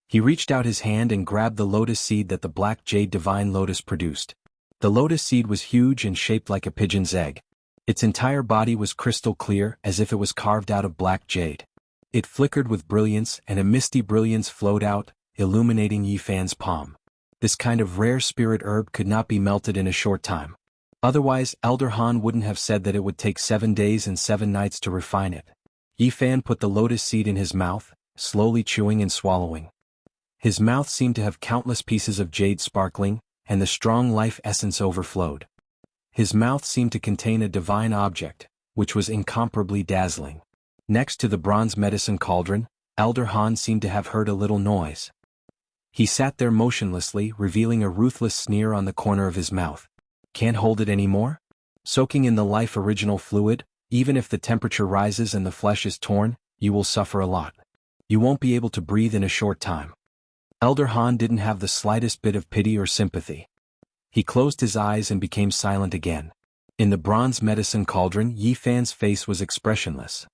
He reached out his hand and grabbed the lotus seed that the black jade divine lotus produced. The lotus seed was huge and shaped like a pigeon's egg. Its entire body was crystal clear, as if it was carved out of black jade. It flickered with brilliance, and a misty brilliance flowed out, illuminating Yi Fan's palm. This kind of rare spirit herb could not be melted in a short time. Otherwise, Elder Han wouldn't have said that it would take 7 days and 7 nights to refine it. Yi Fan put the lotus seed in his mouth, slowly chewing and swallowing. His mouth seemed to have countless pieces of jade sparkling, and the strong life essence overflowed. His mouth seemed to contain a divine object, which was incomparably dazzling. Next to the bronze medicine cauldron, Elder Han seemed to have heard a little noise. He sat there motionlessly, revealing a ruthless sneer on the corner of his mouth. Can't hold it anymore? Soaking in the life original fluid, even if the temperature rises and the flesh is torn, you will suffer a lot. You won't be able to breathe in a short time. Elder Han didn't have the slightest bit of pity or sympathy. He closed his eyes and became silent again. In the bronze medicine cauldron, Yi Fan's face was expressionless.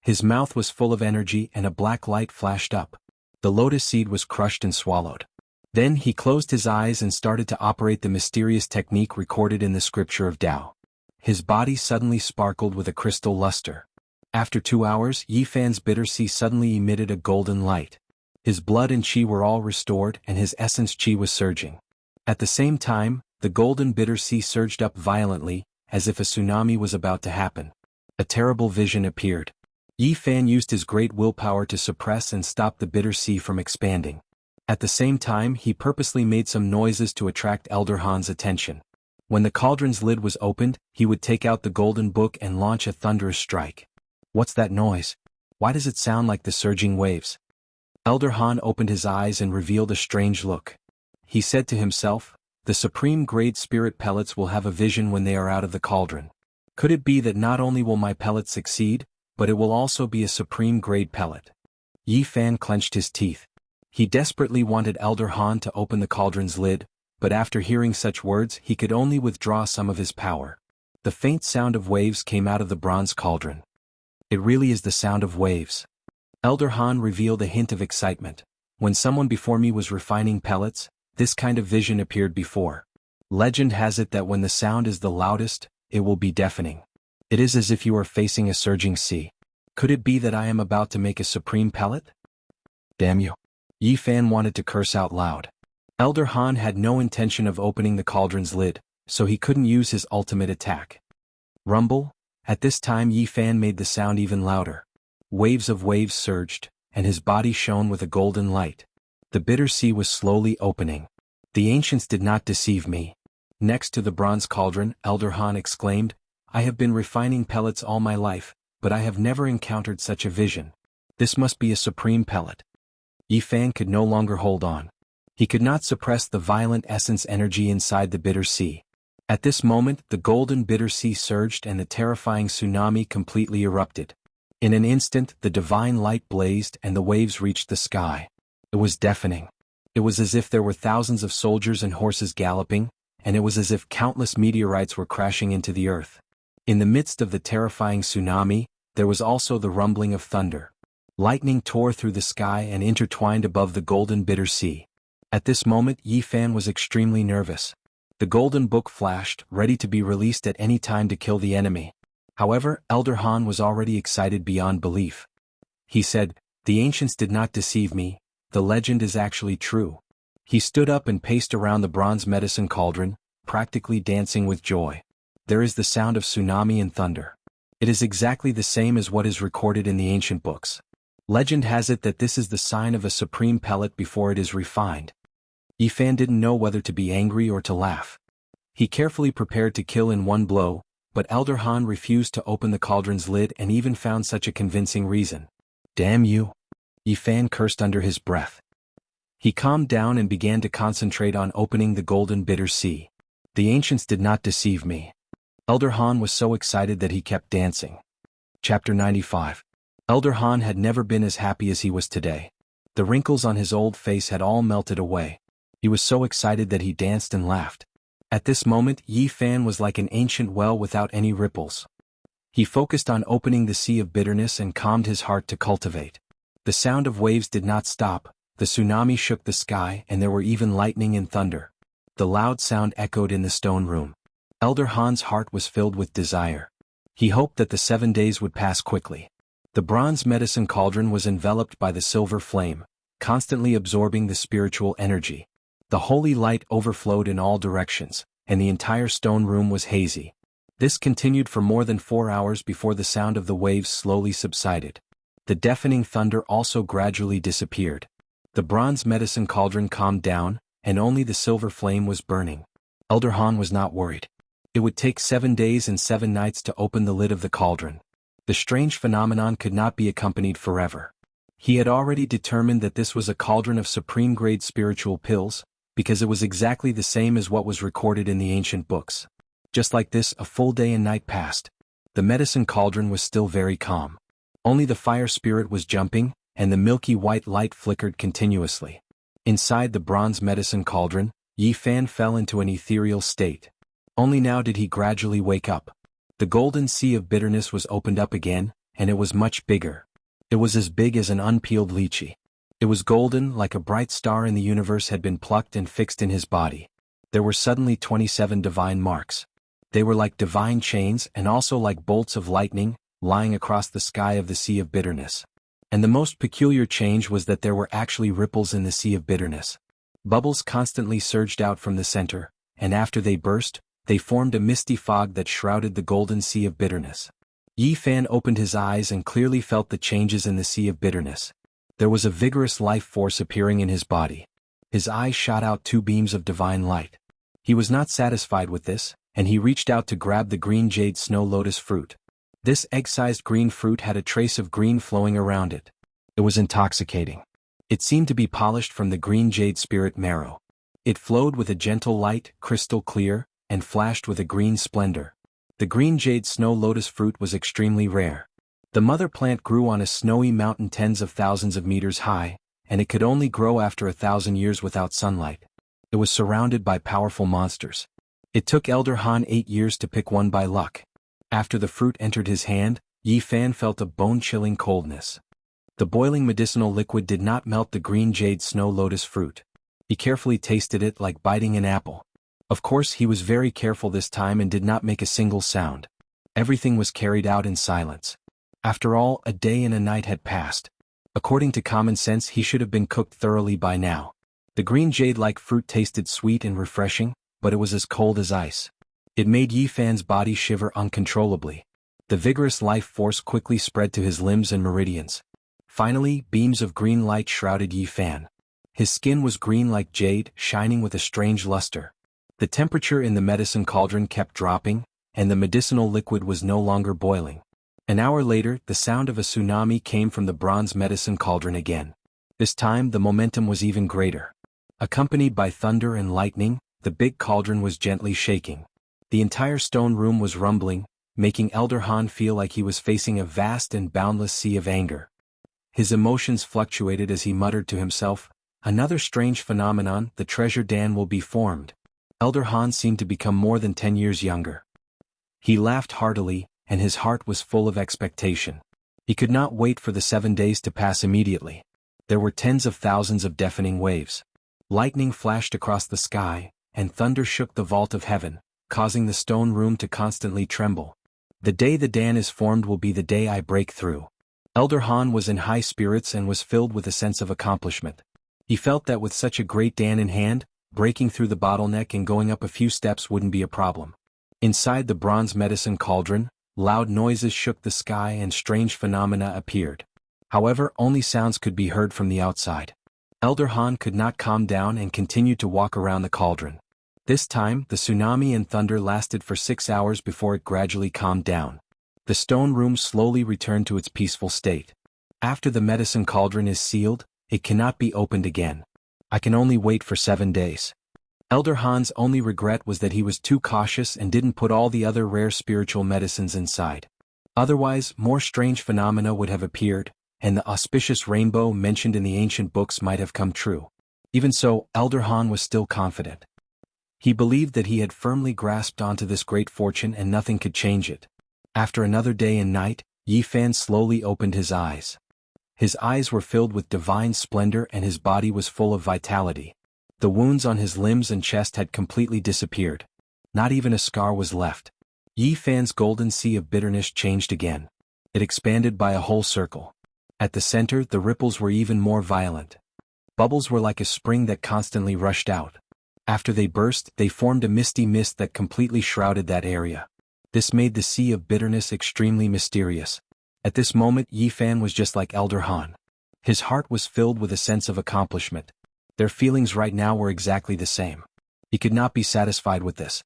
His mouth was full of energy and a black light flashed up. The lotus seed was crushed and swallowed. Then he closed his eyes and started to operate the mysterious technique recorded in the scripture of Tao. His body suddenly sparkled with a crystal luster. After 2 hours, Yi Fan's bitter sea suddenly emitted a golden light. His blood and qi were all restored and his essence qi was surging. At the same time, the golden bitter sea surged up violently, as if a tsunami was about to happen. A terrible vision appeared. Yi Fan used his great willpower to suppress and stop the bitter sea from expanding. At the same time, he purposely made some noises to attract Elder Han's attention. When the cauldron's lid was opened, he would take out the golden book and launch a thunderous strike. What's that noise? Why does it sound like the surging waves? Elder Han opened his eyes and revealed a strange look. He said to himself, the supreme grade spirit pellets will have a vision when they are out of the cauldron. Could it be that not only will my pellet succeed, but it will also be a supreme grade pellet? Yi Fan clenched his teeth. He desperately wanted Elder Han to open the cauldron's lid, but after hearing such words he could only withdraw some of his power. The faint sound of waves came out of the bronze cauldron. It really is the sound of waves. Elder Han revealed a hint of excitement. When someone before me was refining pellets, this kind of vision appeared before. Legend has it that when the sound is the loudest, it will be deafening. It is as if you are facing a surging sea. Could it be that I am about to make a supreme pellet? Damn you. Yi Fan wanted to curse out loud. Elder Han had no intention of opening the cauldron's lid, so he couldn't use his ultimate attack. Rumble? At this time Yi Fan made the sound even louder. Waves of waves surged, and his body shone with a golden light. The bitter sea was slowly opening. The ancients did not deceive me. Next to the bronze cauldron, Elder Han exclaimed, I have been refining pellets all my life, but I have never encountered such a vision. This must be a supreme pellet. Yi Fan could no longer hold on. He could not suppress the violent essence energy inside the bitter sea. At this moment, the golden bitter sea surged and the terrifying tsunami completely erupted. In an instant, the divine light blazed and the waves reached the sky. It was deafening. It was as if there were thousands of soldiers and horses galloping, and it was as if countless meteorites were crashing into the earth. In the midst of the terrifying tsunami, there was also the rumbling of thunder. Lightning tore through the sky and intertwined above the golden bitter sea. At this moment, Yi Fan was extremely nervous. The golden book flashed, ready to be released at any time to kill the enemy. However, Elder Han was already excited beyond belief. He said, "The ancients did not deceive me, the legend is actually true." He stood up and paced around the bronze medicine cauldron, practically dancing with joy. There is the sound of tsunami and thunder. It is exactly the same as what is recorded in the ancient books. Legend has it that this is the sign of a supreme pellet before it is refined. Yi Fan didn't know whether to be angry or to laugh. He carefully prepared to kill in one blow, but Elder Han refused to open the cauldron's lid and even found such a convincing reason. "Damn you!" Yi Fan cursed under his breath. He calmed down and began to concentrate on opening the golden bitter sea. The ancients did not deceive me. Elder Han was so excited that he kept dancing. Chapter 95. Elder Han had never been as happy as he was today. The wrinkles on his old face had all melted away. He was so excited that he danced and laughed. At this moment, Yi Fan was like an ancient well without any ripples. He focused on opening the sea of bitterness and calmed his heart to cultivate. The sound of waves did not stop, the tsunami shook the sky and there were even lightning and thunder. The loud sound echoed in the stone room. Elder Han's heart was filled with desire. He hoped that the 7 days would pass quickly. The bronze medicine cauldron was enveloped by the silver flame, constantly absorbing the spiritual energy. The holy light overflowed in all directions, and the entire stone room was hazy. This continued for more than 4 hours before the sound of the waves slowly subsided. The deafening thunder also gradually disappeared. The bronze medicine cauldron calmed down, and only the silver flame was burning. Elder Han was not worried. It would take 7 days and 7 nights to open the lid of the cauldron. The strange phenomenon could not be accompanied forever. He had already determined that this was a cauldron of supreme-grade spiritual pills, because it was exactly the same as what was recorded in the ancient books. Just like this, a full day and night passed. The medicine cauldron was still very calm. Only the fire spirit was jumping, and the milky white light flickered continuously. Inside the bronze medicine cauldron, Yi Fan fell into an ethereal state. Only now did he gradually wake up. The golden sea of bitterness was opened up again, and it was much bigger. It was as big as an unpeeled lychee. It was golden, like a bright star in the universe had been plucked and fixed in his body. There were suddenly 27 divine marks. They were like divine chains and also like bolts of lightning, lying across the sky of the sea of bitterness. And the most peculiar change was that there were actually ripples in the sea of bitterness. Bubbles constantly surged out from the center, and after they burst, they formed a misty fog that shrouded the golden sea of bitterness. Yi Fan opened his eyes and clearly felt the changes in the sea of bitterness. There was a vigorous life force appearing in his body. His eyes shot out 2 beams of divine light. He was not satisfied with this, and he reached out to grab the green jade snow lotus fruit. This egg-sized green fruit had a trace of green flowing around it. It was intoxicating. It seemed to be polished from the green jade spirit marrow. It flowed with a gentle light, crystal clear, and flashed with a green splendor. The green jade snow lotus fruit was extremely rare. The mother plant grew on a snowy mountain tens of thousands of meters high, and it could only grow after 1,000 years without sunlight. It was surrounded by powerful monsters. It took Elder Han 8 years to pick one by luck. After the fruit entered his hand, Yi Fan felt a bone-chilling coldness. The boiling medicinal liquid did not melt the green jade snow lotus fruit. He carefully tasted it like biting an apple. Of course, he was very careful this time and did not make a single sound. Everything was carried out in silence. After all, a day and a night had passed. According to common sense, he should have been cooked thoroughly by now. The green jade-like fruit tasted sweet and refreshing, but it was as cold as ice. It made Yi Fan's body shiver uncontrollably. The vigorous life force quickly spread to his limbs and meridians. Finally, beams of green light shrouded Yi Fan. His skin was green like jade, shining with a strange luster. The temperature in the medicine cauldron kept dropping, and the medicinal liquid was no longer boiling. An hour later, the sound of a tsunami came from the bronze medicine cauldron again. This time, the momentum was even greater. Accompanied by thunder and lightning, the big cauldron was gently shaking. The entire stone room was rumbling, making Elder Han feel like he was facing a vast and boundless sea of anger. His emotions fluctuated as he muttered to himself, "Another strange phenomenon, the treasure dam will be formed." Elder Han seemed to become more than 10 years younger. He laughed heartily, and his heart was full of expectation. He could not wait for the 7 days to pass immediately. There were tens of thousands of deafening waves. Lightning flashed across the sky, and thunder shook the vault of heaven, causing the stone room to constantly tremble. The day the dam is formed will be the day I break through. Elder Han was in high spirits and was filled with a sense of accomplishment. He felt that with such a great dam in hand, breaking through the bottleneck and going up a few steps wouldn't be a problem. Inside the bronze medicine cauldron, loud noises shook the sky and strange phenomena appeared. However, only sounds could be heard from the outside. Elder Han could not calm down and continued to walk around the cauldron. This time, the tsunami and thunder lasted for 6 hours before it gradually calmed down. The stone room slowly returned to its peaceful state. After the medicine cauldron is sealed, it cannot be opened again. I can only wait for 7 days. Elder Han's only regret was that he was too cautious and didn't put all the other rare spiritual medicines inside. Otherwise, more strange phenomena would have appeared, and the auspicious rainbow mentioned in the ancient books might have come true. Even so, Elder Han was still confident. He believed that he had firmly grasped onto this great fortune and nothing could change it. After another day and night, Yi Fan slowly opened his eyes. His eyes were filled with divine splendor and his body was full of vitality. The wounds on his limbs and chest had completely disappeared. Not even a scar was left. Yi Fan's golden sea of bitterness changed again. It expanded by a whole circle. At the center, the ripples were even more violent. Bubbles were like a spring that constantly rushed out. After they burst, they formed a misty mist that completely shrouded that area. This made the sea of bitterness extremely mysterious. At this moment, Yi Fan was just like Elder Han. His heart was filled with a sense of accomplishment. Their feelings right now were exactly the same. He could not be satisfied with this.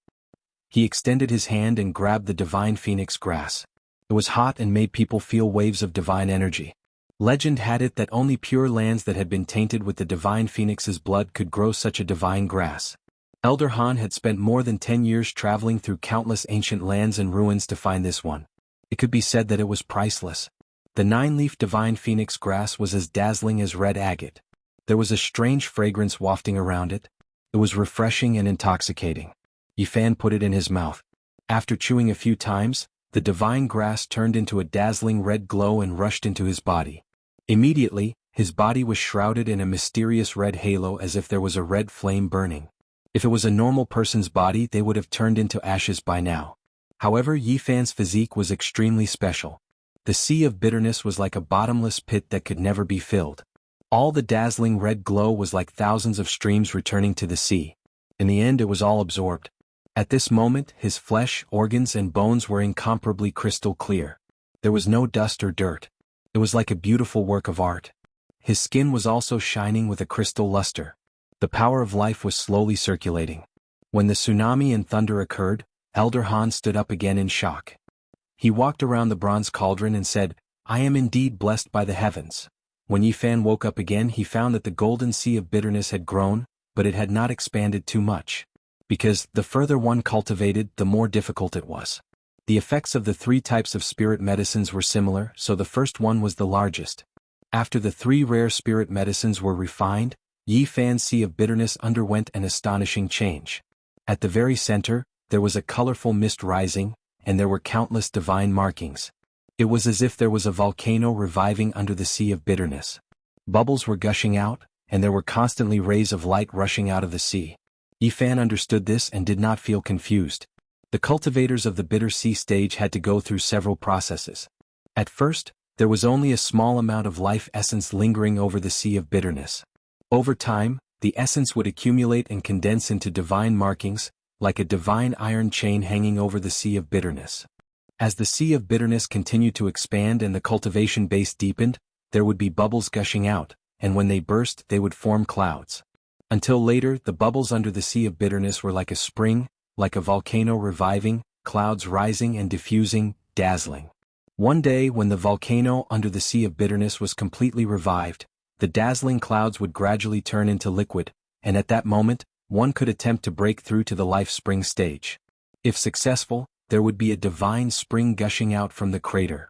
He extended his hand and grabbed the divine phoenix grass. It was hot and made people feel waves of divine energy. Legend had it that only pure lands that had been tainted with the divine phoenix's blood could grow such a divine grass. Elder Han had spent more than 10 years traveling through countless ancient lands and ruins to find this one. It could be said that it was priceless. The 9-leaf divine phoenix grass was as dazzling as red agate. There was a strange fragrance wafting around it. It was refreshing and intoxicating. Yi Fan put it in his mouth. After chewing a few times, the divine grass turned into a dazzling red glow and rushed into his body. Immediately, his body was shrouded in a mysterious red halo as if there was a red flame burning. If it was a normal person's body, they would have turned into ashes by now. However, Yi Fan's physique was extremely special. The sea of bitterness was like a bottomless pit that could never be filled. All the dazzling red glow was like thousands of streams returning to the sea. In the end, it was all absorbed. At this moment, his flesh, organs, and bones were incomparably crystal clear. There was no dust or dirt. It was like a beautiful work of art. His skin was also shining with a crystal luster. The power of life was slowly circulating. When the tsunami and thunder occurred, Elder Han stood up again in shock. He walked around the bronze cauldron and said, "I am indeed blessed by the heavens." When Yi Fan woke up again, he found that the golden sea of bitterness had grown, but it had not expanded too much. Because, the further one cultivated, the more difficult it was. The effects of the 3 types of spirit medicines were similar, so the first one was the largest. After the 3 rare spirit medicines were refined, Yi Fan's sea of bitterness underwent an astonishing change. At the very center, there was a colorful mist rising, and there were countless divine markings. It was as if there was a volcano reviving under the sea of bitterness. Bubbles were gushing out, and there were constantly rays of light rushing out of the sea. Yi Fan understood this and did not feel confused. The cultivators of the bitter sea stage had to go through several processes. At first, there was only a small amount of life essence lingering over the sea of bitterness. Over time, the essence would accumulate and condense into divine markings, like a divine iron chain hanging over the sea of bitterness. As the sea of bitterness continued to expand and the cultivation base deepened, there would be bubbles gushing out, and when they burst, they would form clouds. Until later, the bubbles under the sea of bitterness were like a spring, like a volcano reviving, clouds rising and diffusing, dazzling. One day, when the volcano under the sea of bitterness was completely revived, the dazzling clouds would gradually turn into liquid, and at that moment, one could attempt to break through to the life spring stage. If successful, there would be a divine spring gushing out from the crater.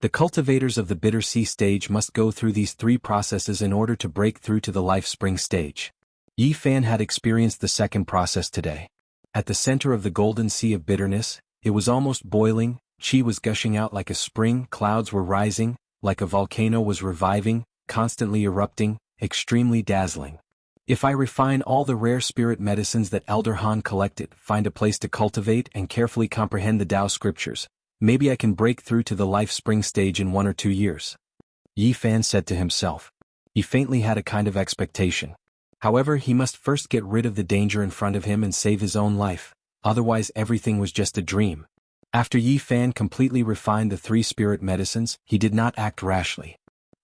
The cultivators of the bitter sea stage must go through these three processes in order to break through to the life spring stage. Yi Fan had experienced the second process today. At the center of the golden sea of bitterness, it was almost boiling, qi was gushing out like a spring, clouds were rising, like a volcano was reviving, constantly erupting, extremely dazzling. If I refine all the rare spirit medicines that Elder Han collected, find a place to cultivate and carefully comprehend the Tao scriptures, maybe I can break through to the life spring stage in 1 or 2 years. Yi Fan said to himself. He faintly had a kind of expectation. However, he must first get rid of the danger in front of him and save his own life, otherwise everything was just a dream. After Yi Fan completely refined the 3 spirit medicines, he did not act rashly.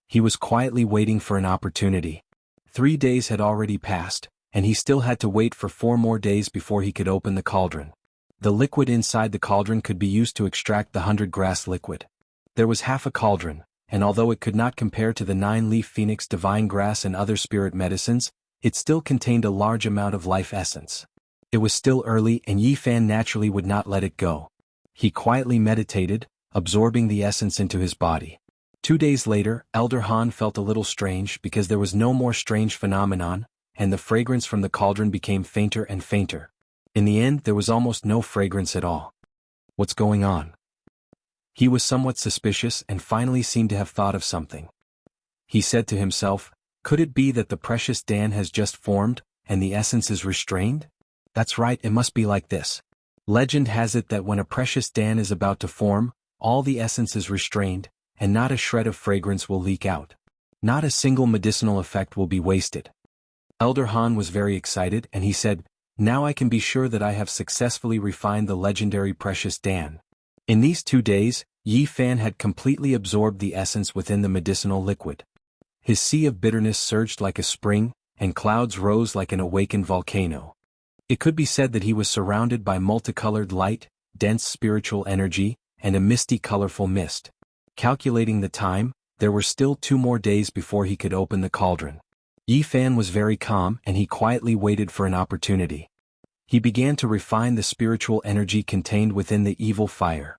He was quietly waiting for an opportunity. 3 days had already passed, and he still had to wait for 4 more days before he could open the cauldron. The liquid inside the cauldron could be used to extract the 100-grass liquid. There was half a cauldron, and although it could not compare to the 9-leaf phoenix divine grass and other spirit medicines, it still contained a large amount of life essence. It was still early and Yi Fan naturally would not let it go. He quietly meditated, absorbing the essence into his body. 2 days later, Elder Han felt a little strange because there was no more strange phenomenon, and the fragrance from the cauldron became fainter and fainter. In the end, there was almost no fragrance at all. What's going on? He was somewhat suspicious and finally seemed to have thought of something. He said to himself, could it be that the precious Dan has just formed, and the essence is restrained? That's right, it must be like this. Legend has it that when a precious Dan is about to form, all the essence is restrained, and not a shred of fragrance will leak out. Not a single medicinal effect will be wasted. Elder Han was very excited and he said, now I can be sure that I have successfully refined the legendary precious Dan. In these 2 days, Yi Fan had completely absorbed the essence within the medicinal liquid. His sea of bitterness surged like a spring, and clouds rose like an awakened volcano. It could be said that he was surrounded by multicolored light, dense spiritual energy, and a misty colorful mist. Calculating the time, there were still 2 more days before he could open the cauldron. Yi Fan was very calm and he quietly waited for an opportunity. He began to refine the spiritual energy contained within the evil fire.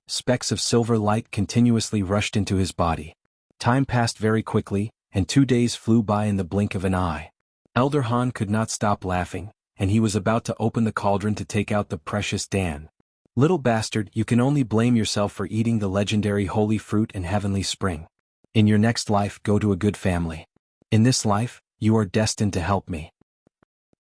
Specks of silver light continuously rushed into his body. Time passed very quickly, and 2 days flew by in the blink of an eye. Elder Han could not stop laughing, and he was about to open the cauldron to take out the precious Dan. Little bastard, you can only blame yourself for eating the legendary holy fruit and heavenly spring. In your next life, go to a good family. In this life, you are destined to help me.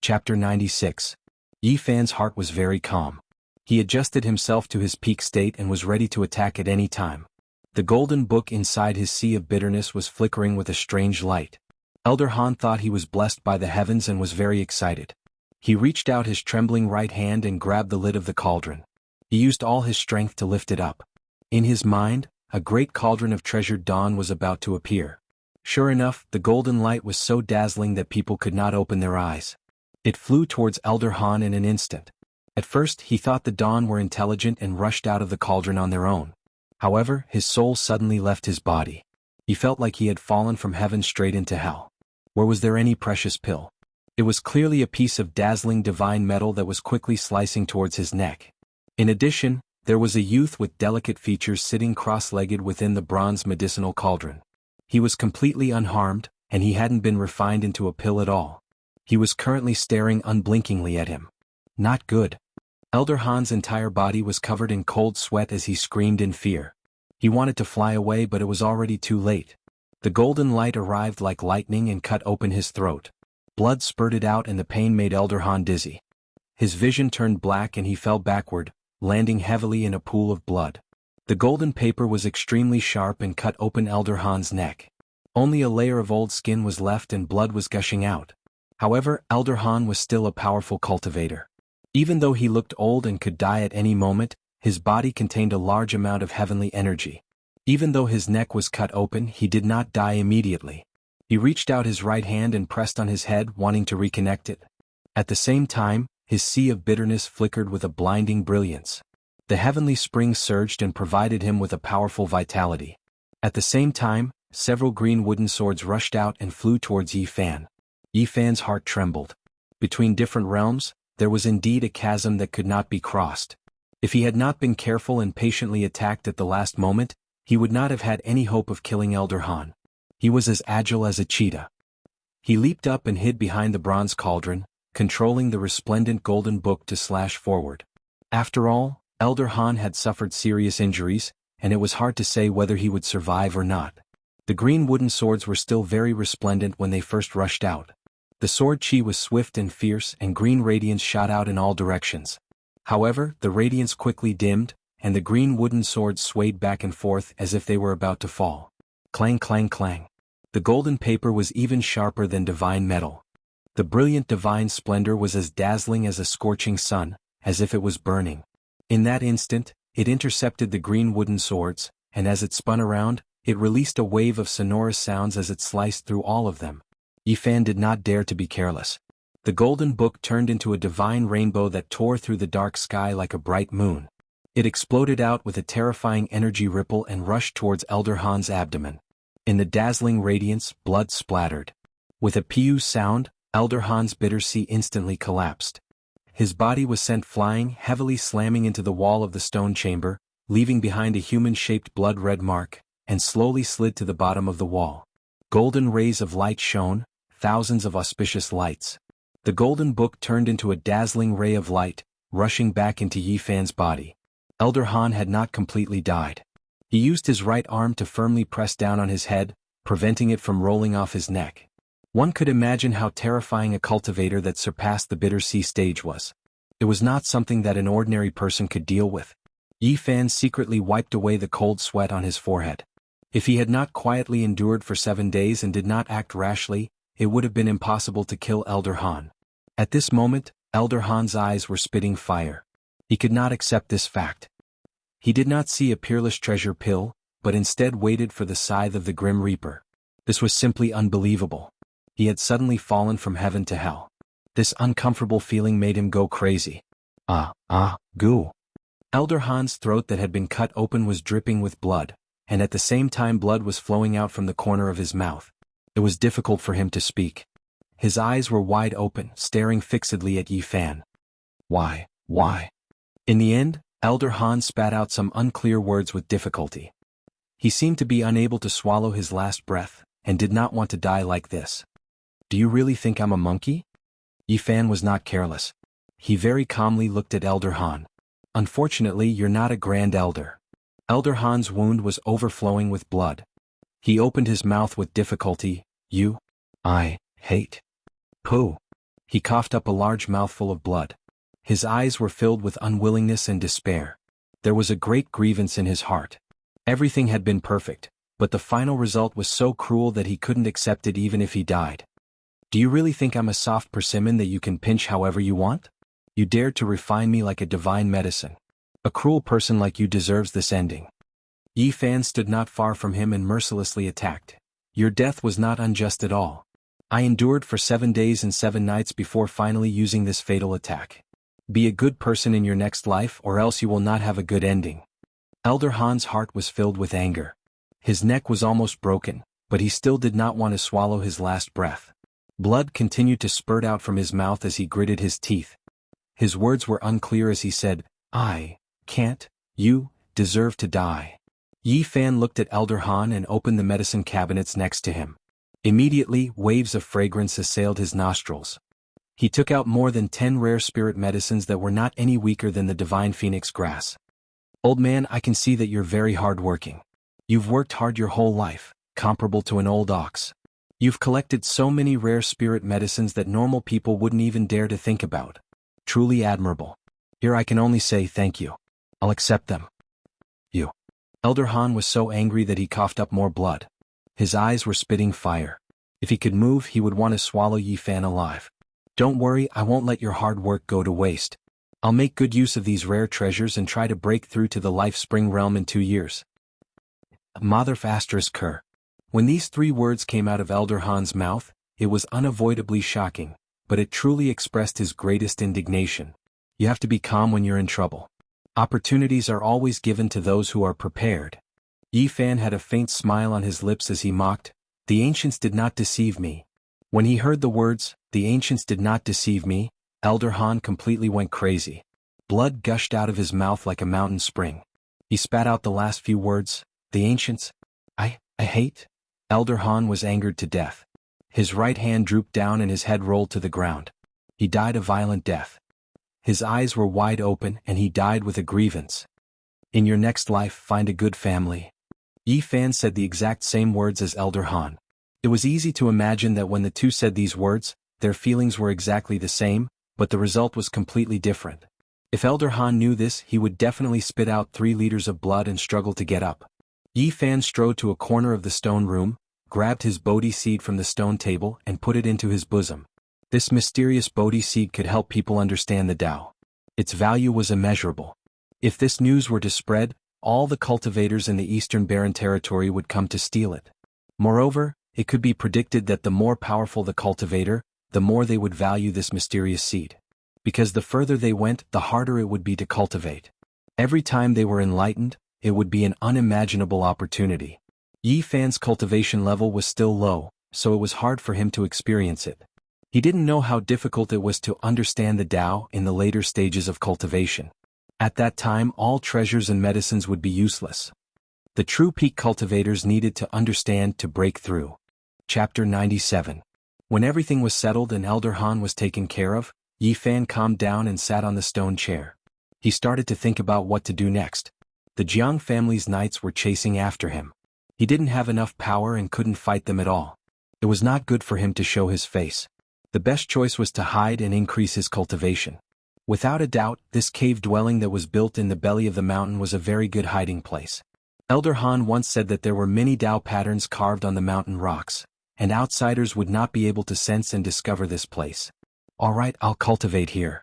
Chapter 96. Yi Fan's heart was very calm. He adjusted himself to his peak state and was ready to attack at any time. The golden book inside his sea of bitterness was flickering with a strange light. Elder Han thought he was blessed by the heavens and was very excited. He reached out his trembling right hand and grabbed the lid of the cauldron. He used all his strength to lift it up. In his mind, a great cauldron of treasured dawn was about to appear. Sure enough, the golden light was so dazzling that people could not open their eyes. It flew towards Elder Han in an instant. At first, he thought the dawn were intelligent and rushed out of the cauldron on their own. However, his soul suddenly left his body. He felt like he had fallen from heaven straight into hell. Where was there any precious pill? It was clearly a piece of dazzling divine metal that was quickly slicing towards his neck. In addition, there was a youth with delicate features sitting cross-legged within the bronze medicinal cauldron. He was completely unharmed, and he hadn't been refined into a pill at all. He was currently staring unblinkingly at him. Not good. Elder Han's entire body was covered in cold sweat as he screamed in fear. He wanted to fly away, but it was already too late. The golden light arrived like lightning and cut open his throat. Blood spurted out and the pain made Elder Han dizzy. His vision turned black and he fell backward, landing heavily in a pool of blood. The golden paper was extremely sharp and cut open Elder Han's neck. Only a layer of old skin was left and blood was gushing out. However, Elder Han was still a powerful cultivator. Even though he looked old and could die at any moment, his body contained a large amount of heavenly energy. Even though his neck was cut open, he did not die immediately. He reached out his right hand and pressed on his head, wanting to reconnect it. At the same time, his sea of bitterness flickered with a blinding brilliance. The heavenly spring surged and provided him with a powerful vitality. At the same time, several green wooden swords rushed out and flew towards Yi Fan. Yi Fan's heart trembled. Between different realms, there was indeed a chasm that could not be crossed. If he had not been careful and patiently attacked at the last moment, he would not have had any hope of killing Elder Han. He was as agile as a cheetah. He leaped up and hid behind the bronze cauldron, controlling the resplendent golden book to slash forward. After all, Elder Han had suffered serious injuries, and it was hard to say whether he would survive or not. The green wooden swords were still very resplendent when they first rushed out. The sword chi was swift and fierce, and green radiance shot out in all directions. However, the radiance quickly dimmed, and the green wooden swords swayed back and forth as if they were about to fall. Clang clang clang. The golden paper was even sharper than divine metal. The brilliant divine splendor was as dazzling as a scorching sun, as if it was burning. In that instant, it intercepted the green wooden swords, and as it spun around, it released a wave of sonorous sounds as it sliced through all of them. Yi Fan did not dare to be careless. The golden book turned into a divine rainbow that tore through the dark sky like a bright moon. It exploded out with a terrifying energy ripple and rushed towards Elder Han's abdomen. In the dazzling radiance, blood splattered. With a pew sound, Elder Han's bitter sea instantly collapsed. His body was sent flying, heavily slamming into the wall of the stone chamber, leaving behind a human-shaped blood-red mark, and slowly slid to the bottom of the wall. Golden rays of light shone, thousands of auspicious lights. The golden book turned into a dazzling ray of light, rushing back into Yi Fan's body. Elder Han had not completely died. He used his right arm to firmly press down on his head, preventing it from rolling off his neck. One could imagine how terrifying a cultivator that surpassed the bitter sea stage was. It was not something that an ordinary person could deal with. Yi Fan secretly wiped away the cold sweat on his forehead. If he had not quietly endured for 7 days and did not act rashly, it would have been impossible to kill Elder Han. At this moment, Elder Han's eyes were spitting fire. He could not accept this fact. He did not see a peerless treasure pill, but instead waited for the scythe of the Grim Reaper. This was simply unbelievable. He had suddenly fallen from heaven to hell. This uncomfortable feeling made him go crazy. Goo. Elder Han's throat that had been cut open was dripping with blood, and at the same time blood was flowing out from the corner of his mouth. It was difficult for him to speak. His eyes were wide open, staring fixedly at Yi Fan. Why? In the end, Elder Han spat out some unclear words with difficulty. He seemed to be unable to swallow his last breath, and did not want to die like this. Do you really think I'm a monkey? Yi Fan was not careless. He very calmly looked at Elder Han. Unfortunately, you're not a grand elder. Elder Han's wound was overflowing with blood. He opened his mouth with difficulty. I hate. Pooh. He coughed up a large mouthful of blood. His eyes were filled with unwillingness and despair. There was a great grievance in his heart. Everything had been perfect, but the final result was so cruel that he couldn't accept it even if he died. Do you really think I'm a soft persimmon that you can pinch however you want? You dared to refine me like a divine medicine. A cruel person like you deserves this ending. Yi Fan stood not far from him and mercilessly attacked. Your death was not unjust at all. I endured for 7 days and 7 nights before finally using this fatal attack. Be a good person in your next life or else you will not have a good ending. Elder Han's heart was filled with anger. His neck was almost broken, but he still did not want to swallow his last breath. Blood continued to spurt out from his mouth as he gritted his teeth. His words were unclear as he said, I can't, you deserve to die. Yi Fan looked at Elder Han and opened the medicine cabinets next to him. Immediately, waves of fragrance assailed his nostrils. He took out more than 10 rare spirit medicines that were not any weaker than the divine phoenix grass. Old man, I can see that you're very hard-working. You've worked hard your whole life, comparable to an old ox. You've collected so many rare spirit medicines that normal people wouldn't even dare to think about. Truly admirable. Here I can only say thank you. I'll accept them. You. Elder Han was so angry that he coughed up more blood. His eyes were spitting fire. If he could move, he would want to swallow Yi Fan alive. Don't worry, I won't let your hard work go to waste. I'll make good use of these rare treasures and try to break through to the Life Spring realm in 2 years. Mother****. When these 3 words came out of Elder Han's mouth, it was unavoidably shocking, but it truly expressed his greatest indignation. You have to be calm when you're in trouble. Opportunities are always given to those who are prepared. Yi Fan had a faint smile on his lips as he mocked, the ancients did not deceive me. When he heard the words, "The ancients did not deceive me," Elder Han completely went crazy. Blood gushed out of his mouth like a mountain spring. He spat out the last few words, "The ancients? I hate?" Elder Han was angered to death. His right hand drooped down and his head rolled to the ground. He died a violent death. His eyes were wide open and he died with a grievance. "In your next life, find a good family." Yi Fan said the exact same words as Elder Han. It was easy to imagine that when the two said these words, their feelings were exactly the same, but the result was completely different. If Elder Han knew this, he would definitely spit out 3 liters of blood and struggle to get up. Yi Fan strode to a corner of the stone room, grabbed his Bodhi seed from the stone table and put it into his bosom. This mysterious Bodhi seed could help people understand the Tao. Its value was immeasurable. If this news were to spread, all the cultivators in the Eastern Barren Territory would come to steal it. Moreover, it could be predicted that the more powerful the cultivator, the more they would value this mysterious seed. Because the further they went, the harder it would be to cultivate. Every time they were enlightened, it would be an unimaginable opportunity. Yi Fan's cultivation level was still low, so it was hard for him to experience it. He didn't know how difficult it was to understand the Tao in the later stages of cultivation. At that time, all treasures and medicines would be useless. The true peak cultivators needed to understand to break through. Chapter 97. When everything was settled and Elder Han was taken care of, Yi Fan calmed down and sat on the stone chair. He started to think about what to do next. The Jiang family's knights were chasing after him. He didn't have enough power and couldn't fight them at all. It was not good for him to show his face. The best choice was to hide and increase his cultivation. Without a doubt, this cave dwelling that was built in the belly of the mountain was a very good hiding place. Elder Han once said that there were many Tao patterns carved on the mountain rocks, and outsiders would not be able to sense and discover this place. "Alright, I'll cultivate here."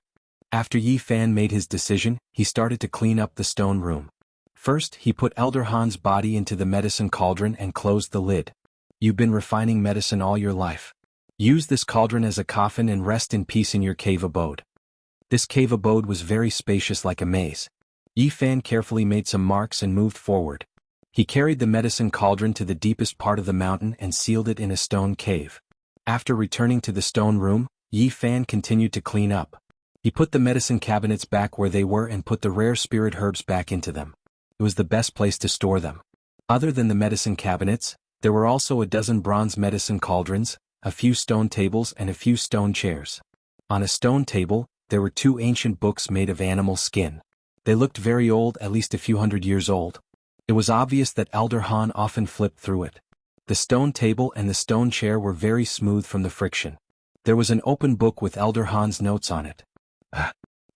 After Yi Fan made his decision, he started to clean up the stone room. First, he put Elder Han's body into the medicine cauldron and closed the lid. "You've been refining medicine all your life. Use this cauldron as a coffin and rest in peace in your cave abode." This cave abode was very spacious like a maze. Yi Fan carefully made some marks and moved forward. He carried the medicine cauldron to the deepest part of the mountain and sealed it in a stone cave. After returning to the stone room, Yi Fan continued to clean up. He put the medicine cabinets back where they were and put the rare spirit herbs back into them. It was the best place to store them. Other than the medicine cabinets, there were also a dozen bronze medicine cauldrons, a few stone tables and a few stone chairs. On a stone table, there were 2 ancient books made of animal skin. They looked very old, at least a few hundred years old. It was obvious that Elder Han often flipped through it. The stone table and the stone chair were very smooth from the friction. There was an open book with Elder Han's notes on it.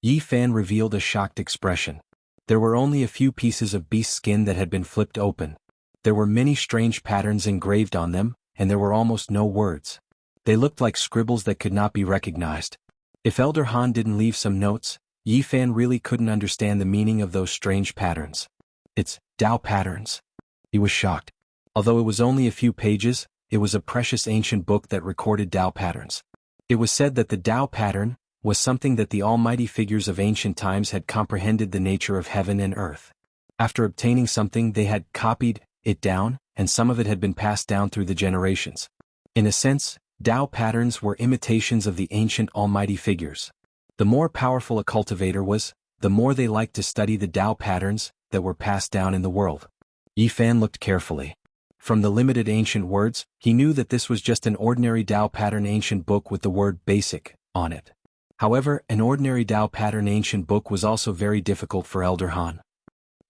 Yi Fan revealed a shocked expression. There were only a few pieces of beast skin that had been flipped open. There were many strange patterns engraved on them, and there were almost no words. They looked like scribbles that could not be recognized. If Elder Han didn't leave some notes, Yi Fan really couldn't understand the meaning of those strange patterns. "It's Tao patterns." He was shocked. Although it was only a few pages, it was a precious ancient book that recorded Tao patterns. It was said that the Tao pattern was something that the almighty figures of ancient times had comprehended the nature of heaven and earth. After obtaining something, they had copied it down, and some of it had been passed down through the generations. In a sense, Tao patterns were imitations of the ancient almighty figures. The more powerful a cultivator was, the more they liked to study the Tao patterns that were passed down in the world. Yi Fan looked carefully. From the limited ancient words, he knew that this was just an ordinary Tao pattern ancient book with the word basic on it. However, an ordinary Tao pattern ancient book was also very difficult for Elder Han.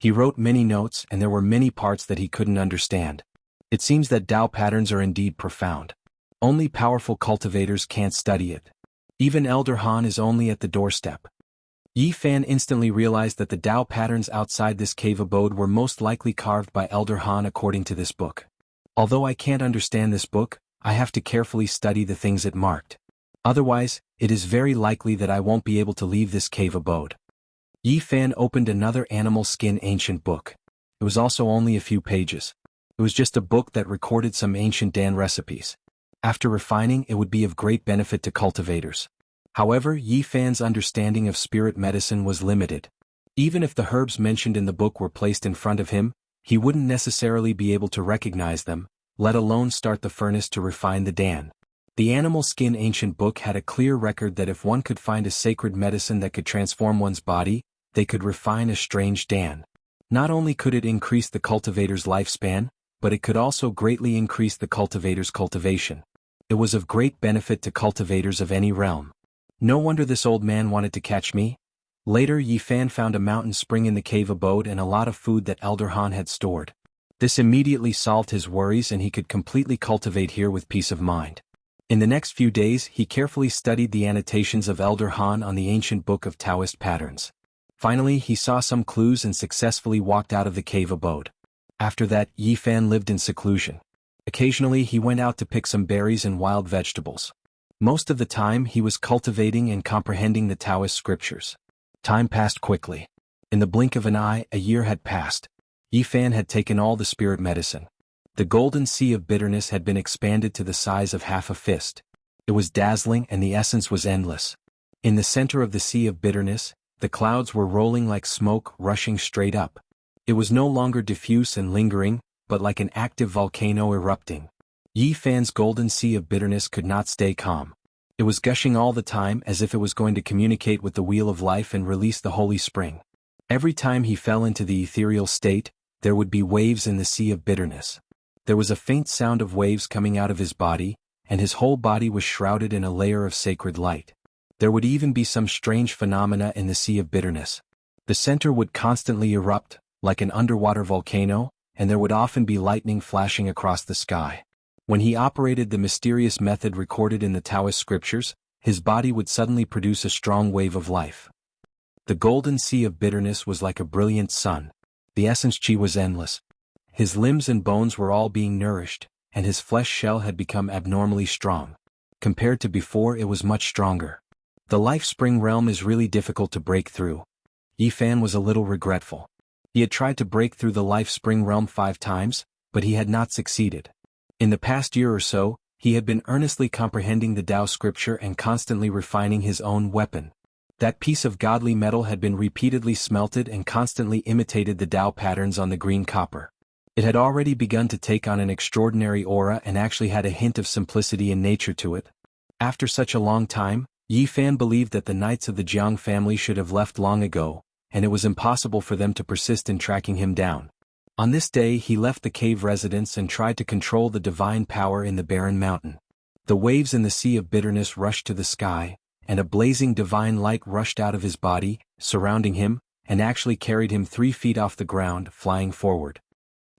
He wrote many notes and there were many parts that he couldn't understand. It seems that Tao patterns are indeed profound. Only powerful cultivators can't study it. Even Elder Han is only at the doorstep. Yi Fan instantly realized that the Tao patterns outside this cave abode were most likely carved by Elder Han according to this book. Although I can't understand this book, I have to carefully study the things it marked. Otherwise, it is very likely that I won't be able to leave this cave abode. Yi Fan opened another animal skin ancient book. It was also only a few pages. It was just a book that recorded some ancient Dan recipes. After refining, it would be of great benefit to cultivators. However, Yi Fan's understanding of spirit medicine was limited. Even if the herbs mentioned in the book were placed in front of him, he wouldn't necessarily be able to recognize them, let alone start the furnace to refine the Dan. The animal skin ancient book had a clear record that if one could find a sacred medicine that could transform one's body, they could refine a strange Dan. Not only could it increase the cultivator's lifespan, but it could also greatly increase the cultivator's cultivation. It was of great benefit to cultivators of any realm. No wonder this old man wanted to catch me. Later Yi Fan found a mountain spring in the cave abode and a lot of food that Elder Han had stored. This immediately solved his worries and he could completely cultivate here with peace of mind. In the next few days he carefully studied the annotations of Elder Han on the ancient book of Taoist patterns. Finally he saw some clues and successfully walked out of the cave abode. After that Yi Fan lived in seclusion. Occasionally he went out to pick some berries and wild vegetables. Most of the time he was cultivating and comprehending the Taoist scriptures. Time passed quickly. In the blink of an eye a year had passed. Yi Fan had taken all the spirit medicine. The golden sea of bitterness had been expanded to the size of half a fist. It was dazzling and the essence was endless. In the center of the sea of bitterness, the clouds were rolling like smoke rushing straight up. It was no longer diffuse and lingering, but like an active volcano erupting. Yi Fan's golden sea of bitterness could not stay calm. It was gushing all the time as if it was going to communicate with the wheel of life and release the holy spring. Every time he fell into the ethereal state, there would be waves in the sea of bitterness. There was a faint sound of waves coming out of his body, and his whole body was shrouded in a layer of sacred light. There would even be some strange phenomena in the sea of bitterness. The center would constantly erupt, like an underwater volcano, and there would often be lightning flashing across the sky. When he operated the mysterious method recorded in the Taoist scriptures, his body would suddenly produce a strong wave of life. The golden sea of bitterness was like a brilliant sun. The essence chi was endless. His limbs and bones were all being nourished, and his flesh shell had become abnormally strong. Compared to before it was much stronger. The life spring realm is really difficult to break through. Yi Fan was a little regretful. He had tried to break through the life spring realm 5 times, but he had not succeeded. In the past year or so, he had been earnestly comprehending the Tao scripture and constantly refining his own weapon. That piece of godly metal had been repeatedly smelted and constantly imitated the Tao patterns on the green copper. It had already begun to take on an extraordinary aura and actually had a hint of simplicity in nature to it. After such a long time, Yi Fan believed that the knights of the Jiang family should have left long ago, and it was impossible for them to persist in tracking him down. On this day he left the cave residence and tried to control the divine power in the barren mountain. The waves in the sea of bitterness rushed to the sky, and a blazing divine light rushed out of his body, surrounding him, and actually carried him 3 feet off the ground, flying forward.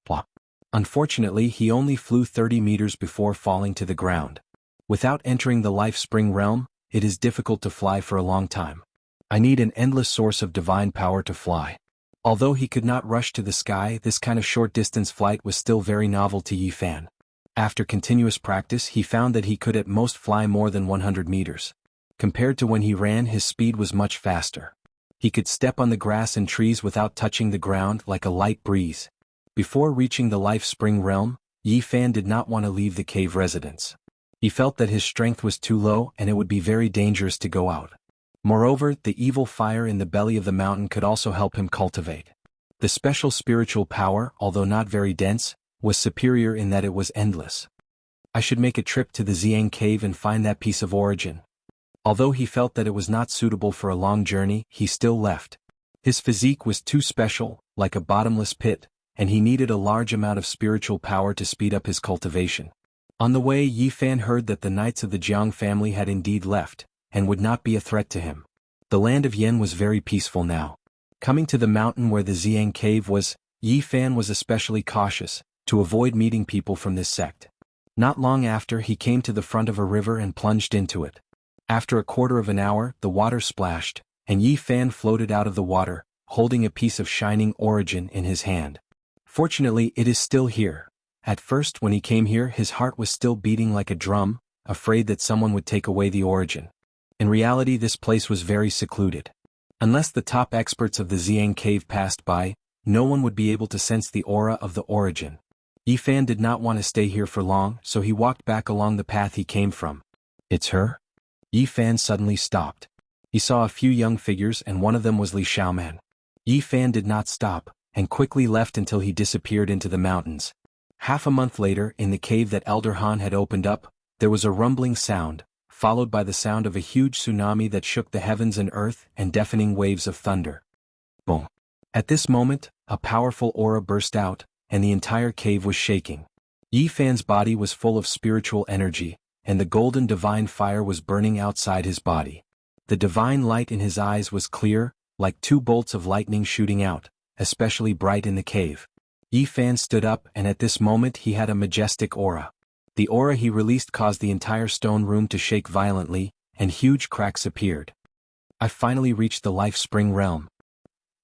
Plop. Unfortunately he only flew 30 meters before falling to the ground. Without entering the life spring realm, it is difficult to fly for a long time. I need an endless source of divine power to fly. Although he could not rush to the sky, this kind of short-distance flight was still very novel to Yi Fan. After continuous practice he found that he could at most fly more than 100 meters. Compared to when he ran, his speed was much faster. He could step on the grass and trees without touching the ground like a light breeze. Before reaching the life spring realm, Yi Fan did not want to leave the cave residence. He felt that his strength was too low and it would be very dangerous to go out. Moreover, the evil fire in the belly of the mountain could also help him cultivate. The special spiritual power, although not very dense, was superior in that it was endless. I should make a trip to the Jianghu cave and find that piece of origin. Although he felt that it was not suitable for a long journey, he still left. His physique was too special, like a bottomless pit, and he needed a large amount of spiritual power to speed up his cultivation. On the way Yi Fan heard that the knights of the Jiang family had indeed left, and would not be a threat to him. The land of Yen was very peaceful now. Coming to the mountain where the Jianghu cave was, Yi Fan was especially cautious, to avoid meeting people from this sect. Not long after he came to the front of a river and plunged into it. After a quarter of an hour, the water splashed, and Yi Fan floated out of the water, holding a piece of shining origin in his hand. Fortunately it is still here. At first when he came here his heart was still beating like a drum, afraid that someone would take away the origin. In reality this place was very secluded. Unless the top experts of the Jianghu cave passed by, no one would be able to sense the aura of the origin. Yi Fan did not want to stay here for long, so he walked back along the path he came from. It's her? Yi Fan suddenly stopped. He saw a few young figures and one of them was Li Xiaoman. Yi Fan did not stop, and quickly left until he disappeared into the mountains. Half a month later, in the cave that Elder Han had opened up, There was a rumbling sound, followed by the sound of a huge tsunami that shook the heavens and earth and deafening waves of thunder. Boom! At this moment, a powerful aura burst out, and the entire cave was shaking. Yi Fan's body was full of spiritual energy, and the golden divine fire was burning outside his body. The divine light in his eyes was clear, like two bolts of lightning shooting out, especially bright in the cave. Yi Fan stood up, and at this moment he had a majestic aura. The aura he released caused the entire stone room to shake violently, and huge cracks appeared. I finally reached the life spring realm.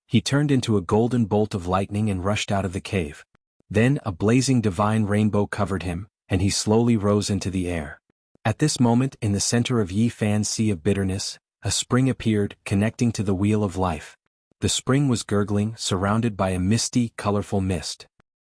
He turned into a golden bolt of lightning and rushed out of the cave. Then a blazing divine rainbow covered him, and he slowly rose into the air. At this moment, in the center of Yi Fan's sea of bitterness, a spring appeared, connecting to the wheel of life. The spring was gurgling, surrounded by a misty, colorful mist.